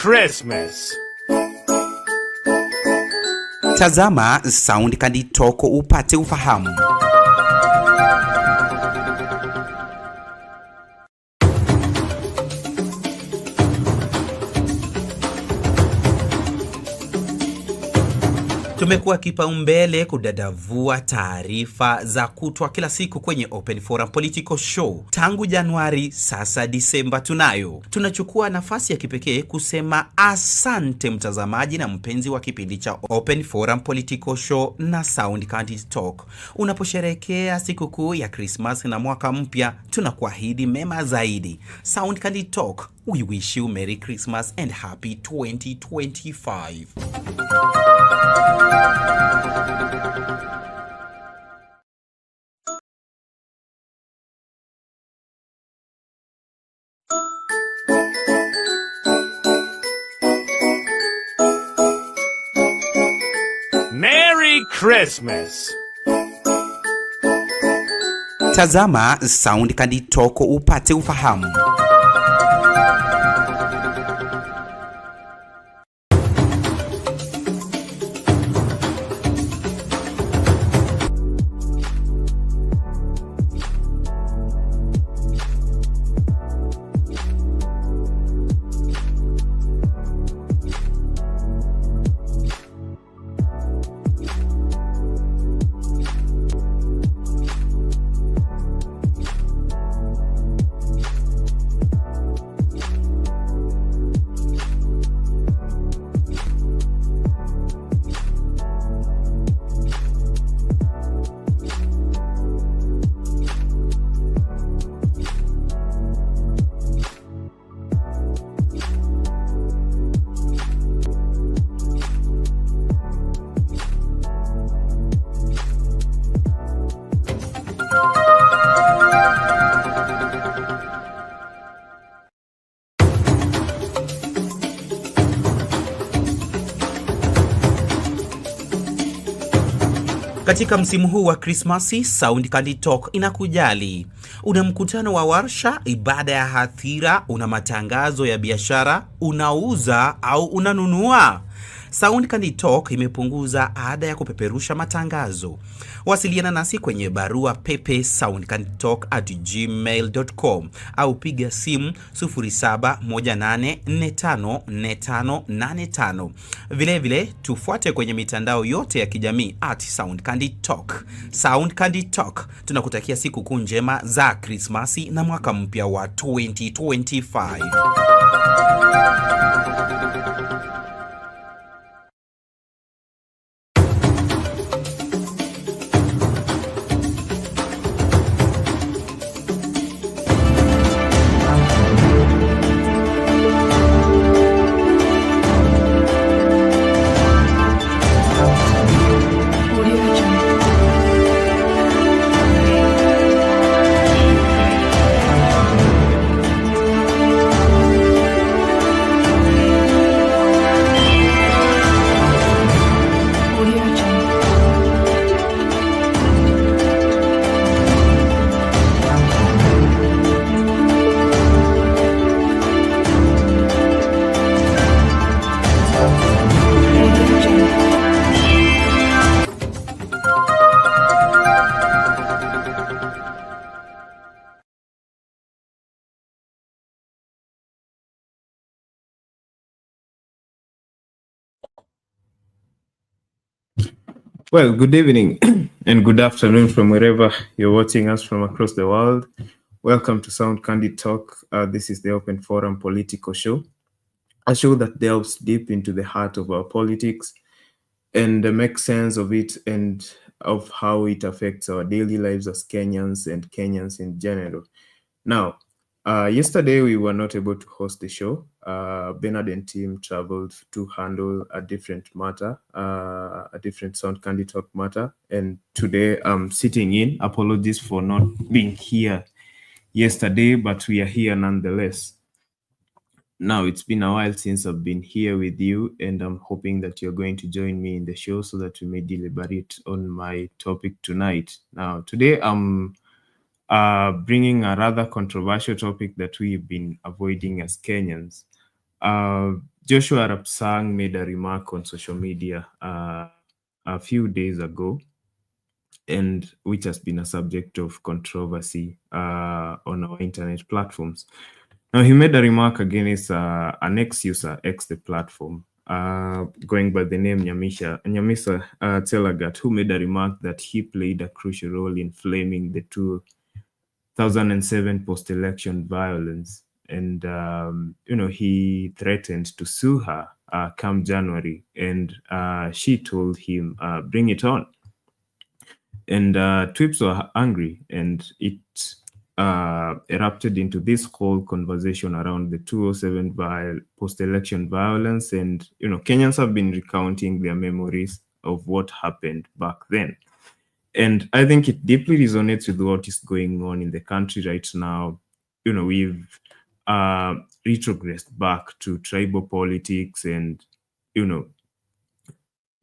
Christmas. Tazama Soundcard upate ufahamu. Tumekuwa kipaumbele kudadavua taarifa za kutwa kila siku kwenye Open Forum Political Show. Tangu Januari, sasa Disemba tunachukua nafasi ya kipekee kusema asante mtazamaji na mpenzi wa kipindi cha Open Forum Political Show na Soundcard Talk. Unaposherehekea sikukuu ya Christmas na mwaka mpya, tunakuahidi mema zaidi. Soundcard Talk, we wish you Merry Christmas and Happy 2025. Merry Christmas. Tazama Soundcard Talk upate ufahamu. Katika msimu huu wa Krismasi, Soundcard Talk inakujali. Una mkutano wa warsha, ibada ya hadhira, una matangazo ya biashara, unauza au unanunua. Soundcard Talk imepunguza ada ya kupeperusha matangazo. Wasiliana nasi kwenye barua pepe soundcardtalk@gmail.com au piga simu 0718454585. Vile tufuate kwenye mitandao yote ya kijamii @Soundcard Talk. Soundcard Talk, tunakutakia siku kuu njema za Krismasi na mwaka mpya wa 2025. Well, good evening and good afternoon from wherever you're watching us from across the world. Welcome to Soundcard Talk. This is the Open Forum Political Show, a show that delves deep into the heart of our politics and makes sense of it and of how it affects our daily lives as Kenyans and Kenyans in general. Now, yesterday we were not able to host the show. Bernard and team traveled to handle a different matter, a different Soundcard Talk matter. And today I'm sitting in. Apologies for not being here yesterday, but we are here nonetheless. Now, it's been a while since I've been here with you, and I'm hoping that you're going to join me in the show so that we may deliberate on my topic tonight. Now, today I'm bringing a rather controversial topic that we've been avoiding as Kenyans. Joshua Rapsang made a remark on social media a few days ago, and which has been a subject of controversy on our internet platforms. Now, he made a remark against an ex-user, the platform, going by the name Nyamisa Telagat, who made a remark that he played a crucial role in flaming the 2007 post-election violence. And, he threatened to sue her come January. And she told him, bring it on. And Twips were angry, and it erupted into this whole conversation around the 2007 post-election violence. And, Kenyans have been recounting their memories of what happened back then. And I think it deeply resonates with what is going on in the country right now. We've retrogressed back to tribal politics and,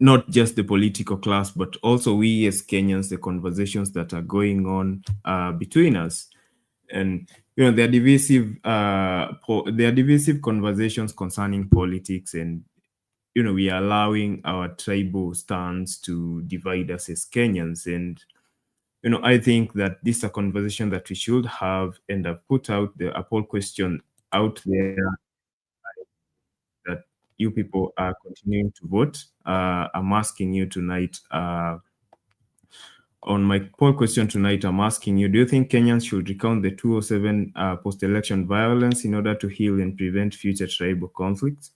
not just the political class, but also we as Kenyans, the conversations that are going on between us. And, there are divisive conversations concerning politics, and, we are allowing our tribal stance to divide us as Kenyans. And, I think that this is a conversation that we should have, and I've put out a poll question out there that you people are continuing to vote. I'm asking you tonight, on my poll question tonight, I'm asking you, do you think Kenyans should recount the 2007 post-election violence in order to heal and prevent future tribal conflicts?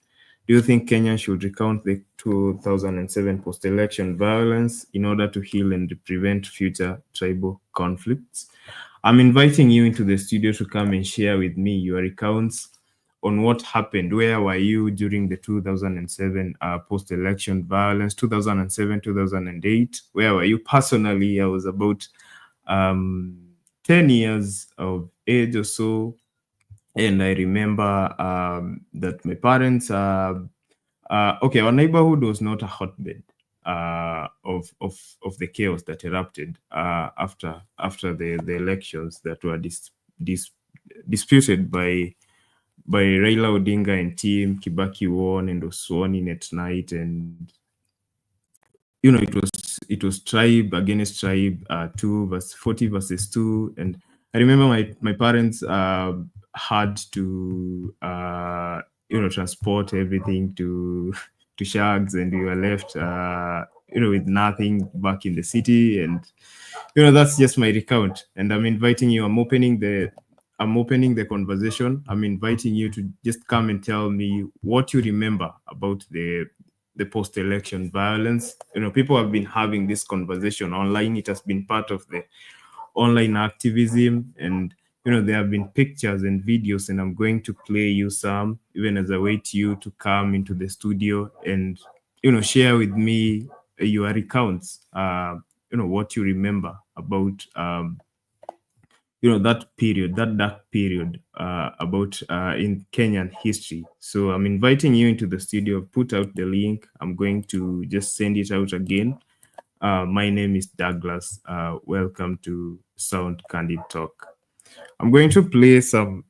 Do you think Kenyans should recount the 2007 post-election violence in order to heal and prevent future tribal conflicts? I'm inviting you into the studio to come and share with me your recounts on what happened. Where were you during the 2007 post-election violence, 2007, 2008? Where were you personally? I was about 10 years of age or so. And I remember that my parents, our neighborhood was not a hotbed of the chaos that erupted after the elections that were disputed by Raila Odinga and team. Kibaki won and was sworn in at night, and it was tribe against tribe, 40 versus 2. And I remember my parents had to transport everything to Shags, and we were left with nothing back in the city. And that's just my recount, and I'm inviting you. I'm opening the conversation. I'm inviting you to just come and tell me what you remember about the post-election violence. People have been having this conversation online. It has been part of the online activism, and there have been pictures and videos, and I'm going to play you some, even as I wait you to come into the studio and share with me your recounts, what you remember about that period, that dark period about in Kenyan history. So I'm inviting you into the studio. Put out the link. I'm going to just send it out again. My name is Douglas. Welcome to Sound Candid Talk. I'm going to play some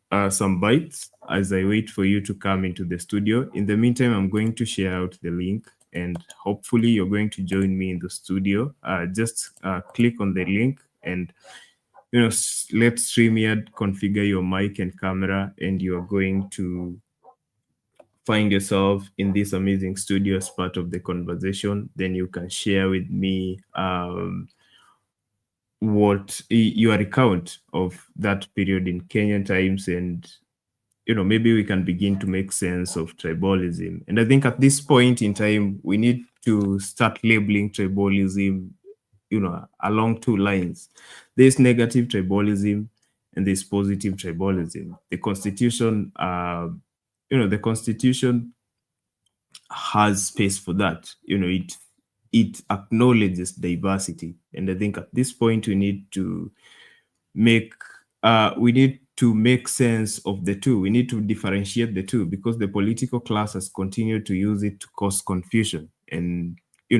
bites as I wait for you to come into the studio. In the meantime, I'm going to share out the link, and hopefully you're going to join me in the studio. Just click on the link and let StreamYard configure your mic and camera, and you're going to find yourself in this amazing studio as part of the conversation. Then you can share with me what your account of that period in Kenyan times, and maybe we can begin to make sense of tribalism. And I think at this point in time, we need to start labeling tribalism along two lines. There's negative tribalism and there's positive tribalism. The Constitution, the Constitution has space for that. It acknowledges diversity, and I think at this point we need to make sense of the two. We need to differentiate the two, because the political class has continued to use it to cause confusion, and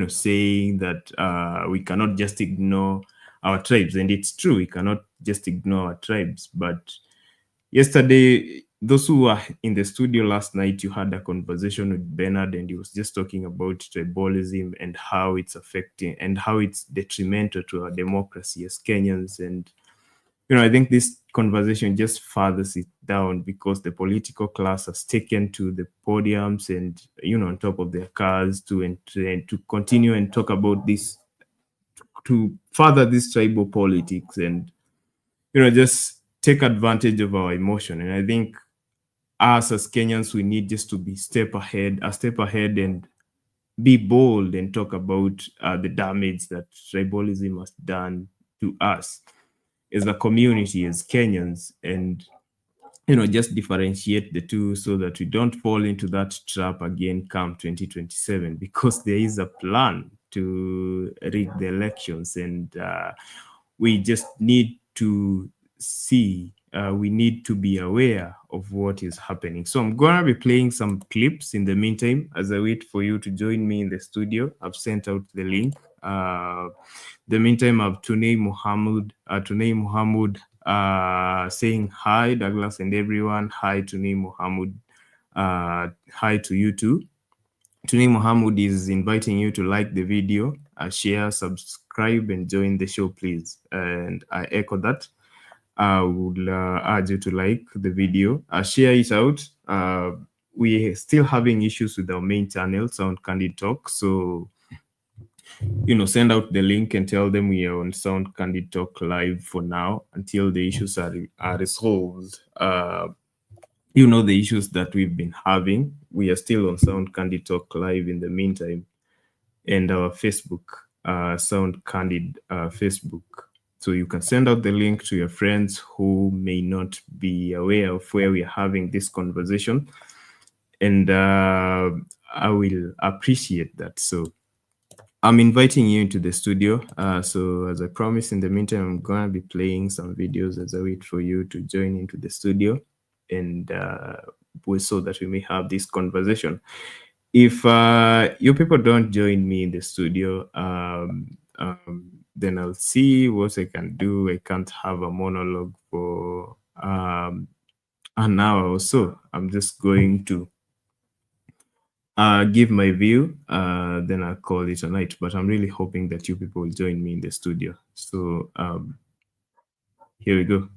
saying that we cannot just ignore our tribes. And it's true, we cannot just ignore our tribes. But yesterday, those who were in the studio last night, you had a conversation with Bernard, and he was just talking about tribalism and how it's affecting and how it's detrimental to our democracy as Kenyans. And, I think this conversation just furthers it down, because the political class has taken to the podiums and, on top of their cars to continue and talk about this, to further this tribal politics and, just take advantage of our emotion. And I think us as Kenyans, we need just to be a step ahead and be bold and talk about the damage that tribalism has done to us as a community, as Kenyans, and just differentiate the two so that we don't fall into that trap again come 2027, because there is a plan to rig the elections, and we just need to see, we need to be aware of what is happening. So I'm going to be playing some clips in the meantime as I wait for you to join me in the studio. I've sent out the link. The meantime, I have Tunay Muhammad saying hi, Douglas and everyone. Hi, Tunay Muhammad. Hi to you too. Tunay Muhammad is inviting you to like the video, share, subscribe, and join the show, please. And I echo that. I would urge you to like the video, share it out. We're still having issues with our main channel, Sound Candid Talk. So, send out the link and tell them we are on Sound Candid Talk live for now until the issues are resolved. The issues that we've been having. We are still on Sound Candid Talk live in the meantime, and our Facebook, Sound Candid Facebook. So you can send out the link to your friends who may not be aware of where we are having this conversation. And I will appreciate that. So I'm inviting you into the studio. So as I promised, in the meantime, I'm going to be playing some videos as I wait for you to join into the studio, and so that we may have this conversation. If you people don't join me in the studio, then I'll see what I can do. I can't have a monologue for an hour or so. I'm just going to give my view, then I'll call it a night. But I'm really hoping that you people will join me in the studio. So here we go.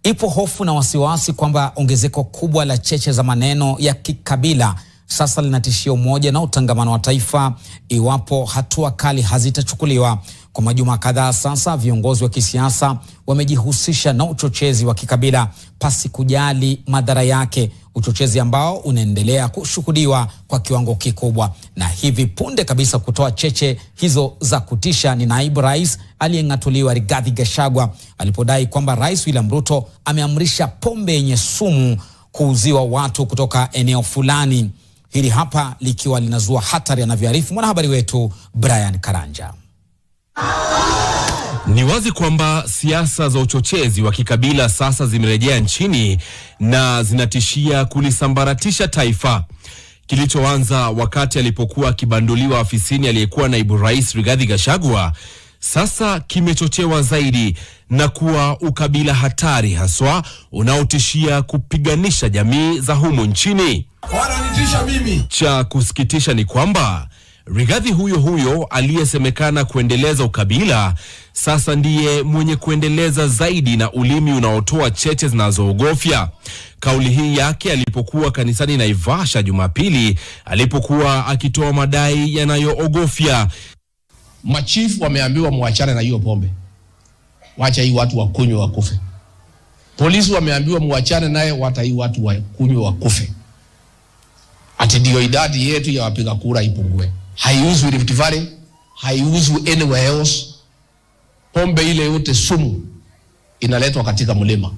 Ipo hofu na wasiwasi kwamba ongezeko kubwa la cheche za maneno ya kikabila sasa linatishia umoja na utangamano wa taifa iwapo hatua kali hazitachukuliwa. Kwa majuma kadhaa sasa, viongozi wa kisiasa wamejihusisha na uchochezi wa kikabila pasi kujali madhara yake, uchochezi ambao unaendelea kushuhudiwa kwa kiwango kikubwa. Na hivi punde kabisa kutoa cheche hizo za kutisha ni naibu rais aliyeng'atuliwa Rigathi Gachagua alipodai kwamba Rais William Ruto ameamrisha pombe yenye sumu kuuziwa watu kutoka eneo fulani. Hili hapa likiwa linazua hatari, anavyoarifu mwanahabari wetu Brian Karanja. Ni wazi kwamba siasa za uchochezi wa kikabila sasa zimerejea nchini na zinatishia kulisambaratisha taifa. Kilichoanza wakati alipokuwa akibanduliwa afisini aliyekuwa naibu rais Rigathi Gachagua, sasa kimechochewa zaidi na kuwa ukabila hatari, haswa unaotishia kupiganisha jamii za humu nchini. Wananitisha mimi. Cha kusikitisha ni kwamba Rigathi huyo aliyesemekana kuendeleza ukabila sasa ndiye mwenye kuendeleza zaidi na ulimi unaotoa cheche zinazoogofya. Kauli hii yake alipokuwa kanisani Naivasha Jumapili, alipokuwa akitoa madai yanayoogofya. Machifu wameambiwa muachane na hiyo pombe, wacha hii watu wakunywe wakufe. Polisi wameambiwa muachane naye, wacha hii watu wakunywe wakufe. Ati ndio idadi yetu ya wapiga kura ipungue. Haiuzwi Rift Valley, haiuzwi anywhere else. Pombe ile yote sumu inaletwa katika mlima.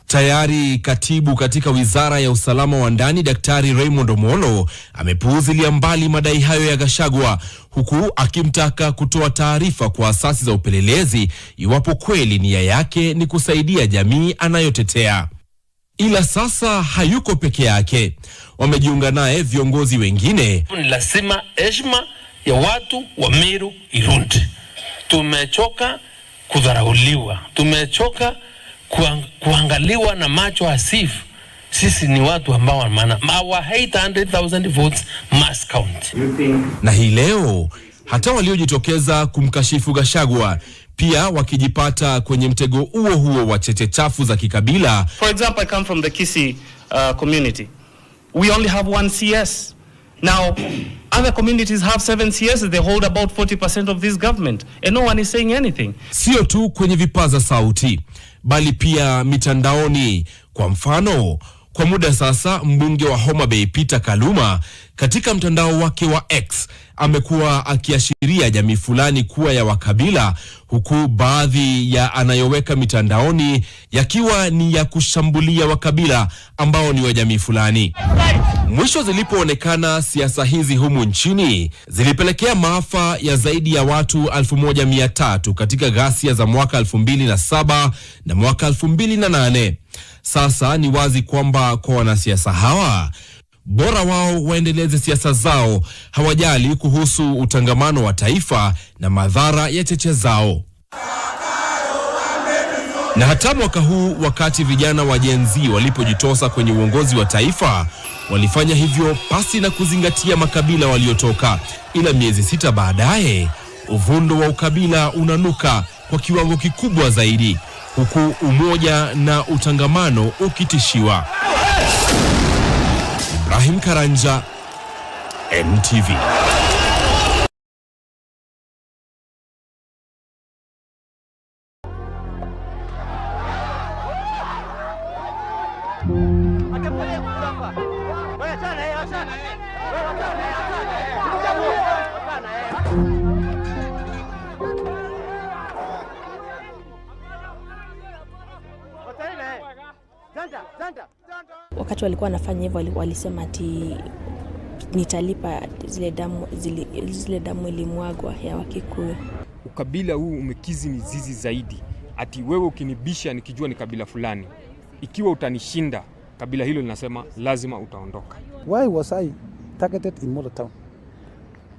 Tayari katibu katika wizara ya usalama wa ndani Daktari Raymond Omolo amepuuzilia mbali madai hayo ya Gachagua, huku akimtaka kutoa taarifa kwa asasi za upelelezi iwapo kweli nia yake ni kusaidia jamii anayotetea. Ila sasa hayuko peke yake. Wamejiunga naye viongozi wengine. Ni lazima heshima ya watu wa Meru irudi. Tumechoka kudharauliwa. Tumechoka kuangaliwa na macho hasifu. Sisi ni watu ambao wa maana. Our 800,000 votes must count. Na hii leo hata waliojitokeza kumkashifu Gachagua pia wakijipata kwenye mtego huo wa cheche chafu za kikabila. For example, I come from the Kisii community. We only have one CS. Now, other communities have 7 CSs. They hold about 40% of this government, and no one is saying anything. Sio tu kwenye vipaza sauti, bali pia mitandaoni. Kwa mfano, kwa muda sasa mbunge wa Homa Bay Peter Kaluma katika mtandao wake wa X amekuwa akiashiria jamii fulani kuwa ya wakabila, huku baadhi ya anayoweka mitandaoni yakiwa ni ya kushambulia wakabila ambao ni wa jamii fulani. Mwisho zilipoonekana siasa hizi humu nchini zilipelekea maafa ya zaidi ya watu 1300 katika ghasia za mwaka 2007 na mwaka 2008. Sasa ni wazi kwamba kwa wanasiasa hawa bora wao waendeleze siasa zao, hawajali kuhusu utangamano wa taifa na madhara ya cheche zao. Na hata mwaka huu wakati vijana wa Gen Z walipojitosa kwenye uongozi wa taifa, walifanya hivyo pasi na kuzingatia makabila waliotoka. Ila miezi 6 baadaye, uvundo wa ukabila unanuka kwa kiwango kikubwa zaidi, huku umoja na utangamano ukitishiwa. Ibrahim Karanja, NTV. Wakati walikuwa wanafanya hivyo walisema ati nitalipa zile damu ilimwagwa ya Wakikuyu. Ukabila huu umekizi mizizi zaidi. Ati wewe ukinibisha nikijua ni kabila fulani, ikiwa utanishinda kabila hilo linasema lazima utaondoka. Why was I targeted in Model Town?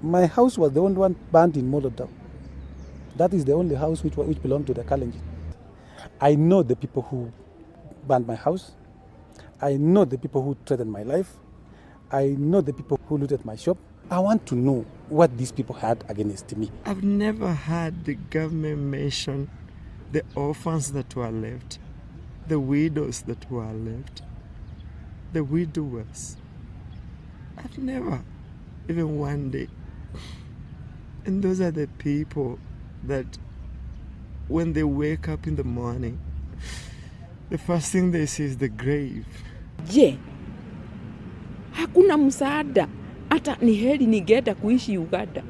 My house was the only one banned in Model Town. That is the only house which belonged to the Kalenjin. I know the people who banned my house. I know the people who threatened my life. I know the people who looted my shop. I want to know what these people had against me. I've never had the government mention the orphans that were left, the widows that were left, the widowers. I've never, even one day. And those are the people that when they wake up in the morning, the first thing they see is the grave. Je, hakuna msaada? Hata ni heri ningeenda kuishi Uganda,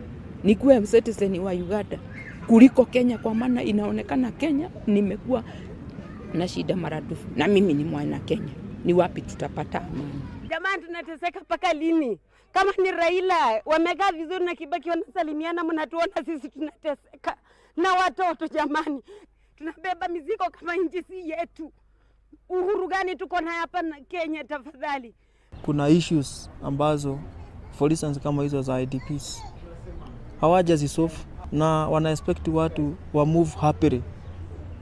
nikuwe citizen wa Uganda kuliko Kenya, kwa maana inaonekana Kenya nimekuwa na shida maradufu, na mimi ni mwana Kenya. Ni wapi tutapata amani? Jamani, tunateseka mpaka lini? Kama ni Raila wamekaa vizuri na Kibaki wanasalimiana, mnatuona sisi tunateseka na watoto. Jamani, tunabeba mizigo kama nchi si yetu. Uhuru gani tuko na hapa na Kenya? Tafadhali. Kuna issues ambazo for instance kama hizo za IDPs hawajazisolve na wana expect watu wa move happily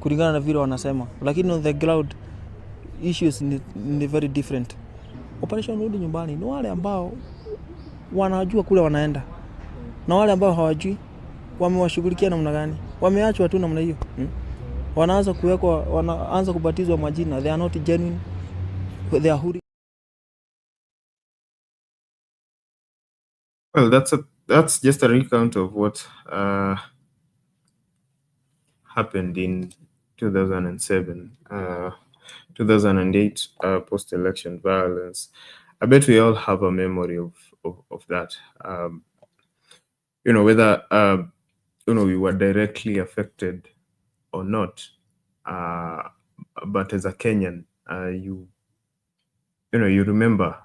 kulingana na vile wanasema, lakini on the ground issues ni very different. Operation Rudi Nyumbani ni wale ambao wanajua kule wanaenda, na wale ambao hawajui wamewashughulikia namna gani, wameachwa tu namna hiyo. Wanaanza kuwekwa, wanaanza kubatizwa majina. They are not genuine, they are hoodie. Well, that's just a recount of what happened in 2007, 2008 post-election violence. I bet we all have a memory of that. Whether we were directly affected or not, but as a Kenyan, you remember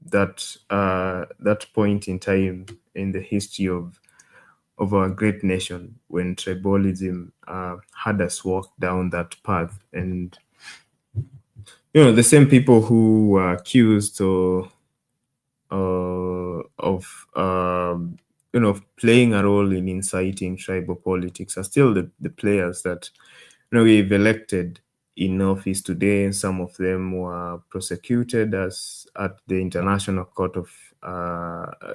that point in time in the history of our great nation when tribalism had us walk down that path, and the same people who were accused of playing a role in inciting tribal politics are still the players that we've elected in office today, and some of them were prosecuted as at the International Court of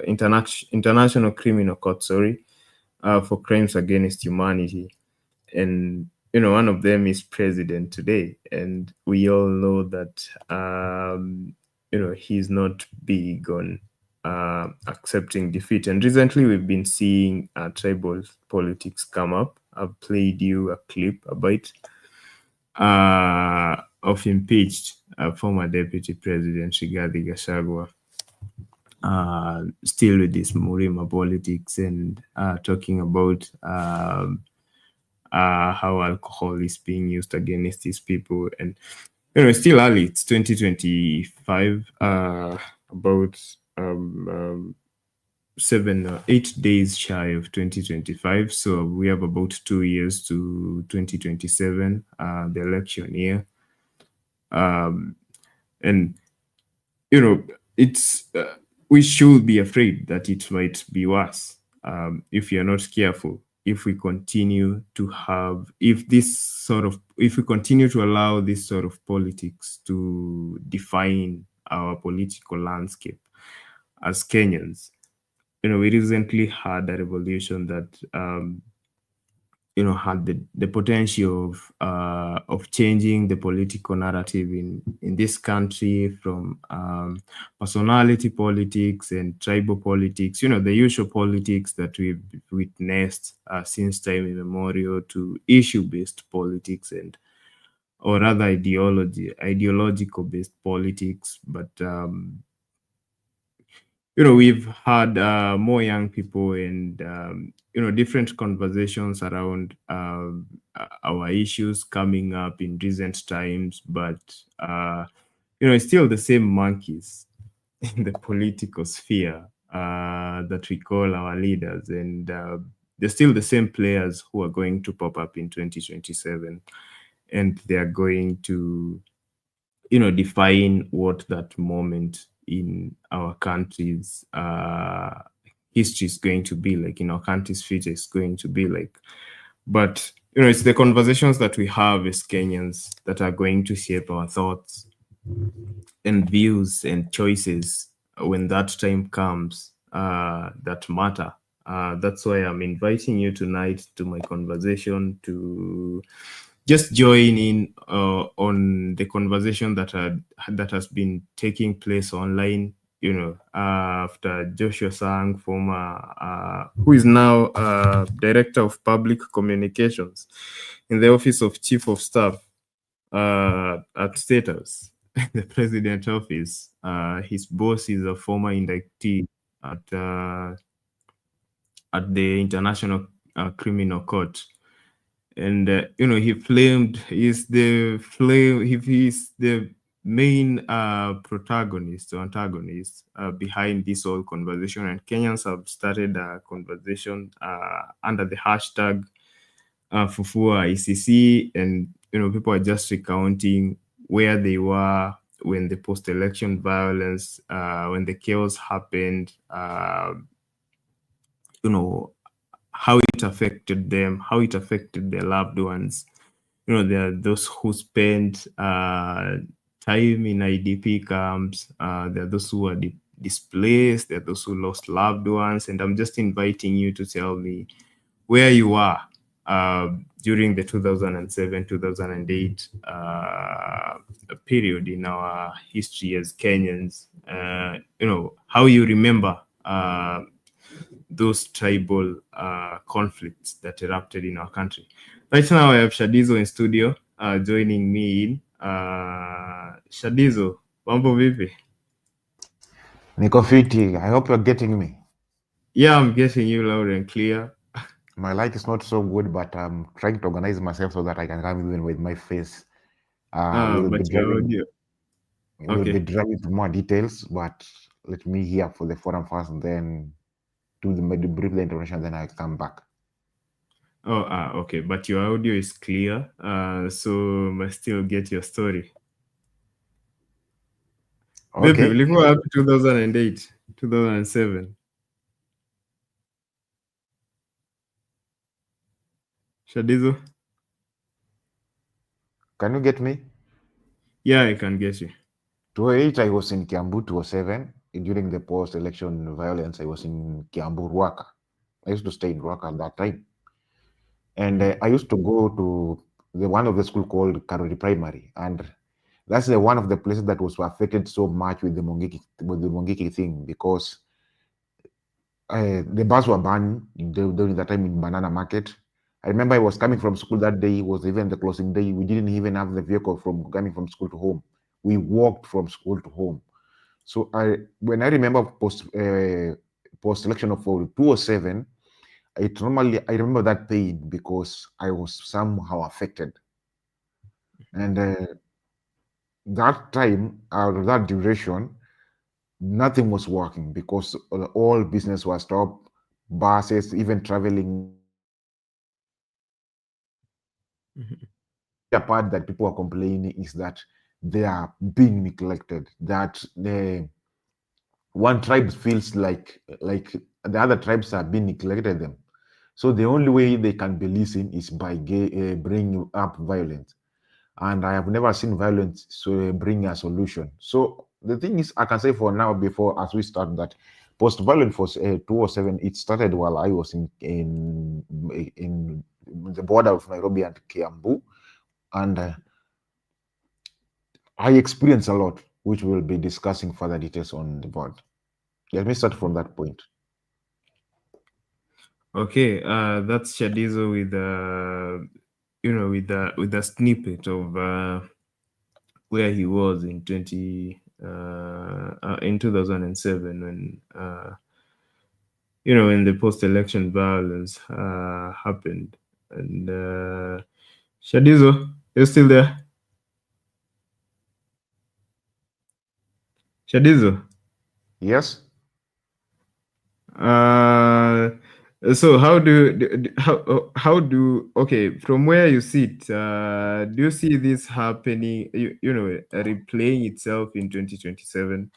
International Criminal Court, for crimes against humanity. And one of them is president today, and we all know that he's not big on accepting defeat. And recently we've been seeing tribal politics come up. I've played you a clip about of impeached former deputy president Rigathi Gachagua, still with this Murima politics, and talking about how alcohol is being used against these people. And it's still early, it's 2025, about 7 or 8 days shy of 2025, so we have about 2 years to 2027, the election year. And it's we should be afraid that it might be worse if you're not careful. If we continue to continue to allow this sort of politics to define our political landscape as Kenyans. We recently had a revolution that had the potential of changing the political narrative in this country, from personality politics and tribal politics, the usual politics that we've witnessed since time immemorial, to issue-based politics, or rather ideological based politics. But we've had more young people and different conversations around our issues coming up in recent times, but it's still the same monkeys in the political sphere that we call our leaders, and they're still the same players who are going to pop up in 2027, and they are going to define what that moment in our country's history is going to be like, in our country's future is going to be like. But it's the conversations that we have as Kenyans that are going to shape our thoughts and views and choices when that time comes, that matter. That's why I'm inviting you tonight to my conversation to just join in on the conversation that has been taking place online. After Joshua Sang, former who is now Director of Public Communications in the Office of Chief of Staff at State House, the President Office. His boss is a former inductee at the International Criminal Court. And he's the main protagonist or antagonist behind this whole conversation. And Kenyans have started a conversation under the hashtag Fufua ICC, and people are just recounting where they were when the post-election violence, when the chaos happened, how it affected them, how it affected their loved ones. There are those who spent time in IDP camps. There are those who are displaced. There are those who lost loved ones. And I'm just inviting you to tell me where you are during the 2007-2008 period in our history as Kenyans. How you remember those tribal conflicts that erupted in our country. Right now, I have Shadizo in studio joining me in. Shadizo, mambo vipi? Niko fiti. I hope you're getting me. Yeah, I'm getting you loud and clear. My light is not so good, but I'm trying to organize myself so that I can come even with my face. We'll be driving to more details, but let me hear for the forum first, and then do the brief introduction, then I come back. Okay, but your audio is clear, so must still get your story. Okay. Maybe we'll go up to 2008, 2007. Shadizo? Can you get me? Yeah, I can get you. 2008, I was in Kiambu. 2007, during the post-election violence, I was in Kiambu, Ruaka. I used to stay in Ruaka at that time. And I used to go to one of the school called Karori Primary. And that's one of the places that was affected so much with the Mungiki thing, because the bus were banned during that time in Banana Market. I remember I was coming from school that day. It was even the closing day. We didn't even have the vehicle from coming from school to home. We walked from school to home. So when I remember post-election of 2007, I remember that pain because I was somehow affected. And that time, out of that duration, nothing was working because all business was stopped, buses, even traveling. The part that people are complaining is that they are being neglected, that the one tribe feels like the other tribes are being neglected them. So the only way they can be listened is by bringing up violence. And I have never seen violence bring a solution. So the thing is, I can say for now, before as we start, that post-violence for 2007, it started while I was in the border of Nairobi and Kiambu, and I experienced a lot, which we'll be discussing further details on the board. Let me start from that point. Okay, that's Shadizo with with the snippet of where he was in 2007 when when the post-election violence happened. And Shadizo, you're still there? Shadizo? Yes. So how do okay, from where you sit, do you see this happening, replaying itself in 2027?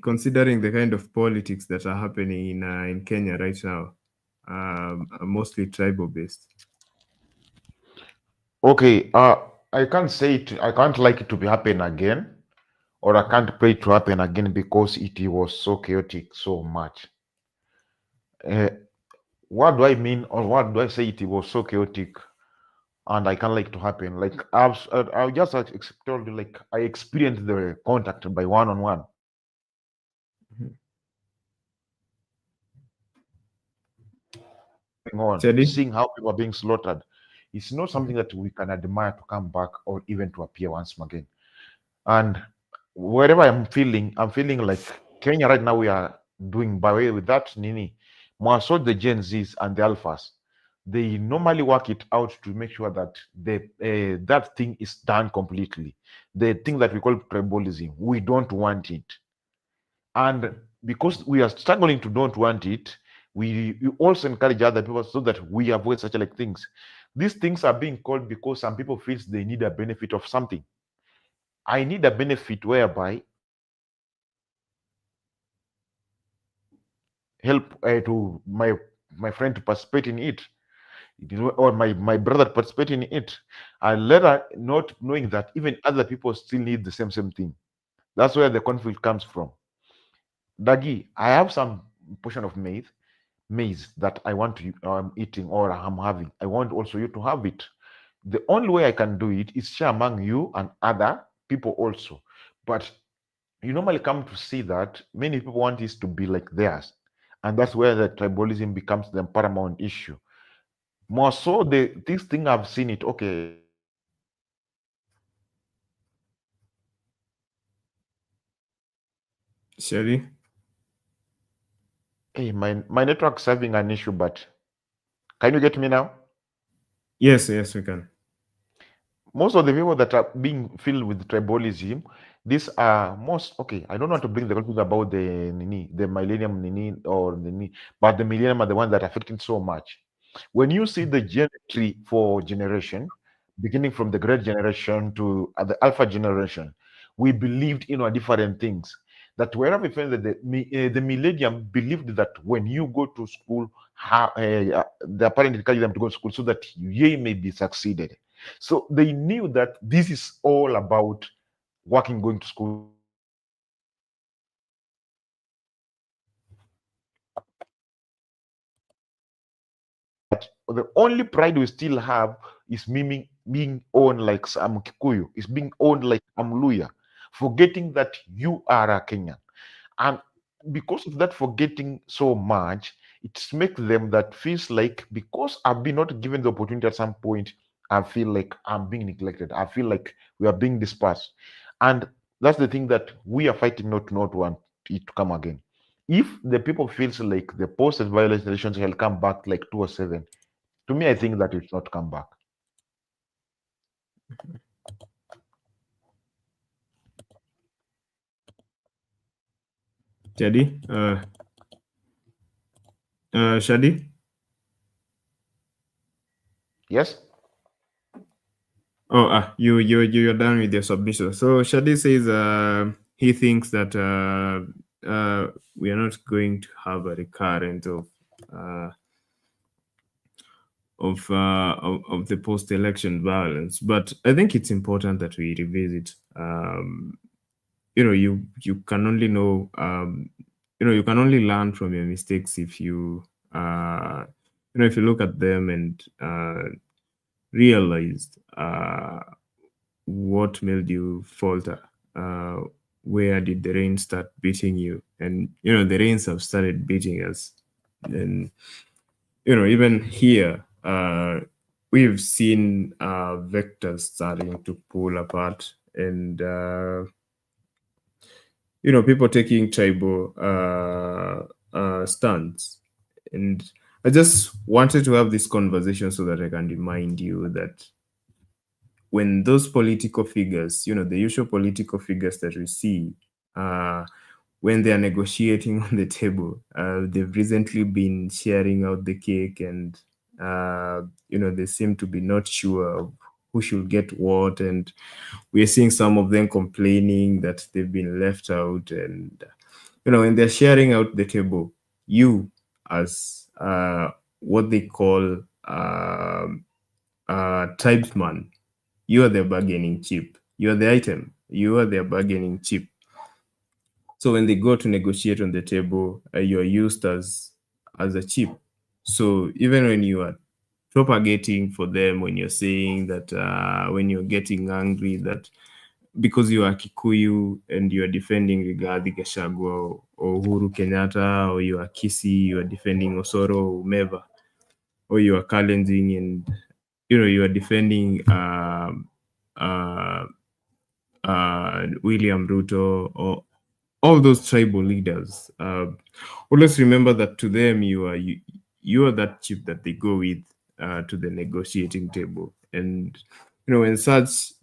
Considering the kind of politics that are happening in Kenya right now, mostly tribal based. Okay, I can't say it. I can't like it to be happen again, or I can't pray to happen again because it was so chaotic, so much. What do I mean, or what do I say? It was so chaotic, and I can't like to happen. Like I just told you, like I experienced the contact by one-on-one. Seeing how people are being slaughtered, it's not something that we can admire to come back or even to appear once again. And wherever I'm feeling like Kenya right now, we are doing by way with that Nini. More so the Gen Zs and the Alphas, they normally work it out to make sure that that thing is done completely. The thing that we call tribalism, we don't want it. And because we are struggling to don't want it, we also encourage other people so that we avoid such like things. These things are being called because some people feel they need a benefit of something. I need a benefit whereby help to my friend to participate in it, or my brother to participate in it, and later not knowing that even other people still need the same thing. That's where the conflict comes from. Dagi, I have some portion of maize that I want to I'm eating or I'm having. I want also you to have it. The only way I can do it is share among you and other people also. But you normally come to see that many people want this to be like theirs, and that's where the tribalism becomes the paramount issue. More so, this thing I've seen it. Okay. Sherry? Hey, my network's having an issue, but can you get me now? Yes, we can. Most of the people that are being filled with tribalism, these are okay. I don't want to bring the conflict about the millennium or but the millennium are the ones that are affecting so much. When you see the gen tree for generation, beginning from the great generation to the alpha generation, we believed in different things. That wherever we find that the millennium believed that when you go to school, their parents encourage them to go to school so that ye may be succeeded. So they knew that this is all about working, going to school. But the only pride we still have is being owned like I'm Kikuyu, is being owned like I'm Luya, forgetting that you are a Kenyan. And because of that forgetting so much, it makes them that feels like because I've been not given the opportunity at some point, I feel like I'm being neglected. I feel like we are being dispersed. And that's the thing that we are fighting not want it to come again. If the people feels like the post-violence relations will come back like 2007, to me, I think that it's not come back. Shadi? Shadi? Yes? Oh, you're done with your submission. So Shadi says he thinks that we are not going to have a recurrent of the post-election violence, but I think it's important that we revisit. You can only know, you can only learn from your mistakes if you if you look at them and realize what made you falter. Where did the rain start beating you? And the rains have started beating us, and even here we've seen vectors starting to pull apart, and people taking tribal stands. And I just wanted to have this conversation so that I can remind you that when those political figures, the usual political figures that we see, when they are negotiating on the table, they've recently been sharing out the cake, and they seem to be not sure of who should get what, and we're seeing some of them complaining that they've been left out. And when they're sharing out the table, you as what they call tribesman, you are their bargaining chip. You are the item. You are their bargaining chip. So when they go to negotiate on the table, you are used as a chip. So even when you are propagating for them, when you're saying that, when you're getting angry that because you are Kikuyu and you are defending Rigathi Gachagua or Uhuru Kenyatta, or you are Kisii, you are defending Osoro or whomever, or you are Kalenjin and you are defending William Ruto, or all those tribal leaders. Always remember that to them, you are that chip that they go with to the negotiating table. And when such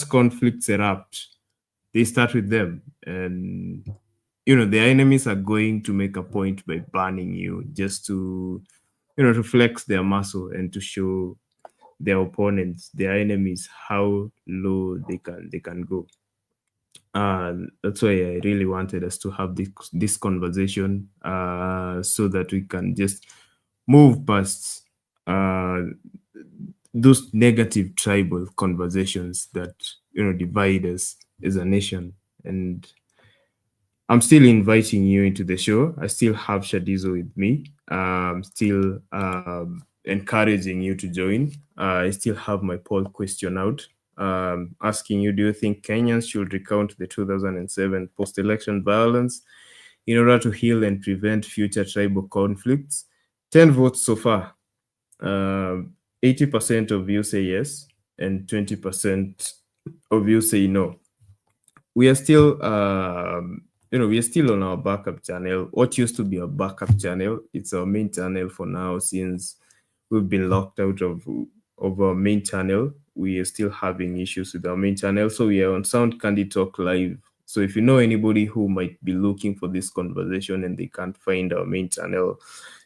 conflicts erupt, they start with them, and their enemies are going to make a point by banning you, just to to flex their muscle and to show their opponents, their enemies, how low they can go. That's why I really wanted us to have this conversation, so that we can just move past those negative tribal conversations that divide us as a nation. And I'm still inviting you into the show. I still have Shadizo with me. Still encouraging you to join. I still have my poll question out, asking you, do you think Kenyans should recount the 2007 post-election violence in order to heal and prevent future tribal conflicts? 10 votes so far. 80% of you say yes, and 20% of you say no. We are still we are still on our backup channel. What used to be a backup channel, it's our main channel for now, since we've been locked out of our main channel. We are still having issues with our main channel, so we are on Sound Candy Talk Live. So if you know anybody who might be looking for this conversation and they can't find our main channel,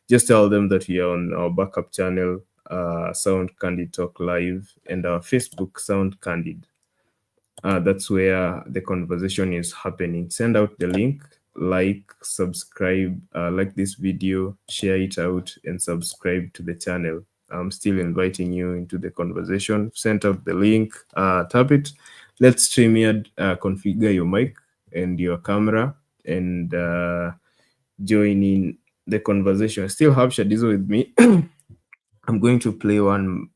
just tell them that we are on our backup channel, Sound Candy Talk Live, and our Facebook, Sound Candid. That's where the conversation is happening. Send out the link like, subscribe, like this video, share it out, and subscribe to the channel. I'm still inviting you into the conversation. Send out the link, tap it. Let's stream here, configure your mic and your camera, and join in the conversation. I still have Shadizo with me. I'm going to play one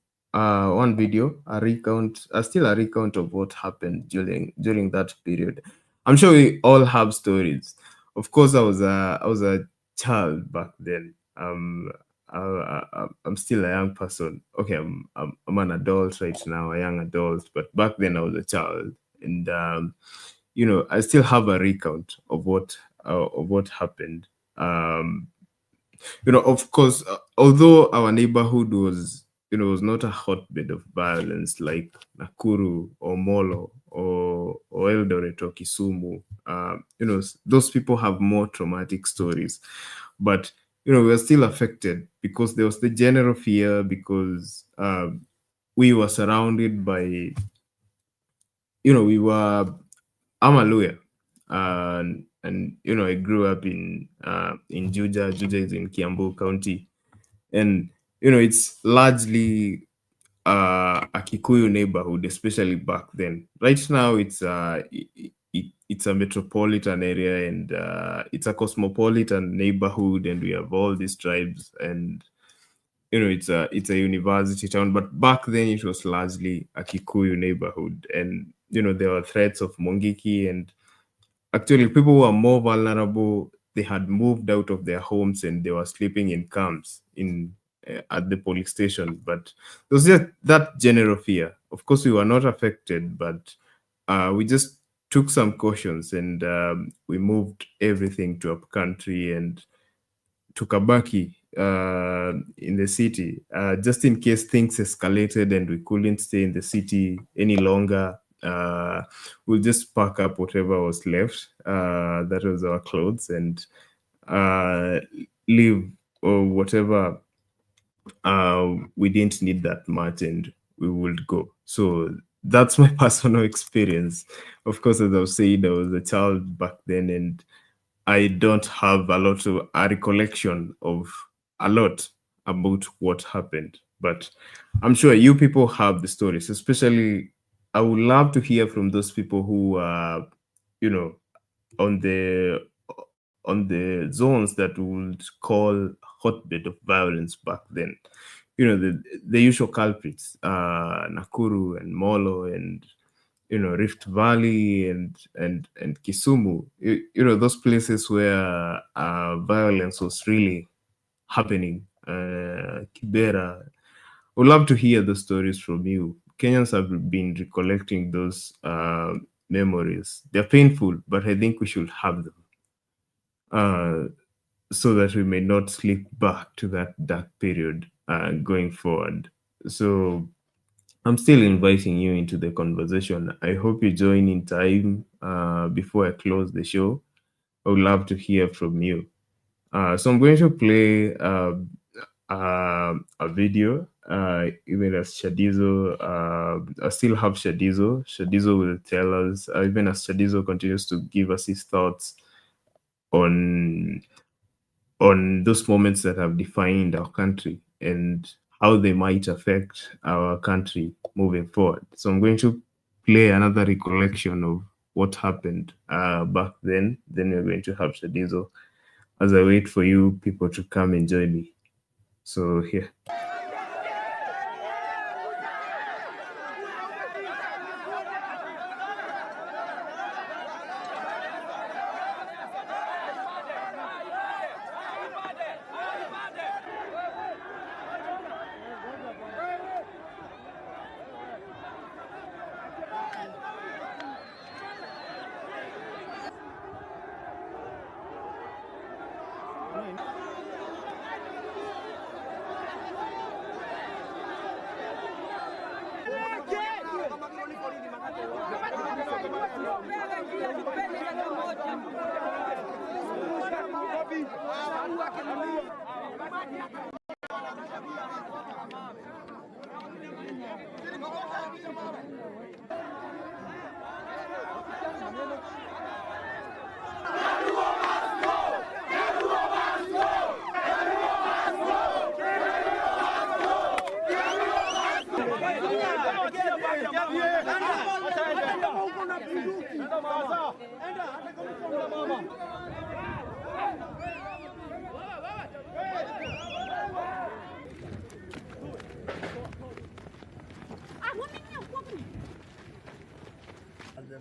video, a recount of what happened during that period. I'm sure we all have stories. Of course, I was a child back then. I'm still a young person. Okay, I'm an adult right now, a young adult. But back then I was a child, and I still have a recount of what happened. Of course, although our neighborhood was not a hotbed of violence like Nakuru or Molo or Eldoret or Kisumu, those people have more traumatic stories. But, we were still affected because there was the general fear, because we were surrounded by, I'm a lawyer. And I grew up in Juja. Juja is in Kiambu County, and it's largely a Kikuyu neighborhood, especially back then. Right now, it's a metropolitan area, and it's a cosmopolitan neighborhood, and we have all these tribes, and it's a university town. But back then, it was largely a Kikuyu neighborhood, and there were threats of Mongiki, and actually, people who are more vulnerable, they had moved out of their homes and they were sleeping in camps at the police station. But there was just that general fear. Of course, we were not affected, but we just took some cautions, and we moved everything to upcountry and to Kabaki in the city, just in case things escalated and we couldn't stay in the city any longer. We'll just pack up whatever was left, that was our clothes, and leave, or whatever we didn't need that much, and we would go. So that's my personal experience. Of course, as I was saying, I was a child back then, and I don't have a lot of a recollection of a lot about what happened. But I'm sure you people have the stories. Especially, I would love to hear from those people who are, on the zones that we would call hotbed of violence back then. The usual culprits, Nakuru and Molo and Rift Valley and Kisumu. Those places where violence was really happening. Kibera. Would love to hear the stories from you. Kenyans have been recollecting those memories. They're painful, but I think we should have them, so that we may not slip back to that dark period going forward. So I'm still inviting you into the conversation. I hope you join in time before I close the show. I would love to hear from you. So I'm going to play a video, even as Shadizo. I still have Shadizo. Shadizo will tell us, even as Shadizo continues to give us his thoughts on those moments that have defined our country and how they might affect our country moving forward. So I'm going to play another recollection of what happened back then. Then we're going to have Shadizo as I wait for you people to come and join me. So here.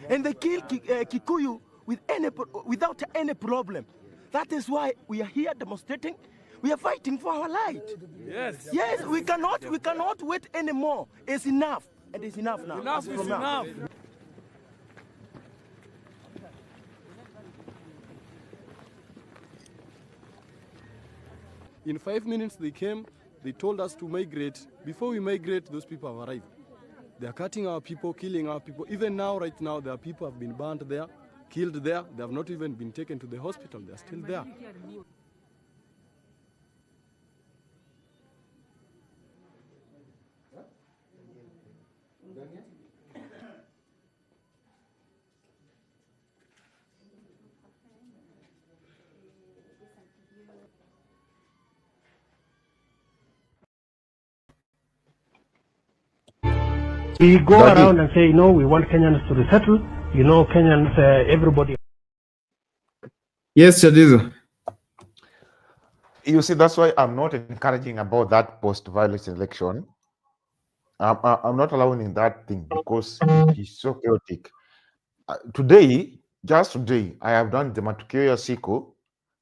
And they kill Kikuyu without any problem. That is why we are here demonstrating. We are fighting for our light. Yes. Yes, we cannot wait anymore. It's enough. And it's enough now. Enough is enough. In 5 minutes they came, they told us to migrate. Before we migrate, those people have arrived. They are cutting our people, killing our people. Even now, right now, there are people have been burnt there, killed there. They have not even been taken to the hospital. They are still there. We go around and say, no, we want Kenyans to resettle. You know, Kenyans, everybody. Yes, Chadizo. You see, that's why I'm not encouraging about that post-violence election. I'm not allowing that thing because it is so chaotic. Today, just today, I have done the Matukio ya Siku,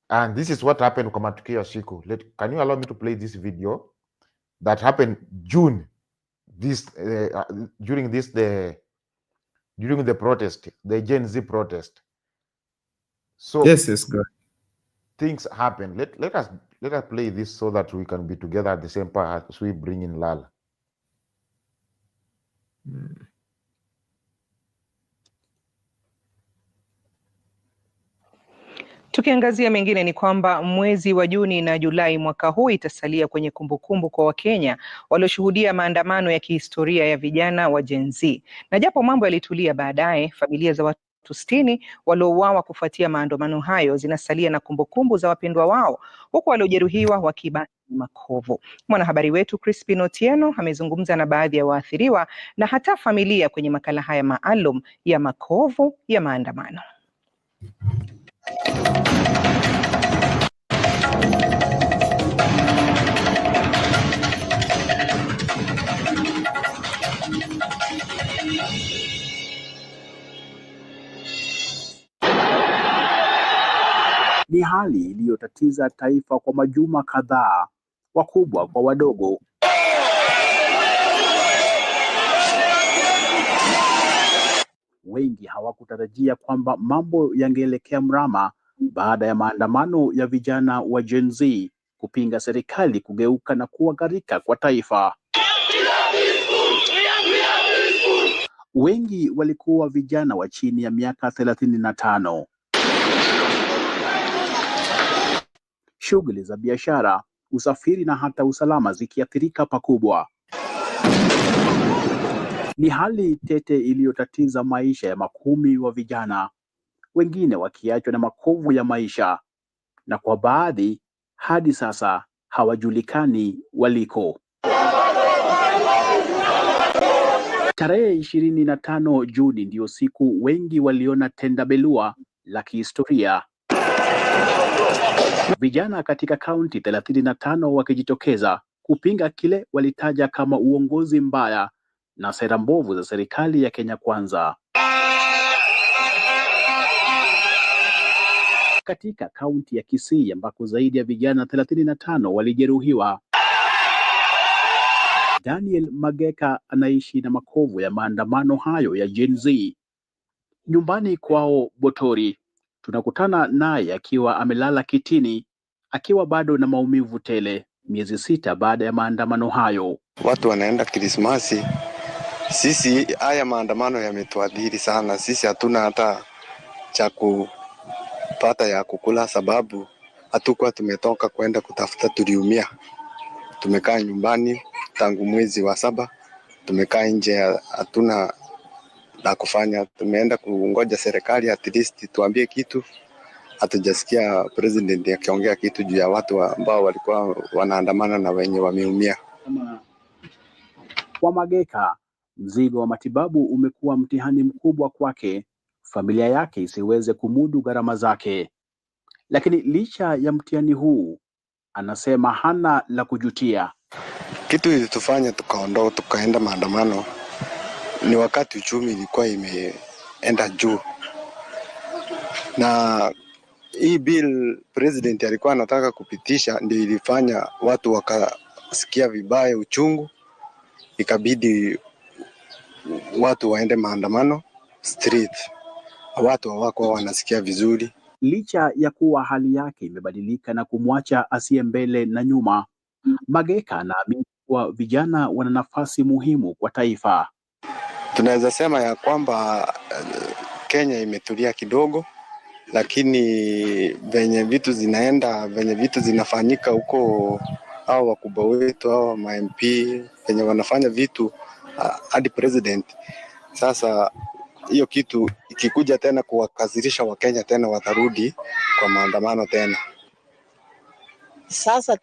and this is what happened with Matukio ya Siku. Can you allow me to play this video that happened June? During the protest, the Gen Z protest. So yes, good. Things happen. Let us play this so that we can be together at the same part as we bring in Lala. Tukiangazia mengine ni kwamba mwezi wa Juni na Julai mwaka huu itasalia kwenye kumbukumbu kwa Wakenya walioshuhudia maandamano ya kihistoria ya vijana wa Gen Z. Na japo mambo yalitulia baadaye, familia za watu 60 waliouawa kufuatia maandamano hayo zinasalia na kumbukumbu za wapendwa wao, huku waliojeruhiwa wakibaki makovu. Mwanahabari wetu Crispin Otieno amezungumza na baadhi ya waathiriwa na hata familia kwenye makala haya maalum ya makovu ya maandamano. Ni hali iliyotatiza taifa kwa majuma kadhaa, wakubwa kwa wadogo. Wengi hawakutarajia kwamba mambo yangeelekea mrama baada ya maandamano ya vijana wa Gen Z kupinga serikali kugeuka na kuwa gharika kwa taifa. Wengi walikuwa vijana wa chini ya miaka 35. Shughuli za biashara, usafiri na hata usalama zikiathirika pakubwa. Ni hali tete iliyotatiza maisha ya makumi wa vijana, wengine wakiachwa na makovu ya maisha, na kwa baadhi hadi sasa hawajulikani waliko. Tarehe 25 Juni ndio siku wengi waliona tendabelua la kihistoria. Vijana katika kaunti 35 wakijitokeza kupinga kile walitaja kama uongozi mbaya na sera mbovu za serikali ya Kenya Kwanza. Katika kaunti ya Kisii ambako zaidi ya vijana 35 walijeruhiwa, Daniel Mageka anaishi na makovu ya maandamano hayo ya Gen Z. Nyumbani kwao Botori, tunakutana naye akiwa amelala kitini, akiwa bado na maumivu tele, miezi 6 baada ya maandamano hayo. Watu wanaenda Krismasi. Sisi haya maandamano yametuadhiri sana. Sisi hatuna hata cha kupata ya kukula, sababu hatukuwa tumetoka kwenda kutafuta, tuliumia. Tumekaa nyumbani tangu mwezi wa 7. Tumekaa nje, hatuna la kufanya. Tumeenda kungoja serikali at least tuambie kitu. Hatujasikia president akiongea kitu juu ya watu ambao walikuwa wanaandamana na wenye wameumia. Kwa Mageka, mzigo wa matibabu umekuwa mtihani mkubwa kwake, familia yake isiweze kumudu gharama zake. Lakini licha ya mtihani huu, anasema hana la kujutia. Kitu ilitufanya tukaenda maandamano ni wakati uchumi ilikuwa imeenda juu, na hii bill president alikuwa anataka kupitisha ndio ilifanya watu wakasikia vibaya uchungu, ikabidi watu waende maandamano street. Watu hawako wanasikia vizuri. Licha ya kuwa hali yake imebadilika na kumwacha asiye mbele na nyuma, Mageka anaamini kuwa vijana wana nafasi muhimu kwa taifa. Tunaweza sema ya kwamba Kenya imetulia kidogo, lakini venye vitu zinaenda, venye vitu zinafanyika huko, hao wakubwa wetu, hao ma-MP venye wanafanya vitu hadi president. Sasa hiyo kitu ikikuja tena kuwakasirisha Wakenya, tena watarudi kwa maandamano tena. Sasa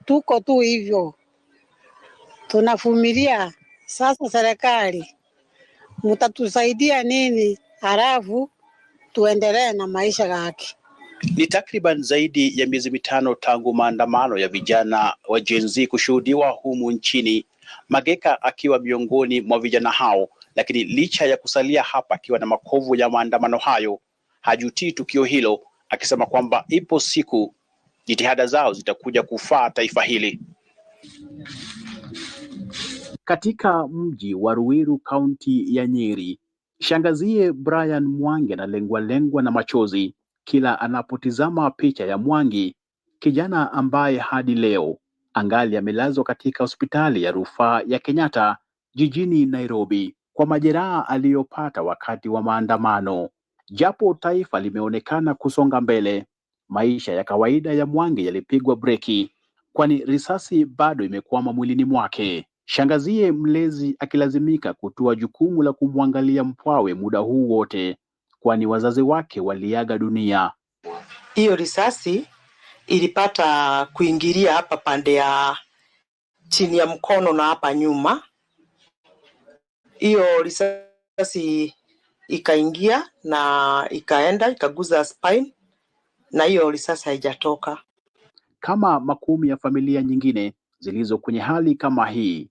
tuko tu hivyo, tunavumilia. Sasa serikali mtatusaidia nini? Halafu tuendelee na maisha yake. Ni takriban zaidi ya miezi mitano tangu maandamano ya vijana wa Gen Z kushuhudiwa humu nchini, Mageka akiwa miongoni mwa vijana hao. Lakini licha ya kusalia hapa akiwa na makovu ya maandamano hayo, hajutii tukio hilo, akisema kwamba ipo siku jitihada zao zitakuja kufaa taifa hili. Katika mji wa Ruiru, kaunti ya Nyeri, shangazie Brian Mwangi analengwa na machozi kila anapotizama picha ya Mwangi, kijana ambaye hadi leo angali amelazwa katika hospitali ya rufaa ya Kenyatta jijini Nairobi kwa majeraha aliyopata wakati wa maandamano. Japo taifa limeonekana kusonga mbele, maisha ya kawaida ya Mwangi yalipigwa breki, kwani risasi bado imekwama mwilini mwake. Shangazie mlezi akilazimika kutua jukumu la kumwangalia mpwawe muda huu wote, kwani wazazi wake waliaga dunia. Hiyo risasi ilipata kuingilia hapa pande ya chini ya mkono na hapa nyuma. Hiyo risasi ikaingia na ikaenda ikaguza spine, na hiyo risasi haijatoka. Kama makumi ya familia nyingine zilizo kwenye hali kama hii,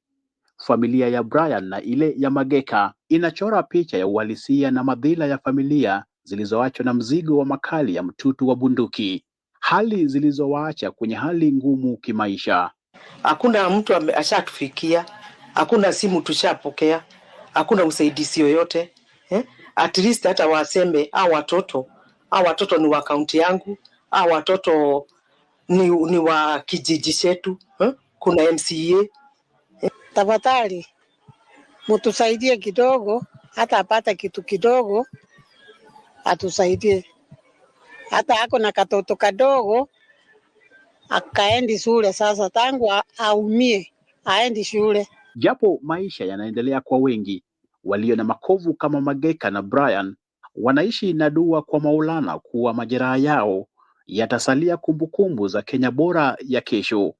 familia ya Brian na ile ya Mageka inachora picha ya uhalisia na madhila ya familia zilizoachwa na mzigo wa makali ya mtutu wa bunduki, hali zilizowaacha kwenye hali ngumu kimaisha. Hakuna mtu ashatufikia, hakuna simu tushapokea, hakuna usaidizi yoyote. At least hata waseme watoto ni wa kaunti yangu, watoto ni wa kijiji chetu, kuna MCA. Tafadhali mtusaidie kidogo, hata apata kitu kidogo atusaidie. Hata ako na katoto kadogo akaendi shule, sasa tangu aumie aendi shule. Japo maisha yanaendelea kwa wengi, walio na makovu kama Mageka na Brian wanaishi na dua kwa Maulana kuwa majeraha yao yatasalia kumbukumbu za Kenya bora ya kesho,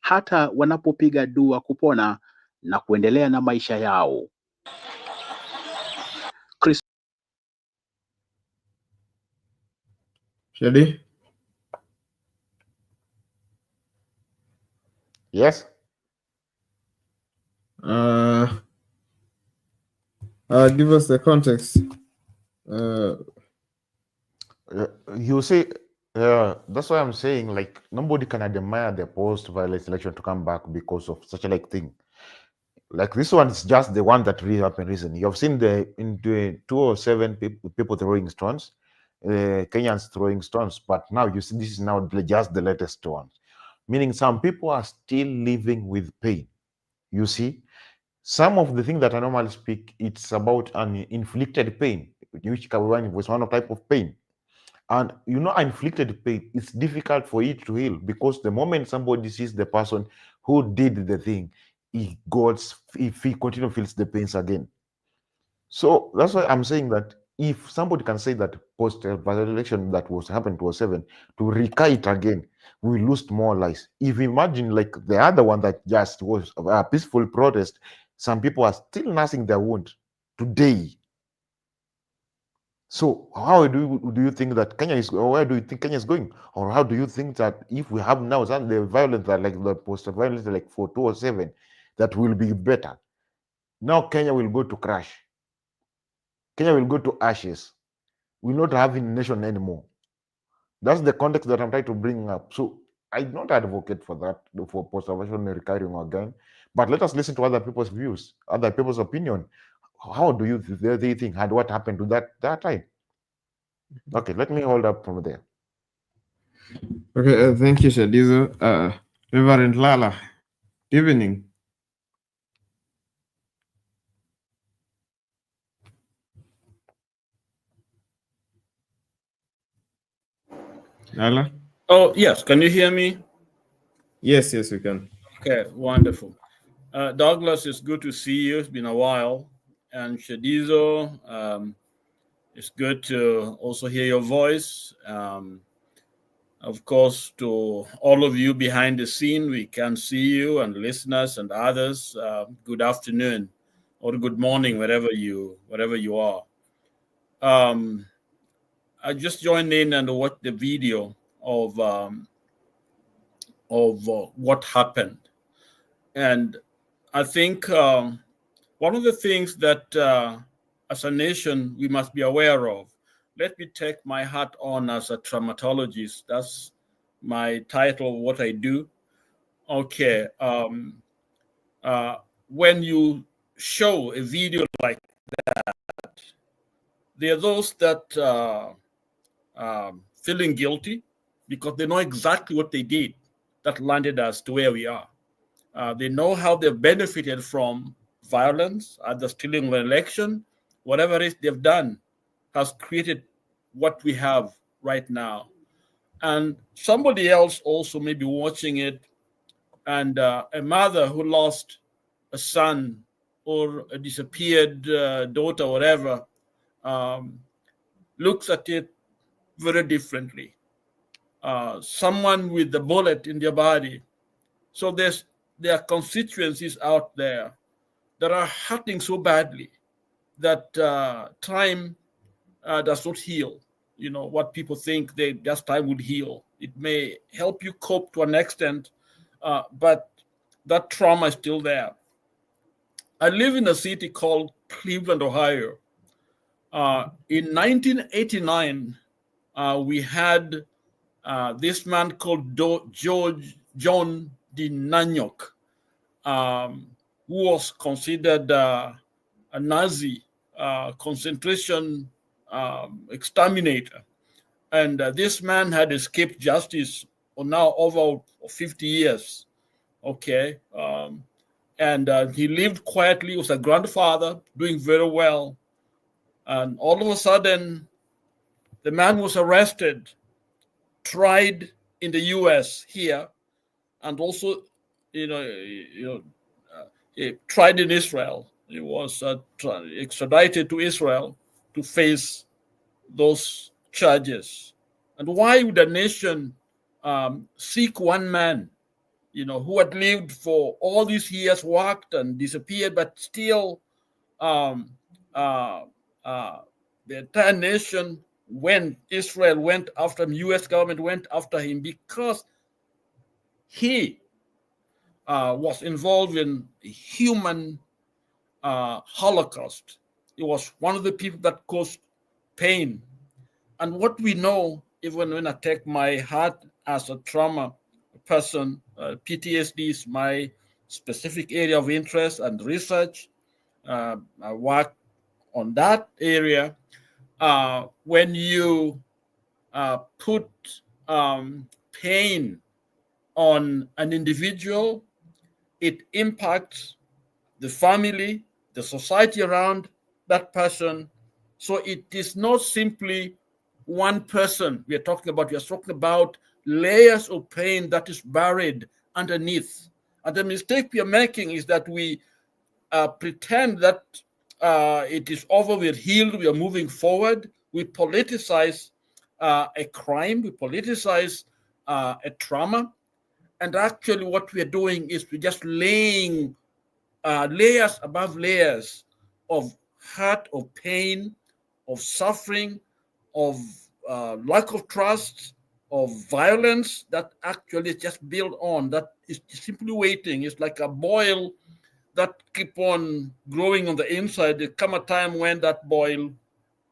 hata wanapopiga dua kupona na kuendelea na maisha yao. Shadi? Yes. Give us the context. You see, that's why I'm saying, like, nobody can admire the post-violence election to come back because of such a like thing. Like, this one is just the one that really happened recently. You've seen in 207 people throwing stones, Kenyans throwing stones, but now you see this is now just the latest one. Meaning some people are still living with pain. You see, some of the things that I normally speak, it's about an inflicted pain, which was one type of pain. And you know, inflicted pain, it's difficult for it to heal, because the moment somebody sees the person who did the thing, he continues feels the pains again. So that's why I'm saying that if somebody can say that post-election that was happened to 07 to recite again, we lose more lives. If you imagine like the other one that just was a peaceful protest, Some people are still nursing their wound today. So how do you think that Kenya is, or where do you think Kenya is going? Or how do you think that if we have now some the violence that like the post-violence like for 2007, that will be better? Now Kenya will go to crash. Kenya will go to ashes. We're not having a nation anymore. That's the context that I'm trying to bring up. So I don't advocate for that, for post-salvation recurring again. But let us listen to other people's views, other people's opinion. How do they think, and what happened to that time? Okay, let me hold up from there. Okay, thank you, Shadizo. Reverend Lala, good evening. Lala? Oh, yes. Can you hear me? Yes, we can. Okay, wonderful. Douglas, it's good to see you. It's been a while. And Shadizo, it's good to also hear your voice. Of course, to all of you behind the scene, we can see you, and listeners and others, good afternoon or good morning, wherever you are. I just joined in and watched the video of what happened. And I think one of the things that as a nation we must be aware of, let me take my hat on as a traumatologist. That's my title of what I do. Okay. When you show a video like that, there are those that feeling guilty because they know exactly what they did that landed us to where we are. They know how they've benefited from violence, either stealing an election, whatever it is they've done has created what we have right now. And somebody else also may be watching it, and a mother who lost a son or a disappeared daughter, whatever, looks at it very differently. Someone with the bullet in their body. So there are constituencies out there that are hurting so badly that time does not heal. You know, what people think just time would heal. It may help you cope to an extent, but that trauma is still there. I live in a city called Cleveland, Ohio. In 1989, we had this man called John D. Nanyok, who was considered a Nazi concentration exterminator. And this man had escaped justice for now over 50 years. Okay. And he lived quietly, was a grandfather, doing very well. And all of a sudden, the man was arrested, tried in the U.S. here, and also, tried in Israel. He was extradited to Israel to face those charges. And why would a nation seek one man, who had lived for all these years, worked and disappeared, but still the entire nation Israel went after him, U.S. government went after him because he was involved in human Holocaust. He was one of the people that caused pain. And what we know, even when I take my heart as a trauma person, PTSD is my specific area of interest and research. I work on that area. When you put pain on an individual, it impacts the family, the society around that person. So it is not simply one person we are talking about. We are talking about layers of pain that is buried underneath. And the mistake we are making is that we pretend that it is over, we're healed, we are moving forward. We politicize a crime, we politicize a trauma. And actually what we are doing is we're just laying layers above layers of hurt, of pain, of suffering, of lack of trust, of violence that actually just built on, that is simply waiting. It's like a boil that keep on growing on the inside. There come a time when that boil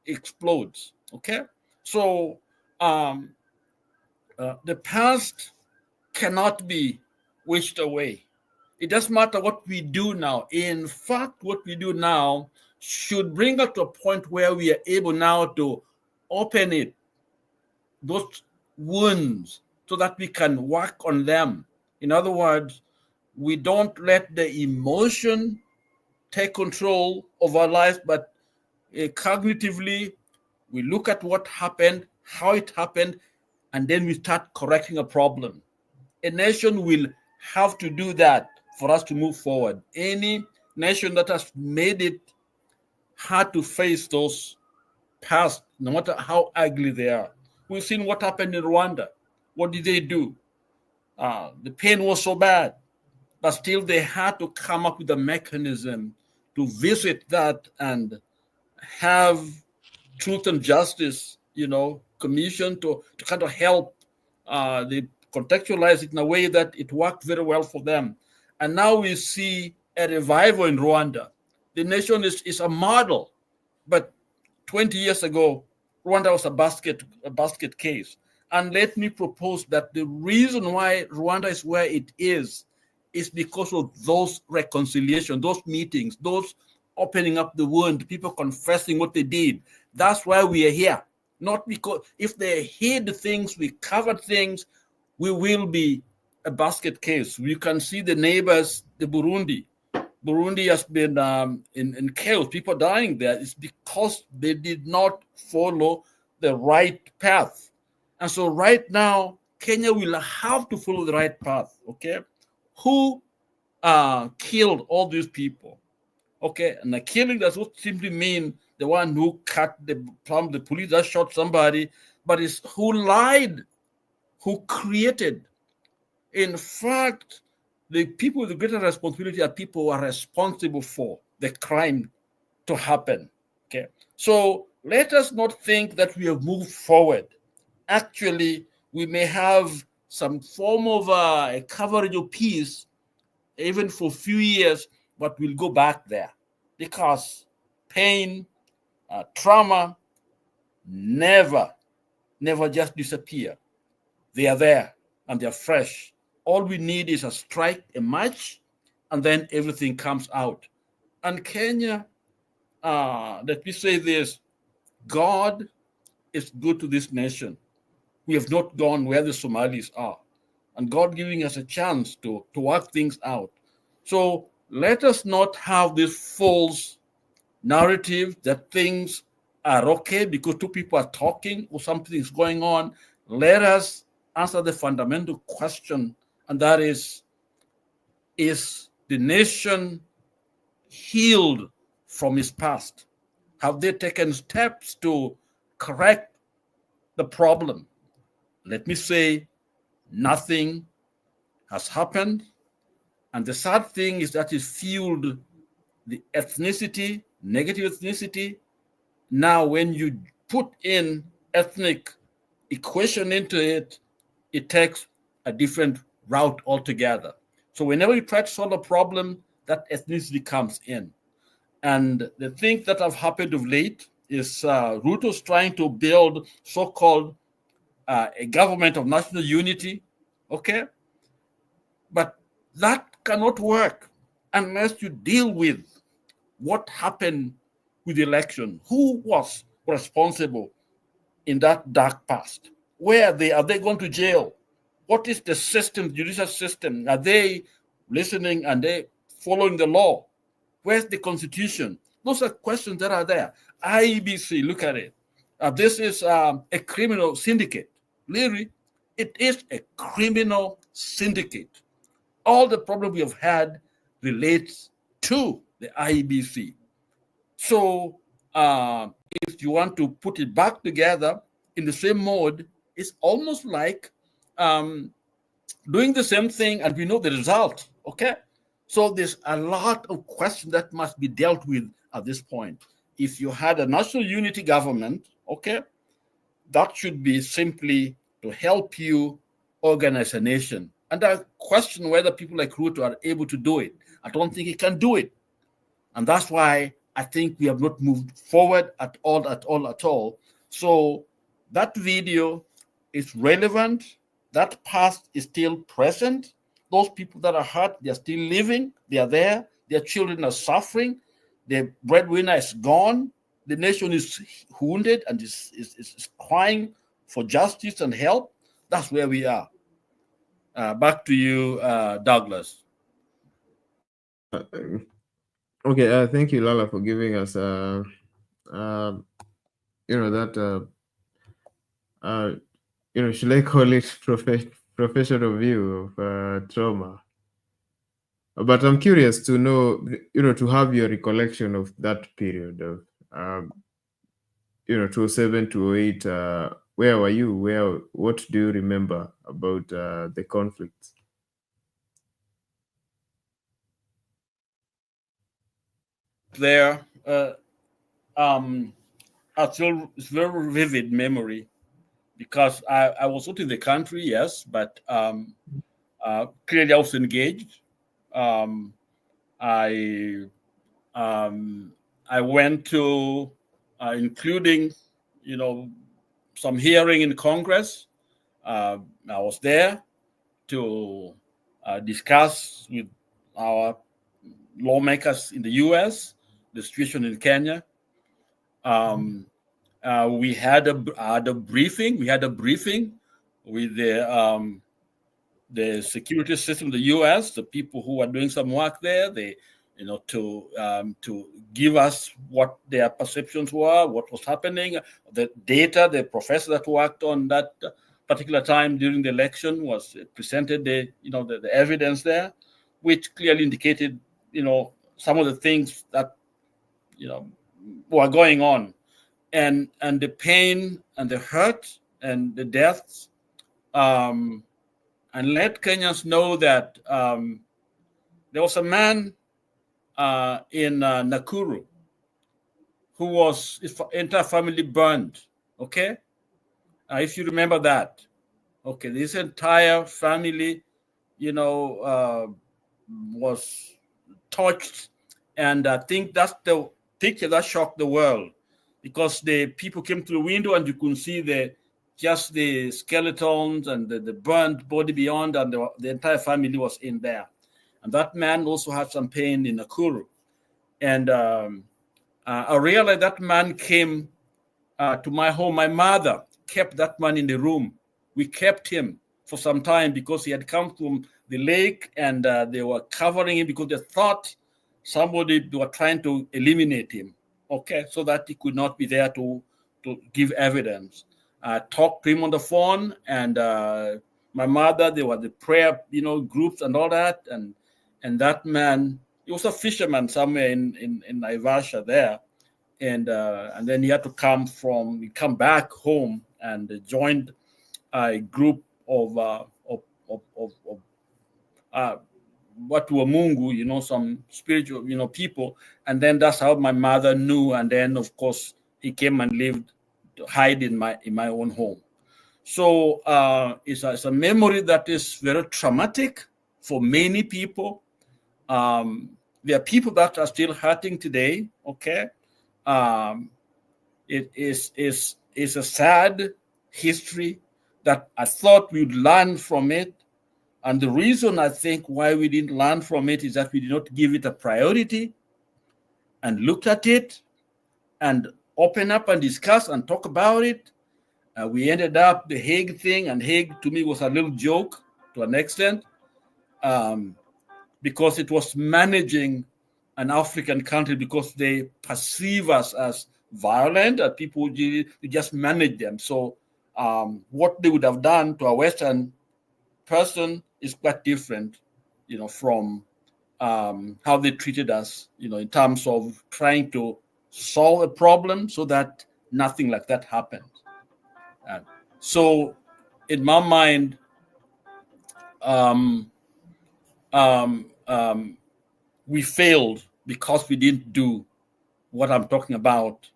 explodes, okay? So the past cannot be wished away. It doesn't matter what we do now. In fact, what we do now should bring us to a point where we are able now to open it, those wounds, so that we can work on them. In other words, we don't let the emotion take control of our lives, but cognitively, we look at what happened, how it happened, and then we start correcting a problem. A nation will have to do that for us to move forward. Any nation that has made it hard to face those past, no matter how ugly they are. We've seen what happened in Rwanda. What did they do? The pain was so bad, but still they had to come up with a mechanism to visit that and have truth and justice, commission to kind of help they contextualize it in a way that it worked very well for them. And now we see a revival in Rwanda. The nation is a model, but 20 years ago, Rwanda was a basket case. And let me propose that the reason why Rwanda is where it is because of those reconciliation, those meetings, those opening up the wound, people confessing what they did. That's why we are here. Not because if they hid things, we covered things, we will be a basket case. You can see the neighbors, the Burundi. Burundi has been in chaos, people dying there. It's because they did not follow the right path. And so right now, Kenya will have to follow the right path, okay? Who killed all these people? Okay, and the killing does not simply mean the one who cut the police that shot somebody, but it's who lied, who created. In fact, the people with the greater responsibility are people who are responsible for the crime to happen. Okay, so let us not think that we have moved forward. Actually, we may have some form of a coverage of peace, even for a few years, but we'll go back there because pain, trauma never just disappear. They are there and they're fresh. All we need is a strike, a match, and then everything comes out. And Kenya, let me say this, God is good to this nation. We have not gone where the Somalis are. And God giving us a chance to work things out. So let us not have this false narrative that things are okay because two people are talking or something is going on. Let us answer the fundamental question, and that is the nation healed from its past? Have they taken steps to correct the problem? Let me say, nothing has happened. And the sad thing is that it fueled the ethnicity, negative ethnicity. Now, when you put in ethnic equation into it, it takes a different route altogether. So whenever you try to solve a problem, that ethnicity comes in. And the thing that have happened of late is Ruto's trying to build so-called a government of national unity, okay? But that cannot work unless you deal with what happened with the election. Who was responsible in that dark past? Where are they going to jail? What is the system, judicial system? Are they listening and they following the law? Where's the constitution? Those are questions that are there. IEBC, look at it. This is a criminal syndicate. Literally, it is a criminal syndicate. All the problem we have had relates to the IEBC. So if you want to put it back together in the same mode, it's almost like doing the same thing and we know the result, okay? So there's a lot of questions that must be dealt with at this point. If you had a national unity government, okay, that should be simply to help you organize a nation. And I question whether people like Ruto are able to do it. I don't think he can do it. And that's why I think we have not moved forward at all. So that video is relevant. That past is still present. Those people that are hurt, they're still living. They are there. Their children are suffering. The breadwinner is gone. The nation is wounded and is crying for justice and help. That's where we are. Back to you, Douglas. Okay, thank you, Lala, for giving us should I call it professional view of trauma? But I'm curious to know, to have your recollection of that period of 2007 to 2008. Where were you? What do you remember about the conflicts? There, it's very vivid memory, because I was not in the country, yes, but clearly I was engaged. I went to, including, some hearing in Congress. I was there to discuss with our lawmakers in the U.S. the situation in Kenya. We had a briefing. We had a briefing with the security system of the U.S., the people who are doing some work there. To give us what their perceptions were, what was happening, the data. The professor that worked on that particular time during the election was presented the evidence there, which clearly indicated some of the things that were going on, and the pain and the hurt and the deaths, and let Kenyans know that there was a man in Nakuru who was his entire family burned. Okay, if you remember that. Okay, this entire family, was touched, and I think that's the picture that shocked the world, because the people came to the window and you could see just the skeletons and the burned body beyond, and the entire family was in there. And that man also had some pain in Nakuru. And I realized that man came to my home. My mother kept that man in the room. We kept him for some time because he had come from the lake, and they were covering him because they thought they were trying to eliminate him. Okay, so that he could not be there to give evidence. I talked to him on the phone, and my mother, there were the prayer, groups and all that, and that man, he was a fisherman somewhere in Naivasha there, and then he had to come back home and joined a group of what were Mungu, some spiritual, people. And then that's how my mother knew. And then, of course, he came and hide in my own home. So it's a memory that is very traumatic for many people. There are people that are still hurting today. Okay, it is a sad history that I thought we'd learn from it. And the reason I think why we didn't learn from it is that we did not give it a priority and look at it and open up and discuss and talk about it. We ended up the Hague thing, and Hague to me was a little joke to an extent, because it was managing an African country, because they perceive us as violent, and people just manage them. So what they would have done to a Western person is quite different, from how they treated us, in terms of trying to solve a problem so that nothing like that happened. So in my mind, we failed because we didn't do what I'm talking about,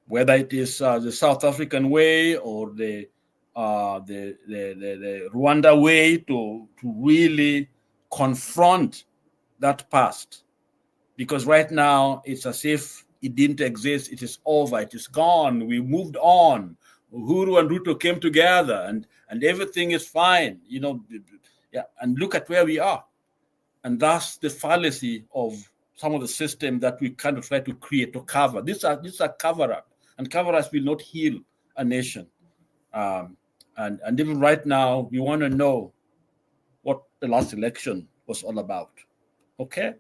whether it is the South African way or the Rwanda way to really confront that past. Because right now it's as if it didn't exist. It is over. It is gone. We moved on. Uhuru and Ruto came together, and everything is fine. Yeah. And look at where we are. And that's the fallacy of some of the system that we kind of try to create to cover. These are cover-up, and cover-ups will not heal a nation. And even right now, we want to know what the last election was all about. Okay?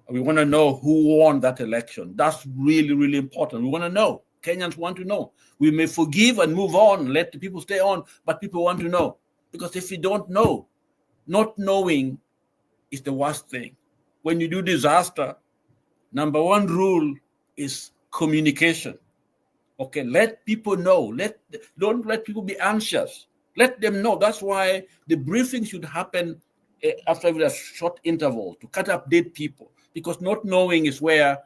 We want to know who won that election. That's really, really important. We want to know. Kenyans want to know. We may forgive and move on, let the people stay on, but people want to know. Because if you don't know, not knowing is the worst thing. When you do disaster, number one rule is communication. Okay, let people know. Don't let people be anxious. Let them know. That's why the briefing should happen after a short interval to kind of update people, because not knowing is where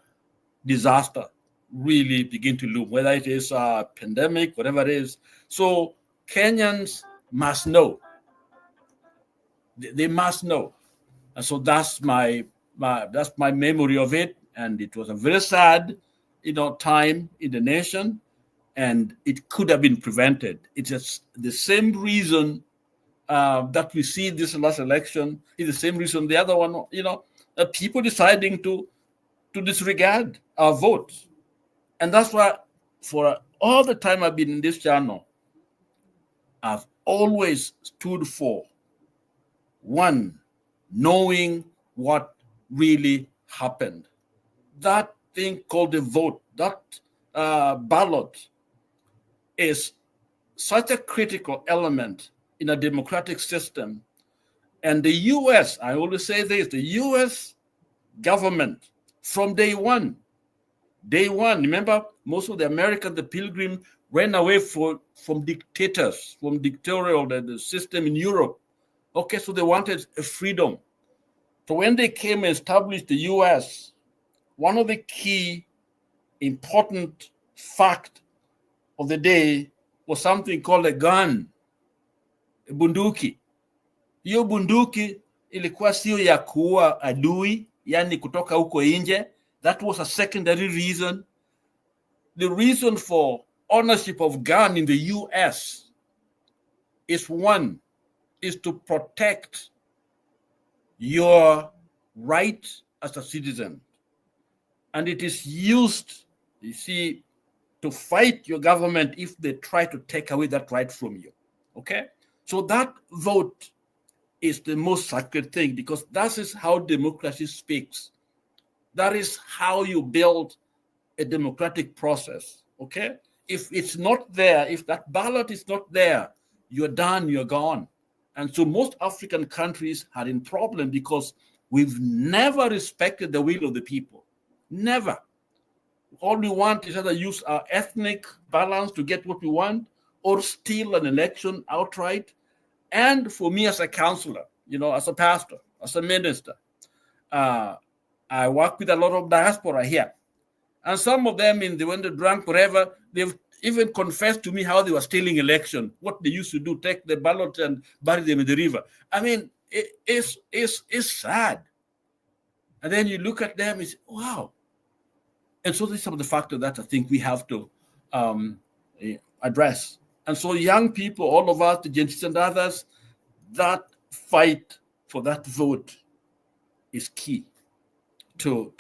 disaster really begin to loom, whether it is a pandemic, whatever it is. So Kenyans must know. They must know. And so that's my memory of it. And it was a very sad, time in the nation, and it could have been prevented. It's just the same reason that we see this last election is the same reason the other one, people deciding to disregard our votes. And that's why for all the time I've been in this channel, I've always stood for one, knowing what really happened. That thing called the vote, that ballot is such a critical element in a democratic system. And the US, I always say this, the US government from day one, remember, most of the Americans, the Pilgrim, ran away from dictators, from dictatorial the system in Europe. Okay, so they wanted a freedom. So when they came and established the US, one of the key important fact of the day was something called a gun, a bunduki. Hiyo bunduki ilikuwa sio ya kuua adui, yani kutoka huko nje. That was a secondary reason. The reason for ownership of gun in the US is to protect your right as a citizen. And it is used, to fight your government if they try to take away that right from you. Okay? So that vote is the most sacred thing, because that is how democracy speaks. That is how you build a democratic process. Okay? If it's not there, if that ballot is not there, you're done, you're gone. And so most African countries are in problem because we've never respected the will of the people. Never. All we want is either use our ethnic balance to get what we want, or steal an election outright. And for me as a counselor, as a pastor, as a minister, I work with a lot of diaspora here. And some of them, when they drank forever, they've even confessed to me how they were stealing election, what they used to do, take the ballot and bury them in the river. I mean, it's sad. And then you look at them and say, wow. And so these are some of the factors that I think we have to address. And so young people, all of us, the Gen Z and others, that fight for that vote is key to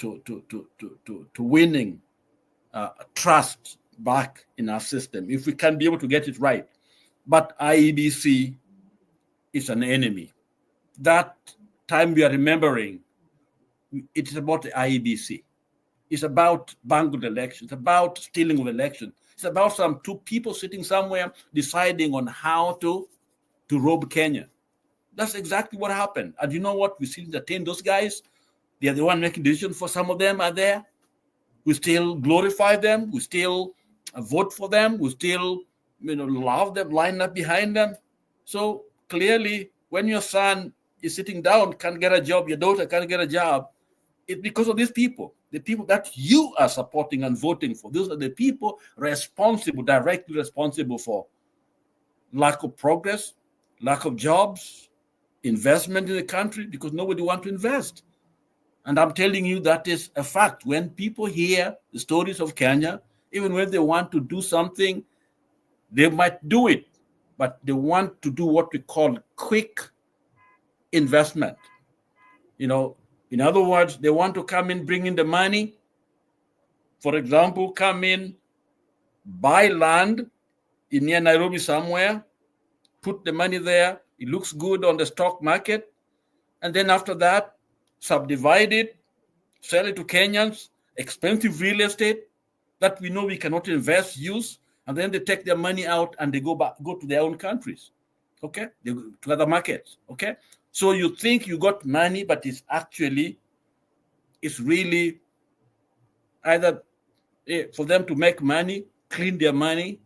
winning trust back in our system, if we can be able to get it right. But IEBC is an enemy. That time we are remembering, it is about the IEBC. It's about bungled elections. It's about stealing of elections. It's about some two people sitting somewhere deciding on how to rob Kenya. That's exactly what happened. And you know what? We still entertain those guys. They are the one making decisions. For some of them are there. We still glorify them. We still vote for them. We still, love them, line up behind them. So clearly, when your son is sitting down, can't get a job, your daughter can't get a job, it's because of these people, the people that you are supporting and voting for. Those are the people responsible, directly responsible for lack of progress, lack of jobs, investment in the country, because nobody wants to invest. And I'm telling you, that is a fact. When people hear the stories of Kenya, even when they want to do something, they might do it, but they want to do what we call quick investment. In other words, they want to come in, bring in the money. For example, come in, buy land in near Nairobi somewhere, put the money there. It looks good on the stock market. And then after that, subdivide it, sell it to Kenyans, expensive real estate that we know we cannot invest, use, and then they take their money out and they go to their own countries, okay? They go to other markets, okay? So you think you got money, but it's really either for them to make money, clean their money,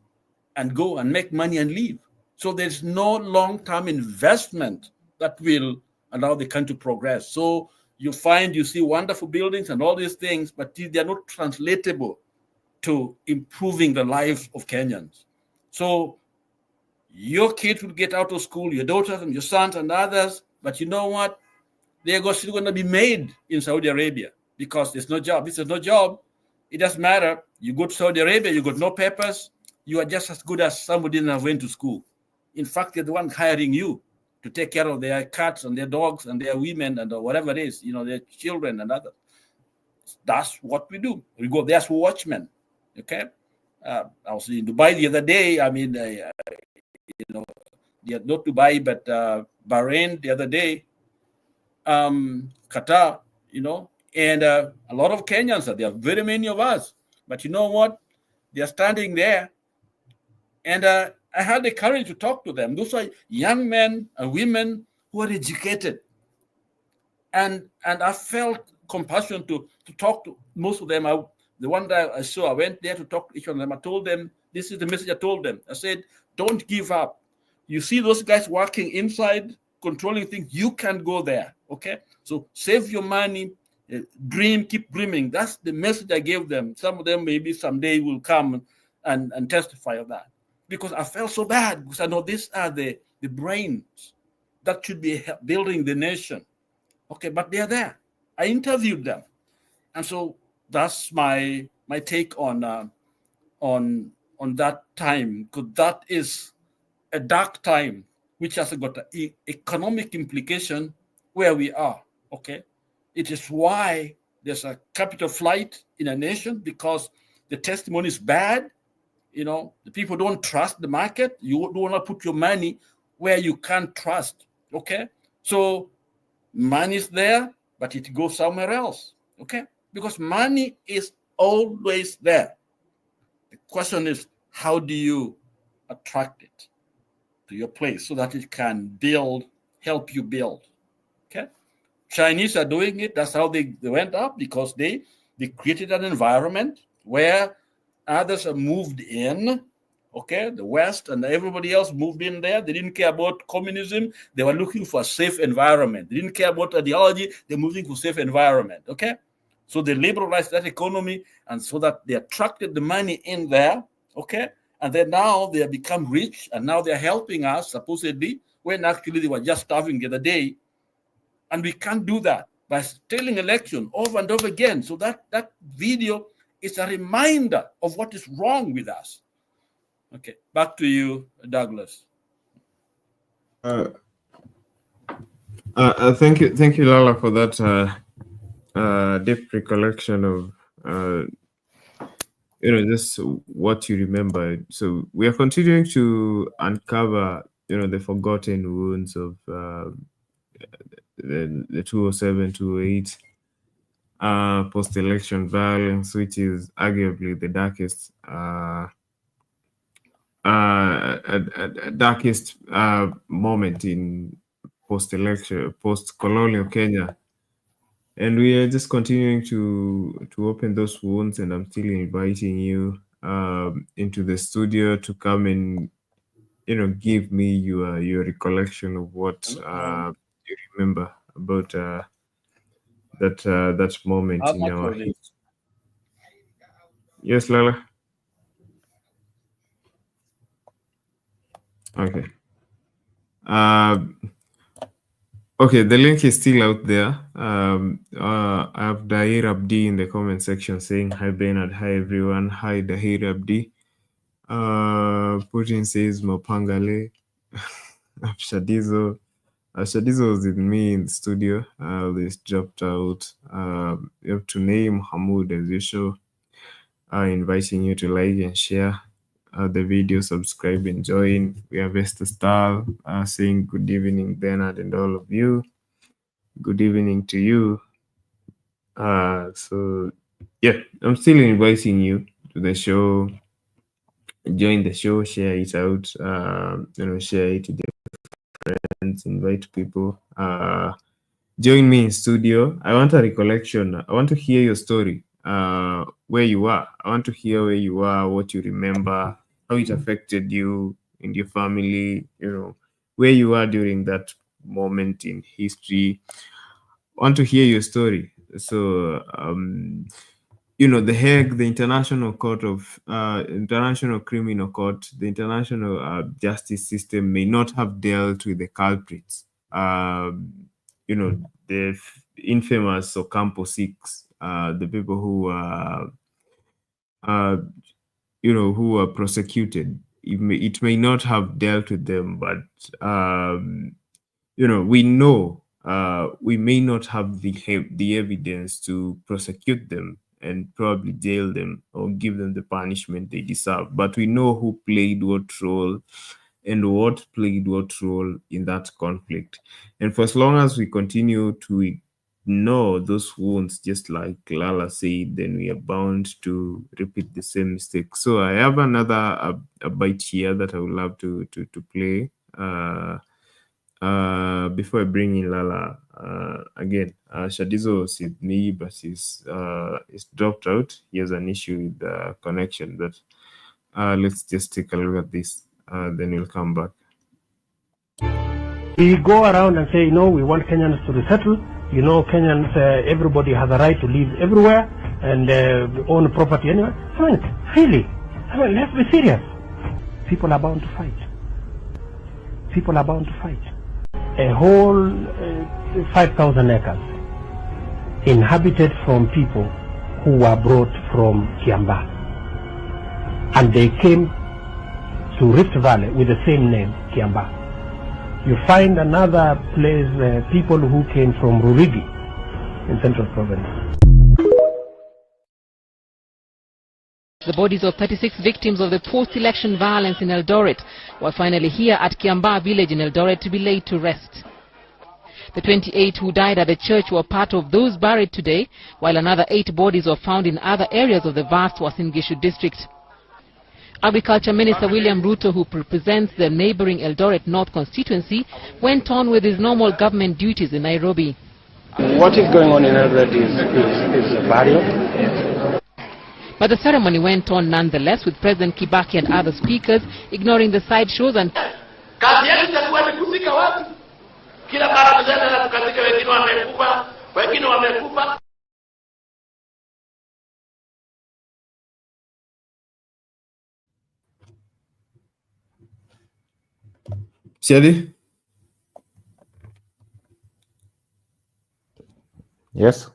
and go and make money and leave. So there's no long-term investment that will allow the country to progress. So you see wonderful buildings and all these things, but they are not translatable to improving the lives of Kenyans. So your kids will get out of school, your daughters and your sons and others, but you know what? They're still going to be made in Saudi Arabia because there's no job. If there's no job, it doesn't matter. You go to Saudi Arabia, you got no papers, you are just as good as somebody that went to school. In fact, they're the one hiring you to take care of their cats and their dogs and their women and whatever it is, their children and others. That's what we do. We go there as watchmen, okay? I was in Dubai the other day. Not Dubai, but Bahrain the other day, Qatar, and a lot of Kenyans are there, very many of us. But you know what? They're standing there, and I had the courage to talk to them. Those are young men and women who are educated. And I felt compassion to talk to most of them. The one that I saw, I went there to talk to each one of them. I told them, this is the message I told them. I said, don't give up. You see those guys working inside, controlling things, you can't go there, okay? So save your money, dream, keep dreaming. That's the message I gave them. Some of them maybe someday will come and testify of that. Because I felt so bad, because I know these are the brains that should be building the nation. Okay, but they're there. I interviewed them. And so that's my take on that time, because that is a dark time, which has got an economic implication where we are, okay? It is why there's a capital flight in a nation, because the testimony is bad. The people don't trust the market. You don't want to put your money where you can't trust, okay? So money is there, but it goes somewhere else, okay? Because money is always there. The question is, how do you attract it to your place so that it can help you build, okay? Chinese are doing it. That's how they went up, because they created an environment where others are moved in, okay? The West and everybody else moved in there. They didn't care about communism. They were looking for a safe environment. They didn't care about ideology. They're moving for safe environment, okay? So they liberalized that economy, and so that they attracted the money in there, okay? And then now they have become rich, and now they're helping us, supposedly, when actually they were just starving the other day. And we can't do that by stealing election over and over again. So that video is a reminder of what is wrong with us. Okay, back to you, Douglas. Thank you, Lala, for that deep recollection of just what you remember. So we are continuing to uncover the forgotten wounds of the 2007, 2008 post-election violence, which is arguably the darkest moment in post-colonial Kenya. And we are just continuing to open those wounds, and I'm still inviting you into the studio to come and give me your recollection of what you remember about that moment in our history. Yes, Lala. Okay. Okay, the link is still out there. I have Dahir Abdi in the comment section saying, hi Bernard, hi everyone, hi Dahir Abdi. Putin says Mapangale. Shadizo. Shadizo was with me in the studio. They dropped out. You have to name Hamoud as usual. Inviting you to like and share the video, subscribe and join. We have Esther Stahl saying good evening, Bernard, and all of you. Good evening to you. So yeah, I'm still inviting you to the show. Join the show, share it out. Share it with your friends, invite people. Join me in studio. I want a recollection. I want to hear your story. Where you are. I want to hear where you are, what you remember, how it affected you and your family, where you are during that moment in history. I want to hear your story. So, the Hague, the International Criminal Court, the international justice system may not have dealt with the culprits. The infamous Ocampo 6, the people who were prosecuted. It may not have dealt with them, but we know we may not have the evidence to prosecute them and probably jail them or give them the punishment they deserve. But we know who played what role and what played what role in that conflict. And for as long as we continue to ignore those wounds, just like Lala said, then we are bound to repeat the same mistake. So I have another a bite here that I would love to play. Before I bring in Lala again, Shadizo is with me, but he's dropped out. He has an issue with the connection. But let's just take a look at this. Then we'll come back. We go around and say, we want Kenyans to resettle. Kenyans, everybody has a right to live everywhere and own property anywhere. Really? Let's be serious. People are bound to fight. People are bound to fight. A whole 5,000 acres inhabited from people who were brought from Kiamba. And they came to Rift Valley with the same name, Kiamba. You find another place, people who came from Rurigi in Central Province. The bodies of 36 victims of the post-election violence in Eldoret were finally here at Kiamba village in Eldoret to be laid to rest. The 28 who died at the church were part of those buried today, while another 8 bodies were found in other areas of the vast Uasin Gishu district. Agriculture Minister William Ruto, who represents the neighboring Eldoret North constituency, went on with his normal government duties in Nairobi. What is going on in Eldoret is a burial. But the ceremony went on nonetheless, with President Kibaki and other speakers ignoring the sideshows and kazi yetu itakuwa ni kuzika watu. Kila mara mzee na tukazika, wengine wamekufa. Shadi? Yes.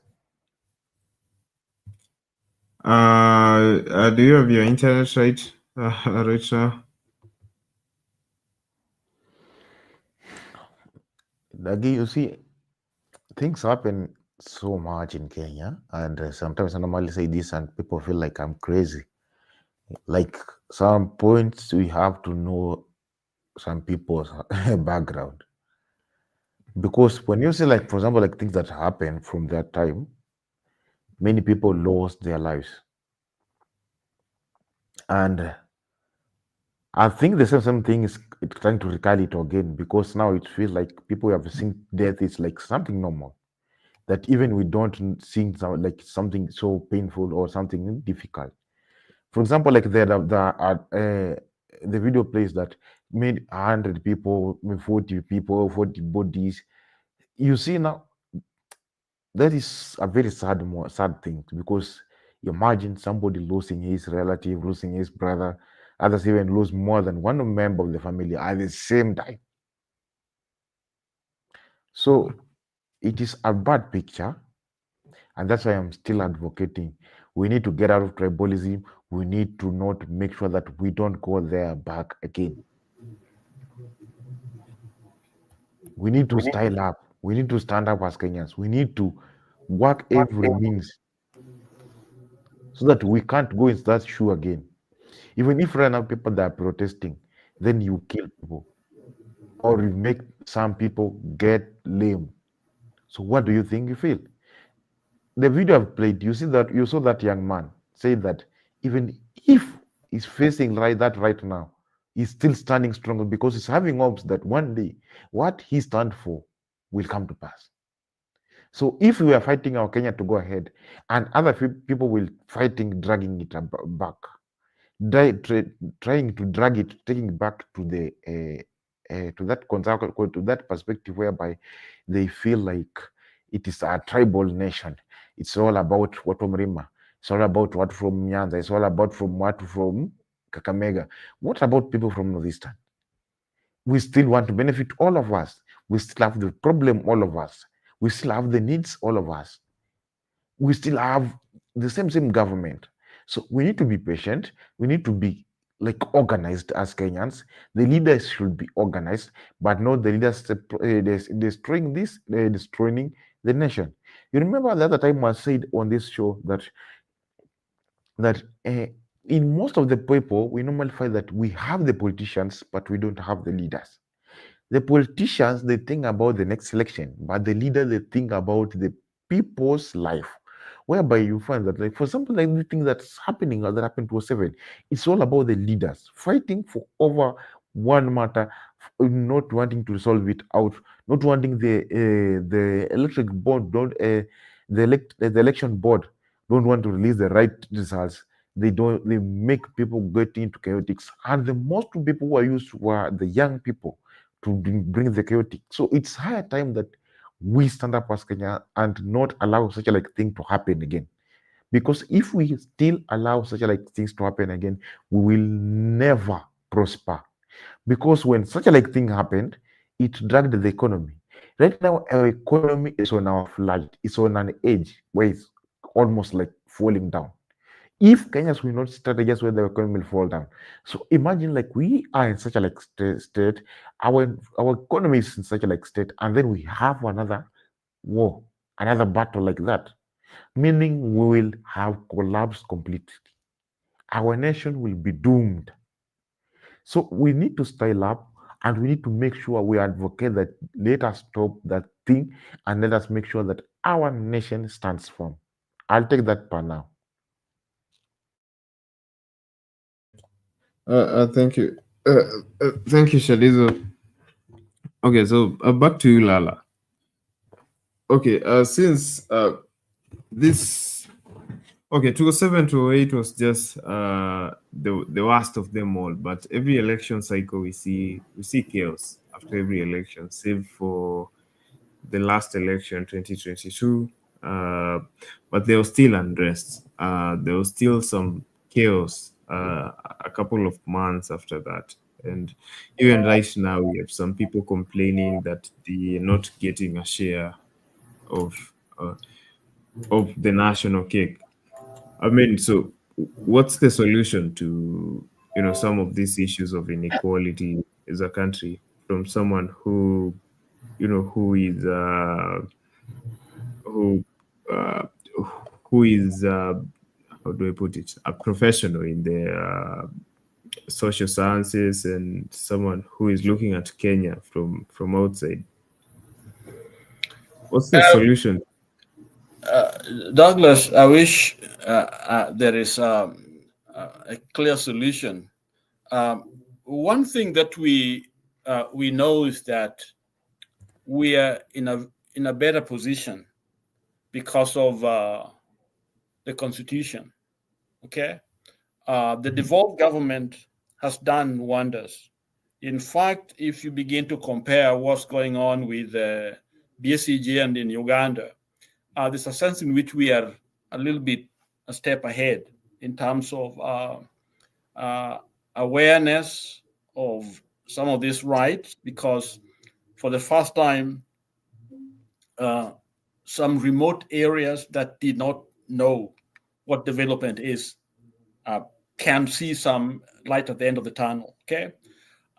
Do you have your internet right now? Dagi, you see, things happen so much in Kenya, and sometimes I normally say this and people feel like I'm crazy. Like some points we have to know some people's background. Because when you see, like, for example, like things that happened from that time, many people lost their lives. And I think the same thing is trying to recall it again, because now it feels like people have seen death is like something normal, that even we don't think like something so painful or something difficult. For example, like the video plays that made 100 people, 40 people, 40 bodies. You see now, that is a very sad thing, because imagine somebody losing his relative, losing his brother, others even lose more than one member of the family at the same time. So it is a bad picture, and that's why I'm still advocating. We need to get out of tribalism. We need to not make sure that we don't go there back again. We need to style up. We need to stand up as Kenyans. We need to work every means so that we can't go into that shoe again. Even if right now people that are protesting, then you kill people or you make some people get lame. So what do you think you feel? The video I've played, you saw that young man say that even if he's facing that right now, he's still standing strong because he's having hopes that one day what he stands for will come to pass. So if we are fighting our Kenya to go ahead, and other people will dragging it back, trying to drag it, taking it back to the to that perspective whereby they feel like it is a tribal nation. It's all about watu Mrima. It's all about watu from Nyanza. It's all about watu from Kakamega. What about people from Northeastern? We still want to benefit, all of us. We still have the problem, all of us. We still have the needs, all of us. We still have the same government. So we need to be patient. We need to be organized as Kenyans. The leaders should be organized, but not the leaders destroying the nation. You remember the other time I said on this show that in most of the people, we normally find that we have the politicians, but we don't have the leaders. The politicians, they think about the next election, but the leader, they think about the people's life. Whereby you find that, for example, the thing that's happening or that happened to 07, it's all about the leaders fighting for over one matter, not wanting to resolve it out, not wanting the electric board the election board don't want to release the right results. They make people get into chaotics, and the most people who are used were the young people to bring the chaotic. So it's high time that we stand up as Kenya and not allow such a thing to happen again. Because if we still allow such a things to happen again, we will never prosper. Because when such a thing happened, it dragged the economy. Right now, our economy is on our flight. It's on an edge where it's almost falling down. If Kenyans will not strategize where the economy will fall down. So imagine we are in such a state, our economy is in such a state, and then we have another war, another battle like that, meaning we will have collapsed completely. Our nation will be doomed. So we need to style up, and we need to make sure we advocate that let us stop that thing, and let us make sure that our nation stands firm. I'll take that part now. Thank you. Thank you, Shalizo. Okay, so back to you, Lala. Okay, since this 2007 to 2008 was just the worst of them all, but every election cycle we see chaos after every election, save for the last election 2022. But there was still unrest. There was still some chaos a couple of months after that. And even right now, we have some people complaining that they're not getting a share of the national cake. I mean, so what's the solution to some of these issues of inequality as a country from someone who is how do I put it, a professional in the social sciences, and someone who is looking at Kenya from outside? What's the solution? Douglas, I wish there is a clear solution. One thing that we know is that we are in a better position because of the Constitution. Okay, the devolved government has done wonders. In fact, if you begin to compare what's going on with BCG and in Uganda, there's a sense in which we are a little bit a step ahead in terms of awareness of some of these rights, because for the first time, some remote areas that did not know what development is can see some light at the end of the tunnel. Okay,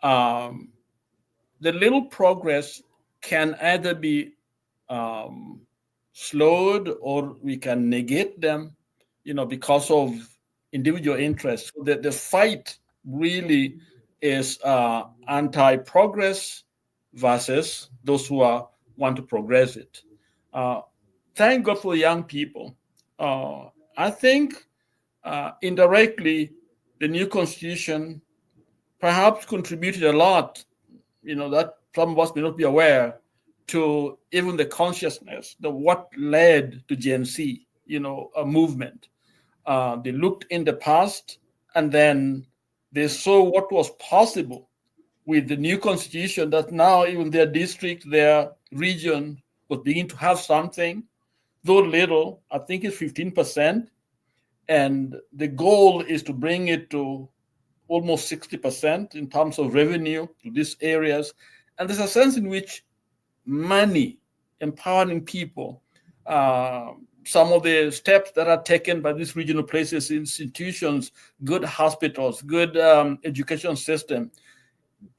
the little progress can either be slowed or we can negate them, because of individual interests. So the fight really is anti-progress versus those who want to progress it. Thank God for young people. I think indirectly, the new constitution perhaps contributed a lot, that some of us may not be aware, to even the consciousness, what led to Gen Z, a movement. They looked in the past and then they saw what was possible with the new constitution, that now even their district, their region was beginning to have something, though little. I think it's 15%. And the goal is to bring it to almost 60% in terms of revenue to these areas. And there's a sense in which money, empowering people, some of the steps that are taken by these regional places, institutions, good hospitals, good education system,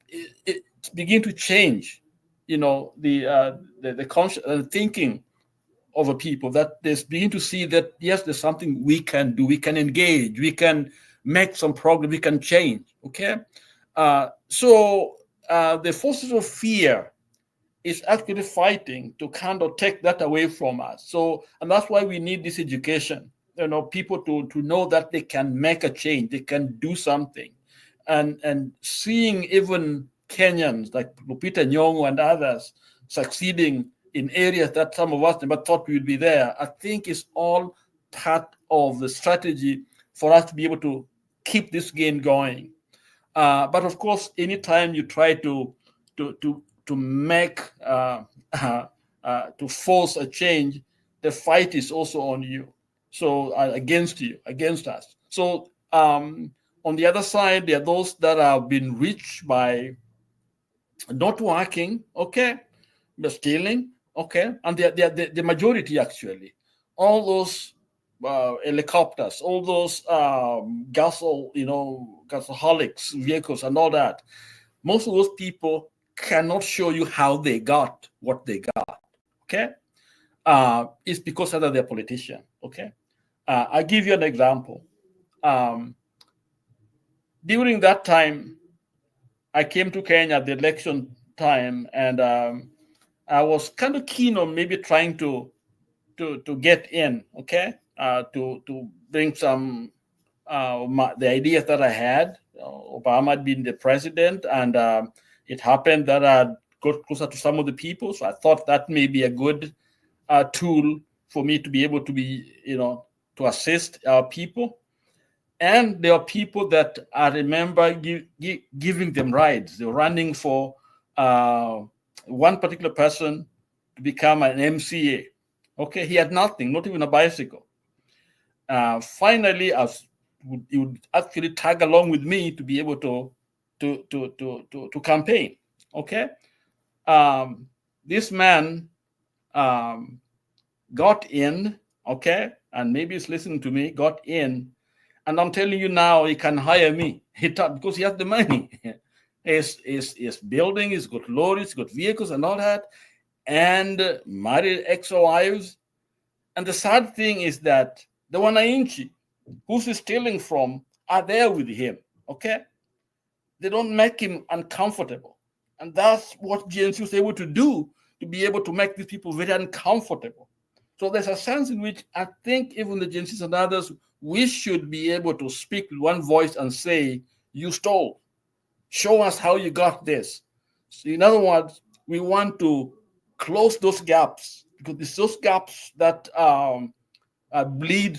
it begin to change, the conscious thinking of a people, that they begin to see that, yes, there's something we can do, we can engage, we can make some progress, we can change, okay? So the forces of fear is actually fighting to kind of take that away from us. So, and that's why we need this education, people to know that they can make a change, they can do something. And seeing even Kenyans like Lupita Nyong'o and others succeeding in areas that some of us never thought we would be there, I think is all part of the strategy for us to be able to keep this game going. But of course, anytime you try to make to force a change, the fight is also on you. So against us. So on the other side, there are those that have been reached by not working, okay, they're stealing, okay, and they're the majority actually. All those helicopters, all those gasaholics vehicles and all that, most of those people cannot show you how they got what they got, okay? It's because either they're politician, okay? I'll give you an example. During that time, I came to Kenya at the election time, and I was kind of keen on maybe trying to get in, okay, to bring some the ideas that I had. Obama had been the president, and it happened that I got closer to some of the people, so I thought that may be a good tool for me to be able to be, to assist our people. And there are people that I remember giving them rides. They were running for one particular person to become an MCA. Okay, he had nothing, not even a bicycle. Finally, he would actually tag along with me to be able to campaign. Okay, this man got in. Okay, and maybe he's listening to me. Got in. And I'm telling you now, he can hire me. Because he has the money. He's building, he's got lorries, he's got vehicles and all that, and married ex-wives. And the sad thing is that the Wananchi, who's he stealing from, are there with him, okay? They don't make him uncomfortable. And that's what GNC was able to do, to be able to make these people very uncomfortable. So there's a sense in which I think even the GNCs and others, we should be able to speak with one voice and say, you stole. Show us how you got this. So in other words, we want to close those gaps, because it's those gaps that bleed,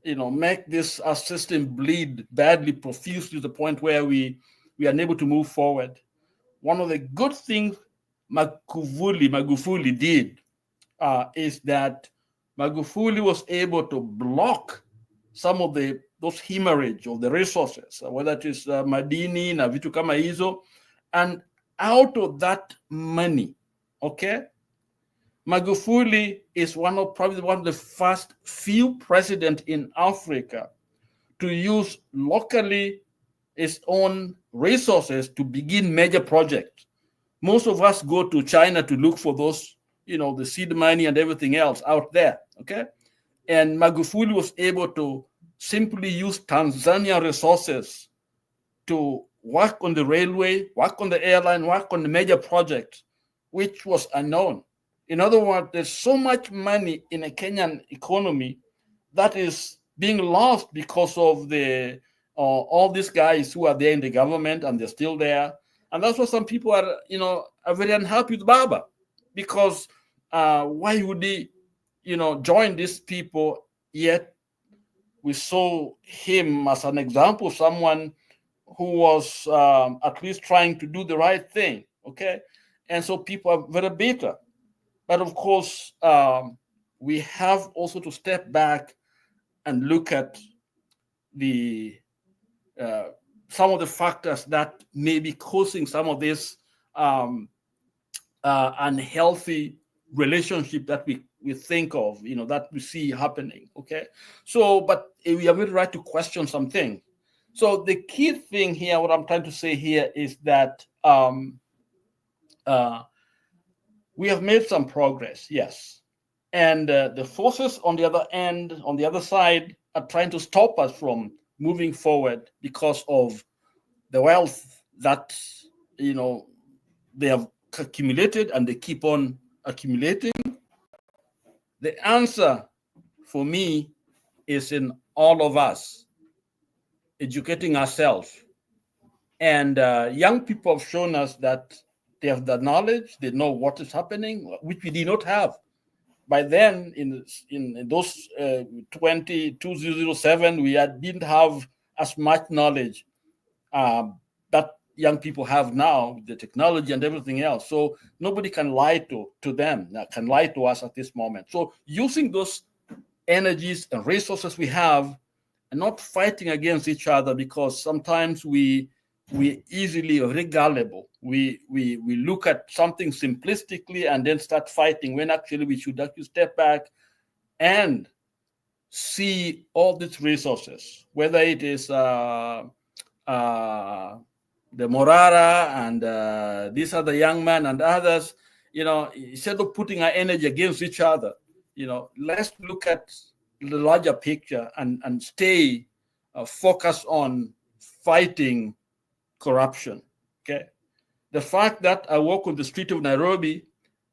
make this system bleed badly, profuse to the point where we are unable to move forward. One of the good things Magufuli did is that Magufuli was able to block some of those hemorrhage of the resources, whether it is madini na vitu kama hizo, and out of that money, okay, Magufuli is probably one of the first few presidents in Africa to use locally its own resources to begin major projects. Most of us go to China to look for those, the seed money and everything else out there, okay? And Magufuli was able to simply use Tanzania resources to work on the railway, work on the airline, work on the major projects, which was unknown. In other words, there's so much money in a Kenyan economy that is being lost because of all these guys who are there in the government and they're still there. And that's why some people are very unhappy with Baba, because why would he, join these people? Yet we saw him as an example, someone who was at least trying to do the right thing, okay? And so people are very bitter. But of course, we have also to step back and look at some of the factors that may be causing some of this unhealthy relationship that we think of, that we see happening, okay? So, but we have really right to question something. So the key thing here, what I'm trying to say here is that we have made some progress, yes. And the forces on the other end, on the other side, are trying to stop us from moving forward because of the wealth that, they have accumulated and they keep on accumulating. The answer for me is in all of us educating ourselves. And young people have shown us that they have the knowledge, they know what is happening, which we did not have. By then, in those 2007, we didn't have as much knowledge that young people have now, the technology and everything else. So nobody can lie to them, can lie to us at this moment. So using those energies and resources we have and not fighting against each other, because sometimes we easily are gullible. We look at something simplistically and then start fighting, when actually we should actually step back and see all these resources, whether it is the Morara and these other young men and others, instead of putting our energy against each other, let's look at the larger picture and stay focused on fighting corruption, okay? The fact that I walk on the street of Nairobi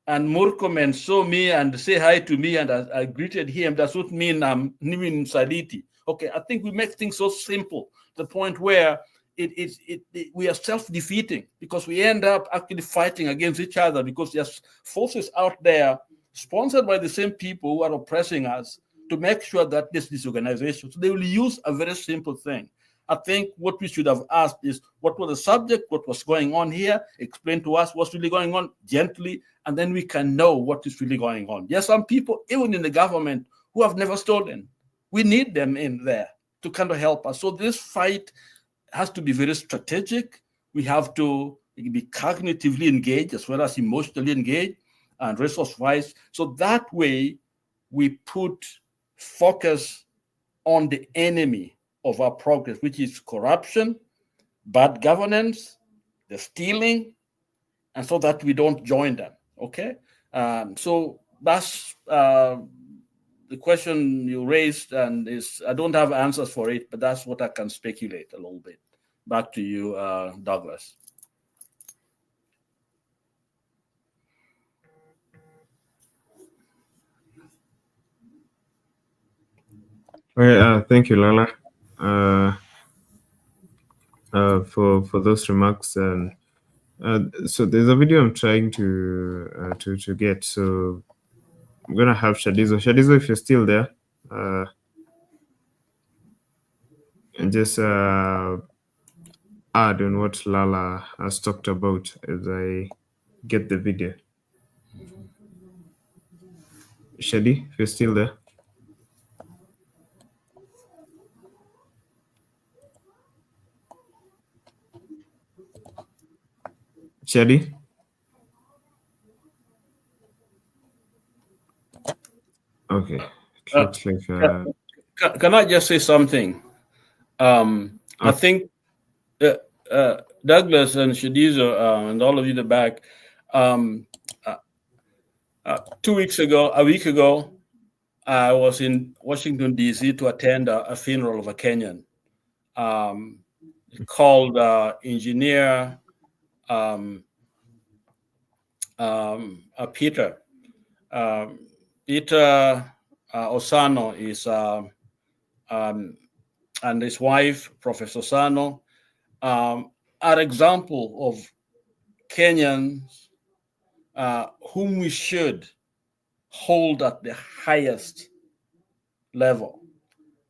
and Murkomen saw me and say hi to me and I greeted him, does not mean I'm Nimin Saliti. Okay, I think we make things so simple, the point where we are self-defeating, because we end up actually fighting against each other, because there's forces out there sponsored by the same people who are oppressing us to make sure that there's disorganization. So they will use a very simple thing. I think what we should have asked is, what was the subject, what was going on here, explain to us what's really going on gently, and then we can know what is really going on. There's some people, even in the government, who have never stolen. We need them in there to kind of help us. So this fight has to be very strategic. We have to be cognitively engaged as well as emotionally engaged and resource-wise. So that way we put focus on the enemy of our progress, which is corruption, bad governance, the stealing, and so that we don't join them, okay? So that's the question you raised, and I don't have answers for it, but that's what I can speculate a little bit. Back to you, Douglas. Well, thank you, Lala, for those remarks. And so there's a video I'm trying to get. So I'm gonna have Shadizo. Shadizo, if you're still there, and just add on what Lala has talked about as I get the video. Shadi, if you're still there. Shadi? Okay. It looks like... Can I just say something? I think Douglas and Shadiza and all of you in the back, a week ago, I was in Washington, D.C. to attend a funeral of a Kenyan called engineer Peter. Peter Osano is, and his wife, Professor Osano, are example of Kenyans whom we should hold at the highest level.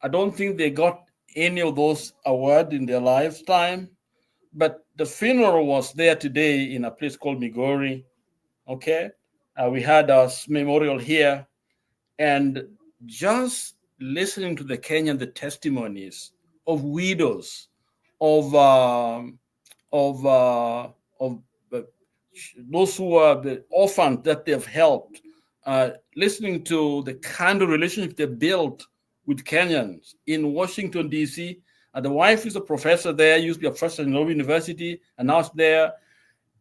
I don't think they got any of those awards in their lifetime, but the funeral was there today in a place called Migori. Okay, we had our memorial here, and just listening to the testimonies of widows, of those who are the orphans that they've helped, listening to the kind of relationship they built with Kenyans in Washington, D.C. The wife is a professor there, used to be a professor in Nairobi University, and now it's there.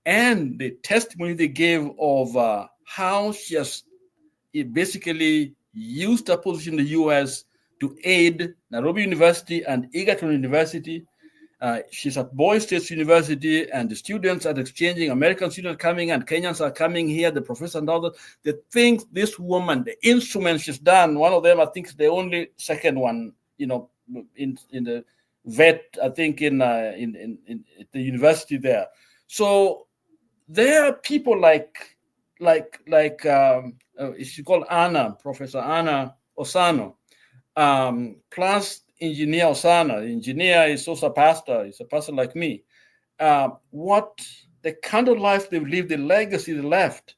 And the testimony they gave of how she has basically used her position in the U.S. to aid Nairobi University and Egerton University. She's at Boy State University, and the students are exchanging. American students coming, and Kenyans are coming here. The professor and others. The things this woman, the instruments she's done. One of them, I think, is the only second one. You know, in the vet, I think in the university there. So there are people like she called Anna, Professor Anna Osano, plus Engineer Osana. The engineer is also a pastor. He's a pastor like me. What the kind of life they've lived, the legacy they left.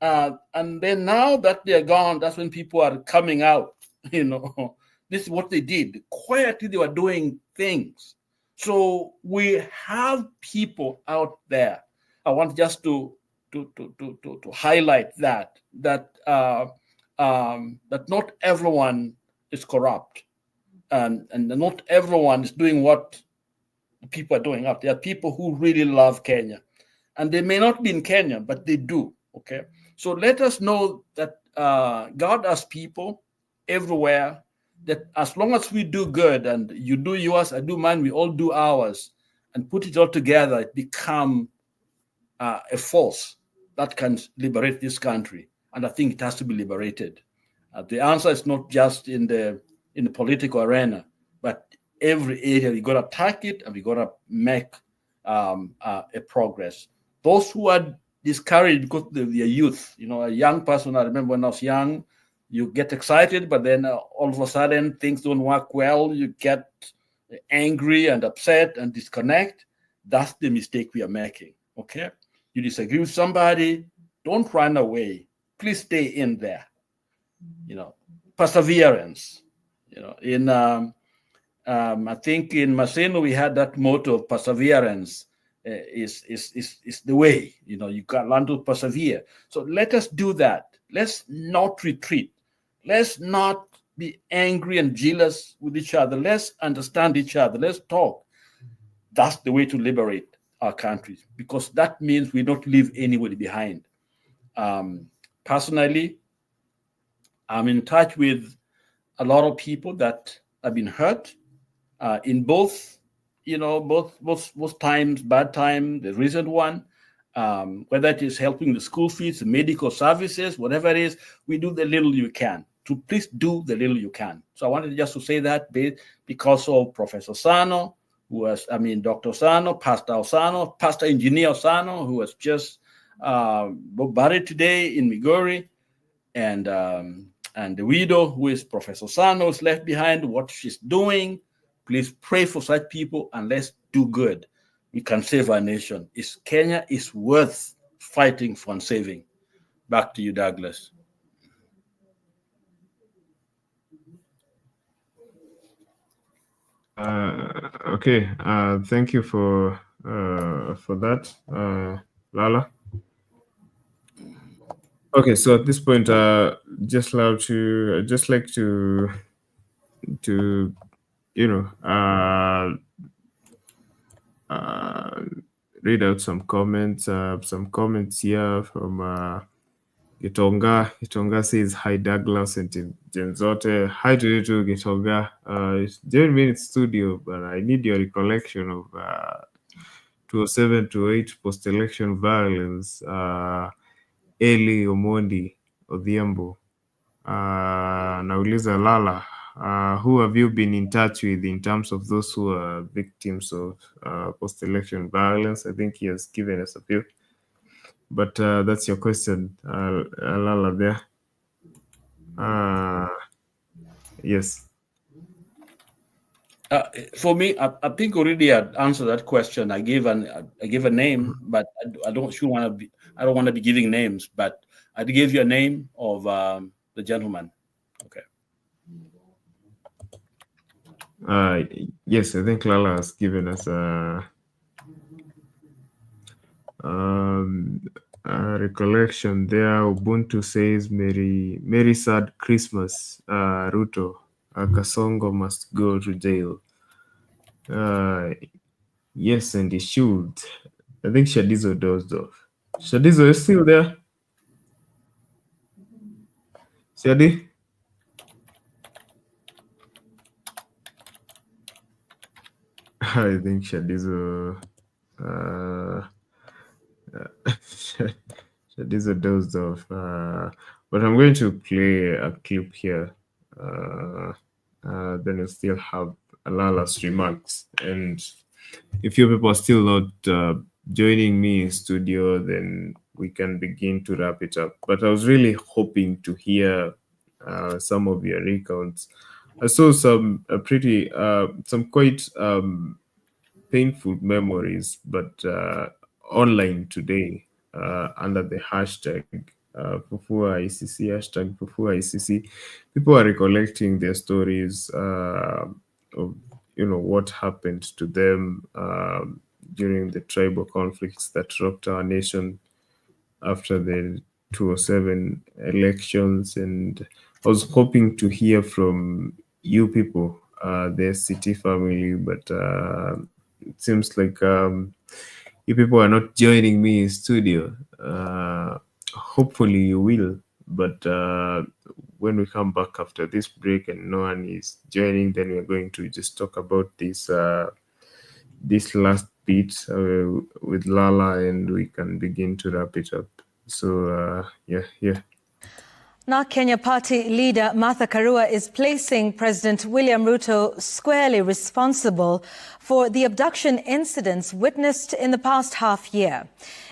And then now that they're gone, that's when people are coming out. You know, this is what they did. Quietly, they were doing things. So we have people out there. I want just to highlight that not everyone is corrupt. And not everyone is doing what people are doing out there. There are people who really love Kenya, and they may not be in Kenya, but they do. Okay, so let us know that God has people everywhere. That as long as we do good, and you do yours, I do mine, we all do ours, and put it all together, it become a force that can liberate this country. And I think it has to be liberated. The answer is not just in the political arena, but every area we got to attack it, and we got to make a progress. Those who are discouraged because of their youth, you know, a young person, I remember when I was young, you get excited, but then all of a sudden things don't work well. You get angry and upset and disconnect. That's the mistake we are making. Okay, you disagree with somebody, don't run away. Please stay in there. You know, perseverance. You know, in I think in Maseno we had that motto of perseverance is the way. You know, you can learn to persevere. So let us do that. Let's not retreat. Let's not be angry and jealous with each other. Let's understand each other. Let's talk. That's the way to liberate our country, because that means we don't leave anybody behind. Personally, I'm in touch with a lot of people that have been hurt in both times, bad time, the recent one, whether it is helping the school fees, the medical services, whatever it is, we do the little you can. To please do the little you can. So I wanted just to say that because of Professor Sano, Dr. Sano, Pastor Osano, Pastor Engineer Osano, who was just buried today in Migori, and the widow, who is Professor Sano, is left behind, what she's doing. Please pray for such people, and let's do good. We can save our nation. Kenya is worth fighting for and saving. Back to you, Douglas. Okay. Thank you for that, Lala. Okay, so at this point, just like to read out some comments. Some comments here from Gitonga. Gitonga says, "Hi Douglas and Jenzote." Hi to you too, Gitonga. Join me in studio, but I need your recollection of 2007-2008 post-election violence. Eli Omondi Odhiambo. Nauliza Lala, who have you been in touch with in terms of those who are victims of post-election violence? I think he has given us a few. But that's your question, Lala, there. Yes. For me, I think already I answered that question. I gave a name, but I don't want to be giving names. But I gave you a name of the gentleman. Okay. Yes, I think Lala has given us a recollection there. Ubuntu says, "Merry sad Christmas, Ruto. Kasongo must go to jail." Yes, and he should. I think Shadizo dozed off. Shadizo is still there. Shadi? I think Shadizo Shadizo dozed off. But I'm going to play a clip here. Then you'll still have Lala's remarks. And if you people are still not joining me in studio, then we can begin to wrap it up. But I was really hoping to hear some of your recounts. I saw some quite painful memories, but online today under the hashtag Fufua ICC, hashtag Fufua ICC, people are recollecting their stories of what happened to them during the tribal conflicts that rocked our nation after the 2007 elections. And I was hoping to hear from you people, the SCT family, but it seems like you people are not joining me in studio. Hopefully you will, but when we come back after this break and no one is joining, then we're going to just talk about this last bit with Lala, and we can begin to wrap it up. So yeah. Now, Kenya Party leader Martha Karua is placing President William Ruto squarely responsible for the abduction incidents witnessed in the past half year.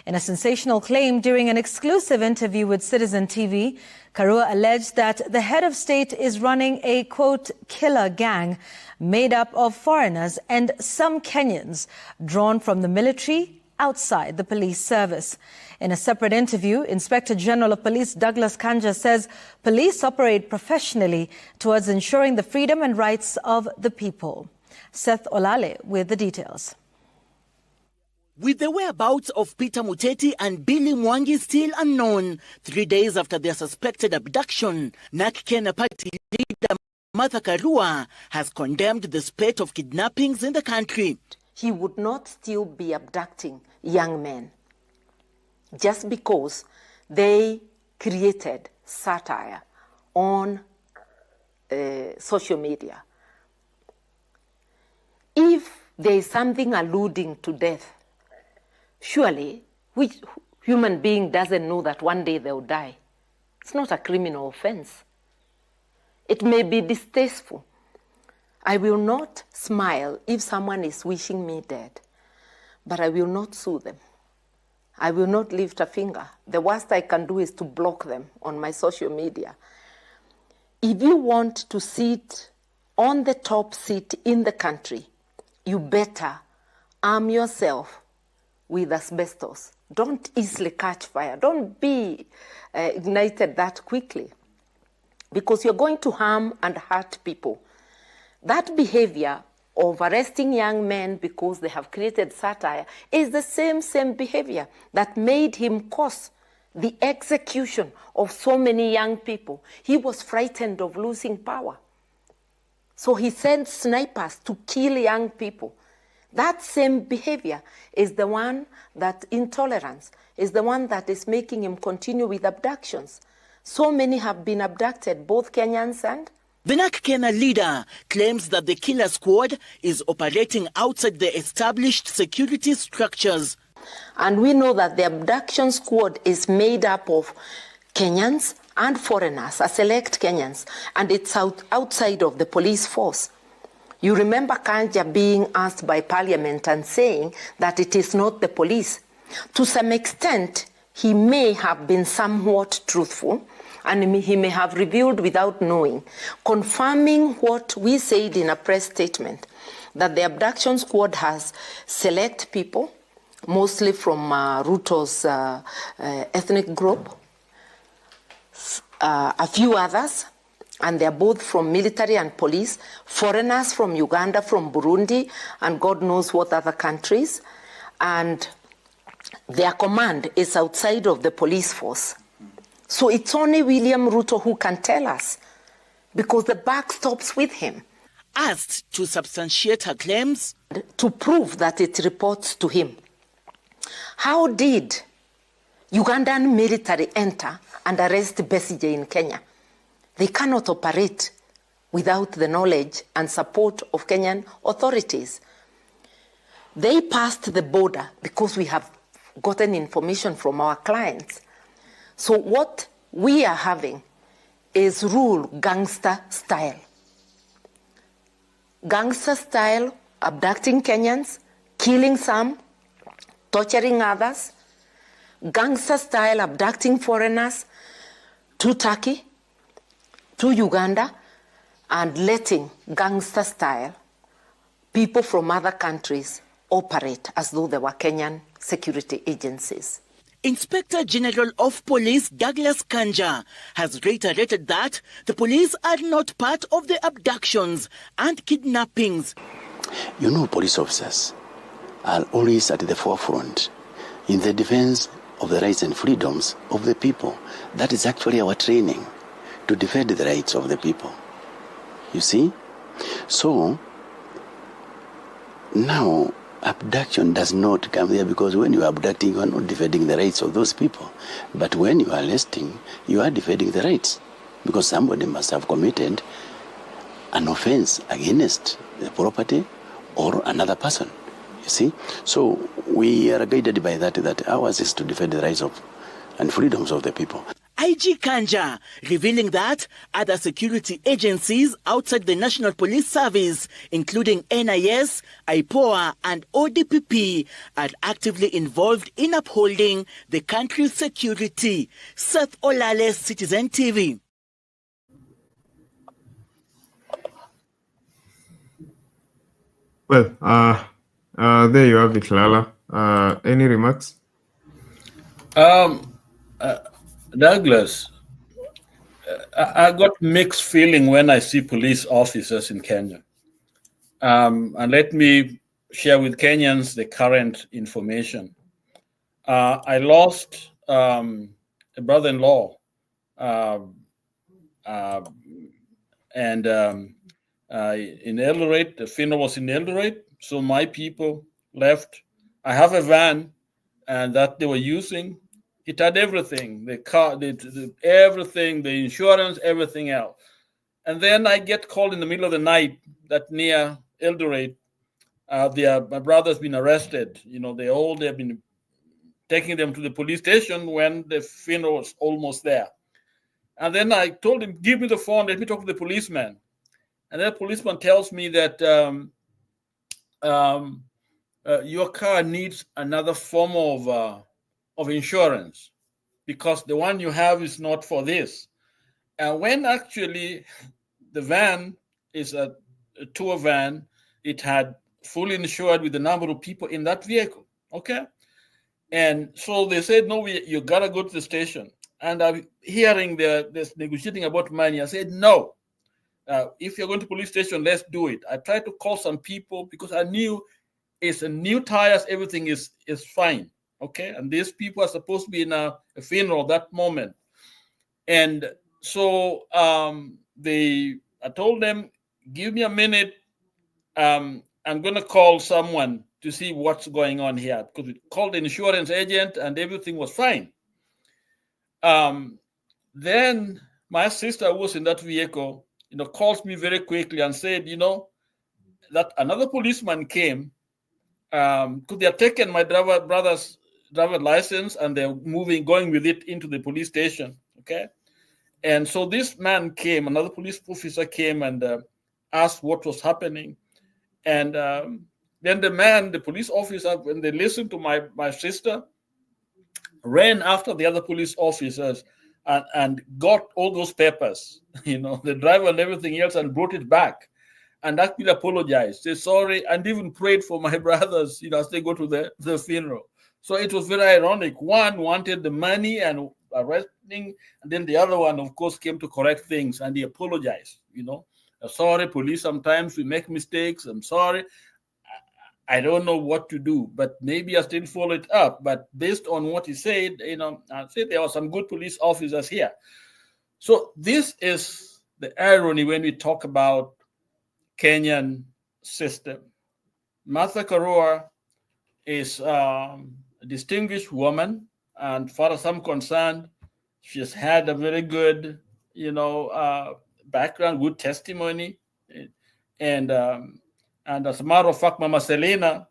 In a sensational claim during an exclusive interview with Citizen TV, Karua alleged that the head of state is running a, quote, killer gang made up of foreigners and some Kenyans drawn from the military outside the police service. In a separate interview, Inspector General of Police Douglas Kanja says police operate professionally towards ensuring the freedom and rights of the people. Seth Olale with the details. With the whereabouts of Peter Muteti and Billy Mwangi still unknown, 3 days after their suspected abduction, NARC Kenya Party leader Martha Karua has condemned the spate of kidnappings in the country. He would not still be abducting young men just because they created satire on social media. If there is something alluding to death, surely which human being doesn't know that one day they'll die? It's not a criminal offense. It may be distasteful. I will not smile if someone is wishing me dead, but I will not sue them. I will not lift a finger. The worst I can do is to block them on my social media. If you want to sit on the top seat in the country, you better arm yourself with asbestos. Don't easily catch fire. Don't be ignited that quickly, because you're going to harm and hurt people. That behavior of arresting young men because they have created satire is the same behavior that made him cause the execution of so many young people. He was frightened of losing power. So he sent snipers to kill young people. That same behavior is the one that intolerance is the one that is making him continue with abductions. So many have been abducted, both Kenyans and... The NAK Kenya leader claims that the killer squad is operating outside the established security structures. And we know that the abduction squad is made up of Kenyans and foreigners, select Kenyans, and it's outside of the police force. You remember Kanja being asked by Parliament and saying that it is not the police. To some extent, he may have been somewhat truthful, and he may have revealed without knowing, confirming what we said in a press statement, that the abduction squad has select people, mostly from Ruto's ethnic group, a few others, and they're both from military and police, foreigners from Uganda, from Burundi, and God knows what other countries. And their command is outside of the police force. So it's only William Ruto who can tell us, because the buck stops with him. Asked to substantiate her claims, to prove that it reports to him. How did Ugandan military enter and arrest Besigye in Kenya? They cannot operate without the knowledge and support of Kenyan authorities. They passed the border because we have gotten information from our clients. So what we are having is rule gangster style. Gangster style, abducting Kenyans, killing some, torturing others. Gangster style, abducting foreigners to Turkey, to Uganda, and letting gangster style people from other countries operate as though they were Kenyan security agencies. Inspector General of Police Douglas Kanja has reiterated that the police are not part of the abductions and kidnappings. You know, police officers are always at the forefront in the defense of the rights and freedoms of the people. That is actually our training, to defend the rights of the people. You see? So, now, abduction does not come there, because when you are abducting, you are not defending the rights of those people. But when you are arresting, you are defending the rights, because somebody must have committed an offense against the property or another person. You see? So we are guided by that ours is to defend the rights of and freedoms of the people. IG Kanja revealing that other security agencies outside the National Police Service, including NIS, IPOA, and ODPP, are actively involved in upholding the country's security. Seth Olale, Citizen TV. Well, there you have it, Lala. Any remarks? Douglas, I got mixed feeling when I see police officers in Kenya. And let me share with Kenyans the current information. I lost a brother-in-law, and in Eldoret, the funeral was in Eldoret, so my people left. I have a van and that they were using. It had everything, the car, everything, the insurance, everything else. And then I get called in the middle of the night that near Eldoret, my brother's been arrested. You know, they've been taking them to the police station when the funeral was almost there. And then I told him, give me the phone, let me talk to the policeman. And then the policeman tells me that your car needs another form of insurance because the one you have is not for this. And when actually the van is a tour van, it had fully insured with the number of people in that vehicle, okay? And so they said, no, you gotta go to the station. And I'm hearing this negotiating about money. I said, no. If you're going to police station, let's do it. I tried to call some people because I knew it's a new tires, everything is fine. Okay. And these people are supposed to be in a funeral at that moment. And so I told them, give me a minute. I'm going to call someone to see what's going on here, because we called the insurance agent and everything was fine. Then my sister who was in that vehicle, calls me very quickly and said, that another policeman came, because they had taken my brother's driver license and they're going with it into the police station. Okay. And so this man came, another police officer came and asked what was happening. And then the police officer, when they listened to my sister, ran after the other police officers and got all those papers, the driver and everything else, and brought it back and actually apologized, said sorry, and even prayed for my brothers, as they go to the funeral. So it was very ironic. One wanted the money and arresting, and then the other one, of course, came to correct things, and he apologized, sorry, police, sometimes we make mistakes. I'm sorry. I don't know what to do, but maybe I still follow it up. But based on what he said, I said there are some good police officers here. So this is the irony when we talk about Kenyan system. Martha Karua is a distinguished woman, and far as I'm concerned, she's had a very good, background, good testimony, and as a matter of fact, Mama Selena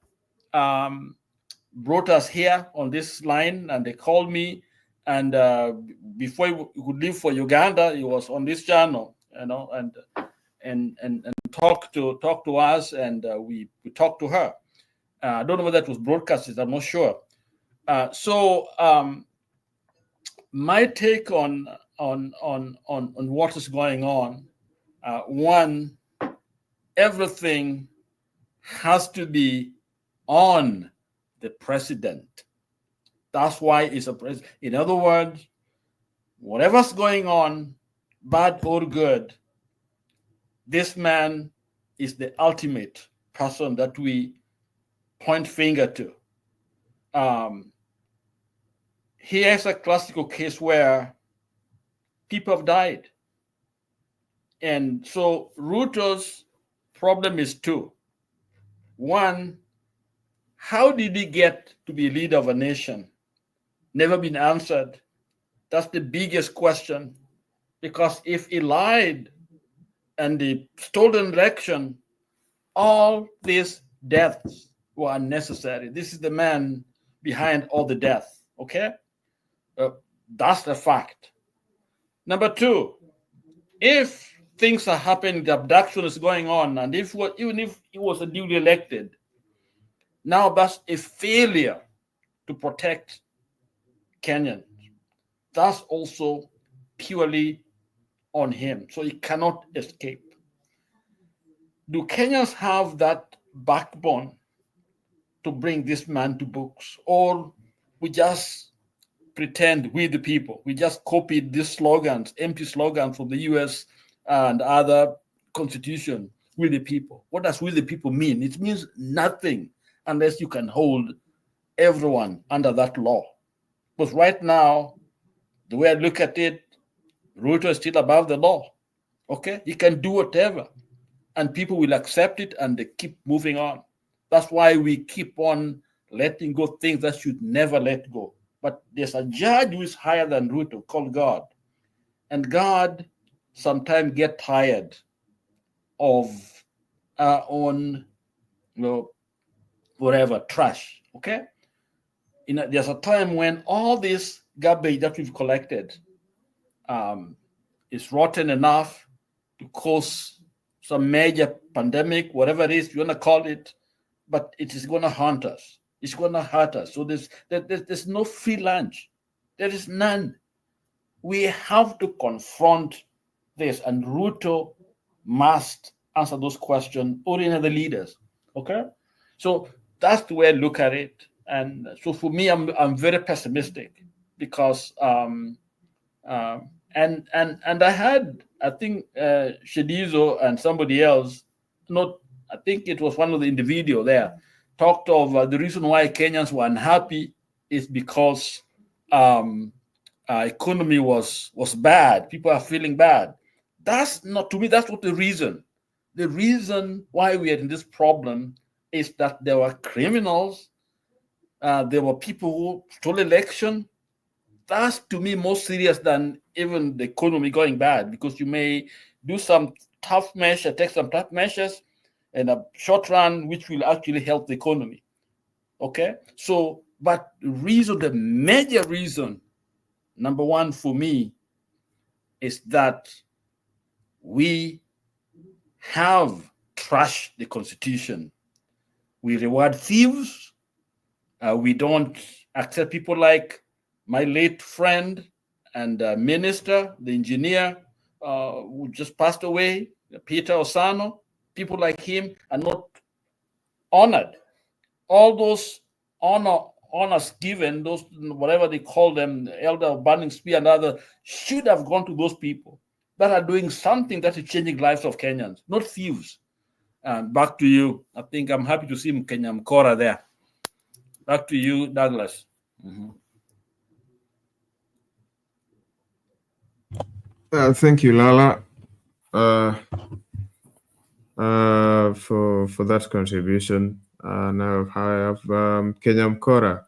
brought us here on this line, and they called me, and before he could leave for Uganda, he was on this channel, and talked to us, and we talked to her. I don't know whether it was broadcasted, I'm not sure. So my take on what is going on, one, everything has to be on the president. That's why he's a president. In other words, whatever's going on, bad or good, this man is the ultimate person that we point finger to. Here's a classical case where people have died. And so Ruto's problem is two. One, how did he get to be leader of a nation? Never been answered. That's the biggest question. Because if he lied and he stole an election, all these deaths were unnecessary. This is the man behind all the deaths, okay? That's the fact. Number two, if things are happening, the abduction is going on, and even if he was duly elected, now that's a failure to protect Kenyans. That's also purely on him, so he cannot escape. Do Kenyans have that backbone to bring this man to books, or we just pretend we the people? We just copied these slogans, empty slogans from the US and other constitution, we the people. What does we the people mean? It means nothing unless you can hold everyone under that law. Because right now, the way I look at it, Ruto is still above the law. Okay? He can do whatever. And people will accept it and they keep moving on. That's why we keep on letting go things that should never let go. But there's a judge who is higher than Ruto called God. And God sometimes get tired of our own, whatever, trash, okay? There's a time when all this garbage that we've collected is rotten enough to cause some major pandemic, whatever it is you want to call it, but it is going to haunt us. It's going to hurt us. So there's no free lunch. There is none. We have to confront this, and Ruto must answer those questions, or any other leaders. Okay? So that's the way I look at it. And so for me, I'm very pessimistic because and I had, I think Shedizo and somebody else, not, I think it was one of the individual there, talked of the reason why Kenyans were unhappy is because economy was bad. People are feeling bad. That's not, to me, that's not the reason. The reason why we are in this problem is that there were criminals, there were people who stole election. That's, to me, more serious than even the economy going bad, because you may do some tough measure, take some tough measures in a short run, which will actually help the economy. Okay, so, but the major reason, number one for me, is that we have trashed the Constitution. We reward thieves. We don't accept people like my late friend and minister, the engineer who just passed away, Peter Osano. People like him are not honored. All those honors given, those, whatever they call them, Elder of Burning Spear and others, should have gone to those people that are doing something that is changing lives of Kenyans, not thieves. Back to you. I think I'm happy to see Kenya Mkora there. Back to you, Douglas. Thank you, Lala, for that contribution. Now I have Kenya Mkora.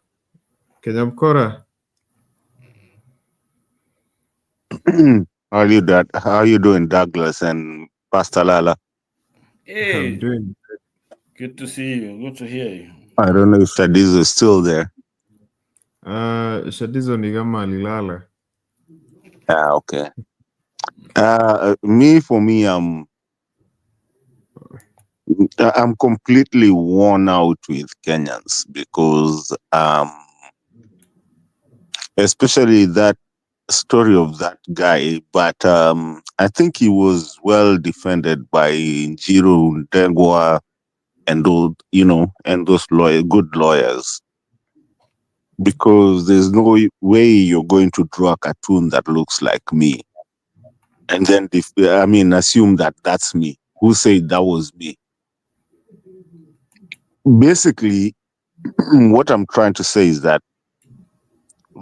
Kenya Mkora. How are you doing, Douglas and Pastor Lala? Hey, I'm doing good to see you. Good to hear you. I don't know if Shadizo is still there. Shadizo ni kama alilala. Okay. For me, I'm completely worn out with Kenyans because, especially that story of that guy, but I think he was well defended by Njiru Ndegwa and those good lawyers, because there's no way you're going to draw a cartoon that looks like me and then assume that that's me. Who said that was me? Basically, what I'm trying to say is that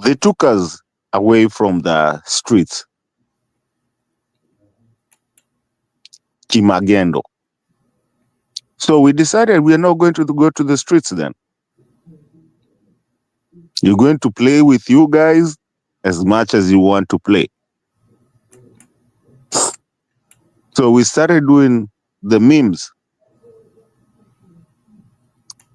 they took us away from the streets, Kimagendo. So we decided we are not going to go to the streets then. You're going to play with you guys as much as you want to play. So we started doing the memes.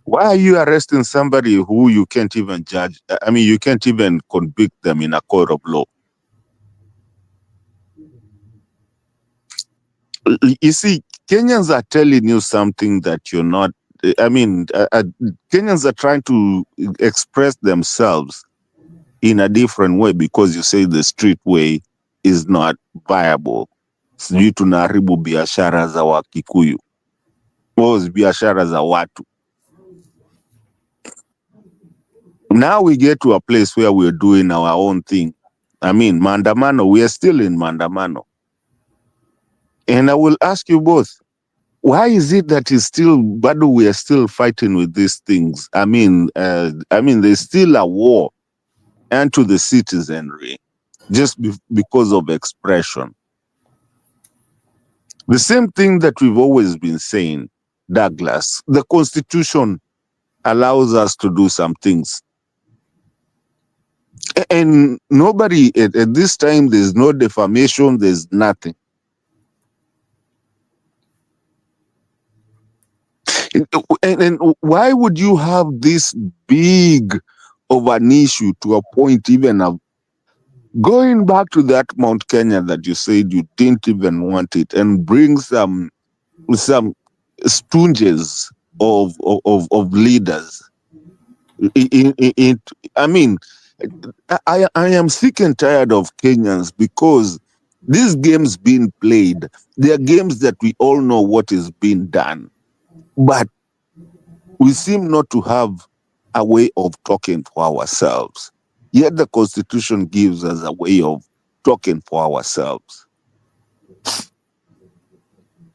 Why are you arresting somebody who you can't even judge? You can't even convict them in a court of law. You see, Kenyans are telling you something that you're not. Kenyans are trying to express themselves in a different way because you say the street way is not viable. Sijui tunaharibu biashara za Wakikuyu. Biashara za watu. Now we get to a place where we're doing our own thing. Maandamano, we are still in Maandamano. And I will ask you both, why is it that we are still fighting with these things? There's still a war into the citizenry just because of expression. The same thing that we've always been saying, Douglas, the Constitution allows us to do some things. And nobody, at this time, there's no defamation, there's nothing. And why would you have this big of an issue to a point even of going back to that Mount Kenya that you said you didn't even want it and bring some stooges of leaders? I am sick and tired of Kenyans because these games being played, they are games that we all know what is being done. But we seem not to have a way of talking for ourselves. Yet the Constitution gives us a way of talking for ourselves.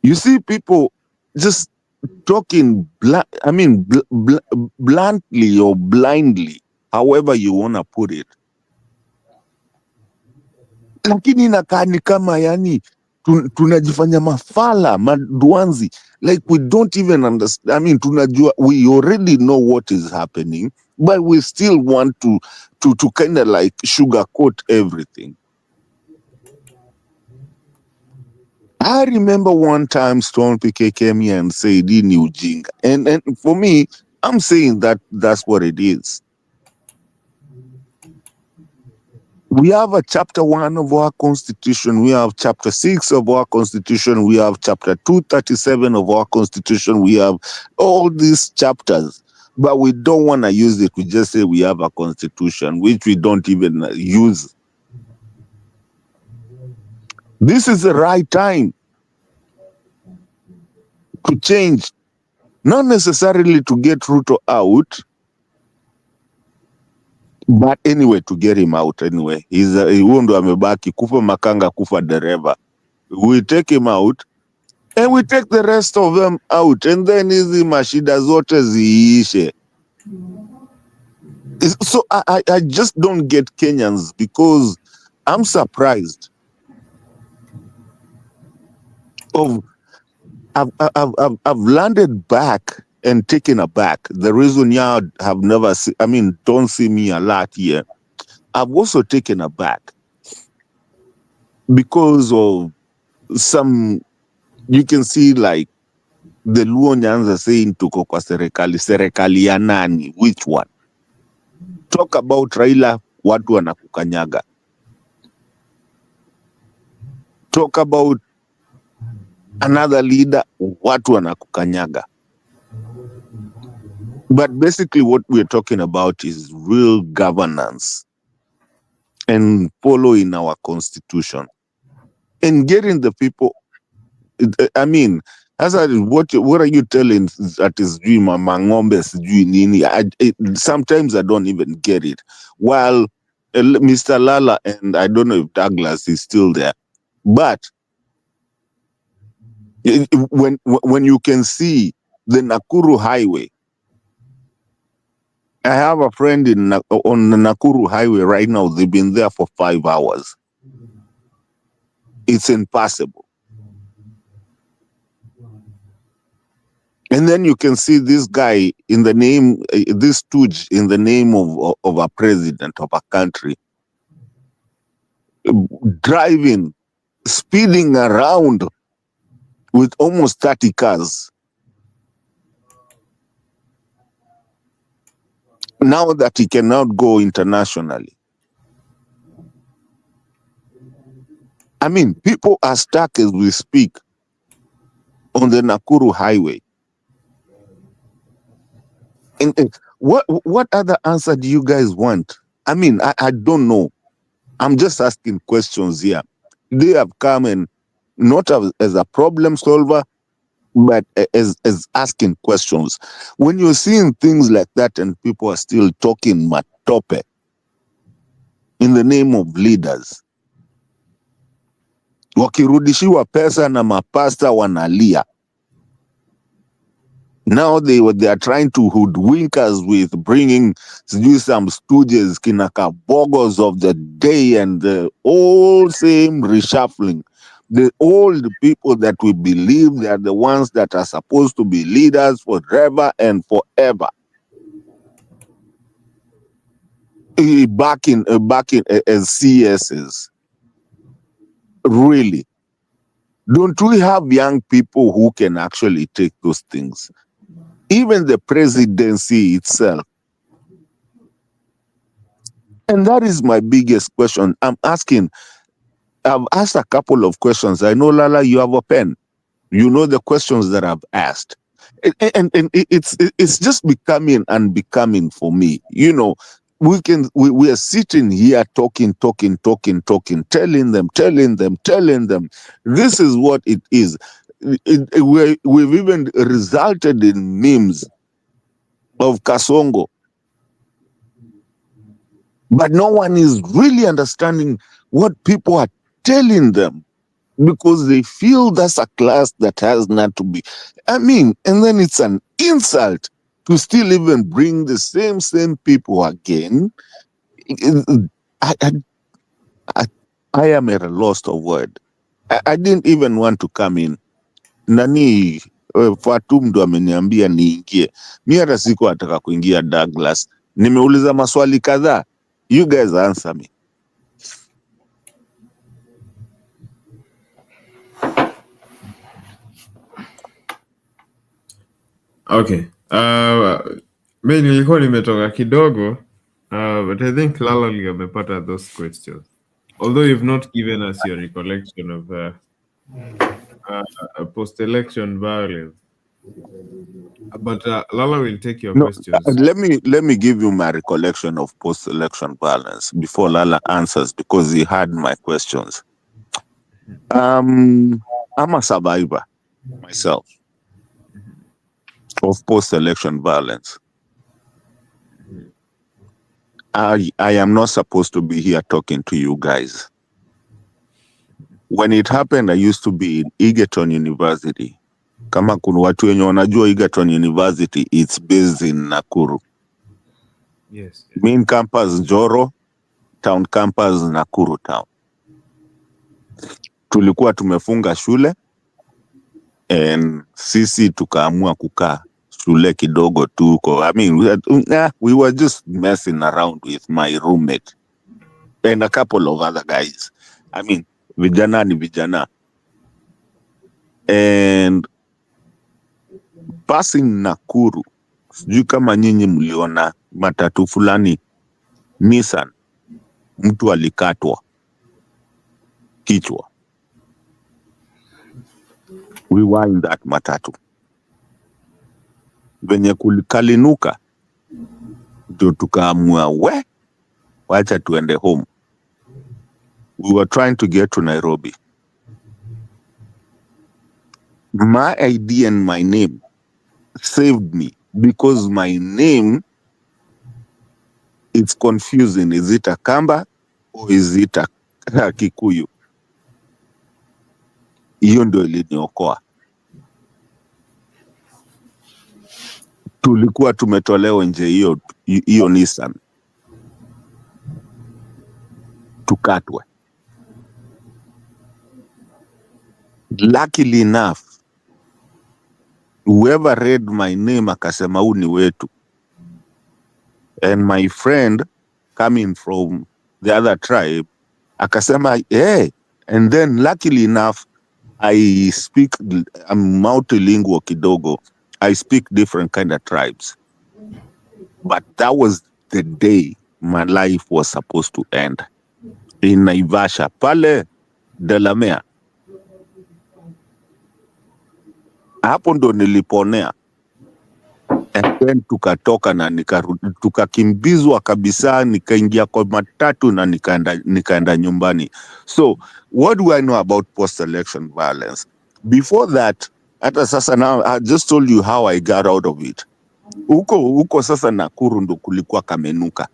You see people just talking, bluntly or blindly, however you want to put it. Lakini inakaa ni kama yani tunajifanya mafala madwanzi, like we don't even understand. Tunajua, we already know what is happening, but we still want to kind of like sugarcoat everything. I remember one time Stone PK came here and said, "Ini ujinga." And for me, I'm saying that that's what it is. We have a chapter 1 of our constitution. We have chapter 6 of our constitution. We have chapter 237 of our constitution. We have all these chapters, but we don't want to use it. We just say we have a constitution, which we don't even use. This is the right time to change, not necessarily to get Ruto out, but anyway, to get him out anyway. Huyo ndo amebaki, kufa makanga kufa dereva. We take him out and we take the rest of them out, and then hizi mashida zote ziishe. So I just don't get Kenyans, because I'm surprised of I've landed back and taken aback. The reason y'all have never don't see me a lot here. I've also taken aback because of some, you can see like the Luo Nyanza saying tuko kwa serikali ya nani? Which one? Talk about Raila, watu wanakukanyaga. Talk about another leader, watu wanakukanyaga. But basically what we're talking about is real governance and following our constitution and getting the people. What are you telling that is dream mangombe sijui nini? Sometimes I don't even get it. While Mr. Lala and I don't know if Douglas is still there, but when you can see the Nakuru Highway, I have a friend on the Nakuru Highway right now. They've been there for 5 hours. It's impossible. And then you can see this guy in the name, this stooge in the name of a president of a country, driving, speeding around with almost 30 cars. Now that he cannot go internationally. People are stuck as we speak on the Nakuru Highway. And what other answer do you guys want? I don't know. I'm just asking questions here. They have come and not as a problem solver, but as asking questions. When you're seeing things like that and people are still talking matope in the name of leaders, wakirudishiwa pesa na mapasta wanalia. Now they are trying to hoodwink us with bringing some stooges, kinakabogos of the day, and the all same reshuffling. The old people that we believe they are the ones that are supposed to be leaders forever and forever. Back in as CSs. Really? Don't we have young people who can actually take those things? Even the presidency itself. And that is my biggest question. I've asked a couple of questions. I know, Lala, you have a pen. You know the questions that I've asked. And it's just becoming unbecoming for me. We are sitting here talking, telling them. This is what it is. We've even resulted in memes of Kasongo But no one is really understanding what people are telling them, because they feel that's a class that has not to be. I mean, and then it's an insult to still even bring the same people again. I, I, I am at a loss of word. I didn't even want to come in. Nani Fatum ndo ameniambia niingie. Mimi hata siku ataka kuingia Douglas. Nimeuliza maswali kadhaa. You guys answer me. Okay. Mimi nilikuwa nimetoka kidogo, but I think Lala amepata those questions. Although you've not given us your recollection of post-election violence. But Lala will take your questions. Let me give you my recollection of post-election violence before Lala answers, because he had my questions. I'm a survivor myself of post-election violence. I am not supposed to be here talking to you guys. When it happened, I used to be in Egerton University. Kama kuna watu wenye wanajua Egerton University, it's based in Nakuru. Yes. Main campus Njoro, town campus Nakuru town. Tulikuwa tumefunga shule, and sisi tukaamua kukaa shule kidogo tuko. I mean, we were just messing around with my roommate and a couple of other guys. I mean, vijana ni vijana. And passing Nakuru, sijui kama nyinyi mliona matatu fulani Nissan, mtu alikatwa kichwa. We were in that matatu. Venye kalinuka, ndio tukaamua wacha tuende home. We were trying to get to Nairobi. My ID and my name saved me, because my name, it's confusing. Is it a Kamba or is it a Kikuyu? Hiyo ndio iliniokoa. Tulikuwa tumetolewa nje hiyo Nissan, tukatwe. Luckily enough, whoever read my name akasema huu ni wetu. And my friend coming from the other tribe akasema and then luckily enough, I'm multilingual kidogo. I speak different kind of tribes. But that was the day my life was supposed to end. In Naivasha, pale Delamere. Hapo ndo niliponea. And then tukatoka na tukakimbizwa kabisa, nikaingia kwa matatu na nikaenda nyumbani. So, what do I know about post-election violence? Before that, hata sasa now, I just told you how I got out of it. Huko sasa Nakuru ndo kulikuwa kamenuka.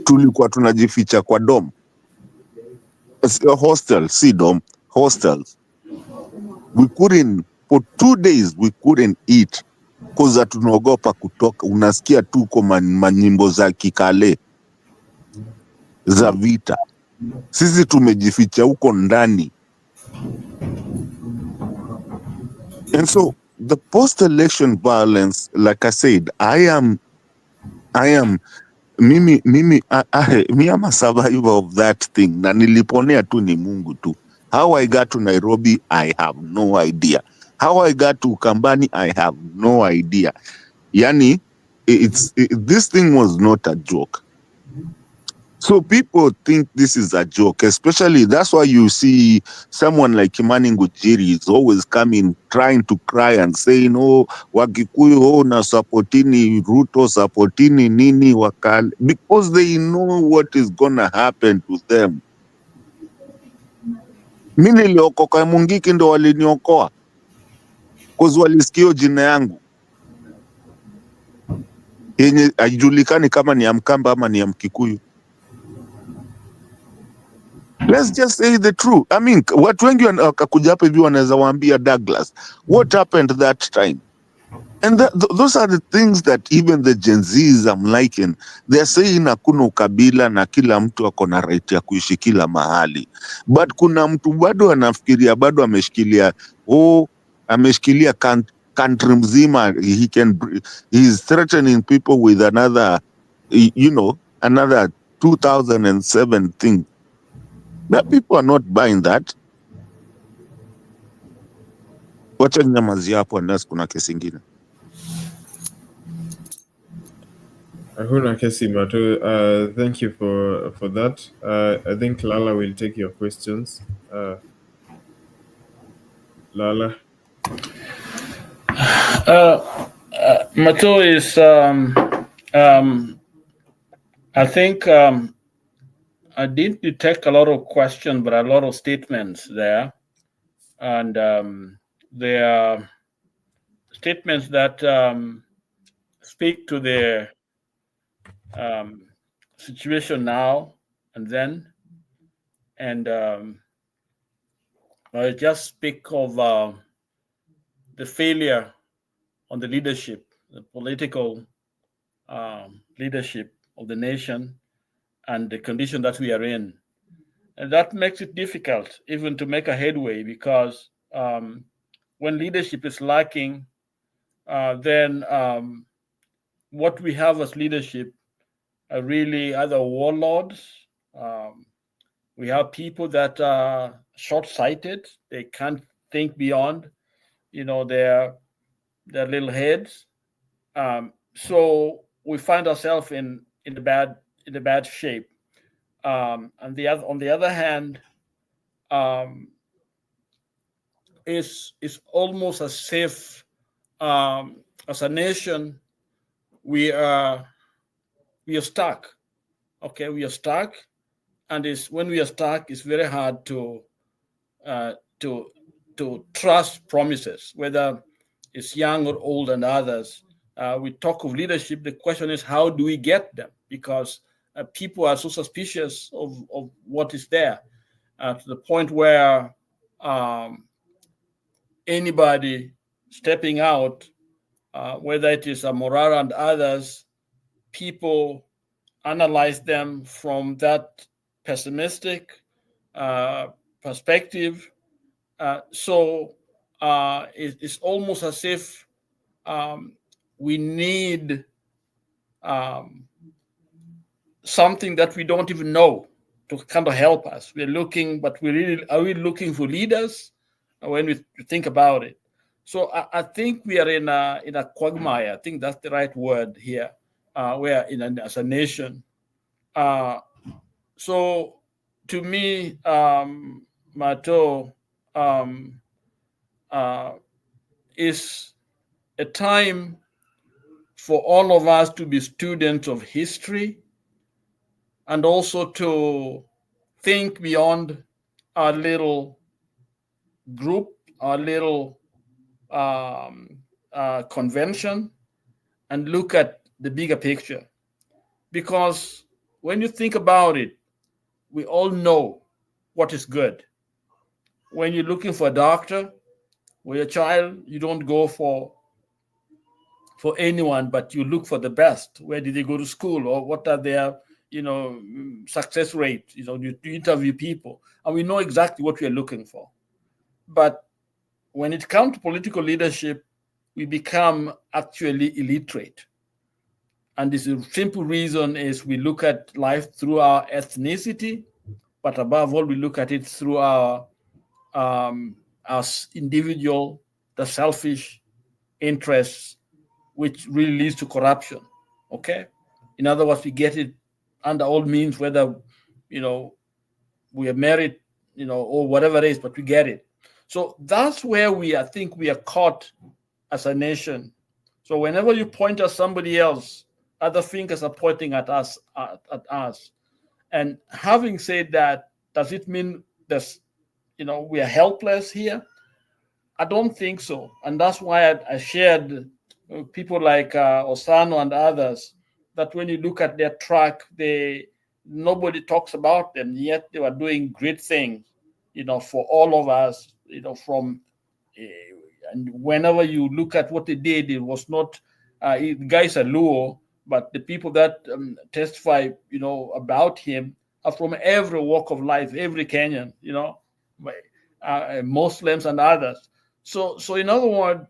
Tulikuwa tunajificha kwa dom. Hostel, see dom, hostels. We couldn't, for 2 days, we couldn't eat. Koza tunaogopa kutoka, unasikia tu kwa manyimbo za kikale, za vita. Sisi tumejificha huko ndani. And so, the post-election violence, like I said, I am me am a survivor of that thing. Na niliponea tu ni Mungu tu. How I got to Nairobi, I have no idea. How I got to Ukambani, I have no idea. Yani, this thing was not a joke. So people think this is a joke, especially that's why you see someone like Kimani Ngujiri is always coming, trying to cry and saying, oh, Wakikuyu, na supportini, Ruto supportini, nini, wakale, because they know what is going to happen to them. Mimi niliokoka Mungiki ndo waliniokoa. Because walisikio jina yangu. yenye haijulikani kama ni ya Mkamba ama ni ya Mkikuyu. Let's just say the truth. I mean, watu wengi wakakuja hapa hivi wanaweza waambia Douglas, what happened that time? And those are the things that even the Gen Zs I'm liking. They're saying hakuna ukabila na kila mtu ako na right ya kuishi kila mahali. But kuna mtu bado anafikiria, bado ameshikilia, ameshikilia country mzima. He is threatening people with another, another 2007 thing. But people are not buying that. Wacha nyamazi hapo unless kuna kesi ingine. Ahuna kesi Mato. Thank you for that. I think Lala will take your questions. Lala. Mato is, I think I didn't detect a lot of questions, but a lot of statements there. And they are statements that speak to the situation now and then. And I just speak of the failure on the leadership, the political leadership of the nation and the condition that we are in. And that makes it difficult even to make a headway because when leadership is lacking, then what we have as leadership are really either warlords. We have people that are short-sighted. They can't think beyond, their little heads. So we find ourselves in a bad shape. And on the other hand, it's almost as if as a nation we are stuck. Okay, we are stuck, and when we are stuck, it's very hard to trust promises, whether it's young or old and others. We talk of leadership. The question is, how do we get them? Because people are so suspicious of what is there, to the point where anybody stepping out, whether it is Morara and others, people analyze them from that pessimistic perspective. So it's almost as if we need something that we don't even know to kind of help us. We're looking, but are we looking for leaders when we think about it? So I think we are in a quagmire. I think that's the right word here. We are as a nation. So to me, Mato, is a time for all of us to be students of history and also to think beyond our little group, our little convention, and look at the bigger picture. Because when you think about it, we all know what is good. When you're looking for a doctor with a child, you don't go for anyone, but you look for the best. Where did they go to school, or what are their success rates? You interview people, and we know exactly what we are looking for. But when it comes to political leadership, we become actually illiterate. And this simple reason is we look at life through our ethnicity, but above all, we look at it through our individual, the selfish interests, which really leads to corruption. Okay? In other words, we get it under all means, whether we are married, or whatever it is, but we get it. So that's where I think we are caught as a nation. So whenever you point at somebody else, other fingers are pointing at us. And having said that, does it mean that we are helpless here? I don't think so. And that's why I shared people like Osano and others, that when you look at their track, nobody talks about them, yet they were doing great things, for all of us, from and whenever you look at what they did, it was not the guys are Luo, but the people that testify, about him are from every walk of life, every Kenyan, Muslims and others. So in other words,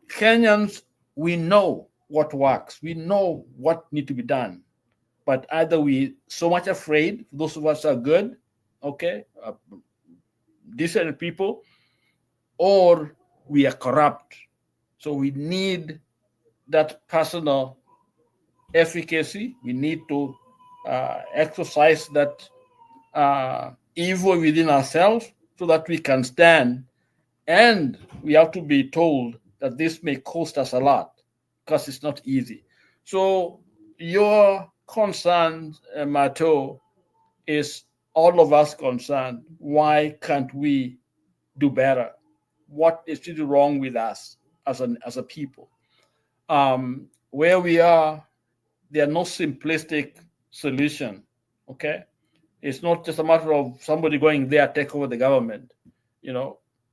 Kenyans, we know what works, we know what needs to be done, but either we so much afraid, those of us are good, okay, decent people, or we are corrupt. So we need that personal efficacy. We need to exercise that evil within ourselves so that we can stand. And we have to be told that this may cost us a lot because it's not easy. So your concern, Mato, is all of us concerned. Why can't we do better? What is really wrong with us as a people? Where we are, there are no simplistic solution. Okay, it's not just a matter of somebody going there take over the government.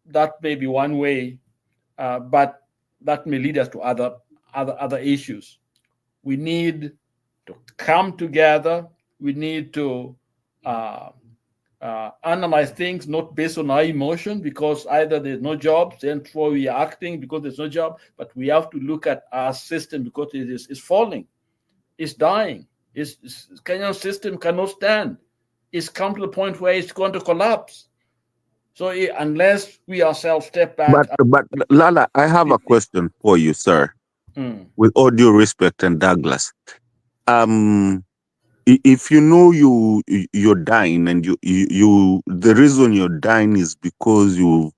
That may be one way, but that may lead us to other issues. We need to come together. We need to analyze things not based on our emotion, because either there's no jobs, therefore we are acting because there's no job. But we have to look at our system because it is falling, it's dying. Kenyan system cannot stand. It's come to the point where it's going to collapse. So unless we ourselves step back. But Lala, I have a question for you, sir. With all due respect, and Douglas, if you know you're dying, and you the reason you're dying is because you've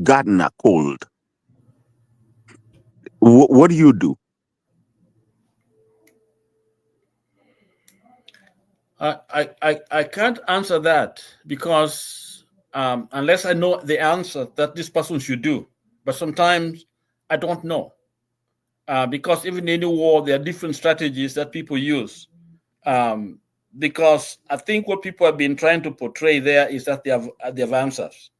gotten a cold, what do you do? I can't answer that because unless I know the answer that this person should do. But sometimes I don't know, because even in any war, there are different strategies that people use. Because I think what people have been trying to portray there is that they have answers.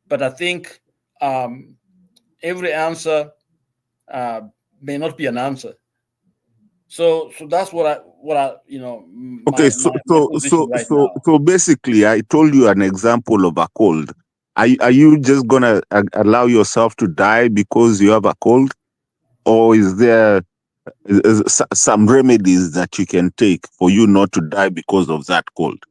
But I think every answer may not be an answer. So that's what I Okay, so basically, I told you an example of a cold. Are you just gonna allow yourself to die because you have a cold, or is there some remedies that you can take for you not to die because of that cold?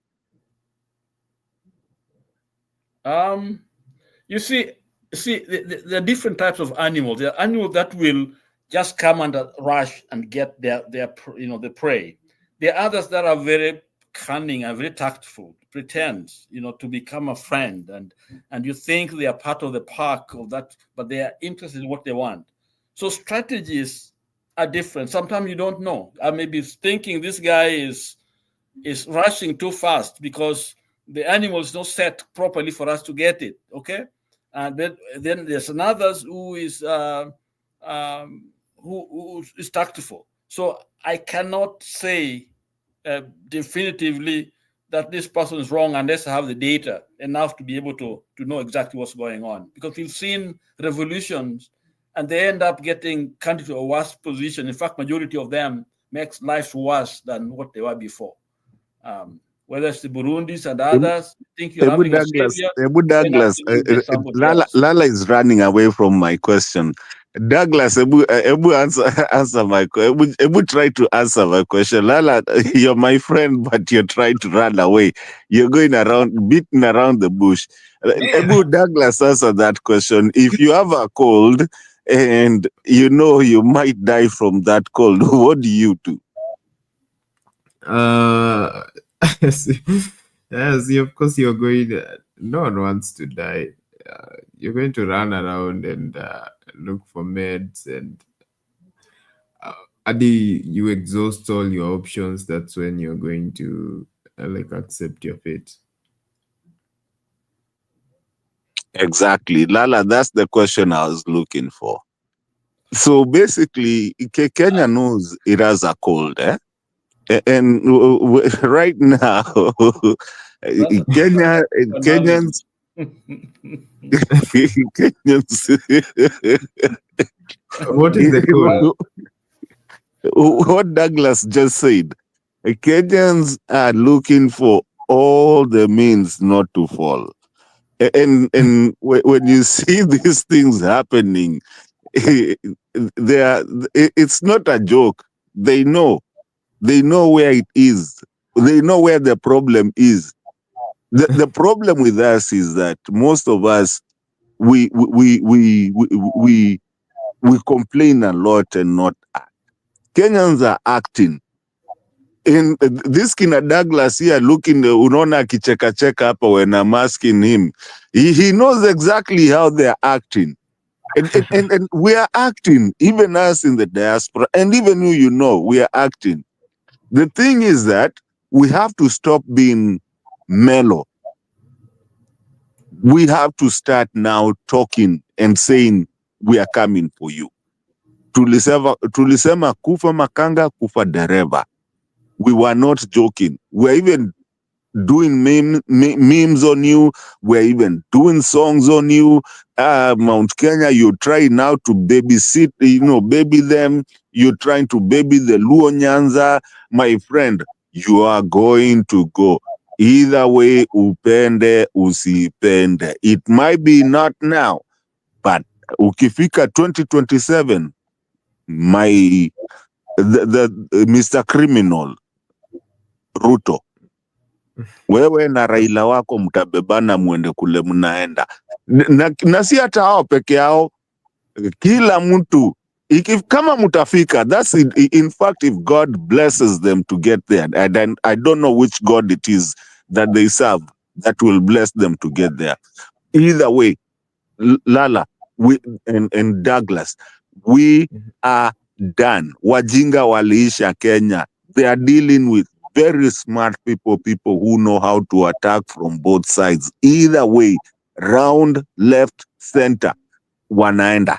You see, there are different types of animals. There are animals that will just come and rush and get their the prey. There are others that are very cunning and very tactful, pretend to become a friend, and you think they are part of the pack of that, but they are interested in what they want. So strategies are different. Sometimes you don't know. I may be thinking this guy is rushing too fast because the animal is not set properly for us to get it. Okay, and then there's another who is tactful. So I cannot say definitively that this person is wrong unless I have the data enough to be able to know exactly what's going on. Because we've seen revolutions and they end up getting countries to a worse position. In fact, majority of them makes life worse than what they were before. Whether it's the Burundis and others, think you're having a savior. Douglas, Lala is running away from my question. Douglas, answer my question. Try to answer my question. Lala, you're my friend, but you're trying to run away. You're going around, beating around the bush. Douglas, answer that question. If you have a cold and you might die from that cold, what do you do? Yes, of course you're going. No one wants to die. You're going to run around and look for meds, and you exhaust all your options. That's when you're going to accept your fate. Exactly. Lala, that's the question I was looking for. So basically, Kenya knows it has a cold, eh? And right now, Kenyans, What is the cold? What Douglas just said, Kenyans are looking for all the means not to fall. And when you see these things happening, it's not a joke. They know where it is. They know where the problem is. The problem with us is that most of us we complain a lot and not act. Kenyans are acting. In this kina Douglas here looking, unaona akicheka hapa when I'm asking him, he knows exactly how they're acting. And we are acting, even us in the diaspora, and even you know, we are acting. The thing is that we have to stop being mellow. We have to start now talking and saying, we are coming for you. Tulisema kufa makanga, kufa dereva. We were not joking. We're even doing memes on you. We're even doing songs on you. Mount Kenya, you try now to babysit, baby them. You're trying to baby the Luo Nyanza. My friend, you are going to go. Either way, upende, usipende. It might be not now, but ukifika 2027, the Mr. Criminal, Ruto, wewe na Raila wako mtabebana mwende kule mnaenda. Na si hata hao peke yao, kila mtu kama mutafika, that's in fact, if God blesses them to get there, and I don't know which God it is that they serve that will bless them to get there. Either way, Lala, and Douglas, we are done. Wajinga waliisha Kenya. They are dealing with very smart people who know how to attack from both sides. Either way, round, left, center, wanaenda.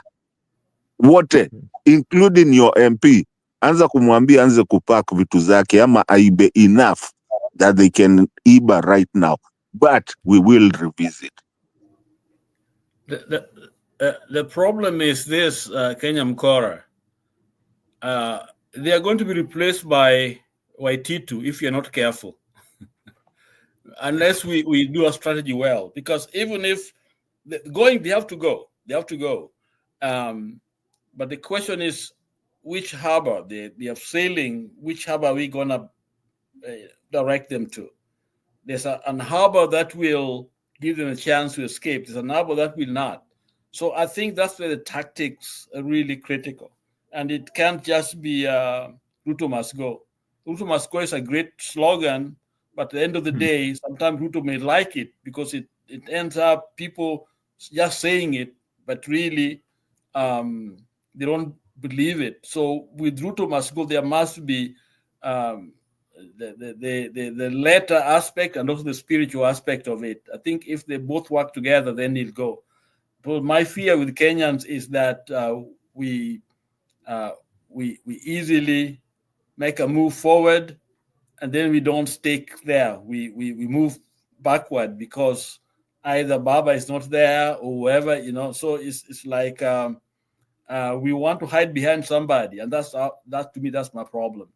Wote, including your MP, anza kumwambia anze kupack vitu zake ama aibe enough that they can iba right now. But we will revisit. The problem is this, Kenya Mkora. They are going to be replaced by Waititu if you're not careful. Unless we do a strategy well. Because even if they have to go. They have to go. But the question is, which harbor they are sailing, which harbor are we going to direct them to? There's an harbor that will give them a chance to escape. There's an harbor that will not. So I think that's where the tactics are really critical. And it can't just be Ruto must go. Ruto must go is a great slogan, but at the end of the day, sometimes Ruto may like it because it ends up people just saying it, but really they don't believe it. So with Ruto must go, there must be the latter aspect and also the spiritual aspect of it. I think if they both work together, then it'll go. But my fear with Kenyans is that we easily make a move forward and then we don't stick there. We move backward because either Baba is not there or whoever, So it's like we want to hide behind somebody, and that to me that's my problem.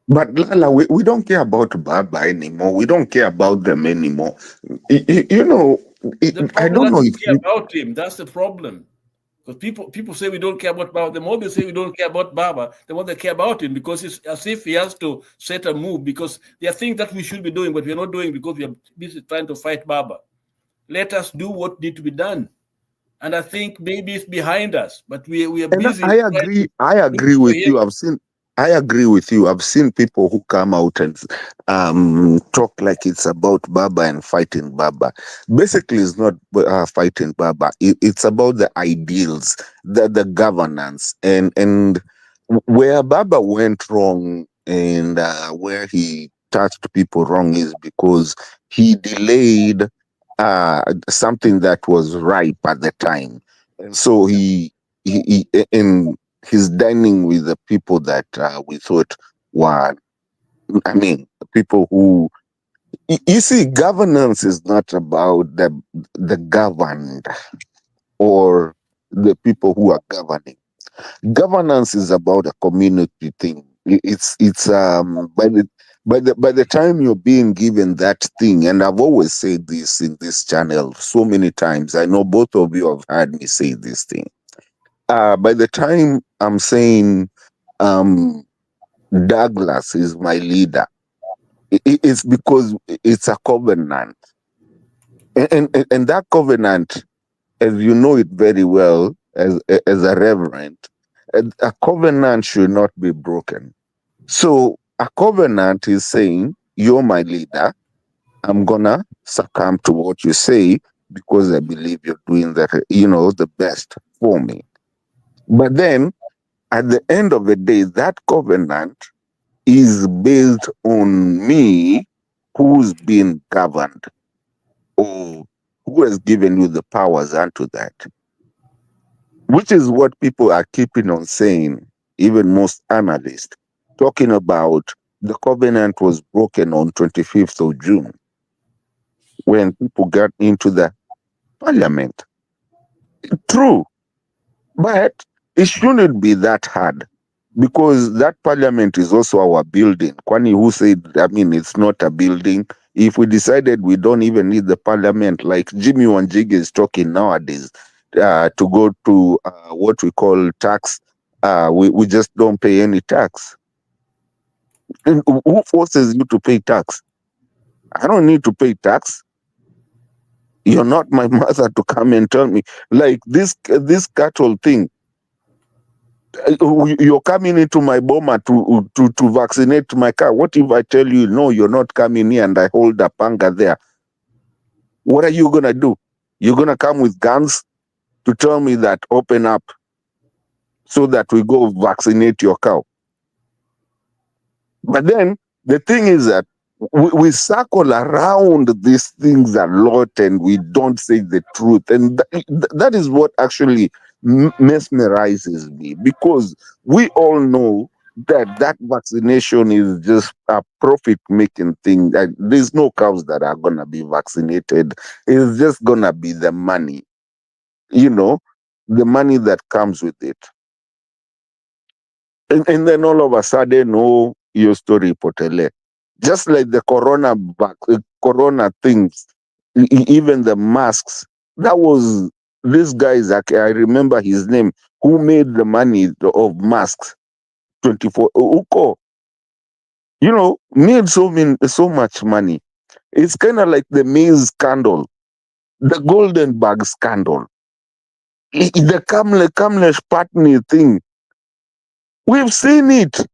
But Lala, we don't care about Baba anymore. We don't care about them anymore. I don't know if we care about him. That's the problem. Because people say we don't care about Baba. The more they say we don't care about Baba, the more they care about him, because it's as if he has to set a move, because there are things that we should be doing, but we're not doing because we are busy trying to fight Baba. Let us do what needs to be done. And I think maybe it's behind us, but we are busy. I agree with you. I agree with you. I've seen people who come out and talk like it's about Baba and fighting Baba. Basically, it's not fighting Baba. It's about the ideals, the governance, and where Baba went wrong and where he touched people wrong is because he delayed something that was ripe at the time. And so he's dining with the people that we thought were, I mean, the people who, you see, governance is not about the governed or the people who are governing. Governance is about a community thing. It's by the time you're being given that thing, and I've always said this in this channel so many times. I know both of you have heard me say this thing. By the time I'm saying Douglas is my leader, it's because it's a covenant, and that covenant, as you know it very well, as a reverend, a covenant should not be broken. So a covenant is saying, you're my leader. I'm gonna succumb to what you say because I believe you're doing the best for me. But then at the end of the day, that covenant is based on me, who's been governed or who has given you the powers unto that. Which is what people are keeping on saying, even most analysts, talking about the covenant was broken on 25th of June when people got into the parliament. True, but it shouldn't be that hard because that parliament is also our building. Kwani, who said, I mean, it's not a building. If we decided we don't even need the parliament, like Jimmy Wanjigi is talking nowadays, to go to what we call tax, we just don't pay any tax. And who forces you to pay tax? I don't need to pay tax. You're not my mother to come and tell me, like this cattle thing. You're coming into my boma to vaccinate my car. What if I tell you, no, you're not coming here, and I hold a panga there? What are you gonna do? You're gonna come with guns to tell me that open up so that we go vaccinate your cow? But then the thing is that we circle around these things a lot and we don't say the truth. And that is what actually mesmerizes me, because we all know that vaccination is just a profit-making thing. That there's no cows that are going to be vaccinated. It's just going to be the money, the money that comes with it. And then all of a sudden, oh, your story potele. Just like the corona things, even the masks. That was this guy's. I remember his name. Who made the money of masks? 24 Uko. Made so much money. It's kind of like the maize scandal, the golden bag scandal, the Kamlesh Patni thing. We've seen it.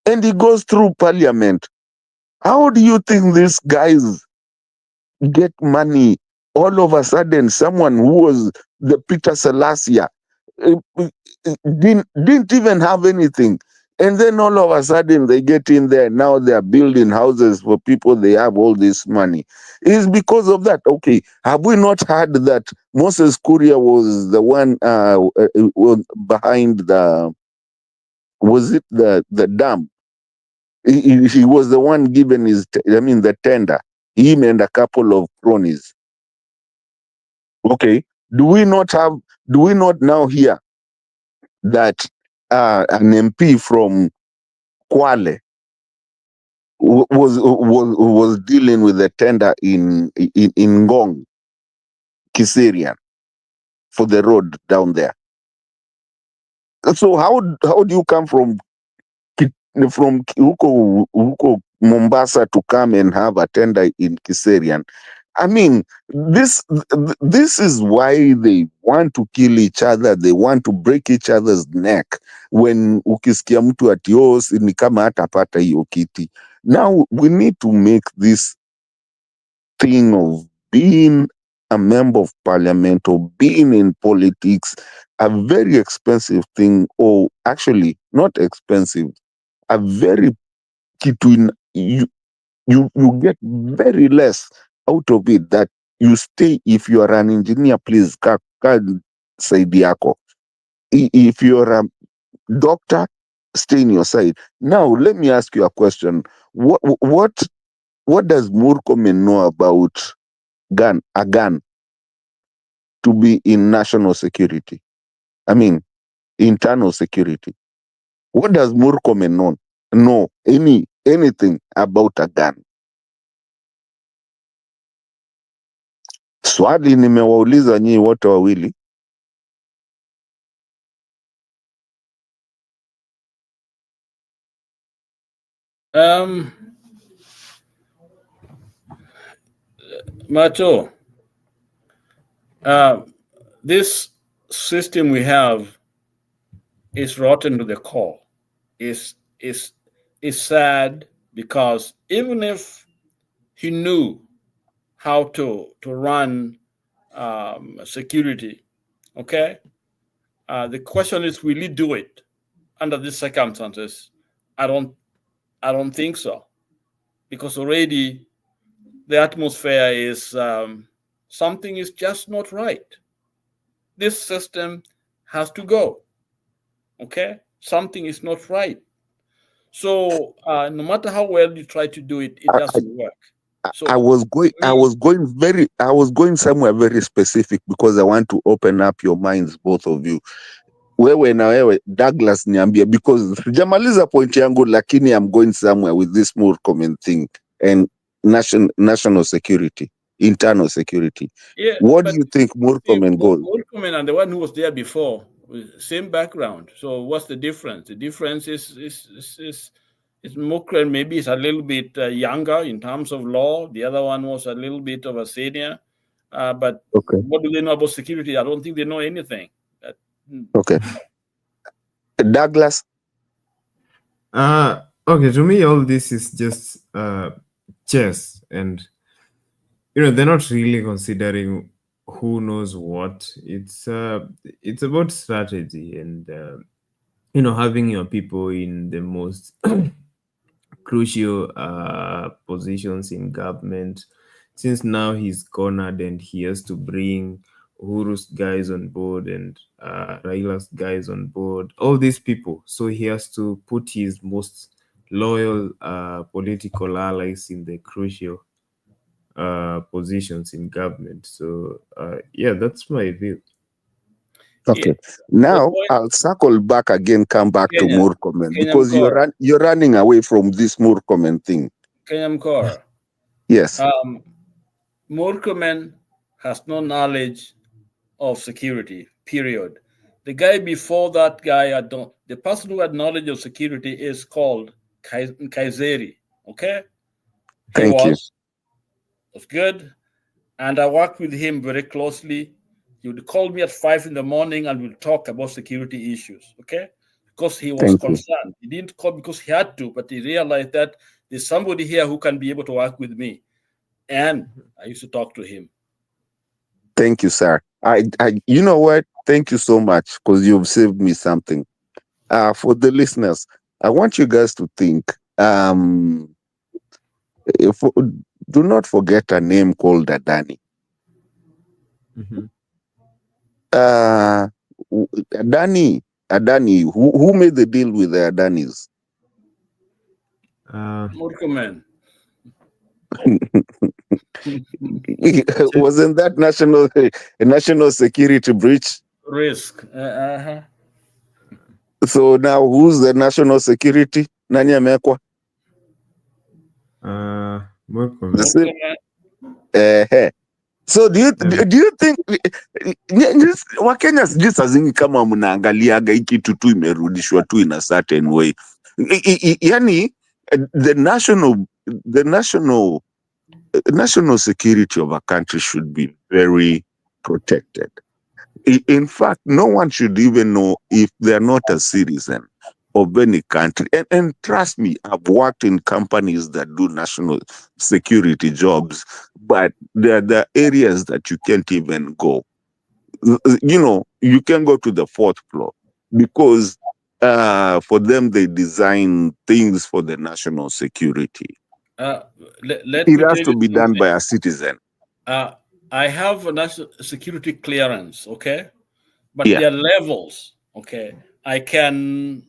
And he goes through parliament. How do you think these guys get money? All of a sudden, someone who was the Peter Selassie didn't even have anything. And then all of a sudden they get in there. Now they're building houses for people. They have all this money. It's because of that. Okay, have we not heard that Moses Kuria was the one behind the dam? He was the one given the tender, him and a couple of cronies. Okay. Do we not now hear that an MP from Kwale was dealing with the tender in Ngong, Kiserian, for the road down there? So how do you come from huko Mombasa to come and have a tender in Kiserian? I mean, this is why they want to kill each other. They want to break each other's neck. When ukisikia mtu ati ni kama hatapata hiyo kiti. Now we need to make this thing of being a member of parliament or being in politics a very expensive thing, or actually not expensive, a very you get very less out of it that you stay. If you are an engineer, please ka side yako. If you're a doctor, stay in your side. Now, let me ask you a question. What does Murkomen know about a gun to be in national security? I mean, internal security. What does Murkomen know anything about a gun? Swali nimewauliza nyinyi wote wawili. Macho, this system we have is rotten to the core. Is sad because even if he knew how to run security, okay, the question is, will he do it under these circumstances? I don't think so, because already the atmosphere is something is just not right. This system has to go. Okay, something is not right. So no matter how well you try to do it, it doesn't work. So I was going somewhere very specific because I want to open up your minds, both of you. Wewe na wewe Douglas niambia, because sijamaliza point yangu, lakini I'm going somewhere with this more common thing and national security, internal security. Yeah, what do you think Murkomen goes? Murkomen and the one who was there before, same background. So what's the difference? The difference is Murkomen maybe is a little bit younger in terms of law. The other one was a little bit of a senior. But what do they know about security? I don't think they know anything. Okay. Douglas? Okay, to me, all this is just chess, and they're not really considering who knows what. It's about strategy and having your people in the most crucial positions in government. Since now he's cornered and he has to bring Uhuru's guys on board and Raila's guys on board, all these people. So he has to put his most loyal political allies in the crucial positions in government. So yeah, that's my view. Okay. Now I'll circle back again, come back to Murkomen, because you're running away from this Murkomen thing. Kenyamkor. Yes. Murkomen has no knowledge of security, period. The guy before that guy, the person who had knowledge of security is called Kaiseri, okay? He was good, and I worked with him very closely. He would call me at 5 in the morning and we'll talk about security issues, okay? Because he was concerned. He didn't call because he had to, but he realized that there's somebody here who can be able to work with me. And I used to talk to him. Thank you, sir. You know what? Thank you so much, because you've saved me something. For the listeners, I want you guys to think. Do not forget a name called Adani. Adani. Who made the deal with the Adanis? Murkomen. Wasn't that national security breach? Risk. So now who's the national security? Nani amekwa? Murkomen. So do you think Wakenya sijui saa zingi kama mnaangaliaga hii kitu tu imerudishwa tu in a certain way. Yani the national security of a country should be very protected. In fact, no one should even know if they're not a citizen of any country. And trust me, I've worked in companies that do national security jobs, but there are areas that you can't even go. You can go to the 4th floor because for them, they design things for the national security. It has to be done by a citizen. I have a national security clearance, okay? But Yeah. there are levels, okay? I can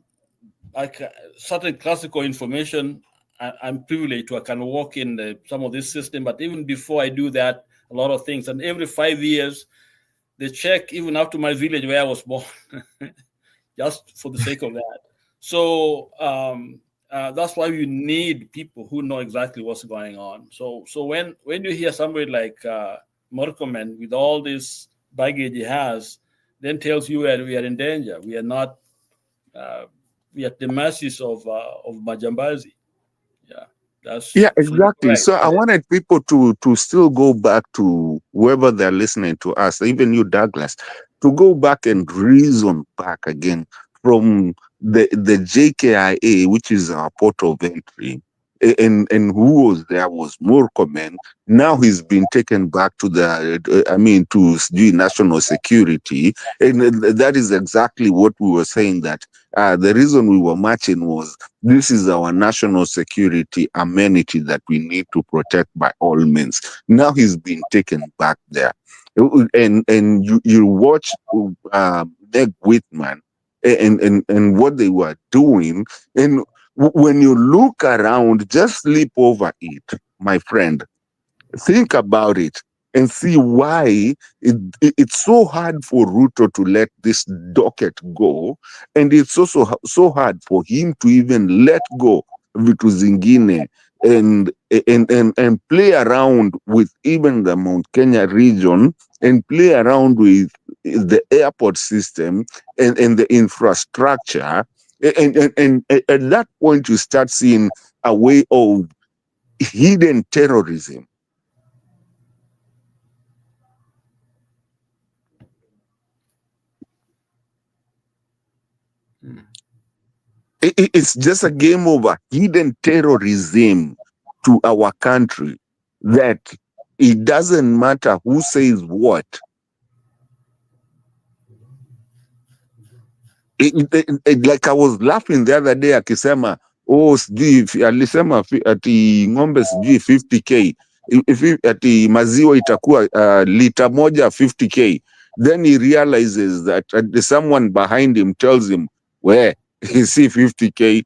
certain classical information, I'm privileged to, I can work in some of this system, but even before I do that, a lot of things. And every 5 years, they check even up to my village where I was born, just for the sake of that. So that's why you need people who know exactly what's going on. So when you hear somebody like Murkomen with all this baggage he has, then tells you that we are in danger. We are not. We are at the mercies of Majambazi. Yeah, that's Yeah, fully exactly. correct. So I wanted people to still go back to whoever they're listening to us, even you, Douglas, to go back and reason back again from the JKIA, which is our port of entry, and who was there was Murkomen. Now he's been taken back to to national security, and that is exactly what we were saying. That the reason we were marching was this is our national security amenity that we need to protect by all means. Now he's been taken back there, and you watch Meg Whitman and what they were doing, and when you look around, just sleep over it, my friend. Think about it and see why it's so hard for Ruto to let this docket go, and it's also so hard for him to even let go vitu zingine and play around with even the Mount Kenya region and play around with the airport system and the infrastructure. And at that point, you start seeing a way of hidden terrorism. It's just a game over hidden terrorism to our country, that it doesn't matter who says what. Like I was laughing the other day akisema, oh, sijui alisema ati ng'ombe sijui 50k ati maziwa itakuwa lita moja 50k. Then he realizes that someone behind him tells him, where he see 50k,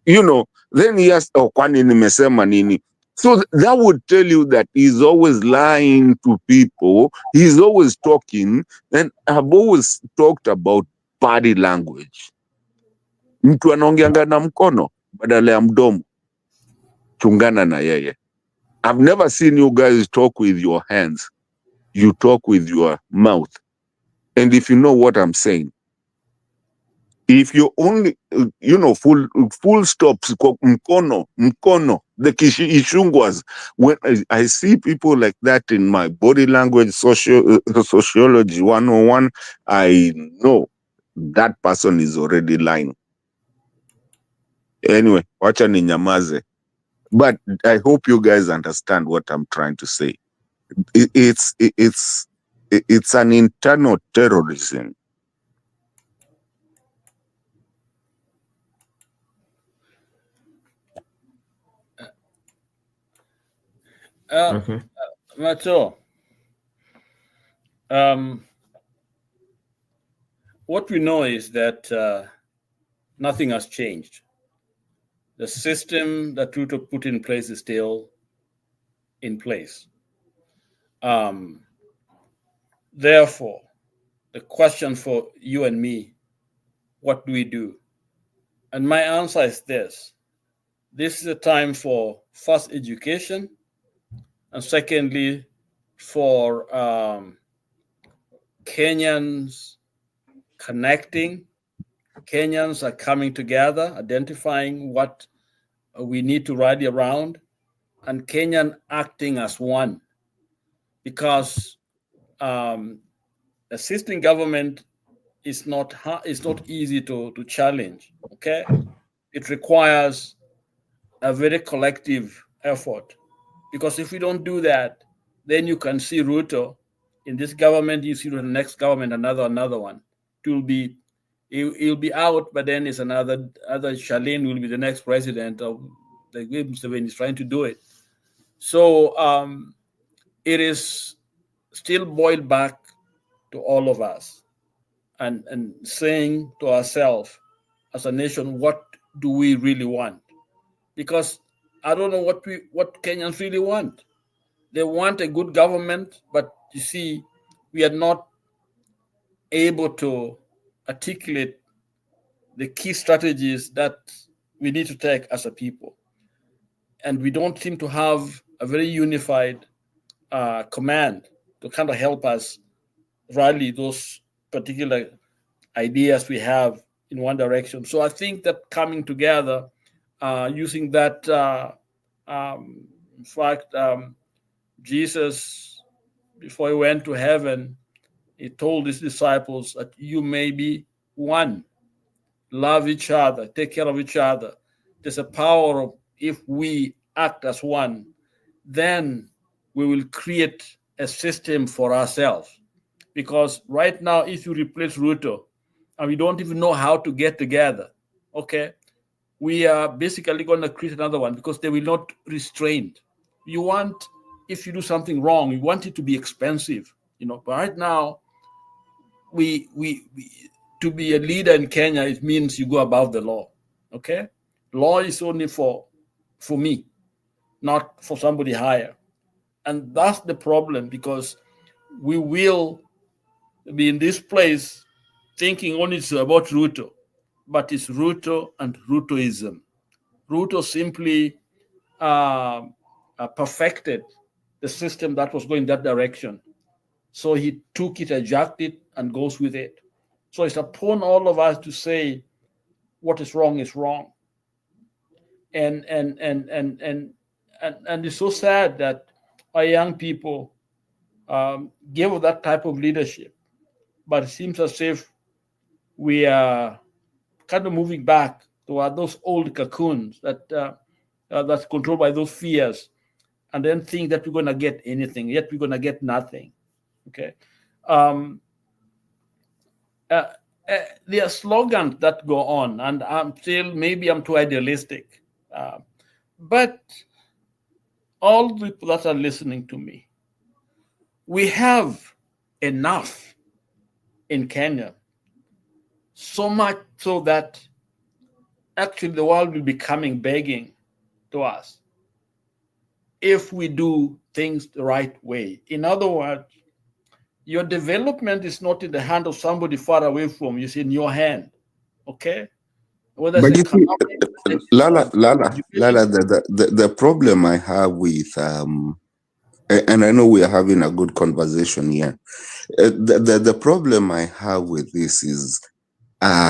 then he asks, oh, kwani nimesema nini? So that would tell you that he's always lying to people. He's always talking. And I've always talked about body language. Mtu anaongeanga na mkono badala ya mdomo. Chungana na yeye. I've never seen you guys talk with your hands. You talk with your mouth. And if you know what I'm saying, if you only, full stops, mkono, the ishungwas. When I see people like that in my body language, sociology 101, I know that person is already lying. Anyway, wacha ninyamaze. But I hope you guys understand what I'm trying to say. It's an internal terrorism. Macho, what we know is that nothing has changed. The system that Ruto put in place is still in place. Therefore, the question for you and me, what do we do? And my answer is this. This is a time for first education, and secondly, for Kenyans connecting. Kenyans are coming together, identifying what we need to rally around, and Kenyan acting as one. Because assisting government is not easy to challenge. Okay, it requires a very collective effort. Because if we don't do that, then you can see Ruto in this government. You see the next government, another one. He'll be out, but then it's other Charlene will be the next president of the way Museveni is trying to do it. So it is still boil back to all of us and saying to ourselves as a nation, what do we really want? Because I don't know what Kenyans really want. They want a good government, but you see, we are not able to articulate the key strategies that we need to take as a people. And we don't seem to have a very unified command to kind of help us rally those particular ideas we have in one direction. So I think that coming together, using that, in fact, Jesus, before he went to heaven, he told his disciples that you may be one. Love each other, take care of each other. There's a power of if we act as one, then we will create a system for ourselves. Because right now, if you replace Ruto, and we don't even know how to get together, okay, we are basically going to create another one because they will not restrain. You want, if you do something wrong, you want it to be expensive, But right now, we to be a leader in Kenya, it means you go above the law, okay? Law is only for me, not for somebody higher. And that's the problem, because we will be in this place thinking only it's about Ruto, but it's Ruto and Rutoism. Ruto simply perfected the system that was going that direction. So he took it, adjusted it, and goes with it. So it's upon all of us to say what is wrong is wrong. And it's so sad that our young people give that type of leadership. But it seems as if we are kind of moving back toward those old cocoons that's controlled by those fears, and then think that we're going to get anything, yet we're going to get nothing. Okay. There are slogans that go on, and maybe I'm too idealistic, but all the people that are listening to me, we have enough in Kenya, so much so that actually the world will be coming begging to us if we do things the right way. In other words, your development is not in the hand of somebody far away from you, it's in your hand, okay? Whether But it's you see, economic, Lala, the problem I have with, and I know we are having a good conversation here. The problem I have with this is,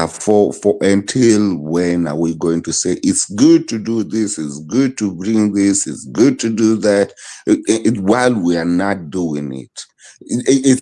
for until when are we going to say it's good to do this, it's good to bring this, it's good to do that, while we are not doing it? It's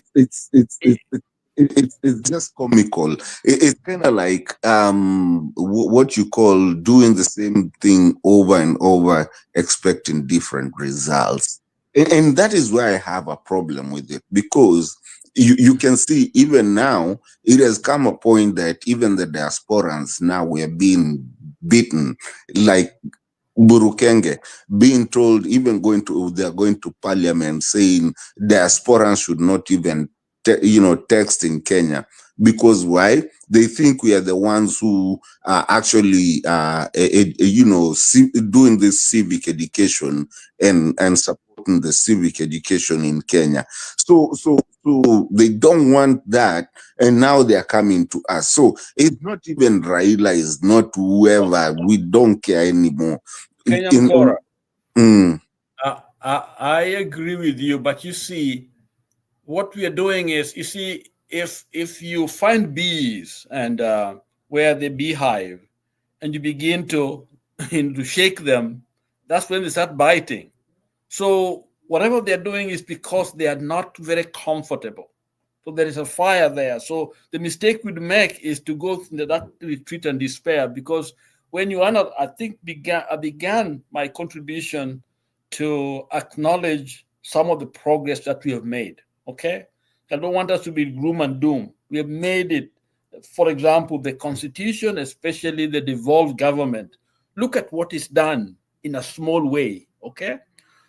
just comical. It's kind of like what you call doing the same thing over and over, expecting different results. And that is why I have a problem with it, because you can see even now, it has come a point that even the diasporans now were being beaten, like Burukenge being told, even they're going to parliament saying diasporans should not even text in Kenya. Because why? They think we are the ones who are actually doing this civic education and supporting the civic education in Kenya. So they don't want that, and now they are coming to us. So it's not even Raila, is not whoever. We don't care anymore. Kenyan Kora. I agree with you, but you see, what we are doing is, you see, if you find bees and where the beehive, and you begin to to shake them, that's when they start biting. So whatever they're doing is because they are not very comfortable. So there is a fire there. So the mistake we'd make is to go into that retreat and despair, because when you are not, I think I began my contribution to acknowledge some of the progress that we have made. Okay, I don't want us to be gloom and doom. We have made it. For example, the constitution, especially the devolved government. Look at what is done in a small way. Okay,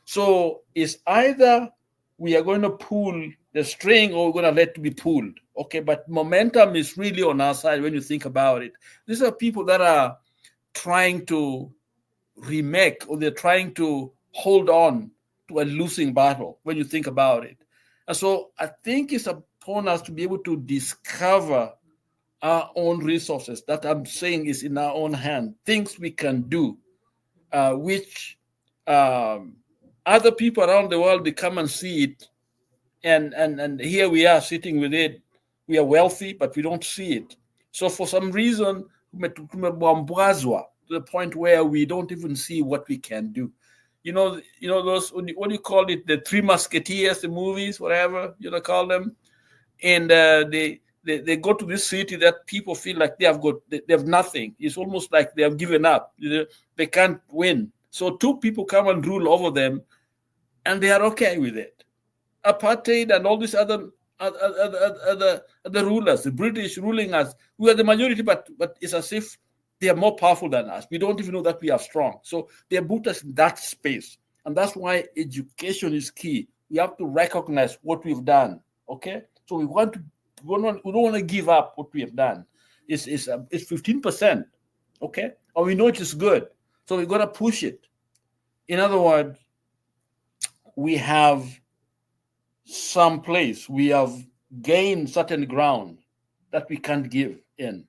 so it's either we are going to pull the string, or we're going to let it be pulled. Okay, but momentum is really on our side when you think about it. These are people that are trying to remake, or they're trying to hold on to a losing battle when you think about it. And so I think it's upon us to be able to discover our own resources that I'm saying is in our own hand, things we can do, which other people around the world, they come and see it. And here we are sitting with it. We are wealthy, but we don't see it. So for some reason, to the point where we don't even see what we can do. You know those, what do you call it? The Three Musketeers, the movies, whatever you call them. And they go to this city that people feel like they have nothing. It's almost like they have given up. They can't win. So two people come and rule over them, and they are okay with it. Apartheid and all these other rulers, the British ruling us, we are the majority, but it's as if they are more powerful than us. We don't even know that we are strong. So they put us in that space. And that's why education is key. We have to recognize what we've done. Okay? So we don't want to give up what we have done. It's 15%. Okay? And we know it is good. So we've got to push it. In other words, we have some place, we have gained certain ground that we can't give in.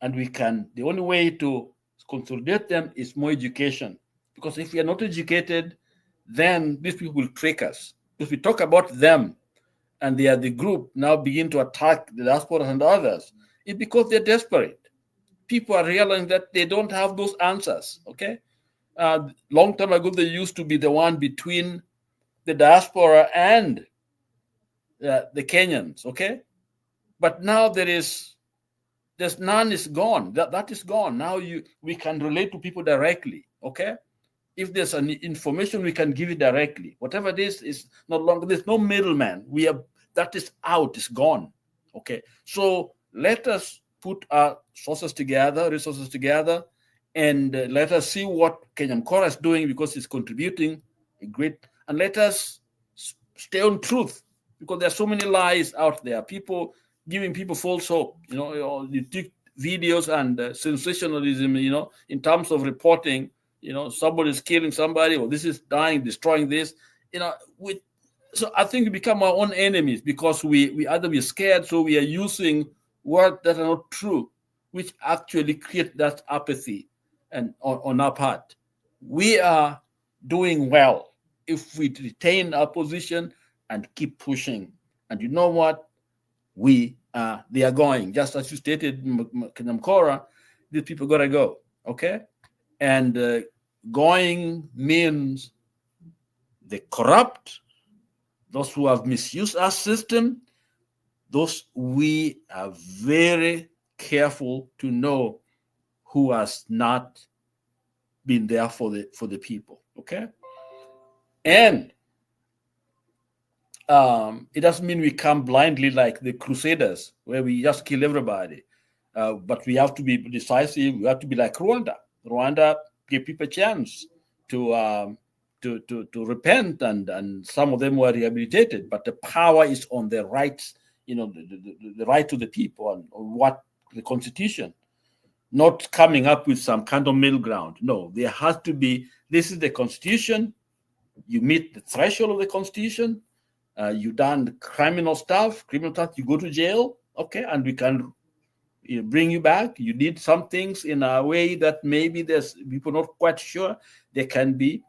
And the only way to consolidate them is more education. Because if we are not educated, then these people will trick us. If we talk about them and they are the group now begin to attack the diaspora and others, it's because they're desperate. People are realizing that they don't have those answers, okay? Long time ago, they used to be the one between the diaspora and the Kenyans, okay? But now there's none is gone. That is gone. Now we can relate to people directly, okay? If there's an information, we can give it directly. Whatever it is no longer, there's no middleman. That is out, it's gone, okay? So let us put our resources together, and let us see what Kenyan Kora is doing, because it's contributing a great, and let us stay on truth, because there are so many lies out there. People giving people false hope, you take videos and sensationalism, in terms of reporting, somebody's killing somebody, or this is dying, destroying this, so I think we become our own enemies, because we either be scared, so we are using words that are not true, which actually create that apathy and on our part. We are doing well if we retain our position and keep pushing. And you know what? They are going, just as you stated, Kora, these people gotta go, okay? And going means the corrupt, those who have misused our system, those we are very careful to know who has not been there for the people, okay? And it doesn't mean we come blindly like the Crusaders, where we just kill everybody. But we have to be decisive. We have to be like Rwanda. Rwanda gave people a chance to repent, and some of them were rehabilitated. But the power is on the rights, the right to the people, and what the Constitution, not coming up with some kind of middle ground. No, there has to be, this is the Constitution. You meet the threshold of the Constitution. You done criminal stuff, you go to jail, okay, and we can bring you back. You did some things in a way that maybe there's people not quite sure. There can be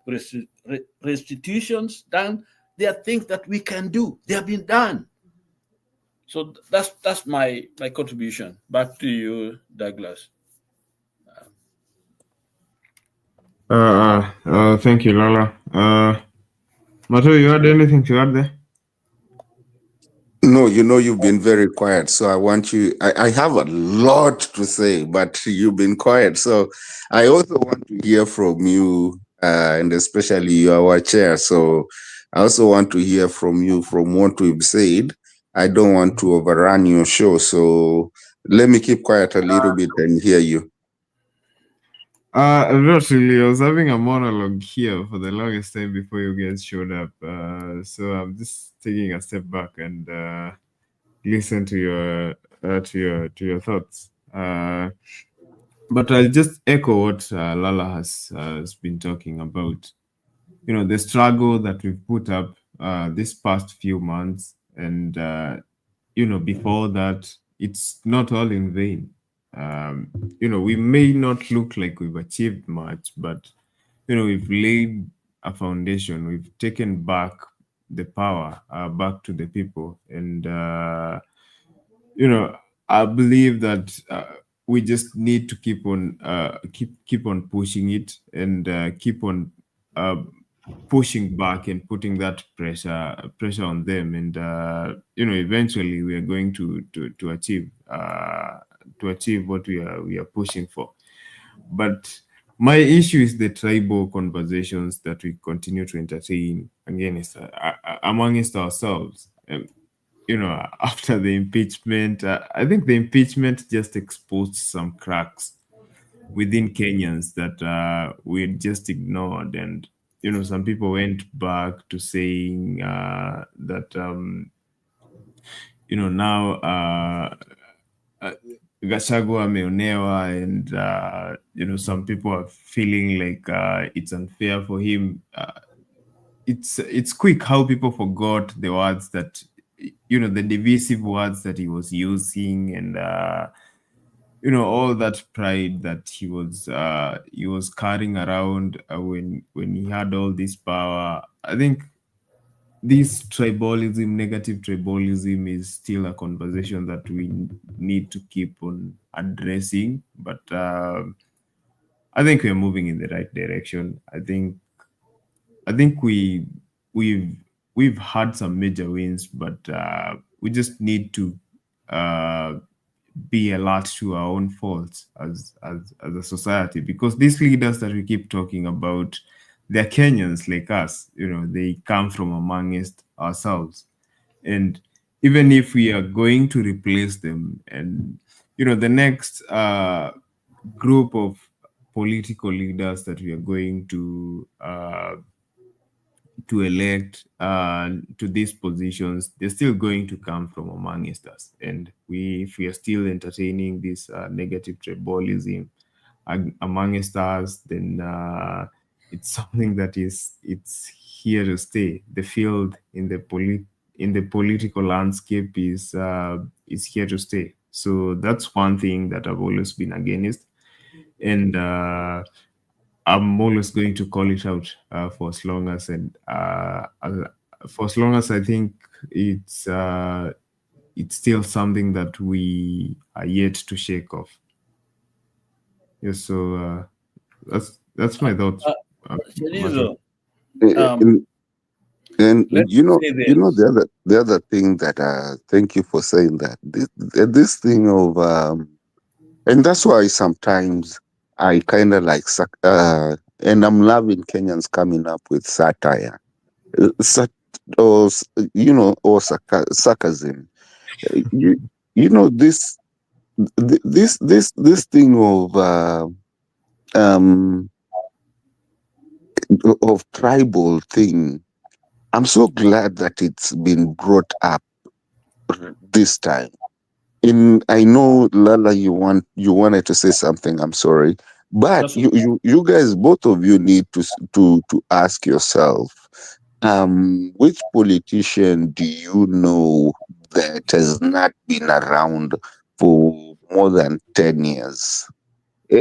restitutions done. There are things that we can do. They have been done. So that's my contribution. Back to you, Douglas. Thank you, Lala. Mato, you had anything to add there? No, you've been very quiet. So I want you, I have a lot to say, but you've been quiet. So I also want to hear from you, and especially you are our chair. So I also want to hear from you from what we've said. I don't want to overrun your show. So let me keep quiet a little bit and hear you. Not really. I was having a monologue here for the longest time before you guys showed up. So I'm just taking a step back and listen to your thoughts. But I'll just echo what Lala has been talking about. You know, the struggle that we've put up this past few months, and you know, before that, it's not all in vain. You know, we may not look like we've achieved much, but you know, we've laid a foundation. We've taken back the power back to the people, and you know, I believe that we just need to keep on keep on pushing it, and keep on pushing back and putting that pressure on them, and you know, eventually we are going to achieve what we are pushing for. But my issue is the tribal conversations that we continue to entertain against amongst ourselves. You know, after the impeachment, I think the impeachment just exposed some cracks within Kenyans that we had just ignored. And, you know, some people went back to saying that, you know, now Gachagua ameonewa, and, you know, some people are feeling like it's unfair for him. It's quick how people forgot the words that, you know, the divisive words that he was using, and you know, all that pride that he was carrying around when he had all this power. I think this tribalism, negative tribalism, is still a conversation that we need to keep on addressing. But I think we're moving in the right direction. I think we've had some major wins, but we just need to be alert to our own faults as a society, because these leaders that we keep talking about, they're Kenyans like us. You know, they come from amongst ourselves, and even if we are going to replace them, and you know, the next group of political leaders that we are going to elect to these positions, they're still going to come from amongst us. And if we are still entertaining this negative tribalism amongst us, then it's something that it's here to stay. The field in the political landscape is here to stay. So that's one thing that I've always been against, and I'm always going to call it out for as long as I think it's still something that we are yet to shake off. Yes, so that's my thoughts. And let's you know, say this. the other thing that thank you for saying that this thing of and that's why sometimes I kind of like and I'm loving Kenyans coming up with satire, or sarcasm. You know, this thing of tribal thing. I'm so glad that it's been brought up this time. I know, Lala, you wanted to say something. I'm sorry, but you guys, both of you, need to ask yourself, which politician do you know that has not been around for more than 10 years?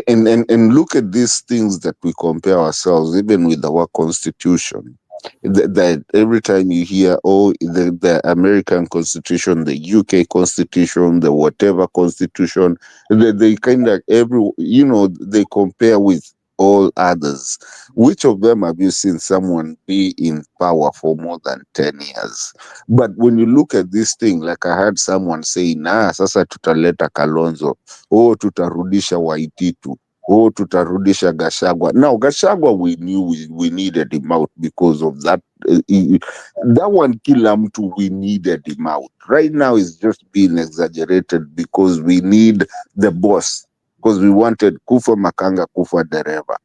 And look at these things that we compare ourselves, even with our constitution. That every time you hear, the American Constitution, the UK Constitution, the whatever Constitution, they kind of they compare with all others. Which of them have you seen someone be in power for more than 10 years? But when you look at this thing, like I heard someone saying, sasa tutaleta Kalonzo, tutarudisha Waititu, tutarudisha Gachagua. Now, Gachagua, we knew we needed him out because of that. That one, kila mtu, we needed him out. Right now, it's just being exaggerated because we need the boss because we wanted Kufa Makanga, Kufa Dereva.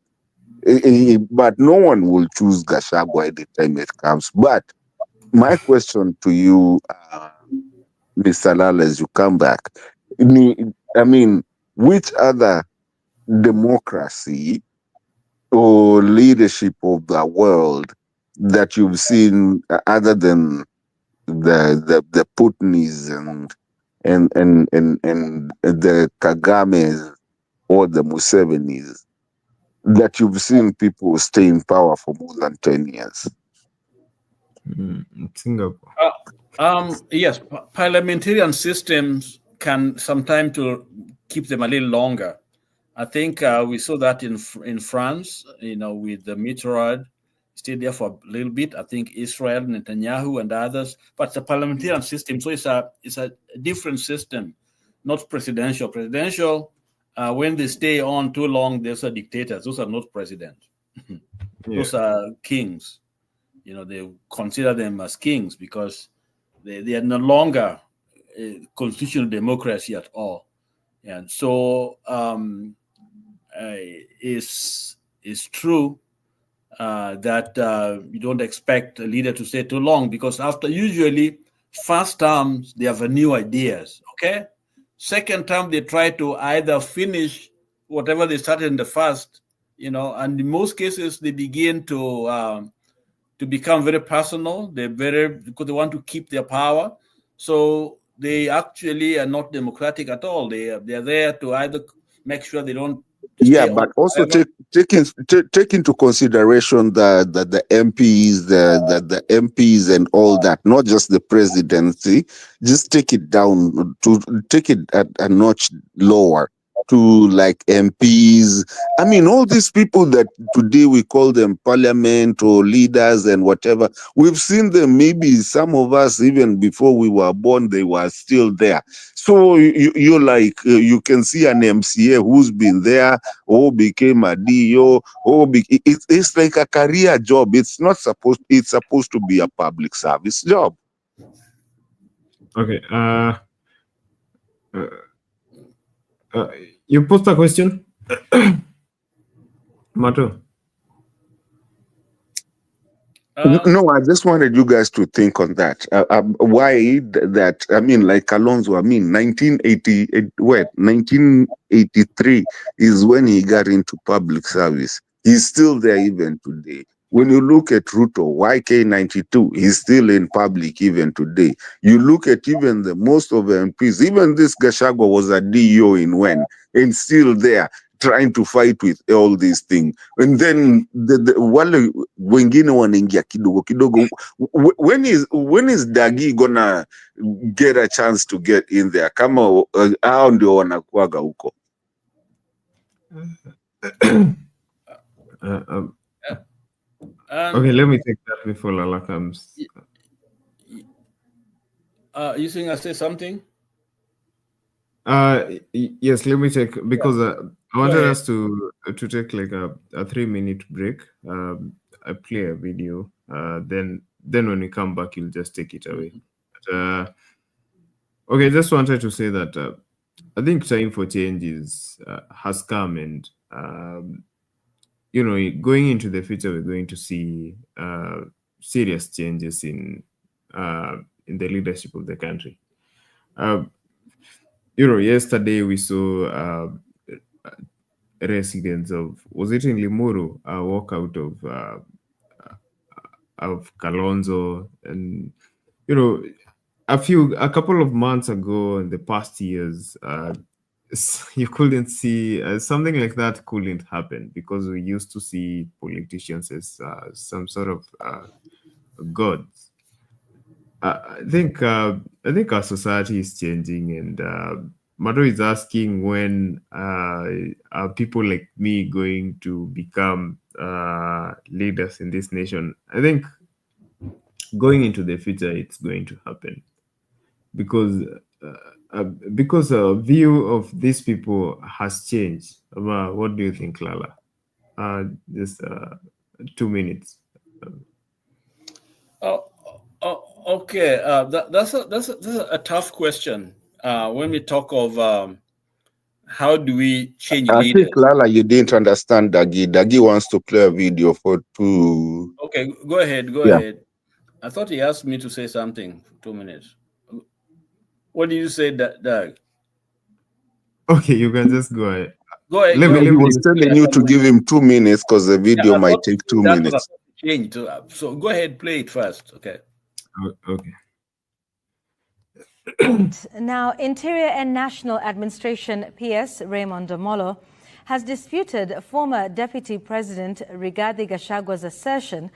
But no one will choose Gachagua at the time it comes. But my question to you, Mr. Lala, as you come back, I mean, which other democracy or leadership of the world that you've seen other than the Putins and the Kagames or the Musevenis that you've seen people stay in power for more than 10 years? Singapore. Yes, parliamentarian systems can sometimes to keep them a little longer. I think we saw that in France, with the Mitterrand, stayed there for a little bit. I think Israel, Netanyahu, and others. But the parliamentarian system, so it's a different system, not presidential. Presidential, when they stay on too long, those are dictators. Those are not presidents. Those are kings. They consider them as kings because they are no longer a constitutional democracy at all. And so it's true that you don't expect a leader to stay too long, because after usually first terms, they have new ideas, okay? Second term, they try to either finish whatever they started in the first, and in most cases, they begin to become very personal. Because they want to keep their power. So they actually are not democratic at all. They are there to either make sure they don't. Yeah, but also take into consideration the MPs, the MPs and all that, not just the presidency. Just take it down to take it a notch lower to like MPs. I mean, all these people that today we call them parliament or leaders and whatever, we've seen them, maybe some of us even before we were born, they were still there. So you're like, you can see an MCA who's been there or became a DO or it's like a career job. It's supposed to be a public service job. Okay. You posed a question, Mato. No, I just wanted you guys to think on that. Why that? I mean, like Kalonzo. I mean, 1983 is when he got into public service. He's still there even today. When you look at Ruto, YK92, he's still in public even today. You look at even the most of the MPs, even this Gachagua was a DO in when, and still there, trying to fight with all these things. And then wale wengine wanaingia kidogo kidogo. When is Dagi gonna get a chance to get in there? Kama hao ndio wanakuaga huko. Okay, let me take that before Lala comes. You think I say something? Yes, let me take, because I wanted us to take like a 3-minute break. I play a video. Then when we come back, you'll just take it away. But, okay, just wanted to say that I think time for changes has come, and going into the future, we're going to see serious changes in the leadership of the country. Yesterday we saw residents of, was it in Limuru, walk out of Kalonzo, and a couple of months ago in the past years, you couldn't see something like that couldn't happen, because we used to see politicians as some sort of gods. I think our society is changing, and Mato is asking, when are people like me going to become leaders in this nation? I think going into the future, it's going to happen, because our view of these people has changed. What do you think, Lala? Just 2 minutes. Okay. That's a tough question. When we talk of how do we change I leaders? think, Lala, you didn't understand Dagi. Dagi wants to play a video for two. Okay, go ahead. Go Yeah. ahead. I thought he asked me to say something for 2 minutes. What did you say, Doug? Okay, you can just go ahead. Go ahead. Let Go me ahead. He was telling you to give him 2 minutes because the video I might thought take 2 that was minutes. a change. So go ahead, play it first. Okay. Okay. Now, Interior and National Administration PS Raymond Omolo has disputed former Deputy President Rigathi Gachagwa's assertion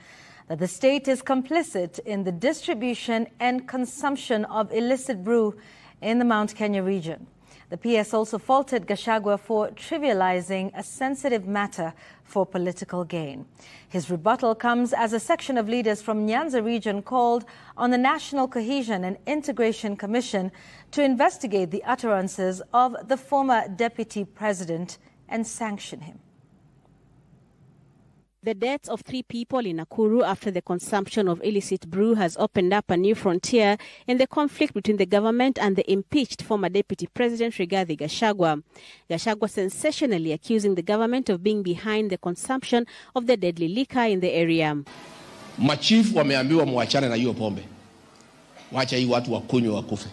that the state is complicit in the distribution and consumption of illicit brew in the Mount Kenya region. The PS also faulted Gachagua for trivializing a sensitive matter for political gain. His rebuttal comes as a section of leaders from Nyanza region called on the National Cohesion and Integration Commission to investigate the utterances of the former deputy president and sanction him. The deaths of 3 people in Nakuru after the consumption of illicit brew has opened up a new frontier in the conflict between the government and the impeached former Deputy President Rigathi Gachagua. Gachagua sensationally accusing the government of being behind the consumption of the deadly liquor in the area. Machifu wameambiwa muachane na hiyo pombe. Wacha hii watu wakunywe wakufe.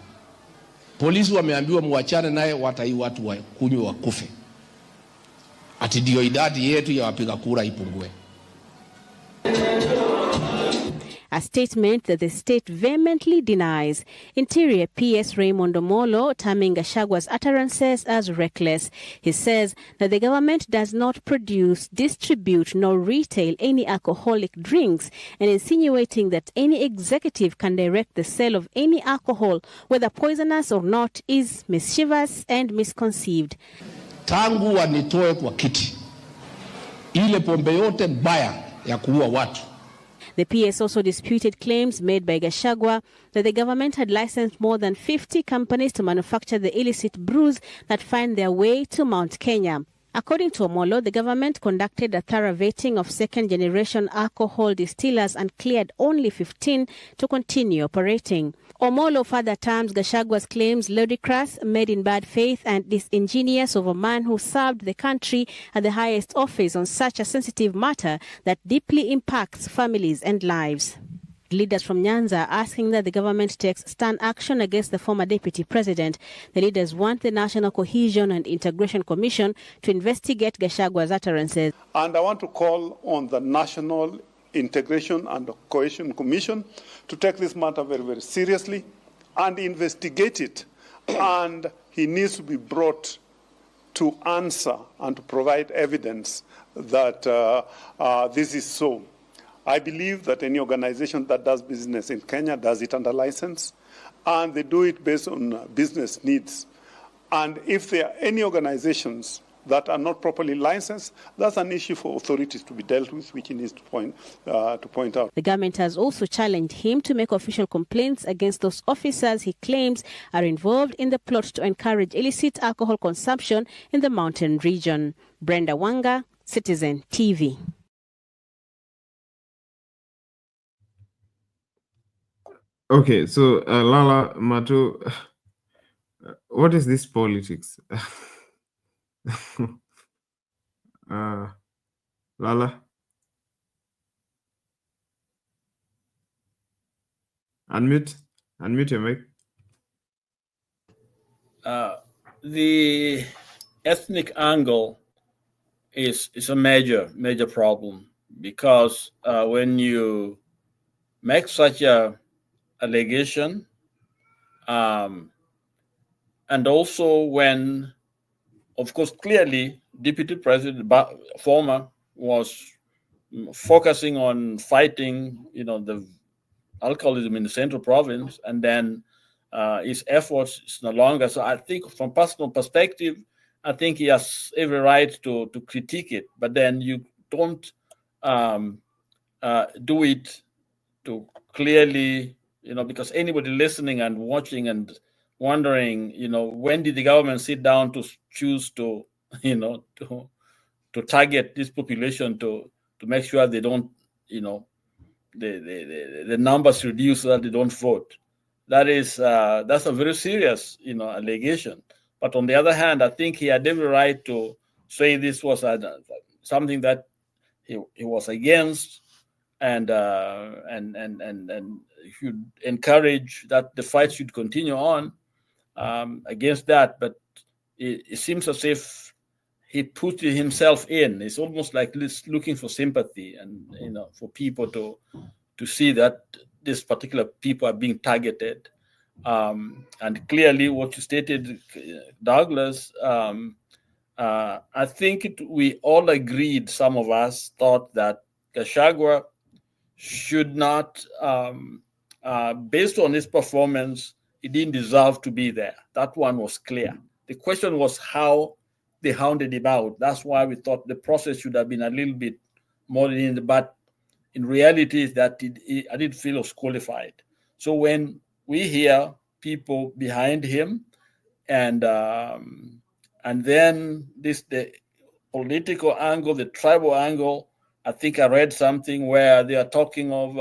Polisi wameambiwa muachane naye, wacha hii watu wakunywe wakufe. Ati ndio idadi yetu ya wapiga kura ipungue. A statement that the state vehemently denies. Interior PS Raymond Omolo terming Gachagwa's utterances as reckless. He says that the government does not produce, distribute, nor retail any alcoholic drinks, and insinuating that any executive can direct the sale of any alcohol, whether poisonous or not, is mischievous and misconceived. Tangu wanitoe kwa kiti, ile pombe yote mbaya ya kuua watu. The PS also disputed claims made by Gachagua that the government had licensed more than 50 companies to manufacture the illicit brews that find their way to Mount Kenya. According to Omolo, the government conducted a thorough vetting of second-generation alcohol distillers and cleared only 15 to continue operating. Omolo further terms Gachagwa's claims ludicrous, made in bad faith, and disingenuous of a man who served the country at the highest office on such a sensitive matter that deeply impacts families and lives. Leaders from Nyanza are asking that the government takes stern action against the former deputy president. The leaders want the National Cohesion and Integration Commission to investigate Gachagwa's utterances. And I want to call on the National Integration and Cohesion Commission to take this matter very, very seriously and investigate it. And he needs to be brought to answer and to provide evidence that this is so. I believe that any organization that does business in Kenya does it under license, and they do it based on business needs. And if there are any organizations that are not properly licensed, that's an issue for authorities to be dealt with, which he needs to point out. The government has also challenged him to make official complaints against those officers he claims are involved in the plot to encourage illicit alcohol consumption in the mountain region. Brenda Wanga, Citizen TV. Okay, so Lala, Matu, what is this politics? Lala? Unmute your mic. The ethnic angle is a major problem, because when you make such a allegation, and also when, of course, clearly Deputy President former was focusing on fighting, the alcoholism in the Central Province, and then his efforts is no longer. So I think, from personal perspective, I think he has every right to critique it. But then you don't do it to clearly, because anybody listening and watching and wondering, when did the government sit down to choose to, to target this population to make sure they don't, the numbers reduce so that they don't vote. That's a very serious, allegation. But on the other hand, I think he had every right to say this was something that he was against, and should encourage that the fight should continue on against that. But it seems as if he put himself in. It's almost like looking for sympathy, and for people to see that this particular people are being targeted. And clearly, what you stated, Douglas, I think we all agreed. Some of us thought that Gachagua should not, based on his performance, he didn't deserve to be there. That one was clear. The question was how they hounded him out. That's why we thought the process should have been a little bit more in the, but in reality is that I didn't feel was qualified. So when we hear people behind him, and then the political angle, the tribal angle, I think I read something where they are talking of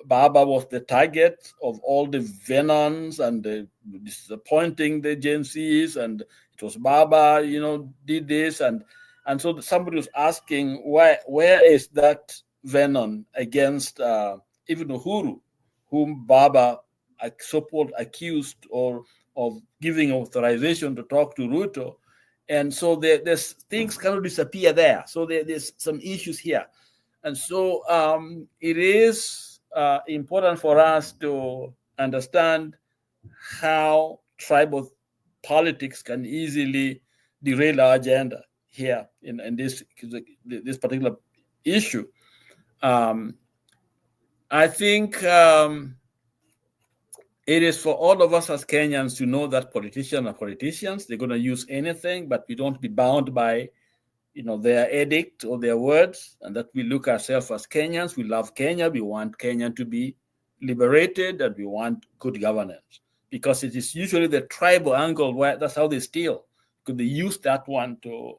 Baba was the target of all the venons and the disappointing the Gen Zs, and it was Baba, did this, and so somebody was asking where is that venom against even Uhuru, whom Baba so-called accused of giving authorization to talk to Ruto. And so there's things cannot disappear there. So there's some issues here. And so it is important for us to understand how tribal politics can easily derail our agenda here in this particular issue. I think it is for all of us as Kenyans to know that politicians are politicians. They're going to use anything, but we don't be bound by, their edict or their words, and that we look ourselves as Kenyans. We love Kenya. We want Kenya to be liberated, and we want good governance. Because it is usually the tribal angle where that's how they steal. Because they use that one to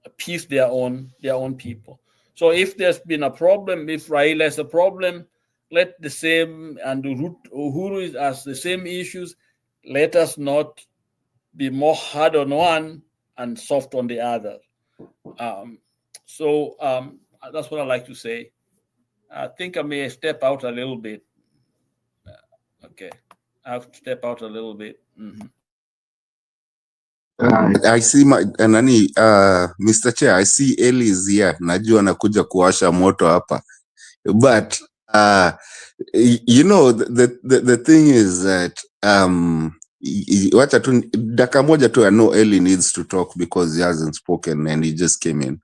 appease their own people. So if there's been a problem, if Raila has a problem, let the same, and Uhuru has the same issues, let us not be more hard on one and soft on the other. So that's what I like to say. I think I may step out a little bit. Okay, I'll step out a little bit. Mm-hmm. I see Mr. Chair, I see Eli is here. Najua anakuja kuwasha moto hapa. But the thing is that wacha tu dakika moja tu, I know Eli needs to talk because he hasn't spoken and he just came in.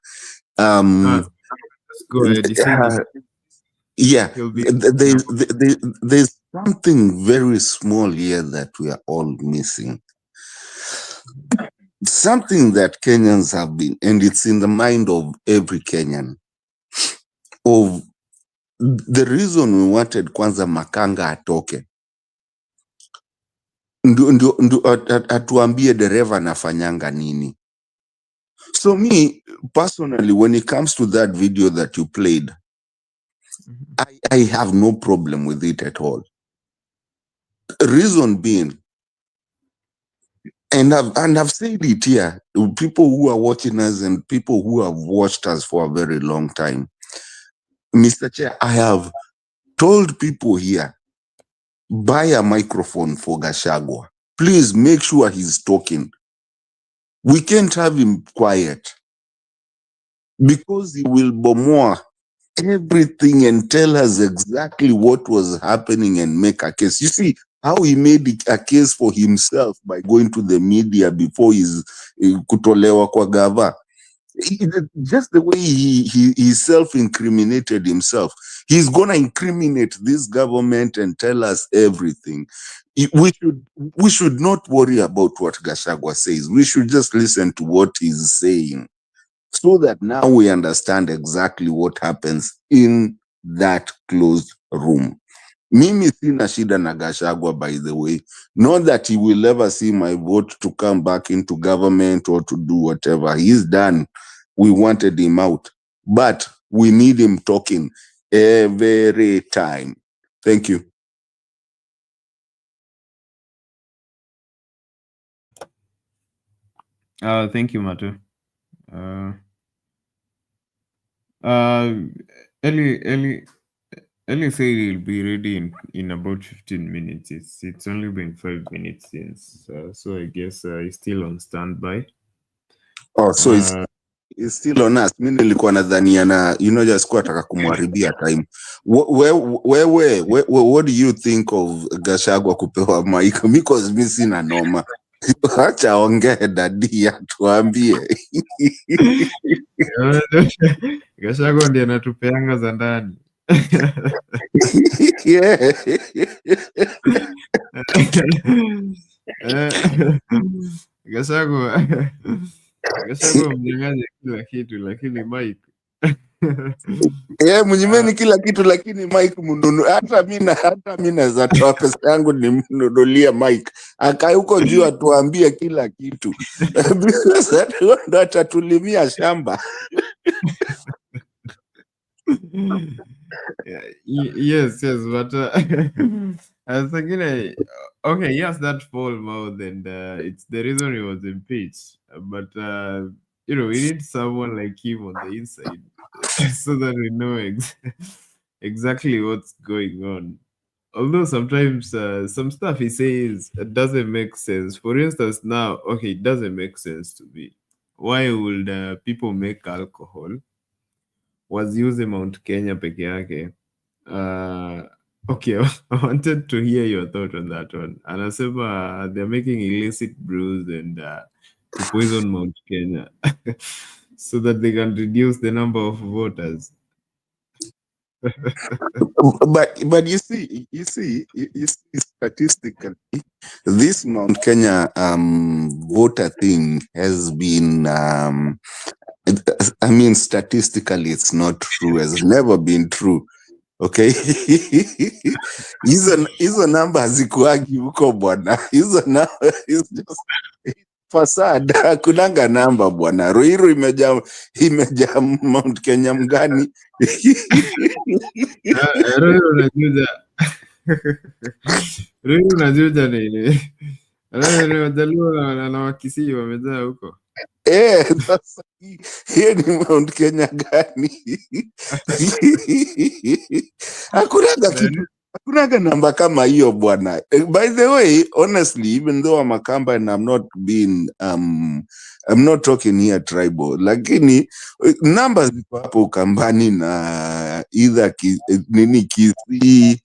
Go ahead. Yeah, there's something very small here that we are all missing. Something that Kenyans have been, and it's in the mind of every Kenyan, of the reason we wanted kwanza Makanga atoke ndio atuambie dereva nafanyanga nini. So me personally, when it comes to that video that you played, I have no problem with it at all. Reason being, and I've said it here, people who are watching us and people who have watched us for a very long time, Mr. Chair, I have told people here, buy a microphone for Gachagua. Please make sure he's talking. We can't have him quiet because he will bomoa everything and tell us exactly what was happening and make a case. You see how he made a case for himself by going to the media before his kutolewa kwa gava. Just the way he self-incriminated himself. He's going to incriminate this government and tell us everything. We should not worry about what Gachagua says. We should just listen to what he's saying, so that now we understand exactly what happens in that closed room. Mimi sina shida na Gachagua, by the way. Not that he will ever see my vote to come back into government or to do whatever. He's done. We wanted him out. But we need him talking every time. Thank you. Thank you, Mato. Ellie said he'll be ready in about 15 minutes. It's only been 5 minutes since, so I guess he's still on standby. Oh, so it's still on us. Mimi nilikuwa nadhania na just kwa nataka kumharibia time. What do you think of Gachagua kupewa mic? Because mimi sina noma. Acha ongee dadi atuambie. Gachagua ndiye anatupeanga za ndani. Yeah. Gachagua mnyang'anye kila kitu lakini Mike. Mnyimeni kila kitu lakini Mike mnunu. Hata mimi naweza toa pesa yangu nimnunulie Mike. Akae huko juu atuambie kila kitu. Sasa ndo atatulimia shamba. Yes, but I was thinking, okay, yes, that foul mouth, and it's the reason he was impeached. But we need someone like him on the inside so that we know exactly what's going on. Although sometimes some stuff he says doesn't make sense. For instance, now, okay, it doesn't make sense to me. Why would people make alcohol? Was using Mount Kenya peke yake? Okay, I wanted to hear your thought on that one. Anasema they're making illicit brews and to poison Mount Kenya so that they can reduce the number of voters. But you see, statistically, this Mount Kenya voter thing has been statistically it's not true, has never been true. Okay. hizo namba hazikuagi huko bwana. Hizo namba is just fasada. Kunanga namba bwana. Ruiru imejaa Mount Kenya mgani? Ruiru unajuja nini? Wajaluo na Wakisii wamejaa huko. Sasa hiyo ni Mount Kenya gani? Hakunaga namba kama hiyo bwana. By the way, honestly, even though I'm a Kamba and I'm not talking here tribal, lakini numbers ziko hapo Ukambani na either Kisii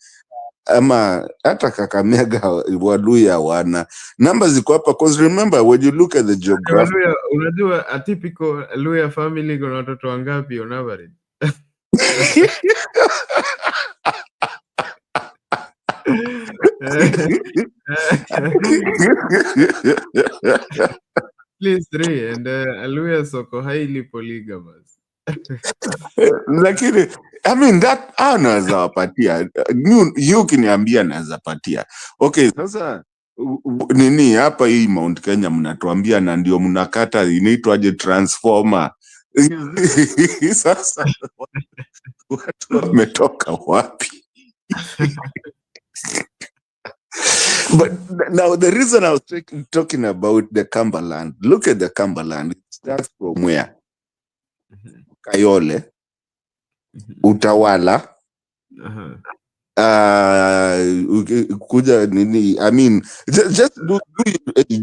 ama hata Kakamega Waluya wana numbers ziko hapa, because remember when you look at the geography, unajua a typical Luya family kuna watoto wangapi on average? Please 3 and Luya soko highly polygamous. Lakini that anaweza wapatia you kiniambia naweza patia. Okay, sasa nini hapa hii Mount Kenya mnatuambia na ndio mnakata inaitwaje transformer. Sasa watu wametoka wapi? But now the reason I was talking about the Cumberland, look at the Cumberland. It starts from where? Kayole, Utawala, kuja nini, just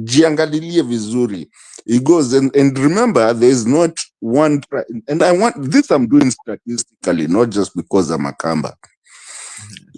jiangalilie vizuri. It goes and remember there is not one, and I want this, I'm doing statistically, not just because I'm a Kamba.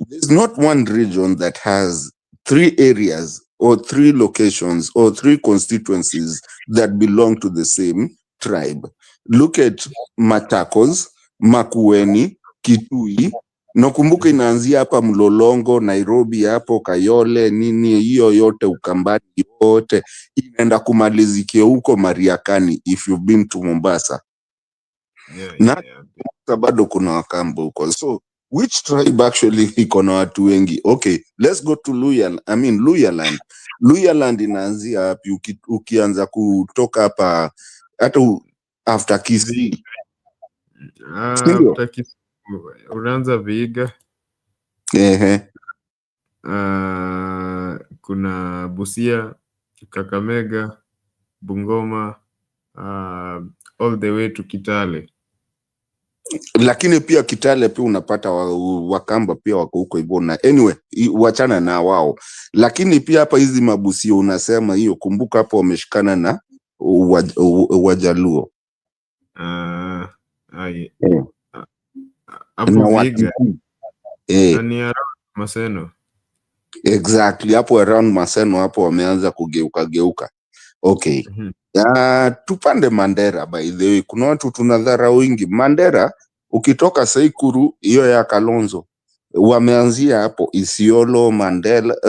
There's not one region that has 3 areas or 3 locations or 3 constituencies that belong to the same tribe. Look at Machakos, Makueni, Kitui. Nakumbuka inaanzia hapa Mlolongo, Nairobi hapo Kayole, nini hiyo yote Ukambani yote inaenda kumalizikia huko Mariakani if you've been to Mombasa. Na bado kuna Wakamba huko. So which tribe actually iko na watu wengi? Okay, let's go to Luyaland. Luyaland inaanzia hapi ukianza kutoka hapa hata after Kisii. After Kisii unaanza Vihiga. Kuna Busia, Kakamega, Bungoma, all the way to Kitale. Lakini pia Kitale pia unapata Wakamba pia wako huko hivyo, na anyway wachana na wao. Lakini pia hapa hizi mabusio unasema hiyo, kumbuka hapo wameshikana na Wajaluo. Hapo Viga. Ni around Maseno. Exactly, hapo around Maseno hapo wameanza kugeuka. Okay. Tupande Mandera. By the way, kuna watu tunadharau wingi Mandera. Ukitoka Saikuru hiyo ya Kalonzo wameanzia hapo Isiolo,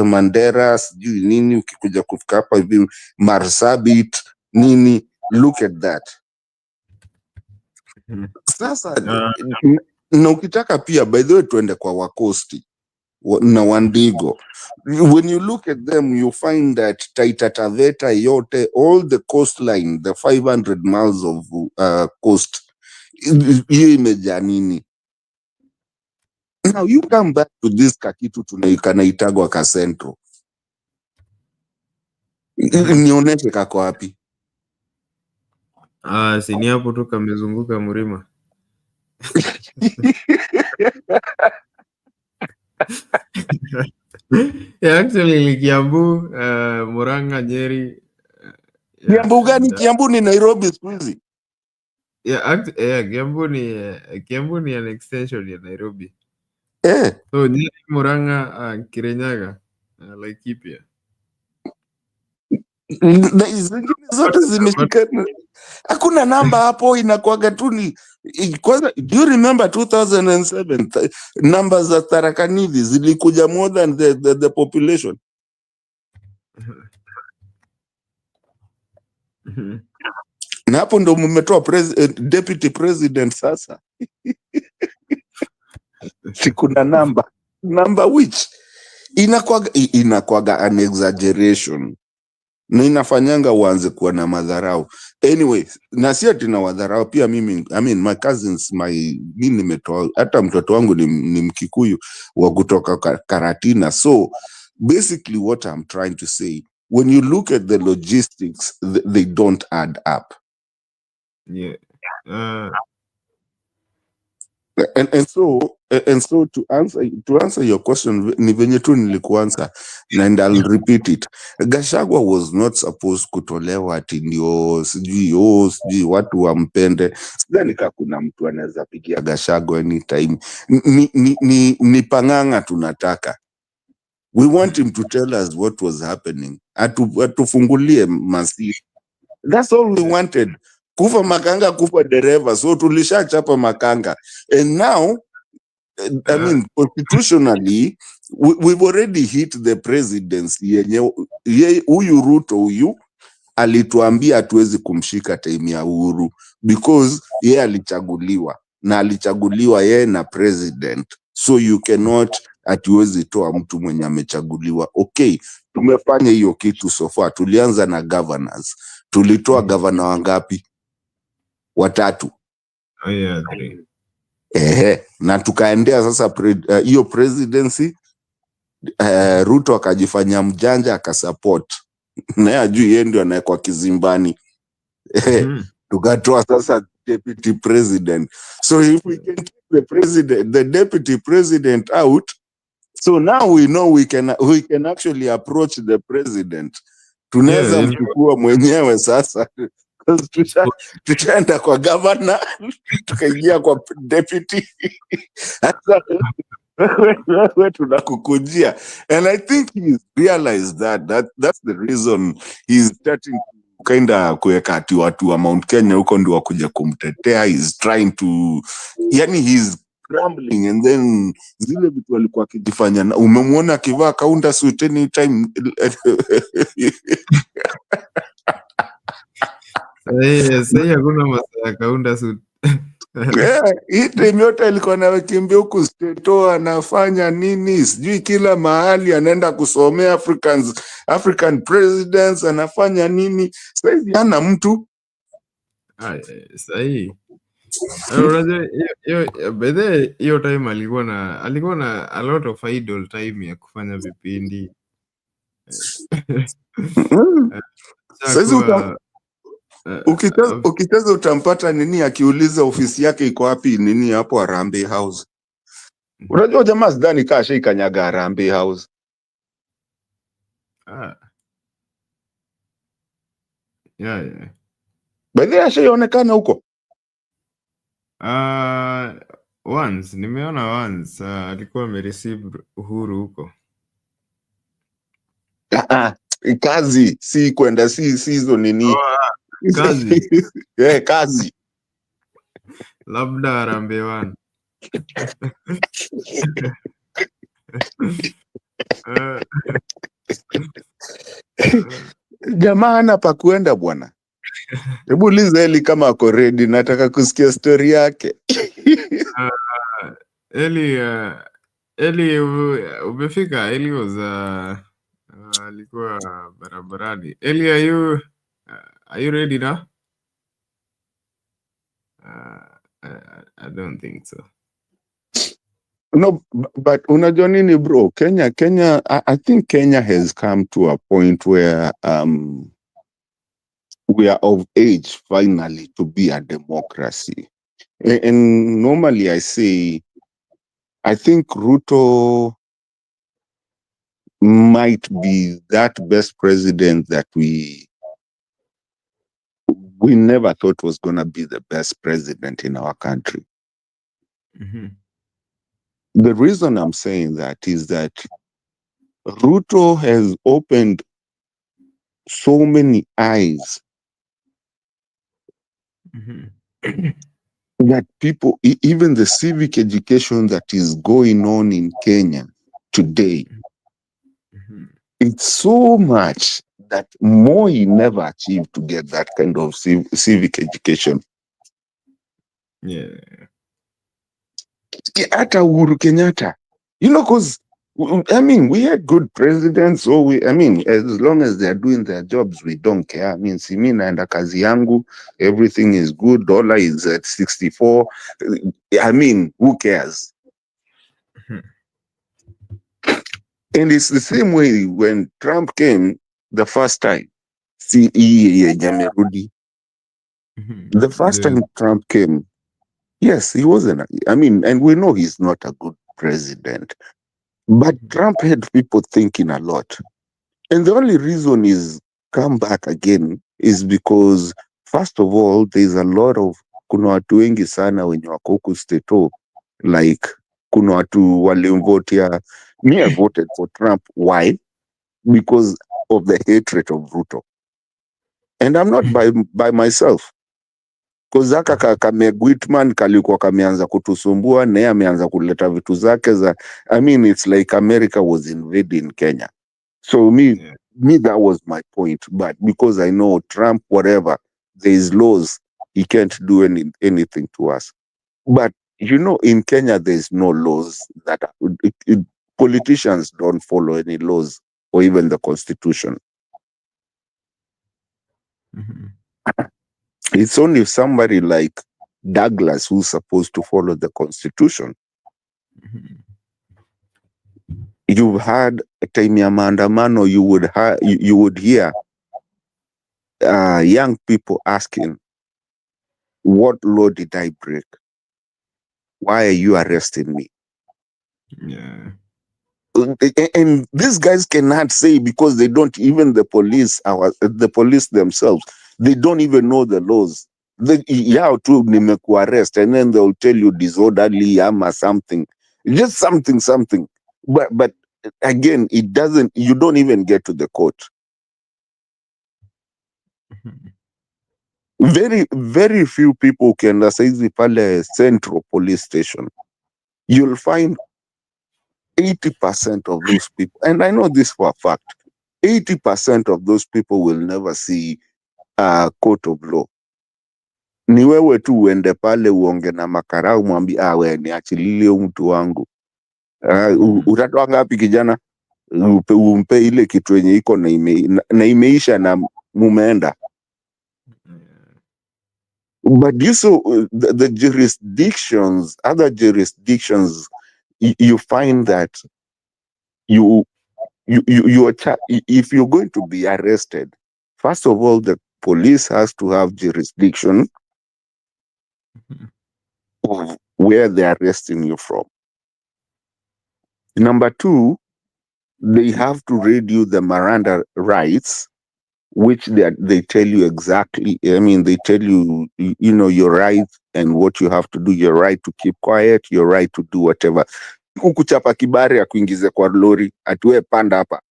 Mandera sijui nini, ukikuja kufika hapa hivi Marsabit nini, look at that. Sasa na ukitaka pia by the way tuende kwa Wakosti na Wandigo. When you look at them, you find that Taita Taveta yote, all the coastline, the 500 miles of coast, hiyo imejaa nini? Now you come back to this kakitu kanaitagwa ka Central. Nioneshe kako wapi? Sini hapo tu kamezunguka mlima. Yeah, actually Kiambu, Murang'a, Nyeri. Kiambu gani? Kiambu ni Nairobi siku hizi. Kiambu ni an extension ya Nairobi. So Nyeri, Murang'a, Kirinyaga, Laikipia. Na zingine zote zimeshikana. Hakuna namba hapo, inakuaga tu ni kwanza. Do you remember 2007 numbers za Tharaka Nithi zilikuja more than the population? Na hapo ndo mmetoa deputy president sasa. Sikuna number which inakuaga an exaggeration. Na inafanyanga uanze kuwa na madharau. Anyway, na si ati na wadharau pia mimi, my cousins, mimi nimetoa, hata mtoto wangu ni Mkikuyu wa kutoka Karatina. So basically what I'm trying to say, when you look at the logistics, they don't add up. Yeah. And so to answer your question, ni venye tu nilikuanza, and I'll repeat it. Gachagua was not supposed kutolewa ati ndio sijui watu wampende. Sidhani kama kuna mtu anaweza pigia Gachagua anytime. Ni panganga tunataka. We want him to tell us what was happening. Atufungulie masi. That's all we wanted. Kufa makanga, kufa dereva. So tulishachapa makanga. And now, constitutionally, we've already hit the presidency. Huyu Ruto huyu alituambia hatuwezi kumshika time ya Uhuru because yeye alichaguliwa na alichaguliwa yeye na president. So you cannot hatuwezi toa mtu mwenye amechaguliwa. Okay, tumefanya hiyo kitu so far. Tulianza na governors. Tulitoa governor wangapi? 3. Yeah, 3. Na tukaendea sasa hiyo presidency. Ruto akajifanya mjanja akasupport. Na ajui yeye ndio anayekuwa kizimbani. Tukatoa sasa deputy president. So if we can keep the deputy president out, so now we know we can actually approach the president. Tunaweza mchukua mwenyewe sasa. Tutaenda kwa governor, tukaingia kwa deputy. Wewe tunakukujia. And I think he's realized that's the reason he's starting to kind of kuweka ati watu wa Mount Kenya huko ndio wakuja kumtetea. He's trying to, yani he's crumbling, and then zile vitu walikuwa akijifanya. Umemwona akivaa kaunda suit anytime. Sasa hakuna masaa kaunda suit. Hii time yote alikuwa anakimbia huku Stato, anafanya nini sijui, kila mahali anaenda kusomea African presidents, anafanya nini. Sasa hana mtu. Sahi. Unajua hiyo time alikuwa na a lot of idle time ya kufanya vipindi. Ukicheza utampata nini akiuliza ofisi yake iko wapi nini hapo Harambee House. Unajua jamaa sidhani kasha ikanyaga Harambee House. Yeah. By the way, ashaionekana huko. Once nimeona once alikuwa amereceive uhuru huko. Kazi si kwenda si hizo nini. Kazi. Kazi. Labda Harambee One. Jamaa hana pa kuenda bwana. Hebu uliza Eli kama ako ready, nataka kusikia story yake. Eli umefika? Eli was alikuwa barabarani. Eli, are you ready now? I don't think so. No, but unajua nini bro, Kenya, I think Kenya has come to a point where we are of age finally to be a democracy. And normally I say, I think Ruto might be that best president that we never thought was going to be the best president in our country. Mm-hmm. The reason I'm saying that is that Ruto has opened so many eyes that people, even the civic education that is going on in Kenya today, it's so much that Moi never achieved to get that kind of civic education. Yeah. Ata Uhuru Kenyatta, because I mean, we had good presidents, so as long as they're doing their jobs, we don't care. I mean, simi naenda kazi yangu, everything is good, dollar is at 64. I mean, who cares? And it's the same way when Trump came the first time. The first time Trump came, yes, he wasn't. And we know he's not a good president. But Trump had people thinking a lot. And the only reason he's come back again is because, first of all, there's a lot of kuna watu wengi sana wenye wako huku Stato, like kuna watu walimvotia. Me, I voted for Trump. Why? Because of the hatred of Ruto. And I'm not by myself. Because haka kamegwitman kalikuwa kameanza kutusumbua, naye ameanza kuleta vitu zake za, it's like America was invading Kenya. So me, that was my point. But because I know Trump, whatever, there is laws, he can't do anything to us. But, in Kenya, there's no laws that politicians don't follow any laws or even the constitution. It's only somebody like Douglas who's supposed to follow the constitution. You've had a time ya maandamano, you would hear young people asking, what law did I break? Why are you arresting me? Yeah. And these guys cannot say, because they don't, even the police themselves, they don't even know the laws. Arrest, and then they'll tell you disorderly or something, just something. But again, you don't even get to the court. Very, very few people can say the central police station. You'll find 80% of those people, and I know this for a fact, 80% of those people will never see a court of law. Ni wewe tu uende pale uonge na makarau mwambi we niachililie mtu wangu. Utatoa ngapi kijana? Umpe ile kitu yenye iko na imeisha na mumeenda. But the jurisdictions, other jurisdictions, you find that if you're going to be arrested, first of all, the police has to have jurisdiction of where they are arresting you from. Number two, they have to read you the Miranda rights, which they tell you exactly. I mean, they tell you, your rights and what you have to do. Your right to keep quiet, your right to do whatever. Kukuchapa kibari ya kuingize kwa lori, atuwe panda hapa.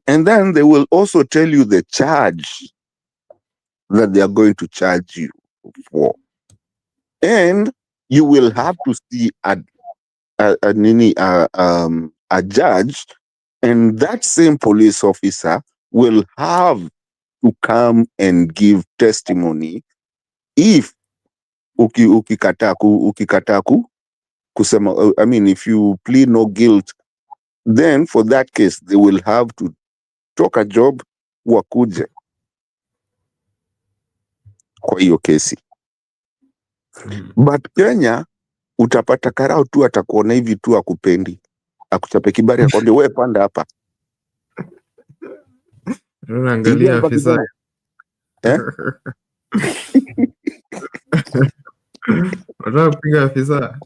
And then they will also tell you the charge that they are going to charge you for. And you will have to see a judge, and that same police officer will have to come and give testimony if kusema, I mean, if you plead no guilt, then for that case they will have to talk a job wakuje kwa hiyo kesi. But Kenya utapata karao tu atakuona hivi tu akupendi, akuchape kibari akwambia wewe panda hapa. Unaangalia afisa. Unataka kupiga afisa?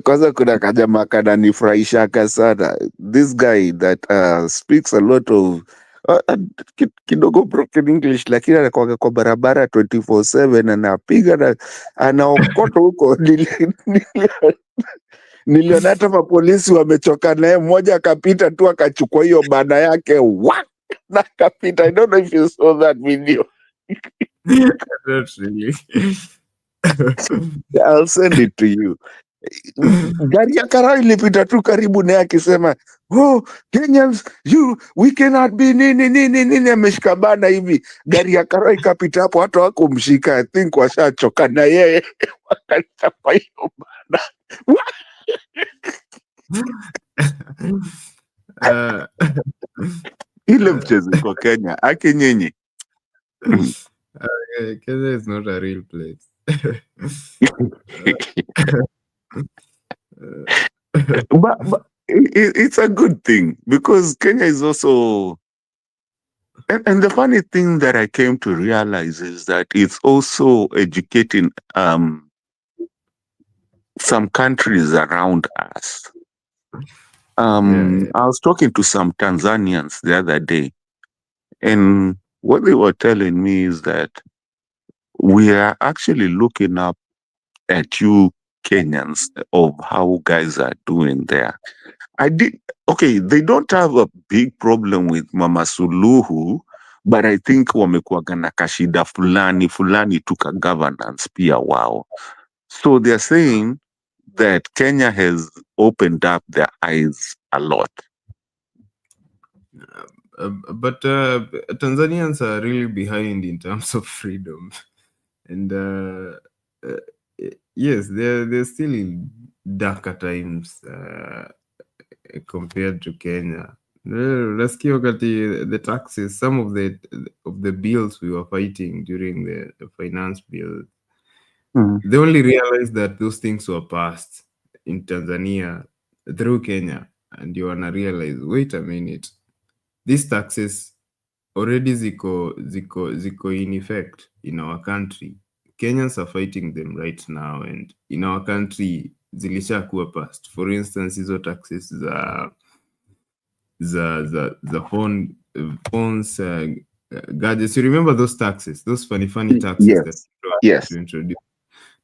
Kwanza kuna kajama kananifurahisha sana. This guy that speaks a lot of kidogo broken English, lakini anakuwa kwa barabara 24/7 anapiga na anaokota huko. Niliona hata mapolisi wamechoka naye, mmoja akapita tu akachukua hiyo bana yake na akapita. I don't know if you saw that video. Not really. I'll send it to you. Gari ya karao ilipita tu karibu naye akisema, oh, Kenyans, we cannot be nini, ameshika bana hivi. Gari ya karao ikapita hapo, watu hawakumshika. I think washachoka na yeye. Wakachapa hiyo bana. Ile mchezo kwa Kenya, ake nyenye. Kenya is not a real place. But it's a good thing because Kenya is also, and the funny thing that I came to realize is that it's also educating some countries around us. I was talking to some Tanzanians the other day, and what they were telling me is that we are actually looking up at you Kenyans of how guys are doing there. They don't have a big problem with Mama Suluhu, but I think wamekuwaga na kashida fulani tuka governance pia wao. So they're saying that Kenya has opened up their eyes a lot. But Tanzanians are really behind in terms of freedom. And yes, they're still in darker times compared to Kenya. Let's keep the taxes. Some of the bills we were fighting during the finance bill, they only realized that those things were passed in Tanzania through Kenya, and you wanna realize, wait a minute, these taxes already ziko in effect in our country. Kenyans are fighting them right now, and in our country zilishakuwa passed. For instance, hizo taxes the phones, gadgets. You remember those taxes, those funny taxes? Yes. To introduce.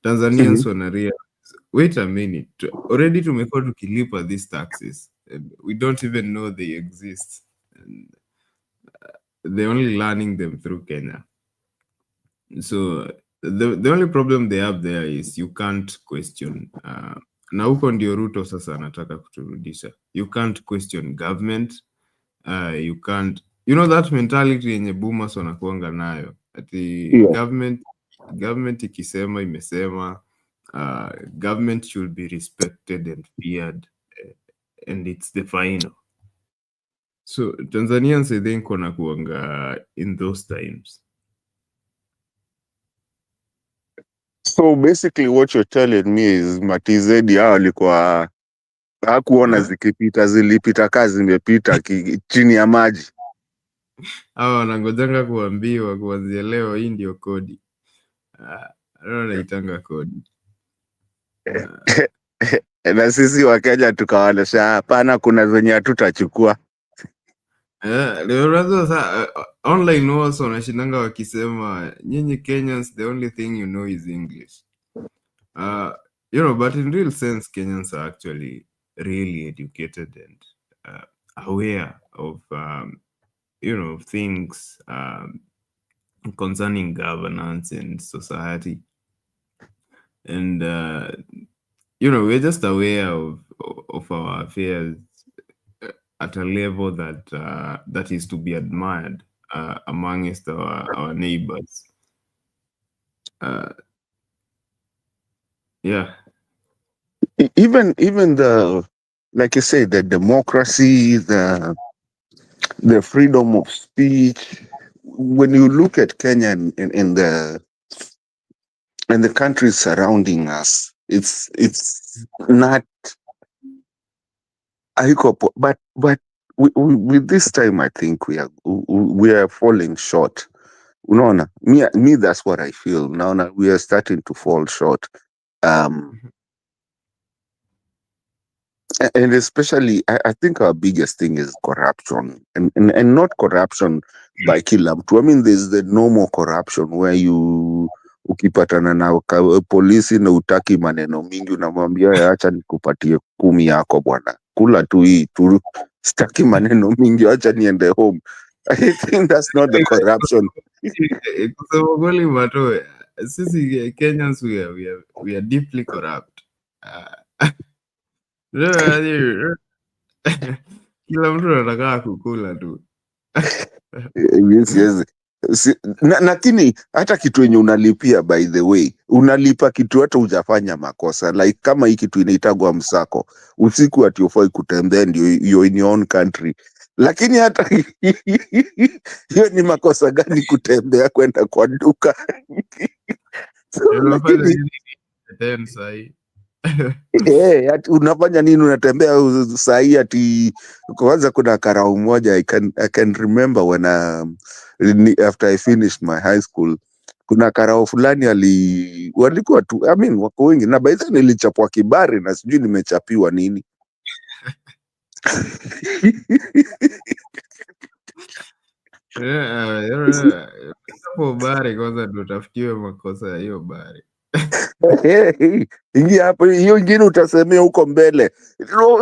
Tanzanians wanna realize, wait a minute, already tumekuwa tukilipa these taxes and we don't even know they exist, and they're only learning them through Kenya. So the only problem they have there is you can't question. Na huko ndio Ruto sasa anataka kuturudisha. You can't question government. You can't, that mentality yenye boomers wanakuanga nayo. Ati government ikisema imesema, government should be respected and feared, and it's the final. So Tanzanians, I think, wanakuanga in those times. So basically what you're telling me is Matizedi hao walikuwa Hakuona zikipita, zilipita kazi zimepita chini ya maji. Hawa wanangojanga kuambiwa kuanzia leo hii ndio kodi. Naitanga kodi. Na sisi Wakenya tukawaonesha hapana, kuna zenye hatutachukua. Online wars wanashindanga wakisema nyinyi Kenyans the only thing you know is English. But in real sense Kenyans are actually really educated and aware of things concerning governance and society. And we're just aware of our affairs at a level that is to be admired amongst our neighbors. Even the, like you say, the democracy, the freedom of speech. When you look at Kenya and the countries surrounding us, it's not. But with this time, I think we are falling short. Unaona, me that's what I feel now. We are starting to fall short. And especially, I think our biggest thing is corruption, and not corruption by kila mtu. I mean, there's the normal corruption where ukipatana na polisi na utaki maneno mingi, unamwambia acha nikupatie 10 yako bwana, kula tu hii tu, sitaki maneno mingi, acha niende home. I think that's not the corruption. Kusema kweli mato, sisi Kenyans we are deeply corrupt. Kila mtu anataka kukula tu. Yes. Lakini hata kitu yenye unalipia, by the way, unalipa kitu hata hujafanya makosa, like kama hii kitu inaitagwa msako, usiku ati ufai kutembea, ndio you're in your own country. Lakini hata hiyo ni makosa gani kutembea kwenda kwa duka? Ati unafanya nini? Unatembea sahi ati kwanza. Kuna karau moja I can remember when after I finished my high school, kuna karau fulani walikuwa tu, I mean, wako wengi, na by then nilichapwa kibari na sijui nimechapiwa nini. Hapo bari kwanza ndio tafutiwe makosa ya hiyo bari. Ingia hapo, hiyo ingine utasemea huko mbele.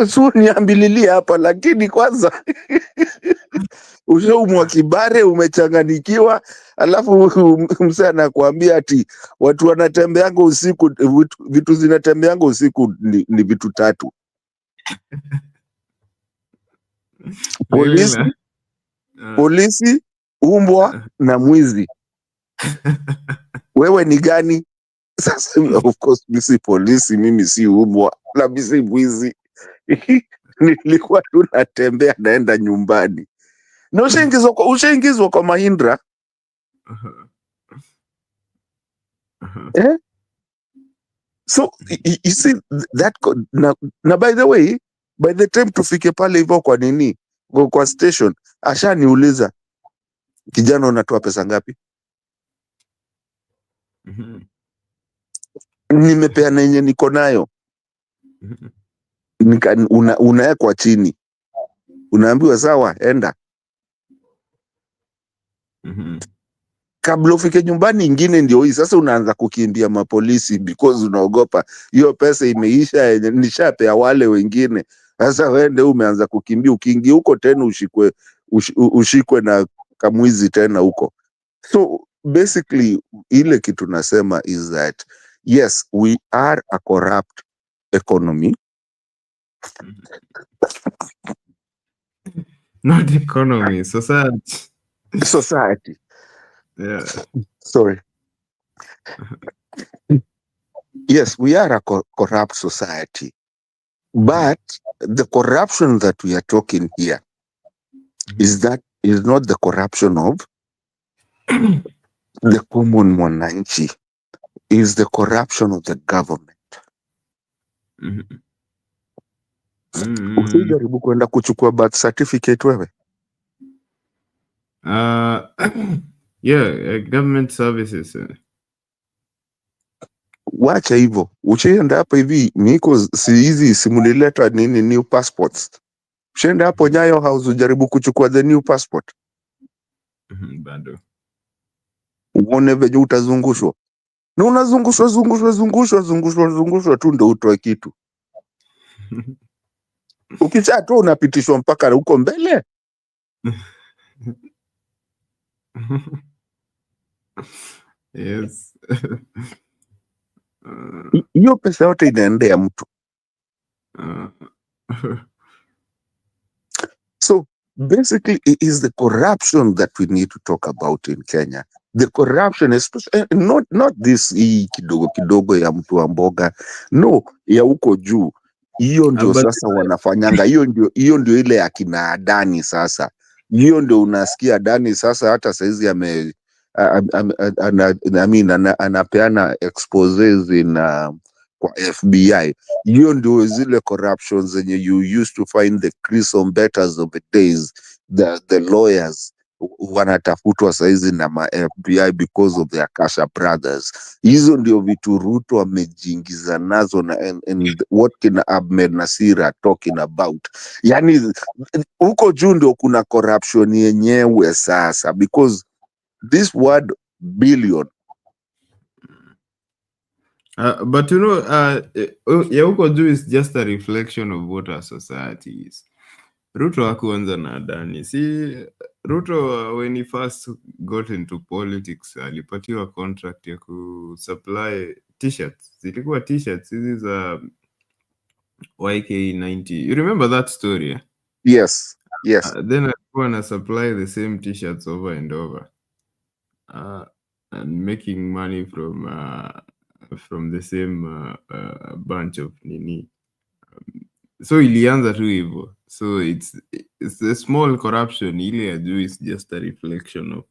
Su niambililia hapa, lakini kwanza ushaumwa kibare, umechanganikiwa, alafu msee anakuambia ati watu wanatembeanga usiku, vitu zinatembeanga usiku ni vitu 3: polisi, umbwa na mwizi. Wewe ni gani? Sasa of course mimi si polisi, mimi si umbwa, na mimi si mwizi. Nilikuwa tu natembea naenda nyumbani. Na ushaingizwa kwa Mahindra. So you see that na by the way, by the time tufike pale hivyo kwa nini kwa station, ashaniuliza, kijana unatoa pesa ngapi? Nimepeana yenye niko nayo. Unawekwa chini, unaambiwa sawa, enda. Kabla ufike nyumbani ingine ndio hii sasa, unaanza kukimbia mapolisi because unaogopa hiyo pesa imeisha, nishapea wale wengine. Sasa wende umeanza kukimbia, ukiingia huko tena ushikwe na kamwizi tena huko. So basically ile kitu nasema is that yes, we are a corrupt economy. Not economy, society. Yeah. Sorry. Yes, we are a corrupt society, but the corruption that we are talking here is not the corruption of the common mwananchi, is the corruption of the government. Usijaribu kwenda kuchukua birth certificate wewe. Yeah, government services. Wacha hivyo. Uchienda hapa hivi niko si hizi simulileta nini new passports. Uchienda hapo Nyayo House ujaribu kuchukua the new passport. Bado. Uone venye utazungushwa. Na unazungushwa tu ndo utoe kitu. Ukicha tu unapitishwa mpaka huko mbele. Yes. Hiyo pesa yote inaendea mtu. So basically it is the corruption that we need to talk about in Kenya. The corruption is not this kidogo kidogo ya mtu wa mboga. No, ya huko juu. Hiyo ndio sasa wanafanyanga. Hiyo ndio ile ya kina Adani sasa. Hiyo ndio unasikia Adani sasa hata saizi anapeana exposés kwa FBI. Hiyo ndio zile corruptions zenye you used to find the Chris Betters of the days, the lawyers wanatafutwa saizi na ma FBI because of their Kasha brothers. Hizo ndio vitu Ruto amejiingiza nazo na and what kina Ahmed Nasir are talking about. Yani huko juu ndio kuna corruption yenyewe sasa, because this word billion. But you know, huko juu is just a reflection of what our society is. Ruto hakuanza na Adani. See, Ruto when he first got into politics, alipatiwa contract ya kusupply t-shirts. Zilikuwa t-shirts hizi za YK90. You remember that story? Yeah? Yes, yes. Then alikuwa na supply the same t-shirts over and over. And making money from the same bunch of nini. So ilianza tu hivyo. So it's a small corruption. Ile ya juu is just a reflection of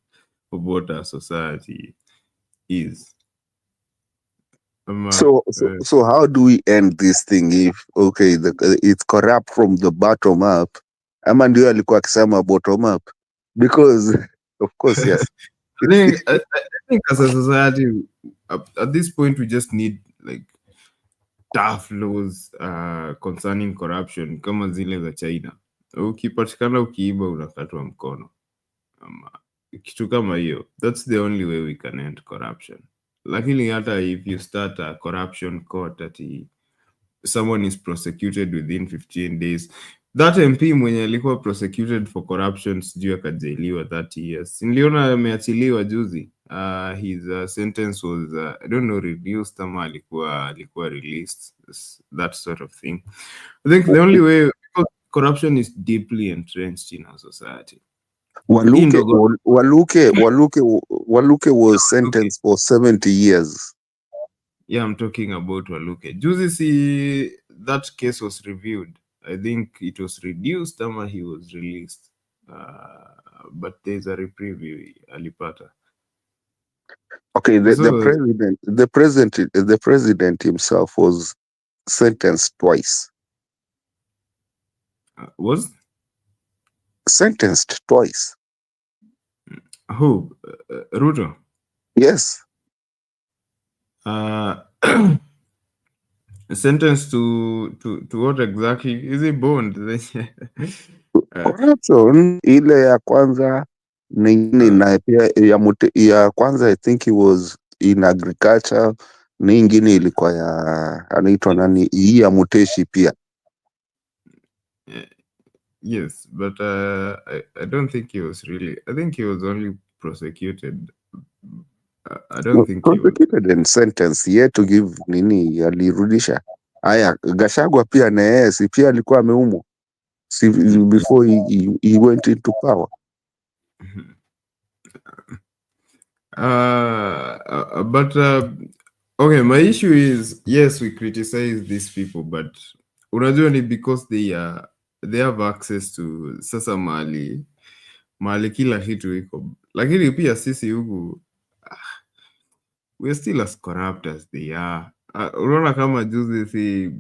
what our society is. So how do we end this thing if it's corrupt from the bottom up? Ama ndio alikuwa akisema bottom up? Because of course yes. I think as a society at this point we just need like tough laws concerning corruption kama zile za China. Ukipatikana ukiiba unakatwa mkono. Kitu kama hiyo. That's the only way we can end corruption. Lakini hata if you start a corruption court that someone is prosecuted within 15 days, that MP mwenye alikuwa prosecuted for corruption sijui akajailiwa 30 years. Niliona ameachiliwa juzi. His sentence was I don't know reduced ama alikuwa released, that sort of thing. I think the only way, because corruption is deeply entrenched in our society. Waluke was sentenced for 70 years. Yeah, I'm talking about Waluke. Juzi that case was reviewed. I think it was reduced ama he was released. But there's a reprieve alipata. Okay, the president himself was sentenced twice. Was sentenced twice. Who? Ruto? Yes. Sentenced to what exactly? Is it bond? Corruption ile ya kwanza nini na pia ya kwanza I think he was in agriculture, nyingine ilikuwa ya anaitwa nani hii ya Muteshi pia. Yes, but I don't think he was really. I think he was only prosecuted. I don't think prosecuted and sentenced yet to give nini alirudisha. Aya, Gachagua pia na yeye si pia alikuwa ameumwa. Before he went into power. But okay, my issue is, yes, we criticize these people, but unajua ni because they have access to sasa mali kila kitu iko, lakini pia sisi huku we're still as corrupt as they are. Unaona kama juzi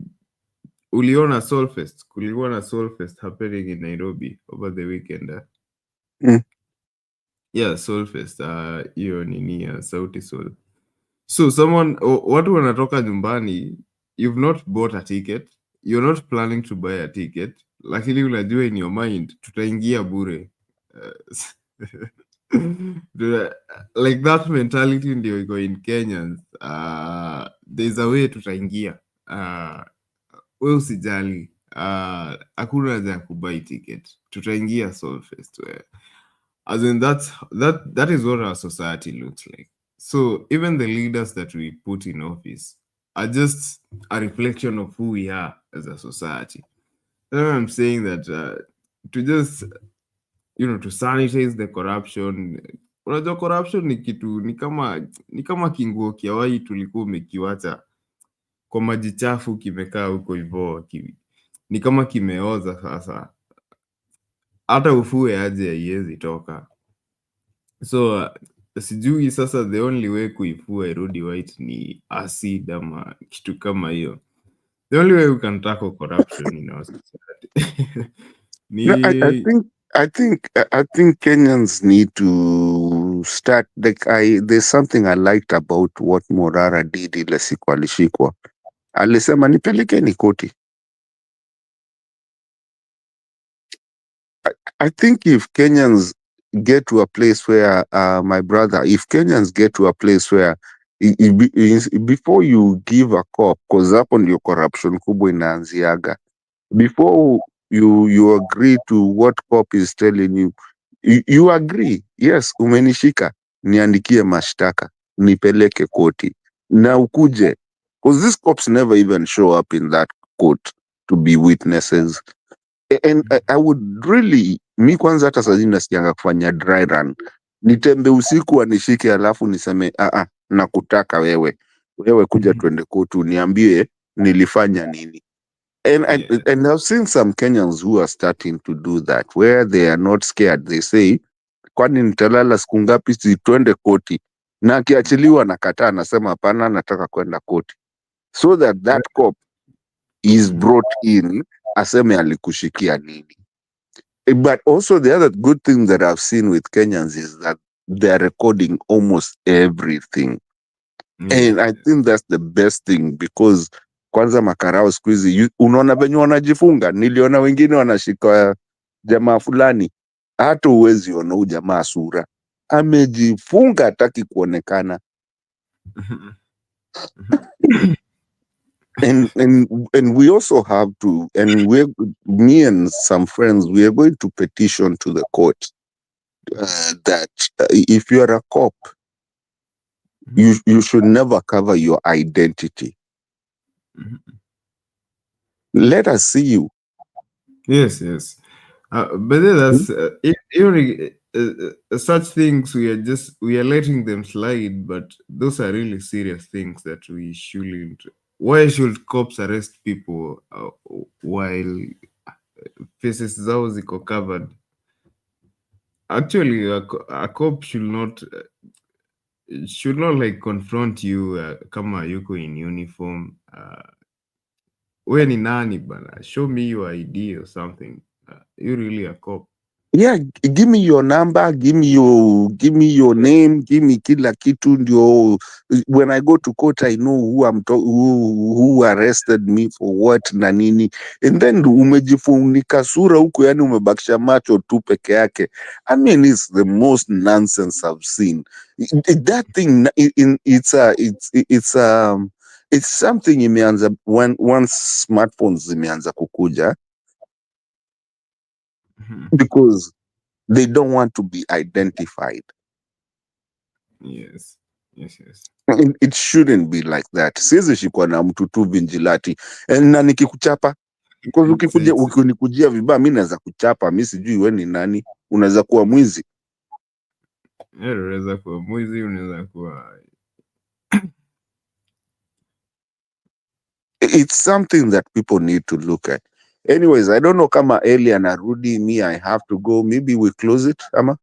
uliona Solfest, kulikuwa na Solfest happening in Nairobi over the weekend. Yeah, Solfest, hiyo nini ya Sauti Sol. So watu wanatoka nyumbani, you've not bought a ticket, you're not planning to buy a ticket, lakini unajua in your mind tutaingia bure. Like that mentality ndio iko in Kenyans. There's a way tutaingia. We usijali, hakuna haja ya kubuy ticket, tutaingia Solfest. As in that is what our society looks like. So even the leaders that we put in office are just a reflection of who we are as a society. That's why I'm saying that to just, to sanitize the corruption. Unajua corruption ni kitu, ni kama kinguo kiawai tulikuwa umekiwacha kwa maji chafu kimekaa huko hivyo, ni kama kimeoza sasa. Hata ufue aje haiwezi toka. So sijui sasa the only way kuifua irudi white ni acid ama kitu kama hiyo. The only way we can tackle corruption in our society. I think Kenyans need to start there's something I liked about what Morara did ile siku alishikwa. Alisema nipelekeni koti. I think if Kenyans get to a place where, if Kenyans get to a place where before you give a cop, because hapo ndio corruption kubwa inaanziaga, before you agree to what cop is telling you, you agree, yes, umenishika, niandikie mashtaka, nipeleke koti, na ukuje, because these cops never even show up in that court to be witnesses. And I would really, mi kwanza hata saa zingine nasikianga kufanya dry run, nitembe usiku anishike alafu niseme nakutaka wewe kuja tuende kotu niambie nilifanya nini. And I've seen some Kenyans who are starting to do that, where they are not scared. They say, kwani nitalala siku ngapi, si twende koti, na akiachiliwa nakataa, anasema hapana, nataka kwenda koti, so that cop is brought in aseme alikushikia nini. But also the other good thing that I've seen with Kenyans is that they're recording almost everything. And I think that's the best thing, because kwanza makarao siku hizi unaona venye wanajifunga. Niliona wengine wanashika jamaa fulani, hata uwezi ona huyu jamaa sura, amejifunga hataki kuonekana. And we also have to, and me and some friends, we are going to petition to the court that if you are a cop, you should never cover your identity. Let us see you. Yes. But then that's such things we are letting them slide, but those are really serious things that we shouldn't. Why should cops arrest people while faces zao ziko covered? Actually, a cop should not like confront you kama yuko in uniform. We ni nani bana? Show me your ID or something. You really a cop? Yeah, give me your number, give me your name, give me kila kitu ndio when I go to court I know who arrested me for what na nini. And then umejifunika sura huko, yani umebakisha macho tu peke yake. I mean, it's the most nonsense I've seen. That thing it's something imeanza once smartphones zimeanza kukuja, because they don't want to be identified. Yes. It shouldn't be like that. Siwezi shikwa na mtu tu vinjilati na nikikuchapa, because ukinikujia vibaya mimi naweza kuchapa, mimi sijui wewe ni nani, unaweza kuwa mwizi. Unaweza kuwa mwizi, unaweza kuwa. It's something that people need to look at. Anyways, I don't know kama Eli anarudi, me I have to go. Maybe we close it, Ama?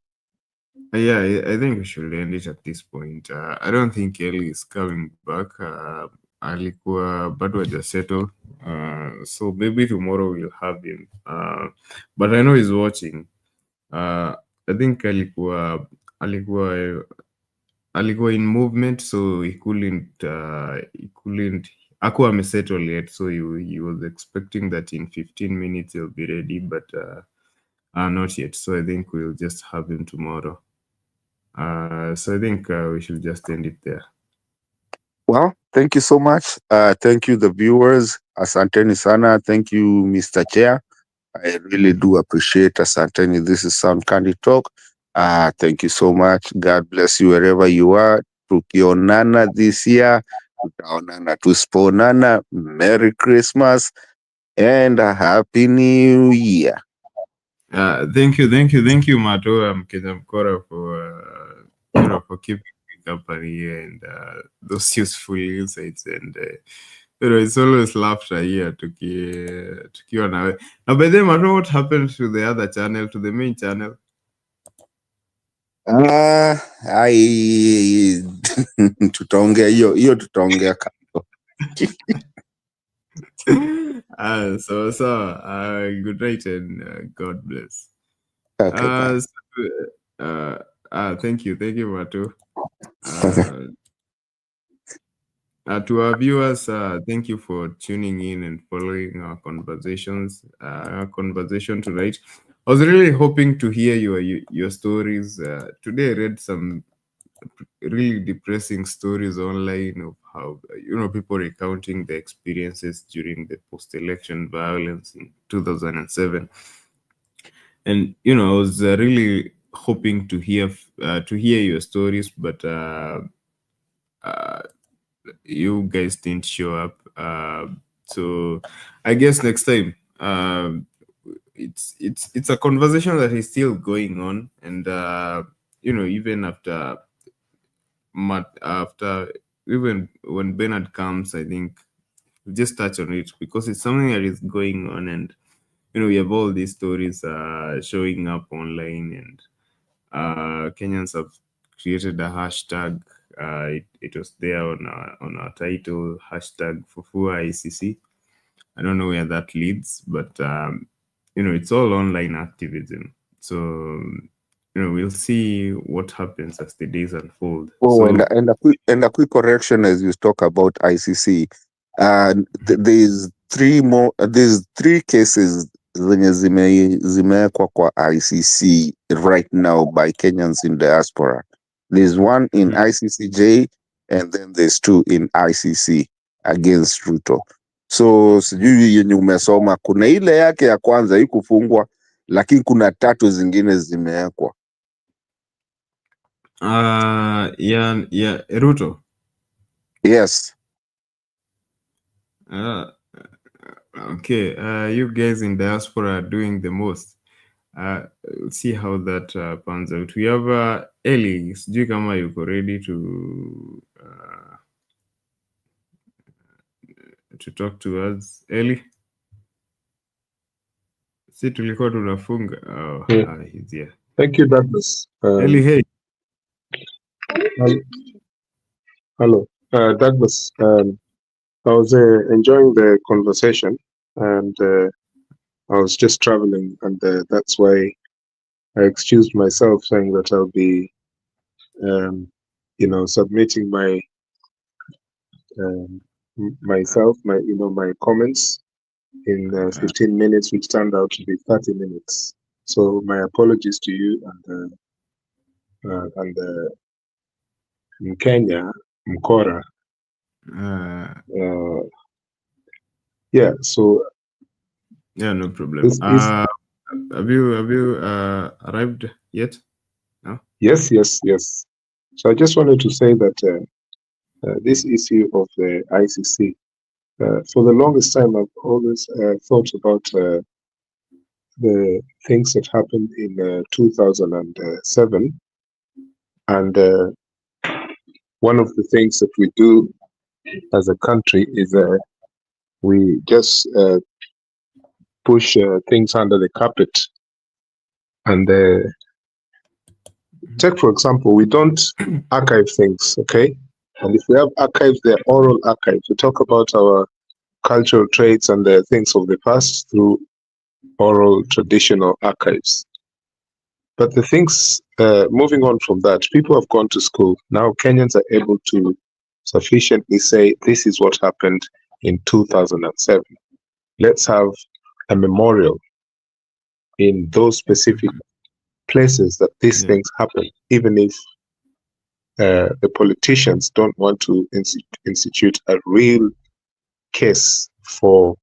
Yeah, I think we should end it at this point. I don't think Eli is coming back. alikuwa bado hajasettle. So maybe tomorrow we'll have him. But I know he's watching. I think alikuwa in movement, so he couldn't hakuwa amesettle yet, so he was expecting that in 15 minutes he'll be ready, but not yet. So I think we'll just have him tomorrow. So I think we should just end it there. Well, thank you so much. Thank you, the viewers. Asanteni sana. Thank you, Mr. Chair. I really do appreciate Asanteni. This is Sound Candy Talk. Thank you so much. God bless you wherever you are. Tukionana this year. Tutaonana tusipoonana. Merry Christmas and a Happy New Year. Thank you, Mato, Kenya Mkora, for keeping me company and those useful insights, and it's always laughter here tukiwa nawe. Now, by the way, Mato, what happened to the other channel, to the main channel? Tutaongea hiyo tutaongea kando. So good night and God bless. Okay, thank you, Matu. To our viewers, thank you for tuning in and following our conversations. Our conversation tonight. I was really hoping to hear your stories. Today, I read some really depressing stories online of how people recounting their experiences during the post-election violence in 2007. And I was really hoping to hear your stories, but you guys didn't show up. So I guess next time, it's a conversation that is still going on, and even after even when Bernard comes, I think we'll just touch on it because it's something that is going on, and we have all these stories showing up online, and Kenyans have created a hashtag. It was there on our title, hashtag Fufua ICC. I don't know where that leads, but it's all online activism. So we'll see what happens as the days unfold. Oh, and a quick correction as you talk about ICC. There's three cases zenye zimewekwa kwa ICC right now by Kenyans in diaspora. There's one in ICCJ, and then there's two in ICC against Ruto. So sijui yenye umesoma, kuna ile yake ya kwanza ikufungwa, lakini kuna tatu zingine zimewekwa. Yeah, Ruto. Yes. Okay. You guys in diaspora are doing the most. We'll see how that pans out. We have Eli. Sijui kama yuko ready to talk to us. Eli? Si tulikuwa tunafunga. He's here. Thank you, Douglas. Eli, hey. Hello, Douglas. I was enjoying the conversation, and I was just traveling, and that's why I excused myself, saying that I'll be, submitting my my comments in 15 minutes, which turned out to be 30 minutes. So my apologies to you and Mkenya, Mkora. So no problem. Have you arrived yet? No? Yes. So I just wanted to say that this issue of the ICC, for the longest time, I've always thought about the things that happened in 2007, and one of the things that we do as a country is we just push things under the carpet. And take, for example, we don't archive things, okay? And if we have archives, they're oral archives. We talk about our cultural traits and the things of the past through oral traditional archives. But the things, moving on from that, people have gone to school. Now Kenyans are able to sufficiently say, this is what happened in 2007. Let's have a memorial in those specific places that these things happen, even if the politicians don't want to institute a real case for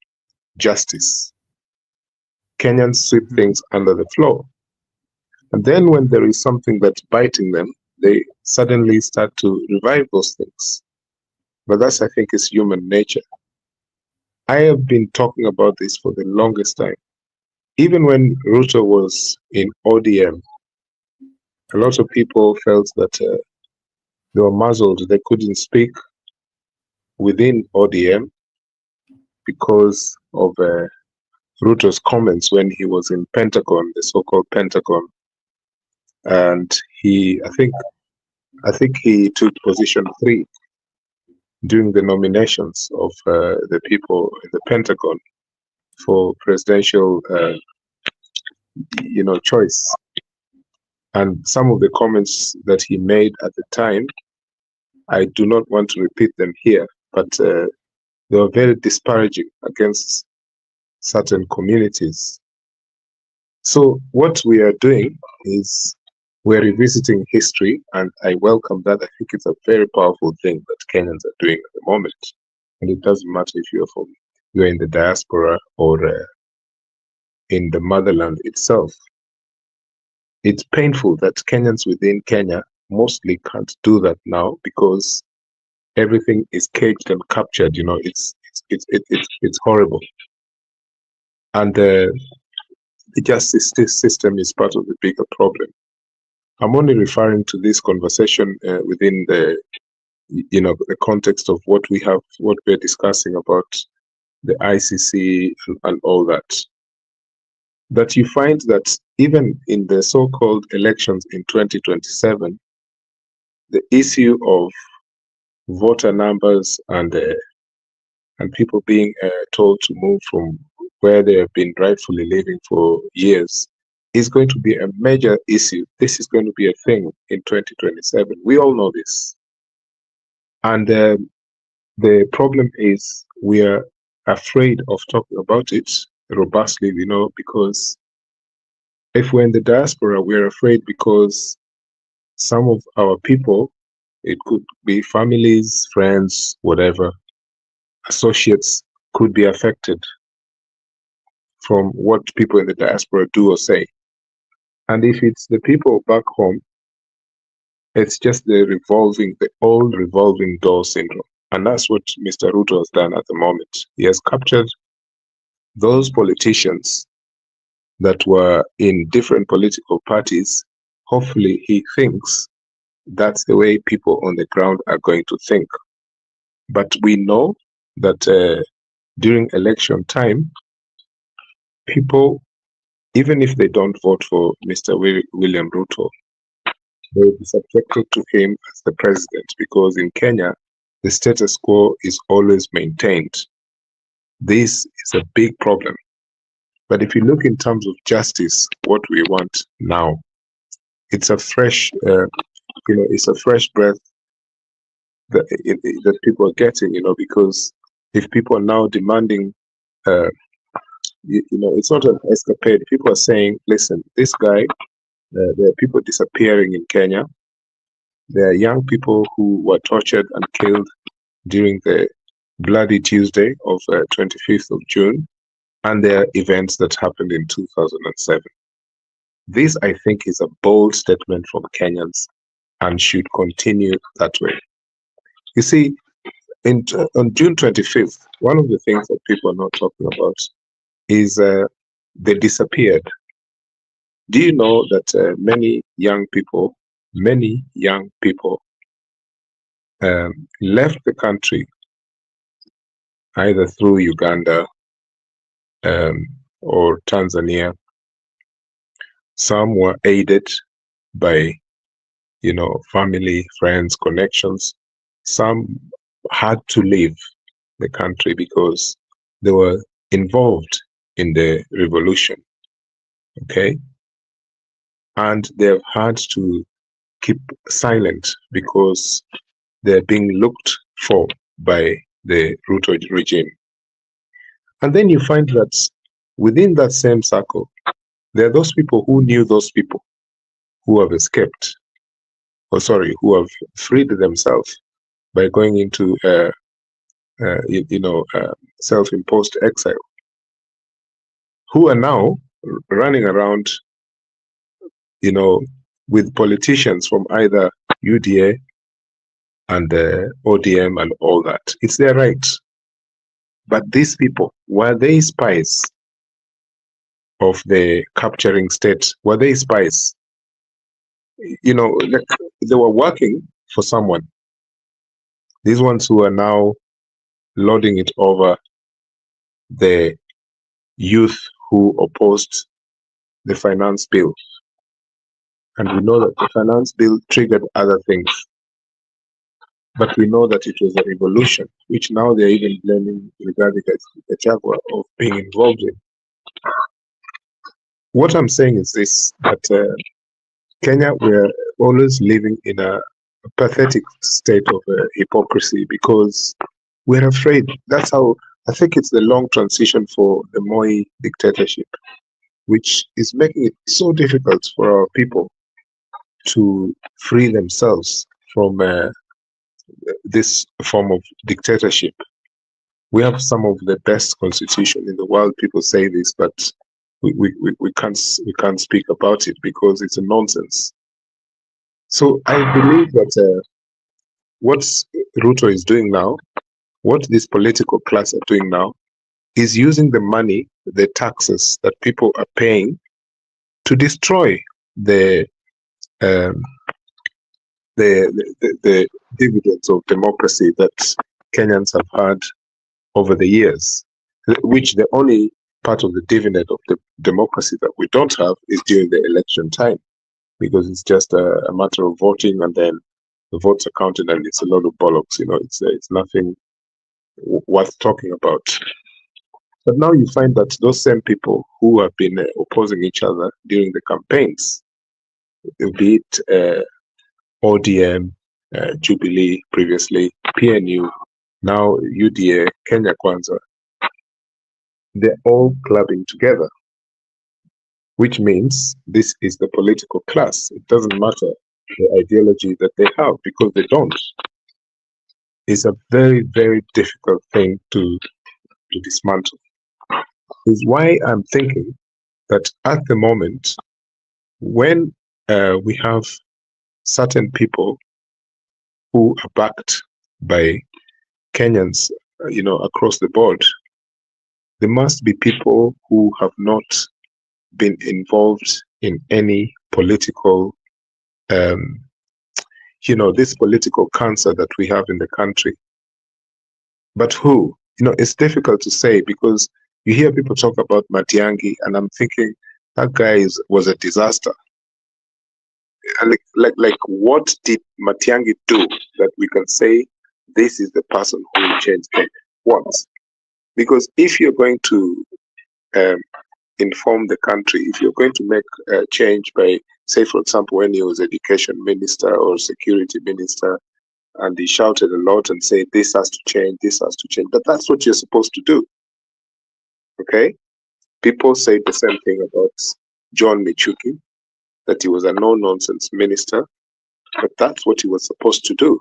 justice. Kenyans sweep things under the floor. And then when there is something that's biting them, they suddenly start to revive those things. But that's, I think, is human nature. I have been talking about this for the longest time. Even when Ruto was in ODM, a lot of people felt that they were muzzled. They couldn't speak within ODM because of Ruto's comments when he was in Pentagon, the so-called Pentagon. And I think he took position 3 during the nominations of the people in the Pentagon for presidential, choice. And some of the comments that he made at the time, I do not want to repeat them here, but they were very disparaging against certain communities. So what we are doing is we're revisiting history, and I welcome that. I think it's a very powerful thing that Kenyans are doing at the moment. And it doesn't matter if you're in the diaspora or in the motherland itself. It's painful that Kenyans within Kenya mostly can't do that now because everything is caged and captured. It's horrible. And the justice system is part of the bigger problem. I'm only referring to this conversation within the context of what we're discussing about the ICC and all that. That you find that even in the so-called elections in 2027, the issue of voter numbers and people being told to move from where they have been rightfully living for years is going to be a major issue. This is going to be a thing in 2027. We all know this. And the problem is we are afraid of talking about it robustly, because if we're in the diaspora, we're afraid because some of our people, it could be families, friends, whatever, associates, could be affected from what people in the diaspora do or say. And if it's the people back home, it's just the old revolving door syndrome. And that's what Mr. Ruto has done at the moment. He has captured those politicians that were in different political parties. Hopefully he thinks that's the way people on the ground are going to think. But we know that during election time, people, even if they don't vote for Mr. William Ruto, they will be subjected to him as the president, because in Kenya, the status quo is always maintained. This is a big problem. But if you look in terms of justice, what we want now, it's a fresh, it's a fresh breath that people are getting, because if people are now demanding, it's not an escapade. People are saying, listen, this guy, there are people disappearing in Kenya. There are young people who were tortured and killed during the Bloody Tuesday of 25th of June. And there are events that happened in 2007. This, I think, is a bold statement from Kenyans and should continue that way. You see, on June 25th, one of the things that people are not talking about is they disappeared. Do you know that many young people left the country either through Uganda or Tanzania? Some were aided by, family, friends, connections. Some had to leave the country because they were involved in the revolution. Okay? And they've had to keep silent because they're being looked for by the Ruto regime. And then you find that within that same circle, there are those people who knew those people who have escaped, who have freed themselves by going into, self-imposed exile, who are now running around, with politicians from either UDA and ODM and all that. It's their right. But these people, were they spies of the capturing state? Were they spies? Like they were working for someone. These ones who are now lording it over the youth who opposed the finance bill. And we know that the finance bill triggered other things. But we know that it was a revolution, which now they're even blaming Rigathi Gachagua of being involved in. What I'm saying is this, that Kenya, we're always living in a pathetic state of hypocrisy because we're afraid. That's how, I think it's the long transition for the Moi dictatorship, which is making it so difficult for our people to free themselves from this form of dictatorship. We have some of the best constitution in the world. People say this, but we can't speak about it because it's a nonsense. So I believe that what Ruto is doing now, what this political class are doing now, is using the money, the taxes that people are paying to destroy the dividends of democracy that Kenyans have had over the years, which the only part of the dividend of the democracy that we don't have is during the election time, because it's just a matter of voting and then the votes are counted and it's a lot of bollocks. It's nothing worth talking about. But now you find that those same people who have been opposing each other during the campaigns, be it ODM, Jubilee previously, PNU, now UDA, Kenya Kwanza, they're all clubbing together, which means this is the political class. It doesn't matter the ideology that they have, because they don't. It's a very, very difficult thing to dismantle. Is why I'm thinking that at the moment, when we have certain people who are backed by Kenyans, across the board, there must be people who have not been involved in any political, this political cancer that we have in the country. But who? It's difficult to say, because you hear people talk about Matiang'i, and I'm thinking that guy was a disaster. Like what did Matiang'i do that we can say this is the person who will change Kenya? What? Because if you're going to inform the country, if you're going to make a change by, say, for example, when he was education minister or security minister, and he shouted a lot and said, this has to change, this has to change. But that's what you're supposed to do. Okay? People say the same thing about John Michuki, that he was a no-nonsense minister, but that's what he was supposed to do.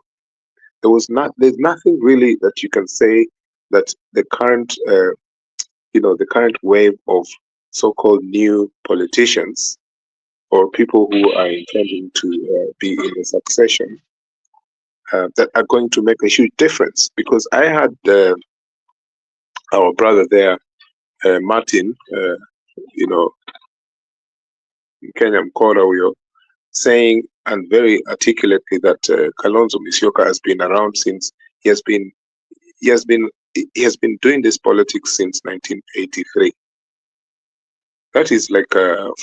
There's nothing really that you can say that the current, the current wave of so-called new politicians or people who are intending to be in the succession that are going to make a huge difference. Because I had our brother there, Martin, Kenya Mkora huyo, saying and very articulately that Kalonzo Musyoka has been around since he has been doing this politics since 1983. That is like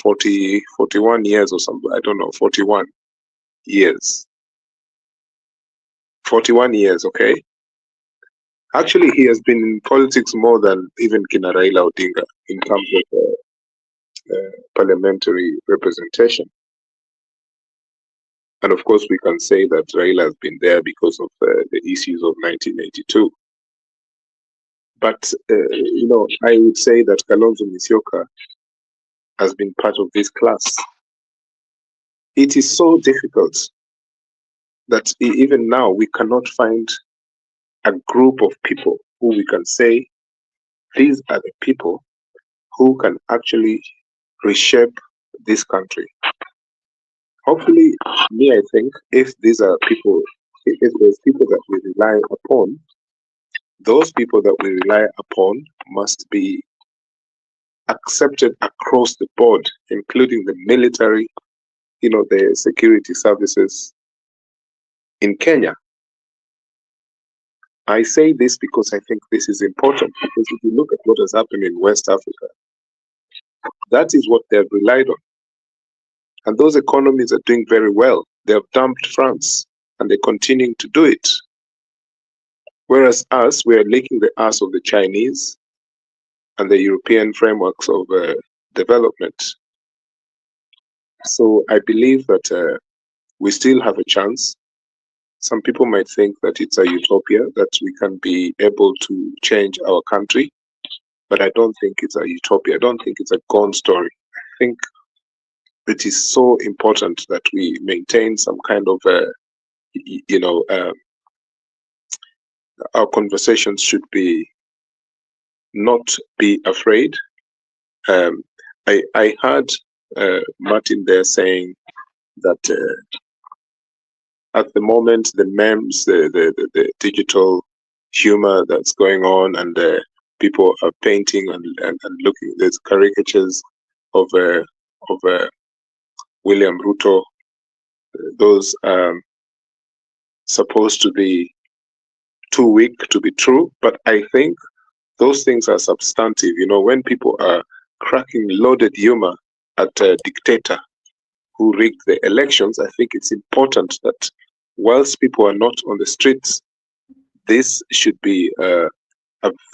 41 years or something. I don't know, 41 years. 41 years, okay? Actually, he has been in politics more than even Kina Raila Odinga in terms of parliamentary representation. And of course, we can say that Raila has been there because of the issues of 1982. But, I would say that Kalonzo Musyoka has been part of this class. It is so difficult that even now we cannot find a group of people who we can say these are the people who can actually reshape this country. Hopefully, I think if these are people, if there's people that we rely upon, those people that we rely upon must be accepted across the board, including the military, the security services in Kenya. I say this because I think this is important, because if you look at what has happened in West Africa, that is what they have relied on. And those economies are doing very well. They have dumped France, and they're continuing to do it. Whereas us, we are licking the ass of the Chinese and the European frameworks of development. So I believe that we still have a chance. Some people might think that it's a utopia, that we can be able to change our country. But I don't think it's a utopia. I don't think it's a gone story. I think it is so important that we maintain some kind of, our conversations should be not be afraid. I heard Martin there saying that at the moment, the memes, the digital humor that's going on, and people are painting and looking, there's caricatures of William Ruto. Those supposed to be too weak to be true, but I think those things are substantive. When people are cracking loaded humor at a dictator who rigged the elections, I think it's important that whilst people are not on the streets, this should be a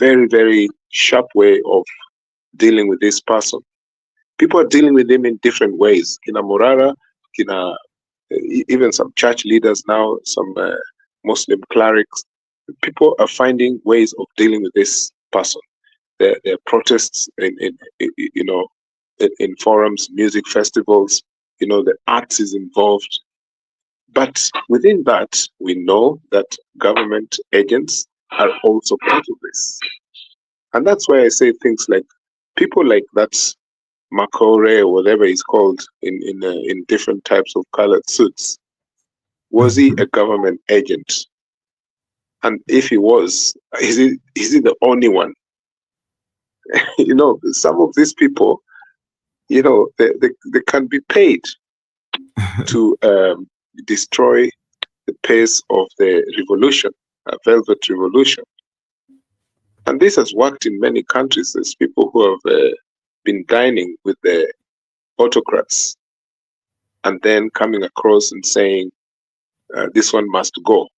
very, very sharp way of dealing with this person. People are dealing with him in different ways. Kina Murara, even some church leaders now, some Muslim clerics, people are finding ways of dealing with this person. There are protests in forums, music festivals, the arts is involved. But within that, we know that government agents are also part of this. And that's why I say things like people like that Makore or whatever he's called in different types of colored suits. Was he a government agent? And if he was, is he the only one? Some of these people, they can be paid to destroy the pace of the revolution, a velvet revolution. And this has worked in many countries. There's people who have been dining with the autocrats and then coming across and saying, this one must go.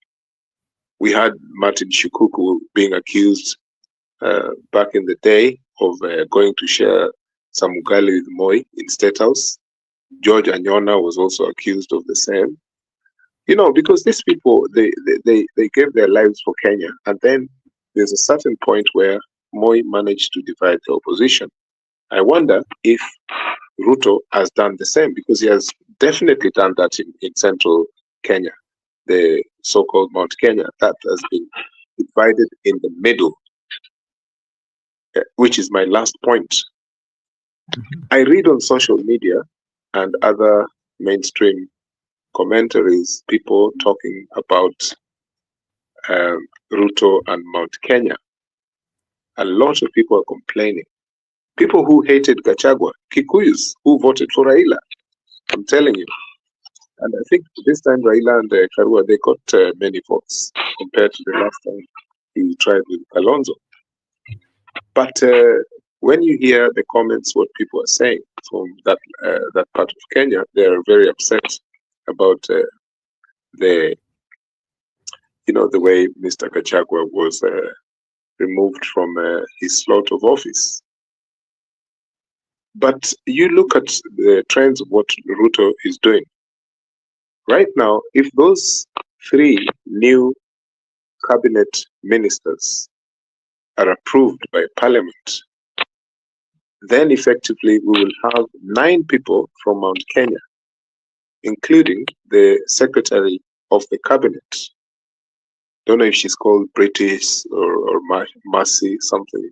We had Martin Shikuku being accused back in the day of going to share some ugali with Moi in State House. George Anyona was also accused of the same. Because these people, they gave their lives for Kenya. And then there's a certain point where Moi managed to divide the opposition. I wonder if Ruto has done the same, because he has definitely done that in central Kenya, the so-called Mount Kenya, that has been divided in the middle, which is my last point. I read on social media and other mainstream commentaries, people talking about Ruto and Mount Kenya. A lot of people are complaining. People who hated Gachagua, Kikuyus, who voted for Raila. I'm telling you. And I think this time Raila and Karua, they got many votes compared to the last time he tried with Kalonzo. But when you hear the comments, what people are saying from that part of Kenya, they are very upset about the the way Mr. Gachagua was removed from his slot of office. But you look at the trends of what Ruto is doing. Right now, if those 3 new cabinet ministers are approved by parliament, then effectively we will have 9 people from Mount Kenya, including the secretary of the cabinet. Don't know if she's called British or Mercy something.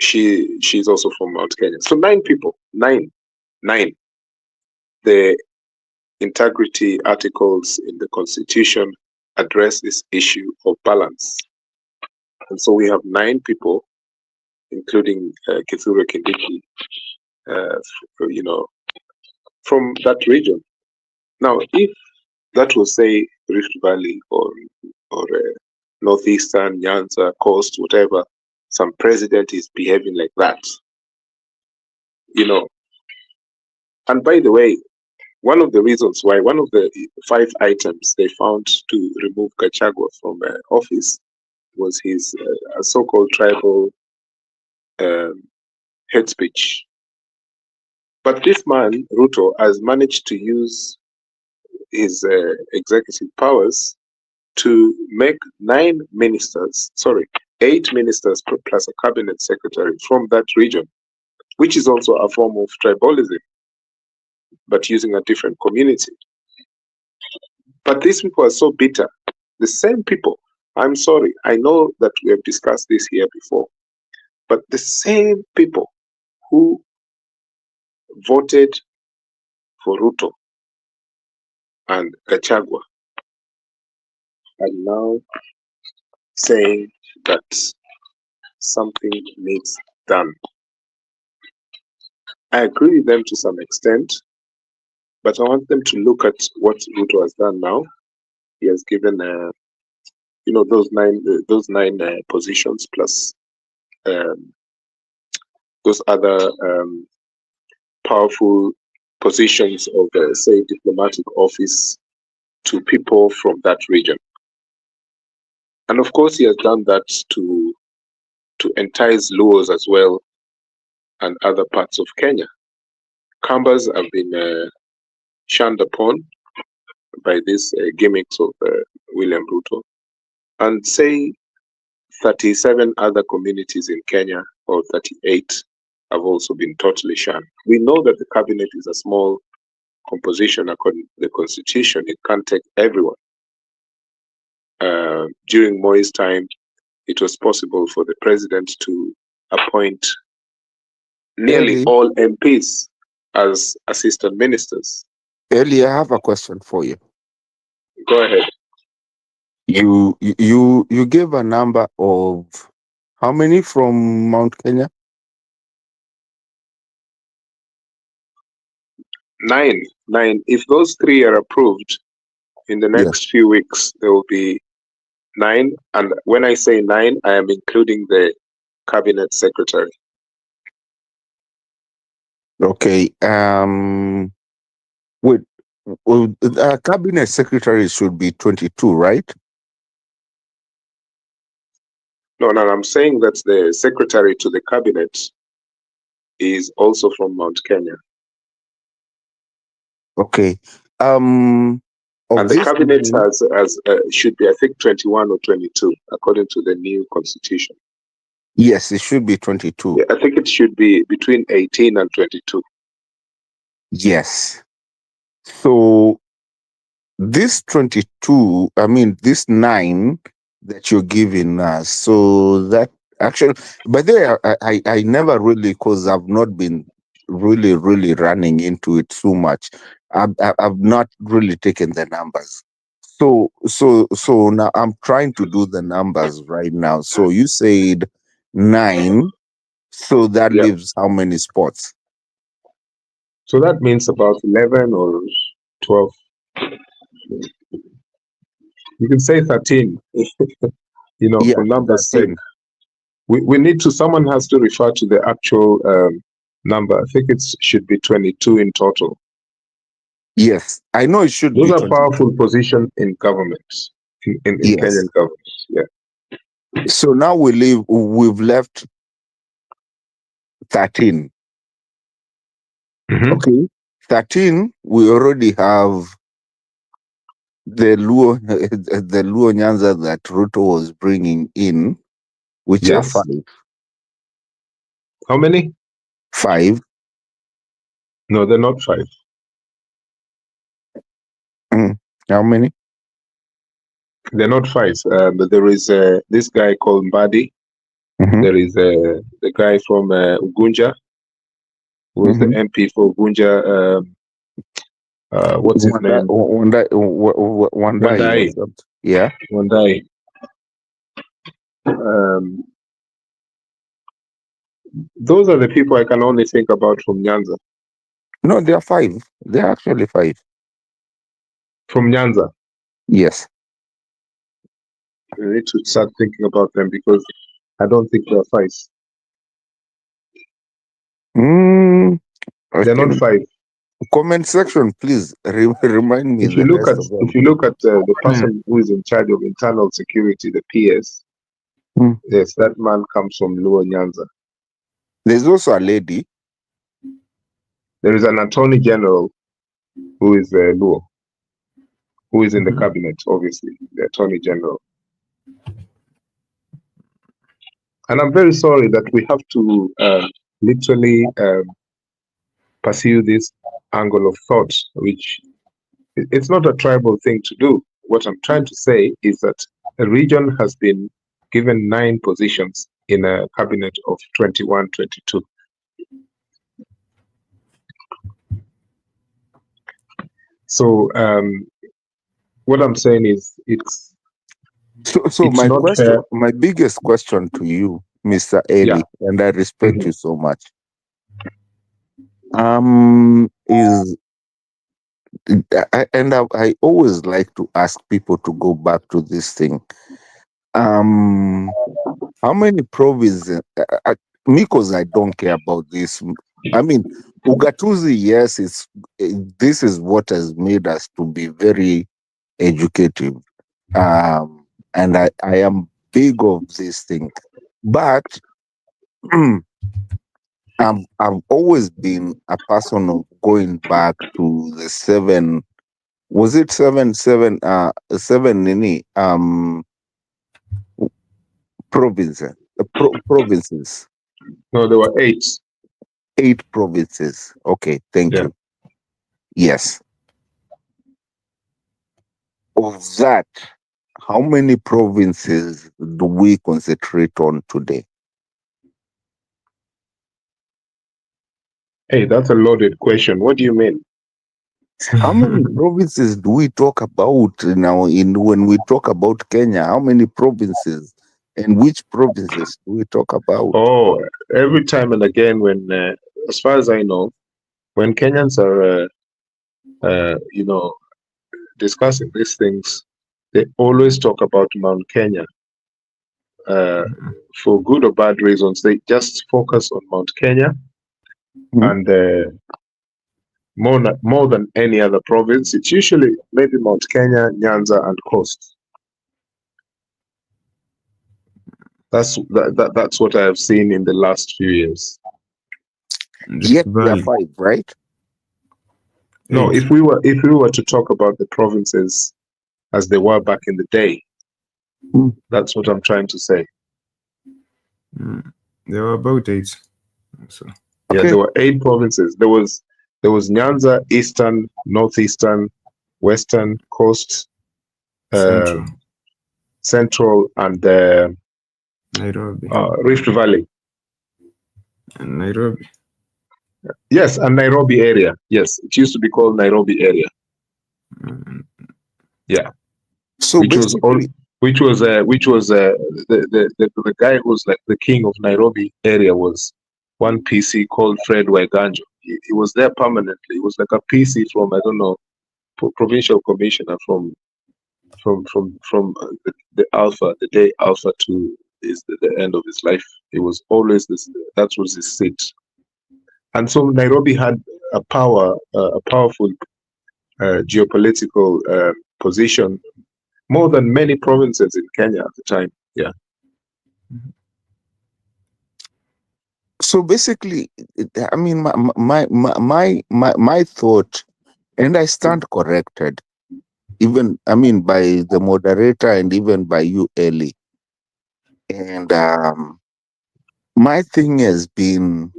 She's also from Mount Kenya. So 9 people, 9. The integrity articles in the constitution address this issue of balance. And so we have 9 people, including Kithure Kindiki, from that region. Now, if that was, say, Rift Valley or Northeastern, Nyanza, Coast, whatever, some president is behaving like that, And by the way, one of the reasons why, one of the 5 items they found to remove Gachagua from office was his so-called tribal hate speech. But this man, Ruto, has managed to use his executive powers to make 8 ministers plus a cabinet secretary from that region, which is also a form of tribalism, but using a different community. But these people are so bitter. The same people, I'm sorry, I know that we have discussed this here before, but the same people who voted for Ruto and Gachagua are now saying that something needs done. I agree with them to some extent, but I want them to look at what Ruto has done now. He has given, those nine positions plus those other powerful positions of, say, diplomatic office to people from that region. And of course, he has done that to entice Luos as well and other parts of Kenya. Kambas have been shunned upon by these gimmicks of William Ruto. And say 37 other communities in Kenya, or 38, have also been totally shunned. We know that the cabinet is a small composition according to the constitution. It can't take everyone. During Moi's time, it was possible for the president to appoint nearly all MPs as assistant ministers. Eli, I have a question for you. Go ahead. You gave a number of how many from Mount Kenya? 9. If those 3 are approved in the next few weeks, there will be 9. And when I say 9, I am including the cabinet secretary. Okay. Cabinet secretary should be 22, right? No, I'm saying that the secretary to the cabinet is also from Mount Kenya. Okay. And the cabinet should be, I think, 21 or 22, according to the new constitution. Yes, it should be 22. Yeah, I think it should be between 18 and 22. Yes. So this 22, this 9 that you're giving us, so that actually, by the way, I never really, because I've not been really running into it too much. I've not really taken the numbers. So now I'm trying to do the numbers right now. So you said 9, so that leaves how many spots? So that means about 11 or 12. You can say 13, for numbers' sake. We need to, someone has to refer to the actual number. I think it should be 22 in total. Yes, I know it should be. Those are powerful positions in government. in Yes. Kenyan government. Yeah. So now we've left 13. Okay. 13, we already have the Luo Nyanza that Ruto was bringing in, which are 5. How many? 5. No, they're not 5. How many? They're not 5. But there is this guy called Mbadi. There is the guy from Ugunja, who is the MP for Ugunja. What's his name? Wandai or something. Yeah. Wandai. Those are the people I can only think about from Nyanza. No, they are 5. They are actually 5. From Nyanza? Yes. I need to start thinking about them because I don't think they are 5. They're not 5. Comment section, please remind me If you the look rest at of them. the person who is in charge of internal security, the PS, yes, that man comes from Luo Nyanza. There's also a lady. There is an attorney general who is Luo, who is in the cabinet, obviously, the attorney general. And I'm very sorry that we have to literally pursue this angle of thought, which it's not a tribal thing to do. What I'm trying to say is that a region has been given 9 positions in a cabinet of 21, 22. So what I'm saying is it's my not question, fair. my biggest question to you, Mr. Eli, and I respect you so much, is I always like to ask people to go back to this thing. How many provinces? Me, because I don't care about this. I mean, Ugatuzi, yes, this is what has made us to be very educative. And I am big of this thing. But I've always been a person of going back to the 7. Was it 7 nini provinces? Provinces. No, there were 8. 8 provinces. Okay, thank you. Yes. Of that, how many provinces do we concentrate on today? Hey, that's a loaded question. What do you mean? How many provinces do we talk about now when we talk about Kenya? How many provinces and which provinces do we talk about? Oh, every time and again when, as far as I know, when Kenyans are, discussing these things, they always talk about Mount Kenya. For good or bad reasons, they just focus on Mount Kenya and more than any other province. It's usually maybe Mount Kenya, Nyanza, and Coast. That's what I have seen in the last few years. Yet we are 5, right? No, if we were to talk about the provinces as they were back in the day, that's what I'm trying to say. There were about 8. So. Yeah, there were 8 provinces. There was Nyanza, Eastern, Northeastern, Western, Coast, Central, and Nairobi. Rift Valley. And Nairobi. Yes, and Nairobi area. Yes, it used to be called Nairobi area. Yeah. So which was the guy who was like the king of Nairobi area was one PC called Fred Waiganjo. He was there permanently. He was like a PC from, I don't know, provincial commissioner from the Alpha, the day Alpha to the end of his life. He was always this. That was his seat. And so Nairobi had a powerful geopolitical position more than many provinces in Kenya at the time. Yeah. So basically, I mean, my thought, and I stand corrected, even, I mean, by the moderator and even by you, Ellie. And my thing has been,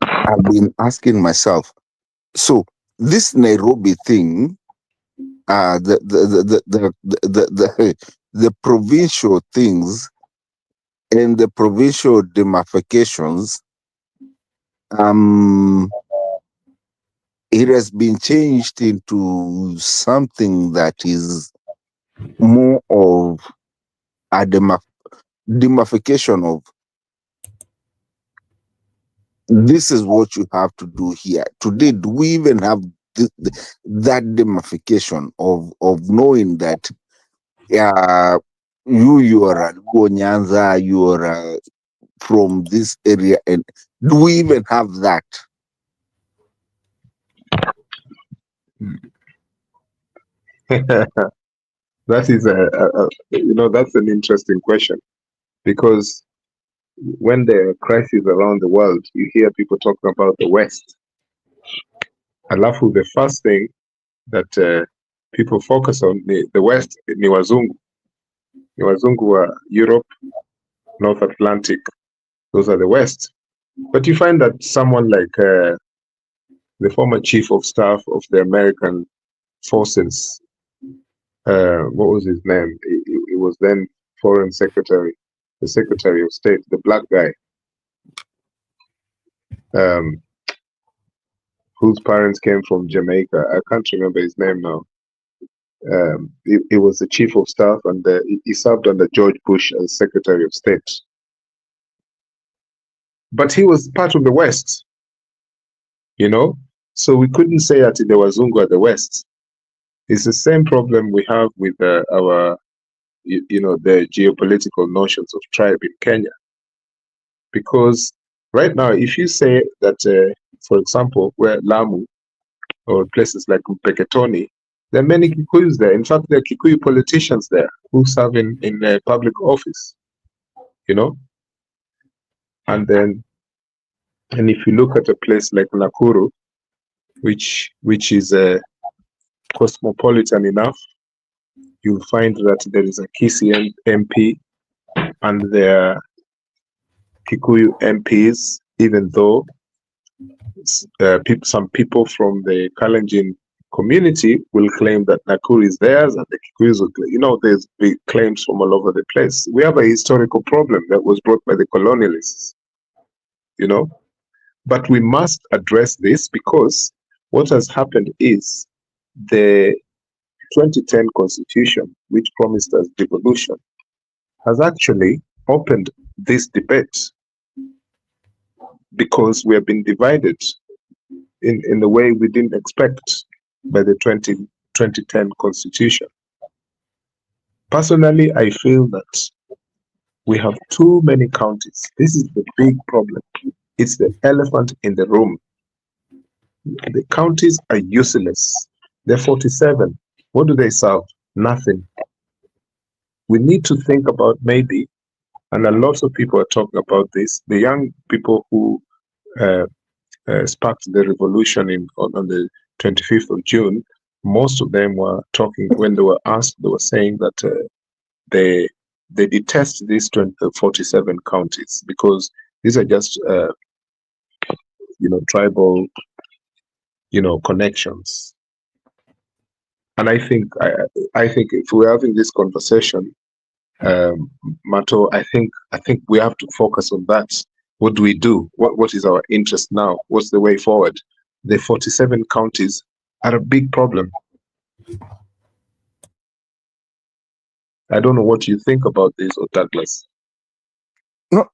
I've been asking myself, so this Nairobi thing, the provincial things and the provincial demarcations, it has been changed into something that is more of a demarcation of, this is what you have to do here. Today, do we even have that demarcation of knowing that you are a Luo Nyanza, you are from this area, and do we even have that? That is that's an interesting question, because when there are crises around the world, you hear people talking about the West. Alafu, the first thing that people focus on the West, ni wazungu. Ni wazungu are Europe, North Atlantic. Those are the West. But you find that someone like the former chief of staff of the American forces, what was his name? He was then foreign secretary, the secretary of state, the black guy, whose parents came from Jamaica. I can't remember his name now. He was the chief of staff, and he served under George Bush as secretary of state. But he was part of the West, so we couldn't say that the Wazungu are the West. It's the same problem we have with our, the geopolitical notions of tribe in Kenya. Because right now, if you say that, for example, where Lamu or places like Mpeketoni, there are many Kikuyus there. In fact, there are Kikuyu politicians there who serve in public office, And if you look at a place like Nakuru, which is cosmopolitan enough, you'll find that there is a Kisii MP and there are Kikuyu MPs, even though some people from the Kalenjin community will claim that Nakuru is theirs, and the Kikuyus will, there's big claims from all over the place. We have a historical problem that was brought by the colonialists, But we must address this, because what has happened is the 2010 Constitution, which promised us devolution, has actually opened this debate, because we have been divided in the way we didn't expect by the 2010 Constitution. Personally, I feel that we have too many counties. This is the big problem. It's the elephant in the room. The counties are useless. They're 47. What do they serve? Nothing. We need to think about maybe, and a lot of people are talking about this, the young people who sparked the revolution on the 25th of June, most of them were talking, when they were asked, they were saying that they detest these 47 counties, because these are just tribal connections. And I think if we're having this conversation, Mato, I think we have to focus on that. What do we do? What is our interest now? What's the way forward? The 47 counties are a big problem. I don't know what you think about this, or Douglas. No,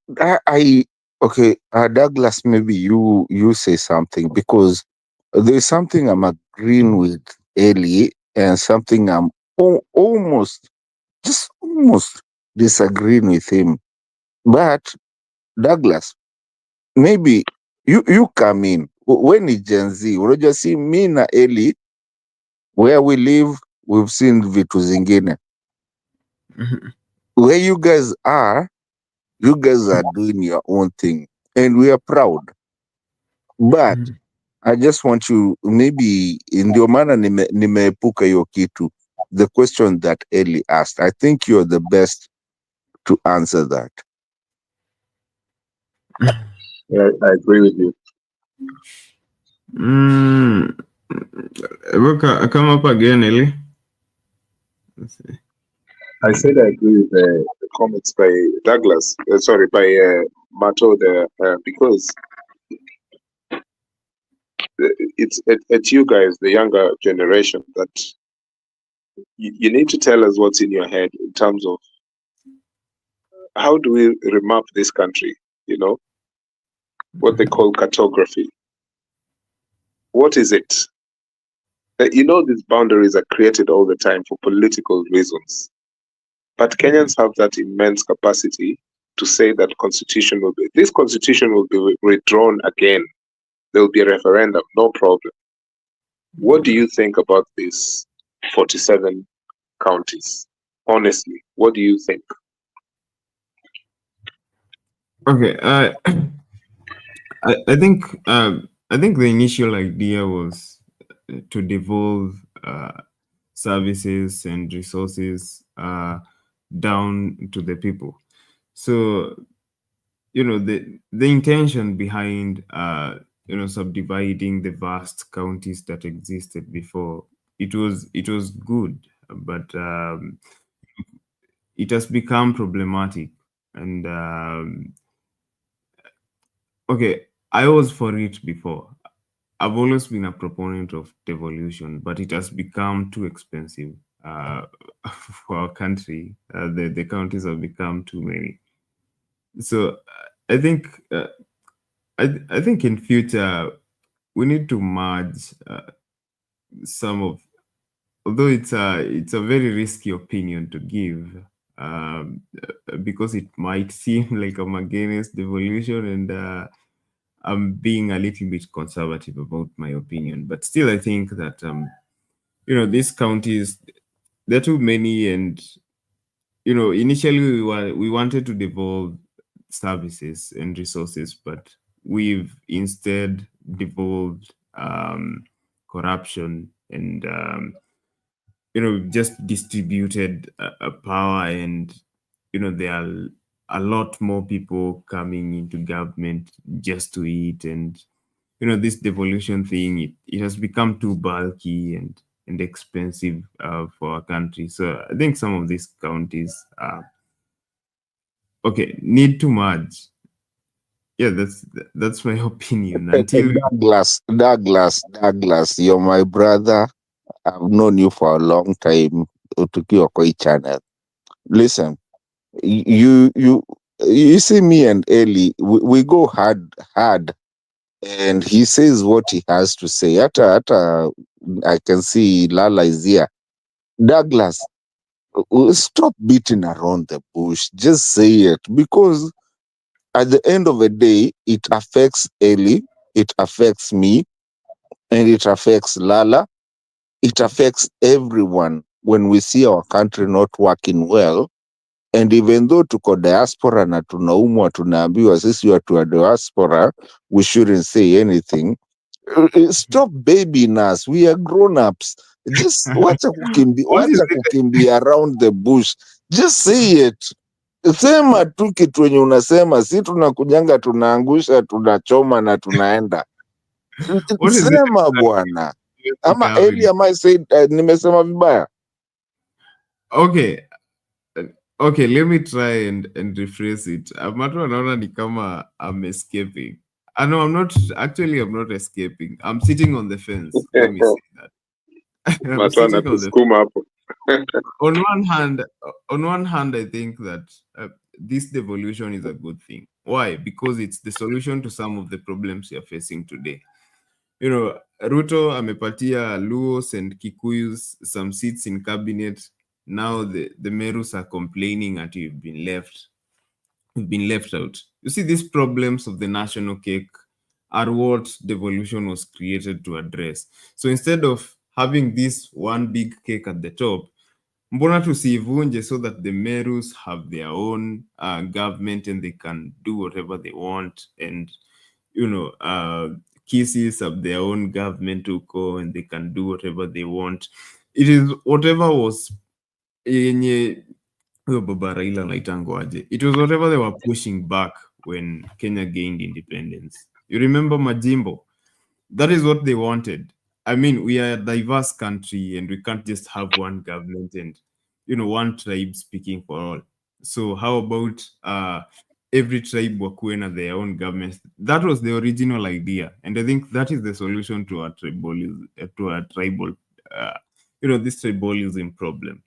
okay, Douglas, maybe you say something, because there's something I'm agreeing with Ellie and something I'm almost disagreeing with him. But Douglas, maybe you come in when it's Gen Z. We'll just see me and Ellie, where we live, we've seen vitu zingine. Where you guys are doing your own thing, and we are proud. But I just want you, maybe ndio maana nimeepuka hiyo kitu, the question that Ellie asked. I think you're the best to answer that. Yeah, I agree with you. Come up again, Ellie. Let's see. I said I agree with the comments by Douglas. By Mato there, because it's at you guys, the younger generation, that you need to tell us what's in your head in terms of how do we remap this country, you know, what they call cartography. What is it? You know, these boundaries are created all the time for political reasons. But Kenyans have that immense capacity to say that this constitution will be withdrawn again. There will be a referendum, no problem. What do you think about these 47 counties? Honestly, what do you think? Okay, I think the initial idea was to devolve services and resources down to the people. So, you know, the intention behind subdividing the vast counties that existed before, it was good, but it has become problematic. And okay, I was for it before. I've always been a proponent of devolution, but it has become too expensive for our country. The counties have become too many. So I think I think in future we need to merge some of, although it's a very risky opinion to give, because it might seem like I'm against devolution, and I'm being a little bit conservative about my opinion. But still, I think that these counties, there are too many, and initially we wanted to devolve services and resources, but we've instead devolved corruption and just distributed power, and there are a lot more people coming into government just to eat, and this devolution thing, it has become too bulky and expensive for our country. So I think some of these counties need to merge. Yeah, that's my opinion. Until Douglas, you're my brother. I've known you for a long time. Tukiwa kwa hii channel. Listen, you see me and Ellie, we go hard, and he says what he has to say. Hata I can see Lala is here. Douglas, stop beating around the bush. Just say it, because at the end of the day, it affects Ellie, it affects me, and it affects Lala. It affects everyone when we see our country not working well. And even though tuko diaspora na tunaumwa, tunaambiwa sisi watu wa diaspora, we shouldn't say anything. Stop babying us. We are grown-ups. Just wacha kukimbia around the bush. Just say it. Sema tu kitu wenye unasema, si tunakujanga, tunaangusha, tunachoma na tunaenda. Sema bwana. Ama Eli, am I said nimesema vibaya? Okay, let me try and rephrase it. Mato anaona ni kama I'm escaping. No, I'm not escaping. I'm sitting on the fence. Let me say that. I'm sitting on the fence. On one hand, I think that this devolution is a good thing. Why? Because it's the solution to some of the problems you're facing today. Ruto amepatia Luos and Kikuyus some seats in cabinet. Now the Merus are complaining that you've been left out. You see, these problems of the national cake are what devolution was created to address. So instead of having this one big cake at the top, mbona tusivunje so that the Merus have their own government and they can do whatever they want, and Kisses have their own government uko and they can do whatever they want. It is whatever was yenye Baba Raila naitangwaje. It was whatever they were pushing back when Kenya gained independence. You remember Majimbo? That is what they wanted. I mean, we are a diverse country and we can't just have one government and, one tribe speaking for all. So how about every tribe wakuwe their own governments? That was the original idea. And I think that is the solution to our this tribalism problem.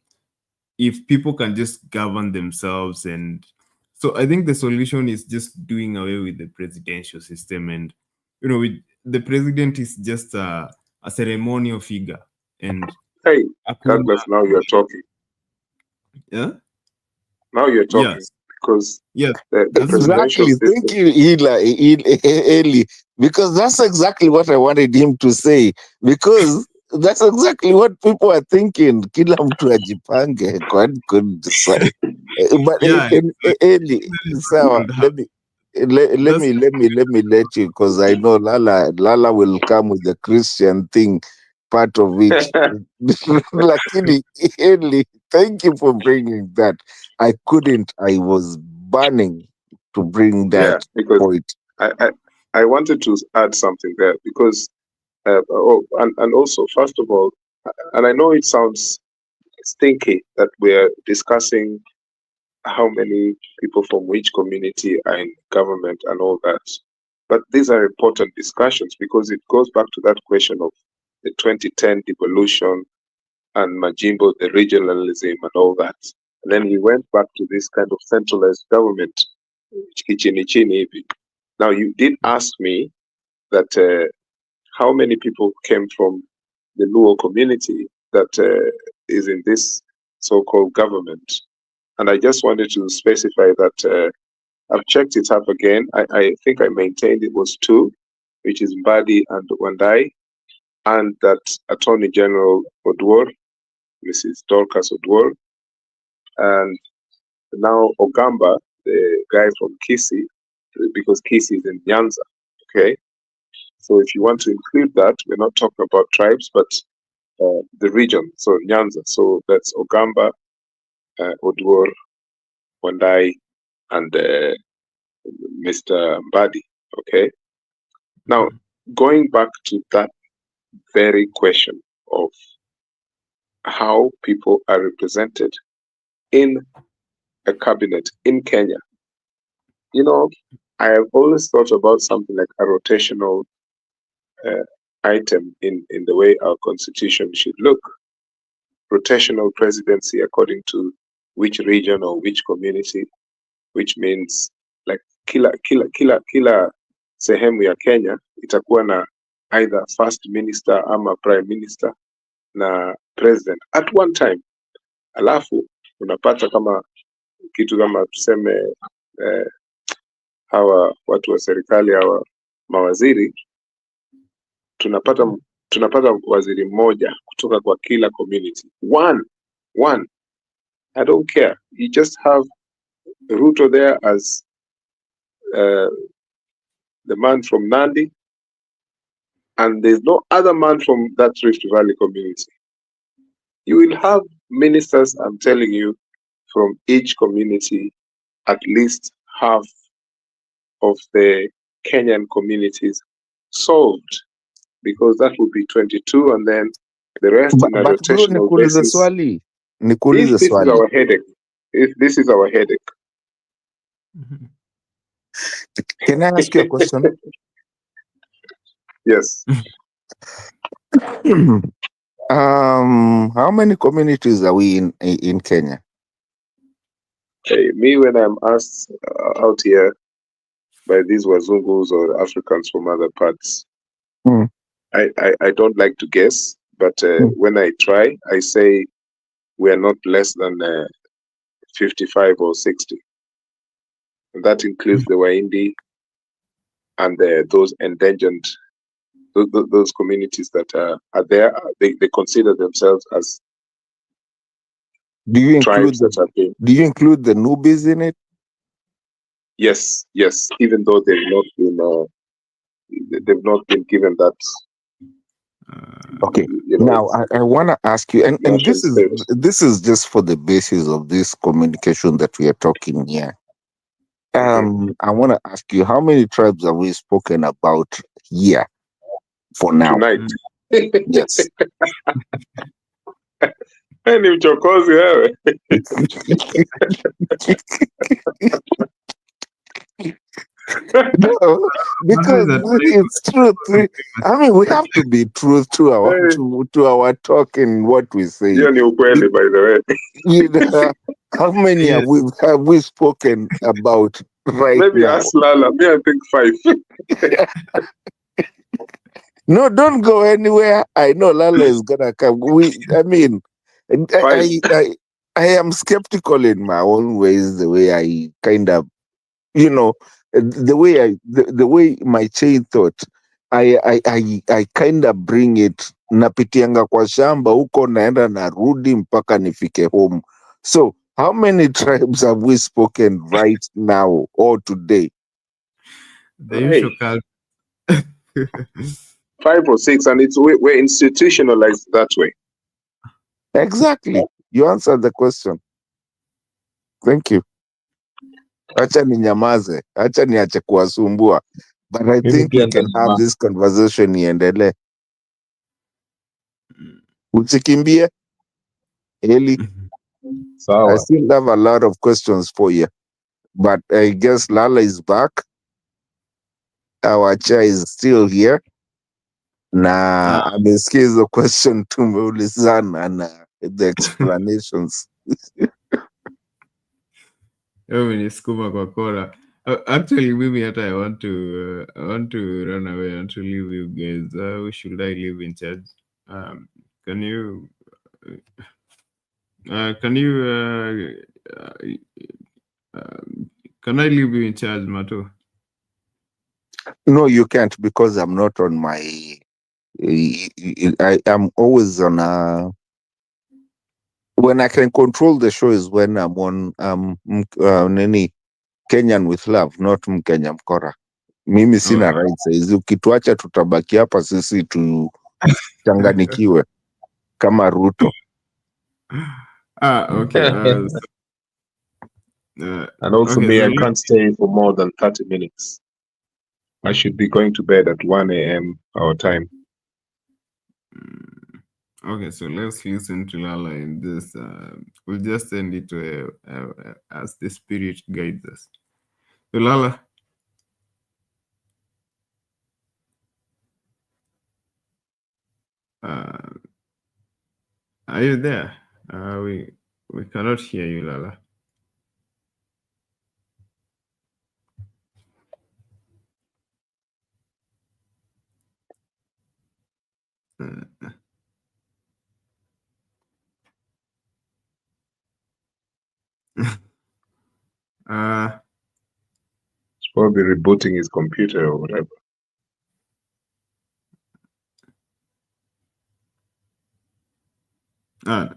If people can just govern themselves, and so I think the solution is just doing away with the presidential system, and the president is just a ceremonial figure. And hey, Douglas, now you're talking. Yeah. Now you're talking. Yes. Because yes, the presidential Exactly. Thank you, Eli, because that's exactly what I wanted him to say. Because that's exactly what people are thinking. Kila mtu ajipange, God could decide. But Yeah, Eli, sawa, let me let you, because I know Lala will come with the Christian thing part of it. Lakini Eli, thank you for bringing that. I was burning to bring that point. I wanted to add something there because, and also, first of all, and I know it sounds stinky that we're discussing how many people from which community are in government and all that. But these are important discussions because it goes back to that question of the 2010 devolution and Majimbo, the regionalism and all that. And then we went back to this kind of centralized government. Now, you did ask me that how many people came from the Luo community that is in this so-called government. And I just wanted to specify that I've checked it up again. I think I maintained it was 2, which is Mbadi and Wandai, and that Attorney General Odwor, Mrs. Dorcas Odwor, and now Ogamba, the guy from Kisii, because Kisii is in Nyanza, okay? So if you want to include that, we're not talking about tribes, but the region, so Nyanza. So that's Ogamba, Odwor, Wandai, and Mr. Mbadi, okay? Now, going back to that very question of how people are represented in a cabinet in Kenya, I have always thought about something like a rotational item in the way our constitution should look. Rotational presidency according to which region or which community, which means like kila sehemu ya Kenya itakuwa na either first minister ama prime minister na president at one time. Alafu unapata kama kitu kama tuseme hawa watu wa serikali, hawa mawaziri, tunapata waziri mmoja kutoka kwa kila community. One. I don't care. You just have Ruto there as the man from Nandi, and there's no other man from that Rift Valley community. You will have ministers, I'm telling you, from each community, at least half of the Kenyan communities solved, because that would be 22, and then the rest in a rotational basis. This is our headache. This is our headache. Can I ask you a question? Yes. How many communities are we in Kenya? Hey, me, when I'm asked out here by these Wazungus or Africans from other parts, I don't like to guess, but when I try, I say we are not less than 55 or 60. And that includes the Waindi and those endangered those communities that are there, they consider themselves as Do you include tribes that have been. Do you include the Nubis in it? Yes, even though they've not been given that. Okay. Now I want to ask you, and this is just for the basis of this communication that we are talking here. I want to ask you, how many tribes have we spoken about here for now? Tonight. Yes. Ni uchokozi wewe. No, because it's truth. I mean, we have to be truth to our talk and what we say. Hiyo ni ukweli, by the way. You know, how many have we spoken about right Maybe now? ask Lala. Me, I think 5. No, don't go anywhere. I know Lala is gonna come. I am skeptical in my own ways. The way I kind of, the way my chain thought. I kind of bring it. Napitianga kwa shamba huko, naenda narudi mpaka nifike home. So, how many tribes have we spoken right now or today? The usual 5 or 6, and we're institutionalized that way. Exactly. You answered the question. Thank you. Acha ninyamaze. Acha niache kuwasumbua. But I think we can have this conversation iendelee. Usikimbie. Eli. I still have a lot of questions for you. But I guess Lala is back. Our chair is still here. Na amesikia hizo question tumeulizana na the explanations. Umenisukuma kwa kora. Actually, maybe I want to run away. I want to leave you guys. Who should I leave in charge? Can you leave you in charge, Mato? No, you can't, because I'm not on my. I am always on a. When I can control the show is when I'm on Kenyan with love, not Mkenya mkora. Mimi sina rights hizi. Ukituacha tutabaki hapa sisi tuchanganikiwe kama Ruto. Okay. And also, I can't stay for more than 30 minutes. I should be going to bed at 1 a.m. our time. Okay, so let's listen to Lala in this. We'll just send it to as the spirit guides us. So Lala. Are you there? We cannot hear you, Lala. He's probably rebooting his computer or whatever.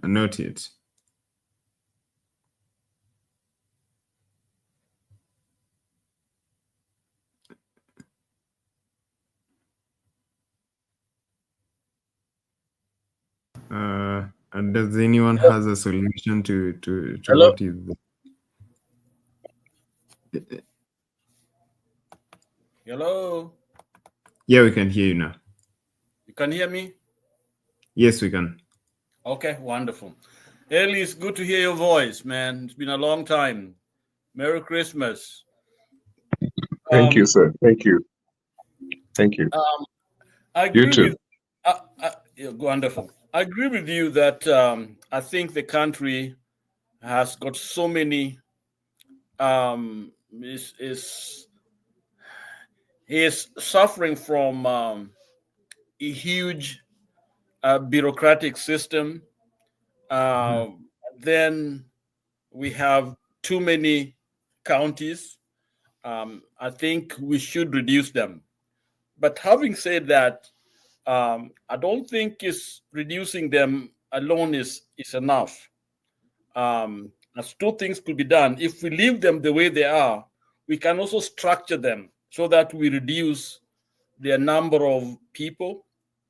Not yet. And does anyone has a solution to Hello? what is Hello? Yeah, we can hear you now. You can hear me? Yes, we can. Okay, wonderful. Eli, it's good to hear your voice, man. It's been a long time. Merry Christmas. Thank you, sir. Thank you. Thank you. I agree You too. yeah, wonderful. I agree with you that I think the country has got so many is suffering from a huge bureaucratic system. Then we have too many counties. I think we should reduce them. But having said that, I don't think reducing them alone is enough. As two things could be done. If we leave them the way they are, we can also structure them so that we reduce their number of people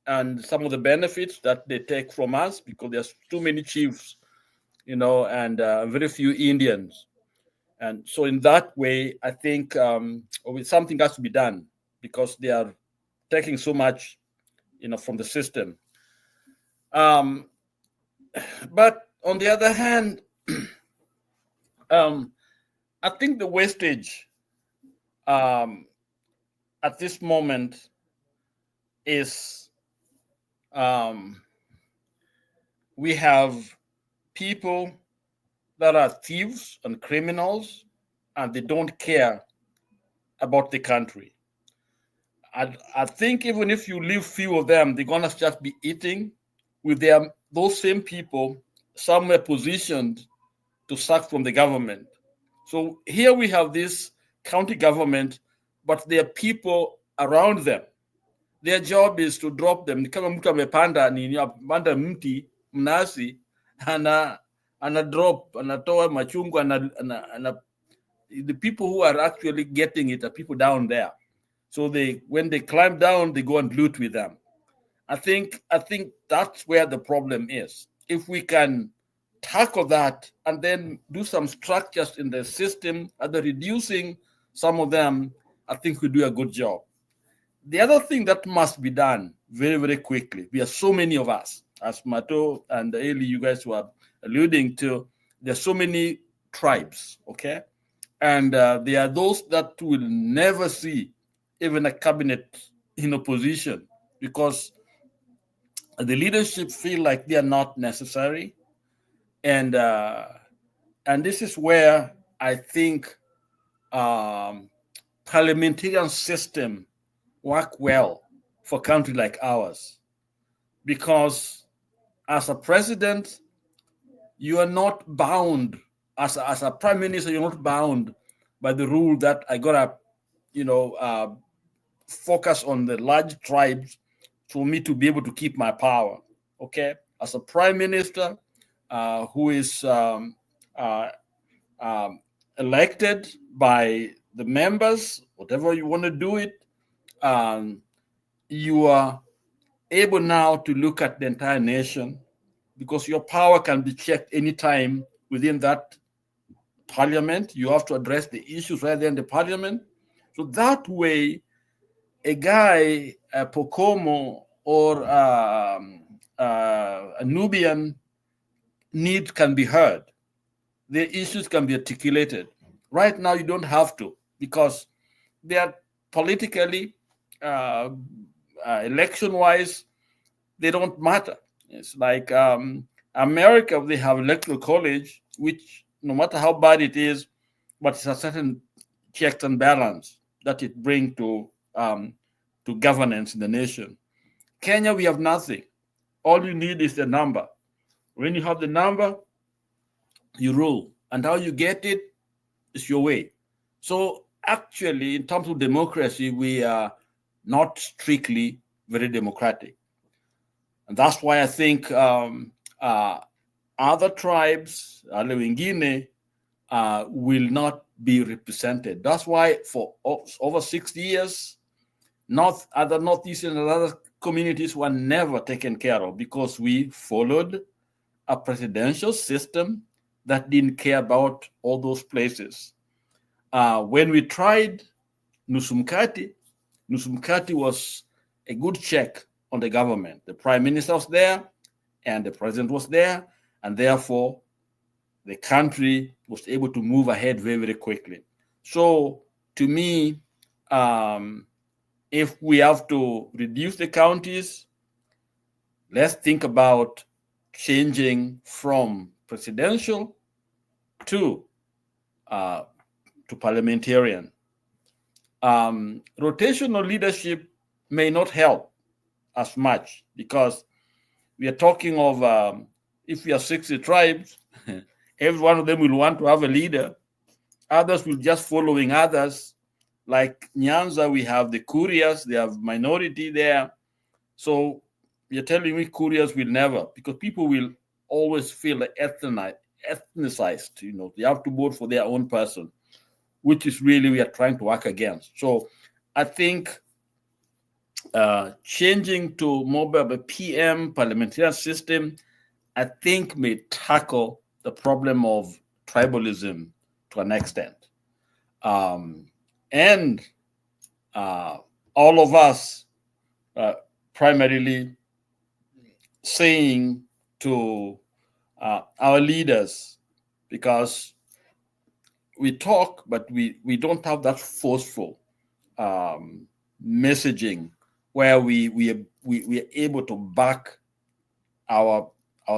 and some of the benefits that they take from us, because there's too many chiefs, and very few Indians. And so in that way, I think something has to be done, because they are taking so much, from the system. But on the other hand, I think the wastage at this moment is we have people that are thieves and criminals, and they don't care about the country. I think even if you leave few of them, they're gonna just be eating with those same people somewhere positioned to suck from the government. So here we have this county government, but there are people around them. Their job is to drop them. Kama mtu amepanda mti mnasi, ana drop, anatoa machungu, the people who are actually getting it are people down there. So when they climb down, they go and loot with them. I think that's where the problem is. If we can tackle that and then do some structures in the system, other reducing some of them, I think we do a good job. The other thing that must be done very, very quickly, we are so many of us, as Mato and Eli, you guys were alluding to, there's so many tribes, okay? And there are those that will never see even a cabinet in opposition, because the leadership feel like they are not necessary. And this is where I think parliamentarian system work well for a country like ours, because as a president, you are not bound, as a prime minister, you're not bound by the rule that I gotta, focus on the large tribes for me to be able to keep my power. Okay, as a prime minister who is elected by the members, whatever you want to do it, you are able now to look at the entire nation, because your power can be checked anytime within that parliament. You have to address the issues right there in the parliament. So that way, a guy, a Pocomo or a Nubian need can be heard. The issues can be articulated. Right now, you don't have to, because they are politically, election-wise, they don't matter. It's like America, they have electoral college, which no matter how bad it is, but it's a certain checks and balance that it brings to governance in the nation. Kenya, we have nothing. All you need is the number. When you have the number, you rule. And how you get it is your way. So actually, in terms of democracy, we are not strictly very democratic. And that's why I think other tribes, wengine, will not be represented. That's why for over 60 years, other Northeastern and other communities were never taken care of, because we followed a presidential system that didn't care about all those places. When we tried Nusumkati was a good check on the government. The prime minister was there and the president was there, and therefore the country was able to move ahead very, very quickly. So to me, if we have to reduce the counties, let's think about changing from presidential to parliamentarian. Rotational leadership may not help as much, because we are talking of if we are 60 tribes, every one of them will want to have a leader. Others will just following others. Like Nyanza, we have the Kurias, they have minority there. So you're telling me couriers will never, because people will always feel ethnicized. You know, they have to vote for their own person, which is really we are trying to work against. So I think changing to more of a PM parliamentarian system, I think may tackle the problem of tribalism to an extent. And all of us primarily saying to our leaders, because we talk, but we don't have that forceful messaging where we are able to back our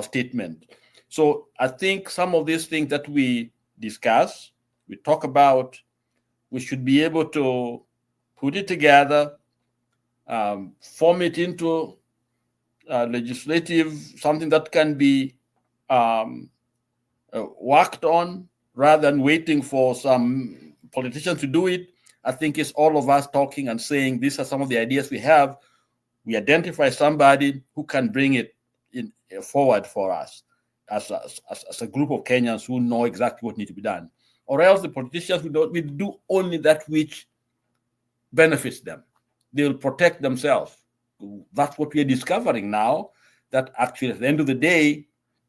statement. So I think some of these things that we discuss, we talk about, we should be able to put it together, form it into legislative, something that can be worked on rather than waiting for some politicians to do it. I think it's all of us talking and saying these are some of the ideas we have. We identify somebody who can bring it in forward for us as a group of Kenyans who know exactly what needs to be done. Or else the politicians will do only that which benefits them. They will protect themselves. That's what we are discovering now, that actually at the end of the day,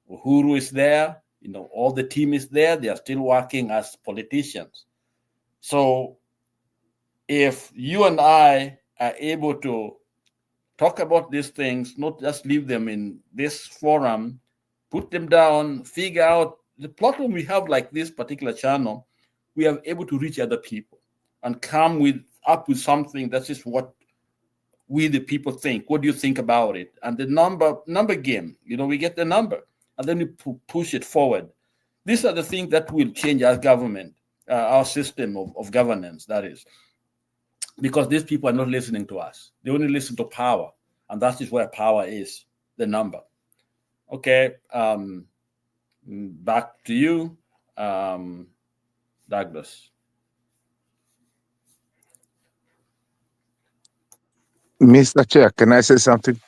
Uhuru is there, you know, all the team is there, they are still working as politicians. So if you and I are able to talk about these things, not just leave them in this forum, put them down, figure out the platform we have, like this particular channel, we are able to reach other people and come up with something that is what we the people think. What do you think about it? And the number game, you know, we get the number and then we push it forward. These are the things that will change our government, our system of governance, that is. Because these people are not listening to us. They only listen to power. And that is where power is, the number. Okay, back to you, Douglas. Mr. Chair, can I say something?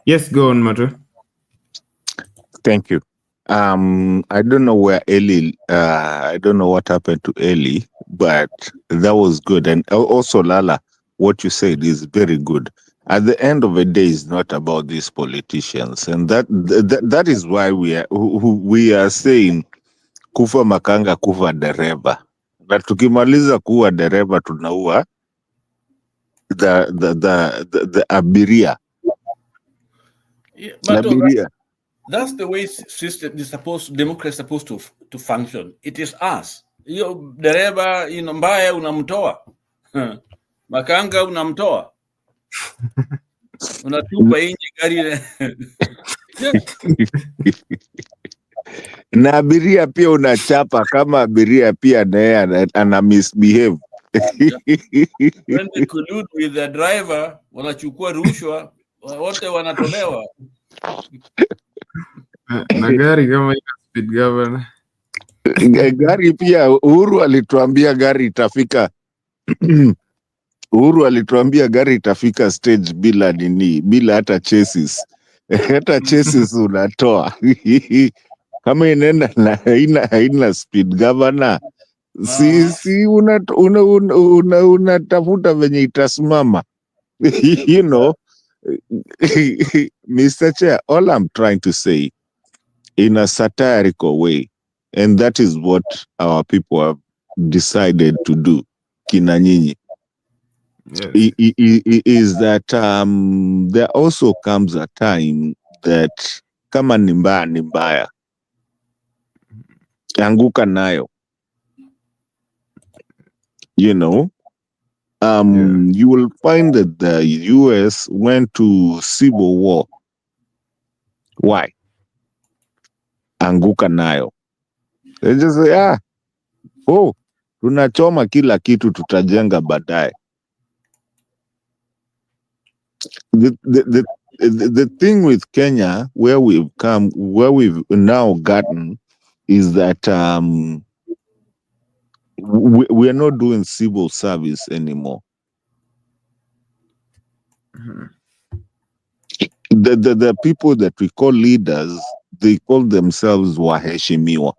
Yes, go on, Mato. Thank you. I don't know where Eli, I don't know what happened to Eli, but that was good. And also, Lala, what you said is very good. At the end of the day, it's not about these politicians. And that is why we are saying kufa makanga kufa dereva. Na tukimaliza kuwa dereva tunaua the abiria. Yeah, but Abiria. that's the way democracy is supposed to function. It is us. Hiyo dereva mbaya unamtoa. Makanga unamtoa. Unatupa nje gari. Na abiria pia unachapa kama abiria pia naye ana misbehave. When they collude with the driver, wanachukua rushwa, wote wanatolewa. Na gari kama ina speed governor. Gari pia Uhuru alituambia gari itafika Uhuru alituambia gari itafika stage bila hata chassis. Hata chassis unatoa. Kama inaenda na haina speed governor, si unatafuta venye itasimama. You know, Mr. Chair, all I'm trying to say in a satirical way, and that is what our people have decided to do, kina nyinyi, is that there also comes a time that kama ni mbaya, anguka nayo. You know, you will find that the US went to civil war. Why? Anguka nayo. They just say, tunachoma kila kitu, tutajenga baadaye. The thing with Kenya, where we've now gotten, is that we are not doing civil service anymore. The people that we call leaders, they call themselves waheshimiwa.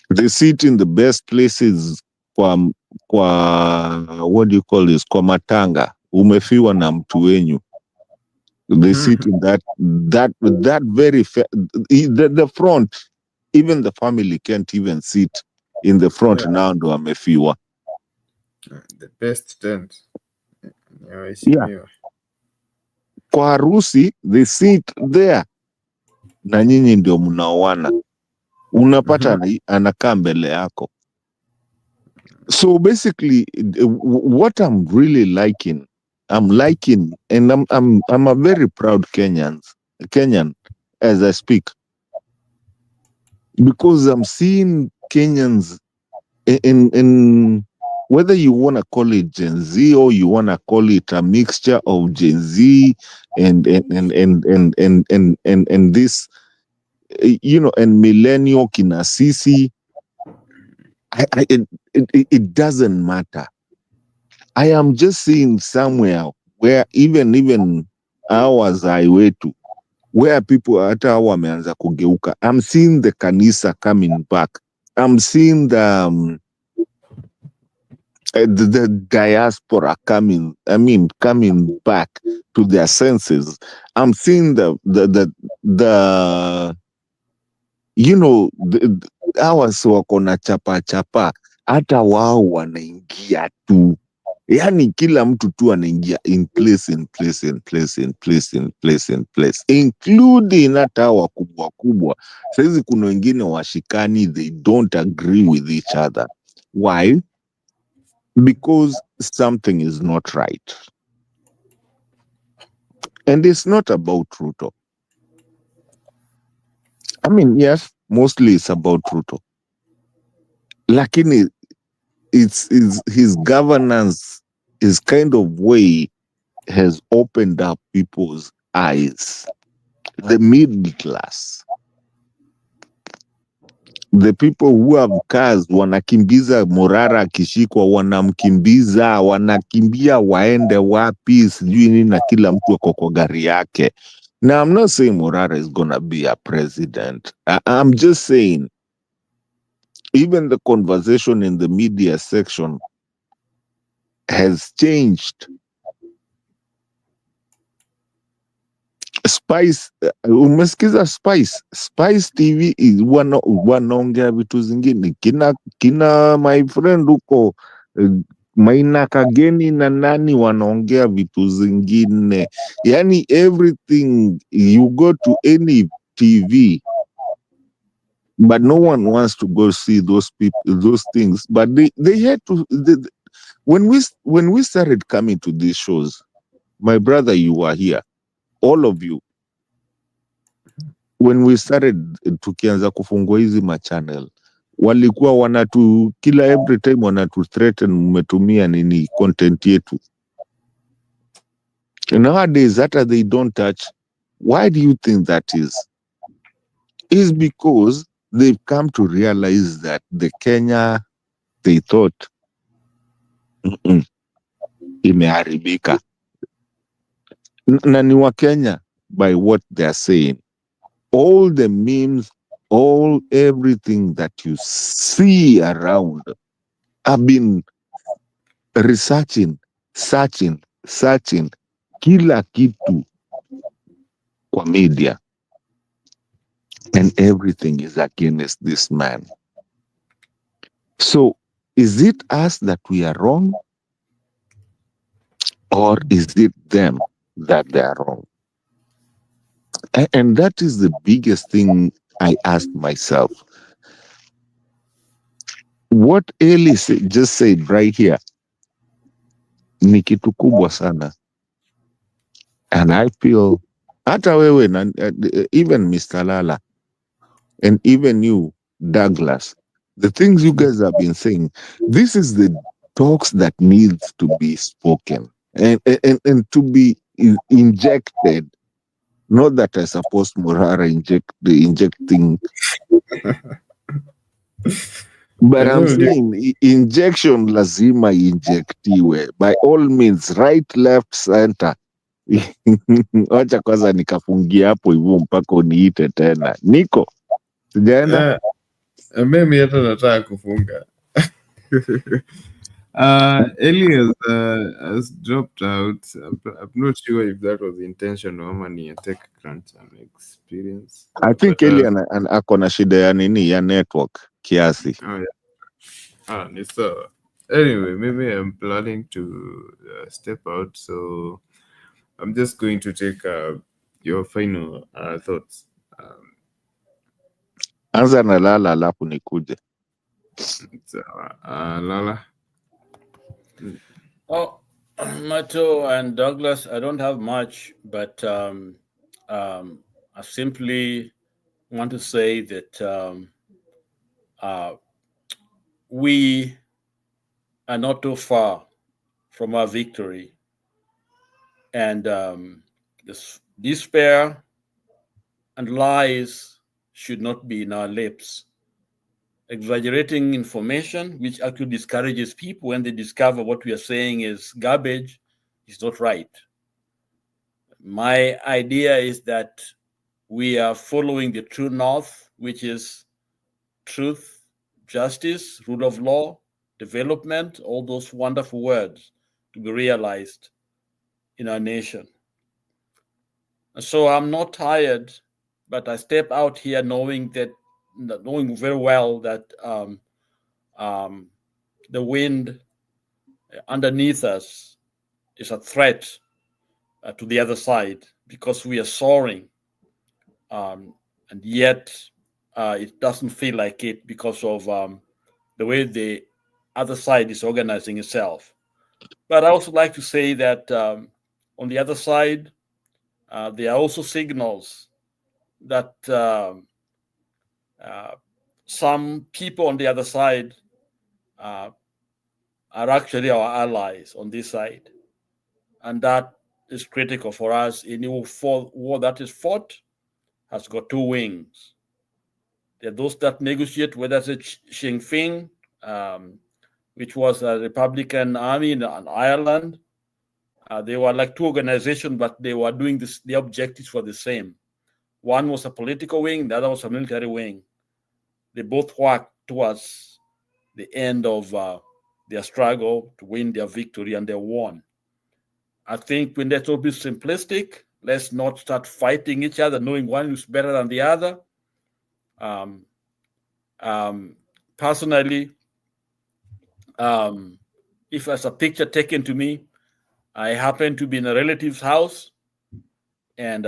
They sit in the best places kwa what do you call this, kwa matanga, umefiwa na mtu wenyu. They sit in that very the front. Even the family can't even sit in the front. Now ndo amefiwa. The best tent. Yeah. Kwa harusi, they sit there. Na nyinyi ndio mnaoana. Unapata anakaa mbele yako. So basically, what I'm really liking, and I'm a very proud Kenyan as I speak, because I'm seeing Kenyans in whether you want to call it Gen Z or you want to call it a mixture of Gen Z and this, you know, and millennial kinasisi. It doesn't matter. I am just seeing somewhere where even hours I way to where people hata wameanza kugeuka. I'm seeing the kanisa coming back. I'm seeing the diaspora coming back to their senses. I'm seeing the you know, hawas wako na chapa hata wao wanaingia tu, yani kila mtu tu anaingia in place, including hata wakubwa. Saizi kuna wengine washikani, they don't agree with each other. Why? Because something is not right. And it's not about Ruto. I mean, yes, mostly it's about Ruto. Lakini it's his governance, his kind of way has opened up people's eyes. The middle class, the people who have cars, wanakimbiza Morara akishikwa, wanamkimbiza, wanakimbia waende wapi sijui nini, na kila mtu ako kwa gari yake. Now, I'm not saying Morara is gonna be a president. I'm just saying, even the conversation in the media section has changed. Spice, umesikiza Spice TV is wanaongea vitu zingine. Kina my friend huko Maina Kageni na nani wanaongea vitu zingine. Yani everything, you go to any TV, but no one wants to go see those people, those things. But they had to. When we started coming to these shows, my brother, you were here, all of you. When we started tukianza kufungua hizi machannel, walikuwa kila every time wanatu threaten, umetumia nini content yetu. Nowadays, that they don't touch. Why do you think that is? Is because they've come to realize that the Kenya they thought imeharibika. Na ni wa Kenya by what they're saying. All the memes, everything that you see around, I've been researching, searching, kila kitu kwa media. And everything is against this man. So, is it us that we are wrong? Or is it them that they are wrong? And that is the biggest thing I asked myself. What Eli just said right here, ni kitu kubwa sana. And I feel, hata wewe, even Mr. Lala, and even you, Douglas, the things you guys have been saying, this is the talks that needs to be spoken and to be injected. Not that I suppose Morara injecting. But I'm saying injection lazima injectiwe by all means, right, left, center. Wacha kwanza nikafungia hapo hivyo mpaka uniite tena. Niko sijaenda. Mimi hata nataka kufunga. Elias has dropped out. I'm not sure if that was intentional ama ni a tech crunch experience. I think Eli ako na shida ya nini ya network kiasi. Oh yeah. Ni sawa. Anyway, maybe I'm planning to step out, so I'm just going to take your final thoughts. Anza na Lala alafu nikuje. Lala. Oh, Mato and Douglas, I don't have much, but I simply want to say that we are not too far from our victory. And this despair and lies should not be in our lips. Exaggerating information, which actually discourages people when they discover what we are saying is garbage, is not right. My idea is that we are following the true north, which is truth, justice, rule of law, development, all those wonderful words to be realized in our nation. And so I'm not tired, but I step out here knowing very well that the wind underneath us is a threat to the other side because we are soaring, and yet it doesn't feel like it because of the way the other side is organizing itself. But I also like to say that on the other side, there are also signals that some people on the other side are actually our allies on this side. And that is critical for us. Any war that is fought has got two wings. There are those that negotiate, whether it's Sinn Féin, which was a Republican army in Ireland. They were like two organizations, but they were doing this. The objectives were the same. One was a political wing, the other was a military wing. They both worked towards the end of their struggle to win their victory, and they won. I think when that's all be simplistic, let's not start fighting each other, knowing one is better than the other. Personally, if there's a picture taken to me, I happen to be in a relative's house, and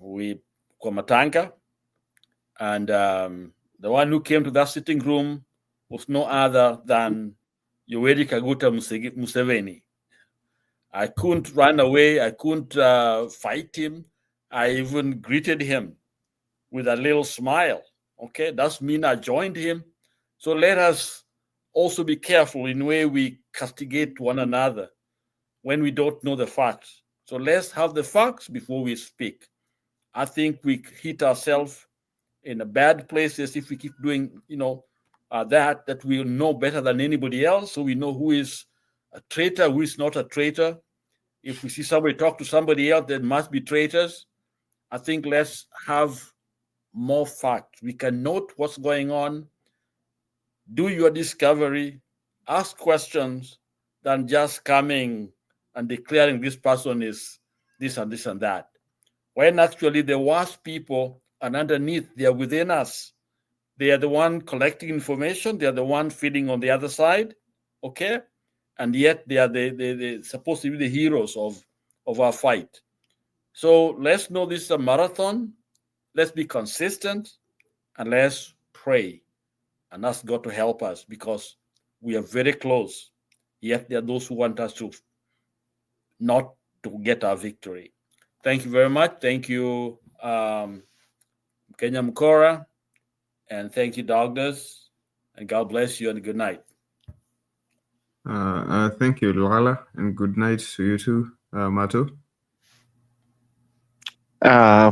we Kwamatanga, and the one who came to that sitting room was no other than Yoweri Kaguta Museveni. I couldn't run away. I couldn't fight him. I even greeted him with a little smile. Okay, that's mean I joined him. So let us also be careful in the way we castigate one another when we don't know the facts. So let's have the facts before we speak. I think we hit ourselves in a bad places if we keep doing, that we know better than anybody else. So we know who is a traitor, who is not a traitor. If we see somebody talk to somebody else that must be traitors, I think let's have more facts. We can note what's going on, do your discovery, ask questions, than just coming and declaring this person is this and this and that. When actually the worst people and underneath, they are within us. They are the one collecting information. They are the one feeding on the other side, okay? And yet they are they supposed to be the heroes of our fight. So let's know this is a marathon. Let's be consistent and let's pray and ask God to help us because we are very close. Yet there are those who want us to not to get our victory. Thank you very much. Thank you, Kenya Mukora, and thank you, Douglas, and God bless you and good night. Thank you, Lala, and good night to you too, Mato.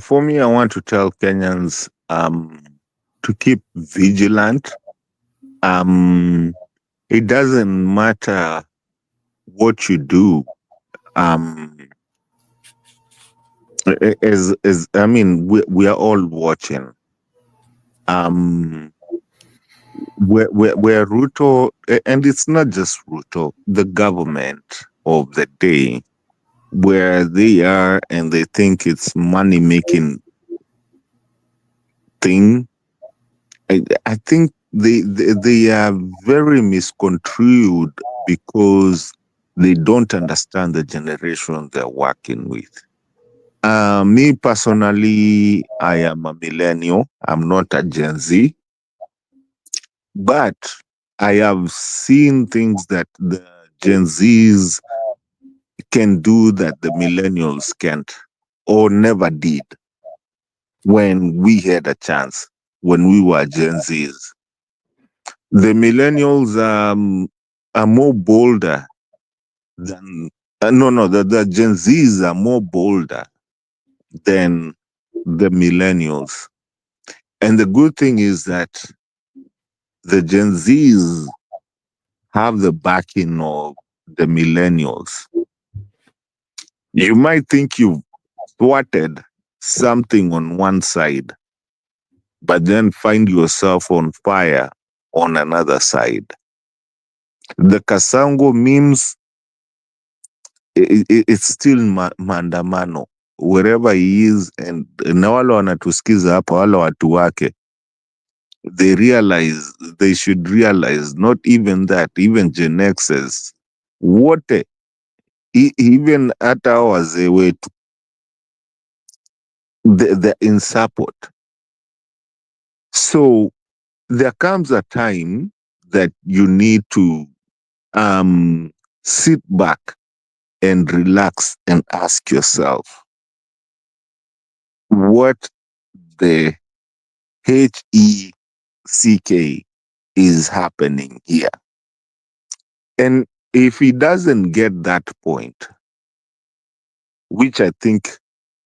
For me, I want to tell Kenyans to keep vigilant It doesn't matter what you do. As I mean, we are all watching. Where Ruto, and it's not just Ruto, the government of the day, where they are and they think it's money making thing. I think they are very misconstrued because they don't understand the generation they're working with. Me personally, I am a millennial. I'm not a Gen Z, but I have seen things that the Gen Zs can do that the millennials can't or never did when we had a chance, when we were Gen Zs. The millennials are more bolder than, the Gen Zs are more bolder than the millennials. And the good thing is that the Gen Zs have the backing of the millennials. You might think you've thwarted something on one side, but then find yourself on fire on another side. The Kasango memes, it's still maandamano wherever he is, and na wale wanatusikiza hapa, wale watu wake, they should realize, not even that, even Gen Xs wote, even hata hao wazee wetu, they're in support. So there comes a time that you need to sit back and relax and ask yourself what the HECK is happening here. And if he doesn't get that point, which I think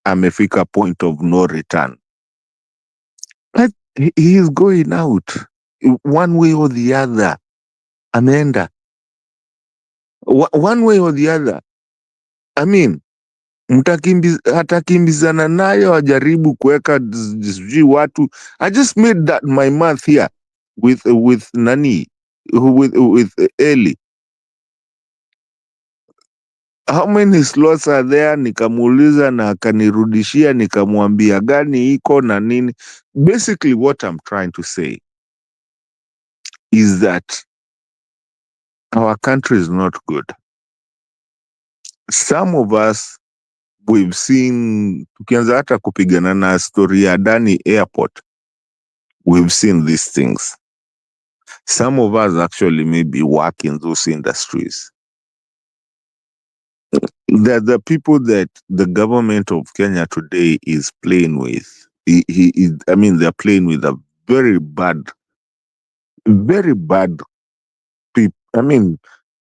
amefika point of no return, but he is going out one way or the other. Ameenda one way or the other. I mean, atakimbizana nayo, ajaribu kuweka sijui watu. I just made that my math here with nani, with Eli. How many slots are there? Nikamuuliza na akanirudishia, nikamwambia gani iko na nini. Basically what I'm trying to say is that our country is not good. Some of us, we've seen, tukianza hata kupigana na story ya Dani Airport, we've seen these things. Some of us actually maybe work in those industries. The people that the government of Kenya today is playing with, they're playing with a very bad people.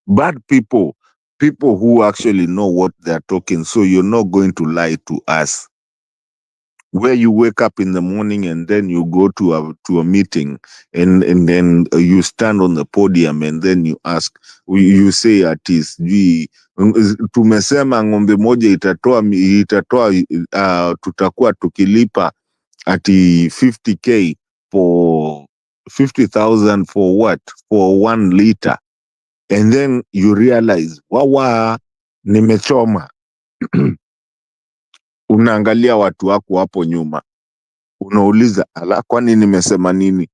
Bad people who actually know what they're talking. So you're not going to lie to us. Where you wake up in the morning and then you go to a meeting and then you stand on the podium and then you ask, you say at least, tumesema ng'ombe moja itatoa tutakuwa tukilipa ati 50,000 for 50,000 for what? For 1 liter. And then you realize, wawa, nimechoma. Unaangalia watu wako hapo nyuma. Unauliza, ala, kwani nimesema nini?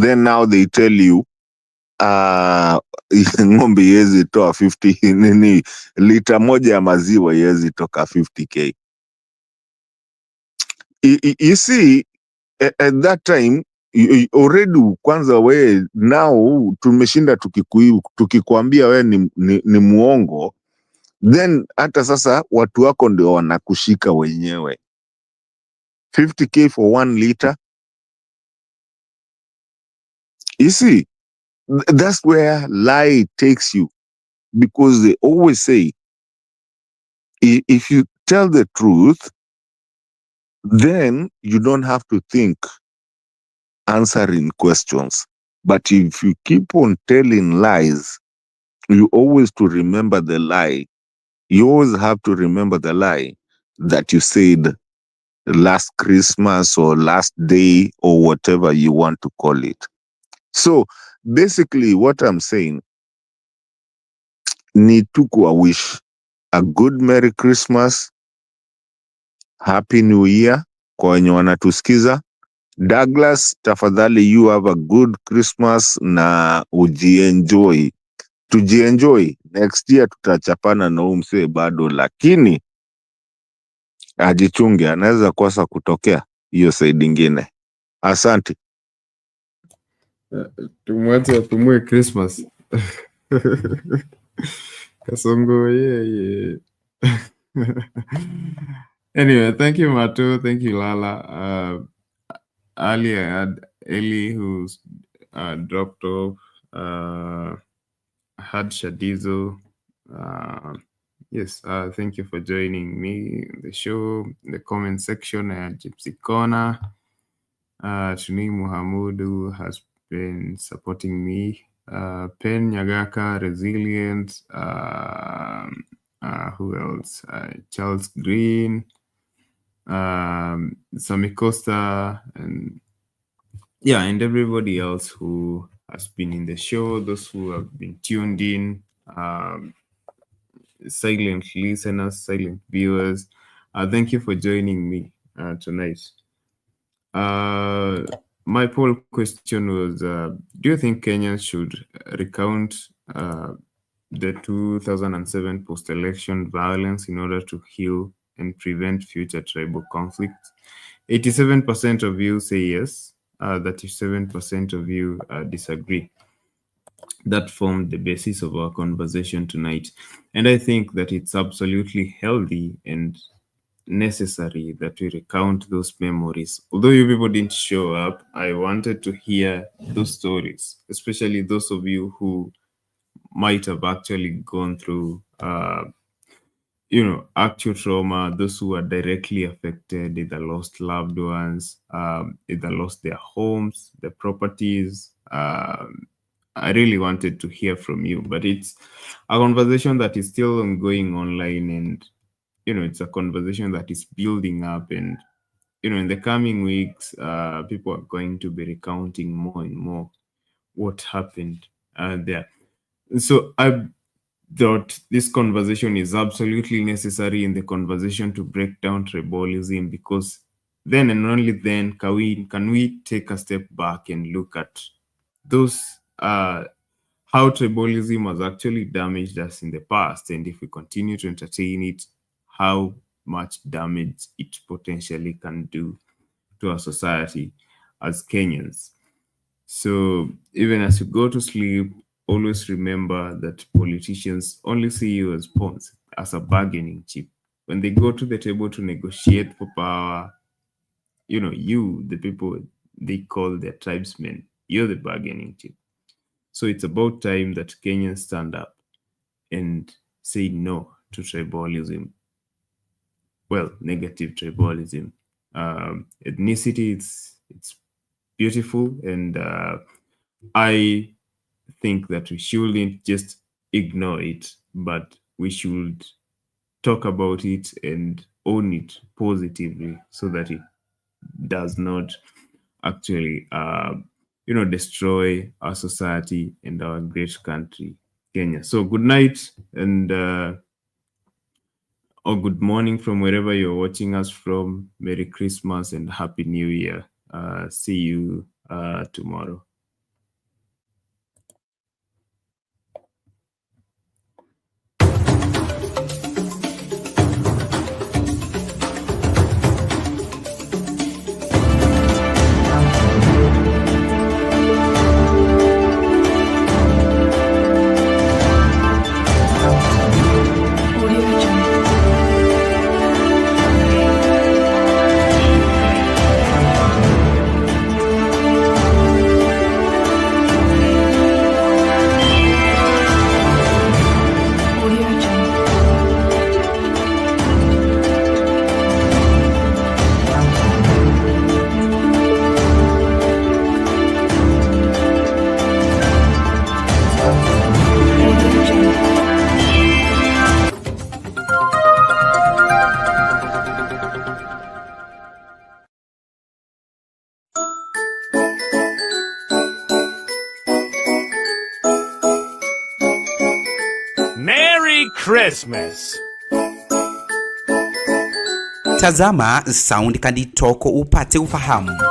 Then now they tell you, ng'ombe yezi toa 50, nini, lita moja ya maziwa yezi toka 50K. You see, at that time, already kwanza we, now tumeshinda tukikuambia we ni muongo, then hata sasa watu wako ndio wanakushika wenyewe. 50K for 1 liter. You see, that's where lie takes you, because they always say, if you tell the truth, then you don't have to think answering questions. But if you keep on telling lies, you always to remember the lie. You always have to remember the lie that you said last Christmas or last day or whatever you want to call it. So basically what I'm saying, ni tu wish a good Merry Christmas, Happy New Year kwa wenye wanatusikiza. Douglas, tafadhali you have a good Christmas na ujienjoy. Tujienjoy. Next year tutachapana na msee bado, lakini ajichunge, anaweza kosa kutokea hiyo side ingine. Asante. Tumwache apumue Christmas. Kasongo, yeah. Anyway, thank you, Matu. Thank you, Lala. Earlier, I had Ellie who's dropped off. Had Shadizo. Yes, thank you for joining me in the show. In the comment section, I had Gypsy Corner. Tuni Muhamudu has been supporting me. Pen Nyagaka, Resilient. Who else? Charles Green. Sami Costa, and everybody else who has been in the show, those who have been tuned in, silent listeners, silent viewers. Thank you for joining me tonight. My poll question was, do you think Kenyans should recount the 2007 post-election violence in order to heal and prevent future tribal conflicts? 87% of you say yes, 37% of you disagree. That formed the basis of our conversation tonight. And I think that it's absolutely healthy and necessary that we recount those memories. Although you people didn't show up, I wanted to hear those stories, especially those of you who might have actually gone through actual trauma, those who are directly affected, either lost loved ones, either lost their homes, their properties. I really wanted to hear from you, but it's a conversation that is still ongoing online, and it's a conversation that is building up, and in the coming weeks, people are going to be recounting more and more what happened there. So I thought this conversation is absolutely necessary in the conversation to break down tribalism, because then and only then can we take a step back and look at those how tribalism has actually damaged us in the past, and if we continue to entertain it, how much damage it potentially can do to our society as Kenyans. So even as you go to sleep, always remember that politicians only see you as pawns, as a bargaining chip. When they go to the table to negotiate for power, you, the people they call their tribesmen, you're the bargaining chip. So it's about time that Kenyans stand up and say no to tribalism. Well, negative tribalism. Ethnicity, it's beautiful, and I think that we shouldn't just ignore it, but we should talk about it and own it positively, so that it does not actually destroy our society and our great country, Kenya. So good night, and or good morning from wherever you're watching us from. Merry Christmas and Happy New Year. See you tomorrow. Christmas. Tazama Sound Candid Talk upate ufahamu.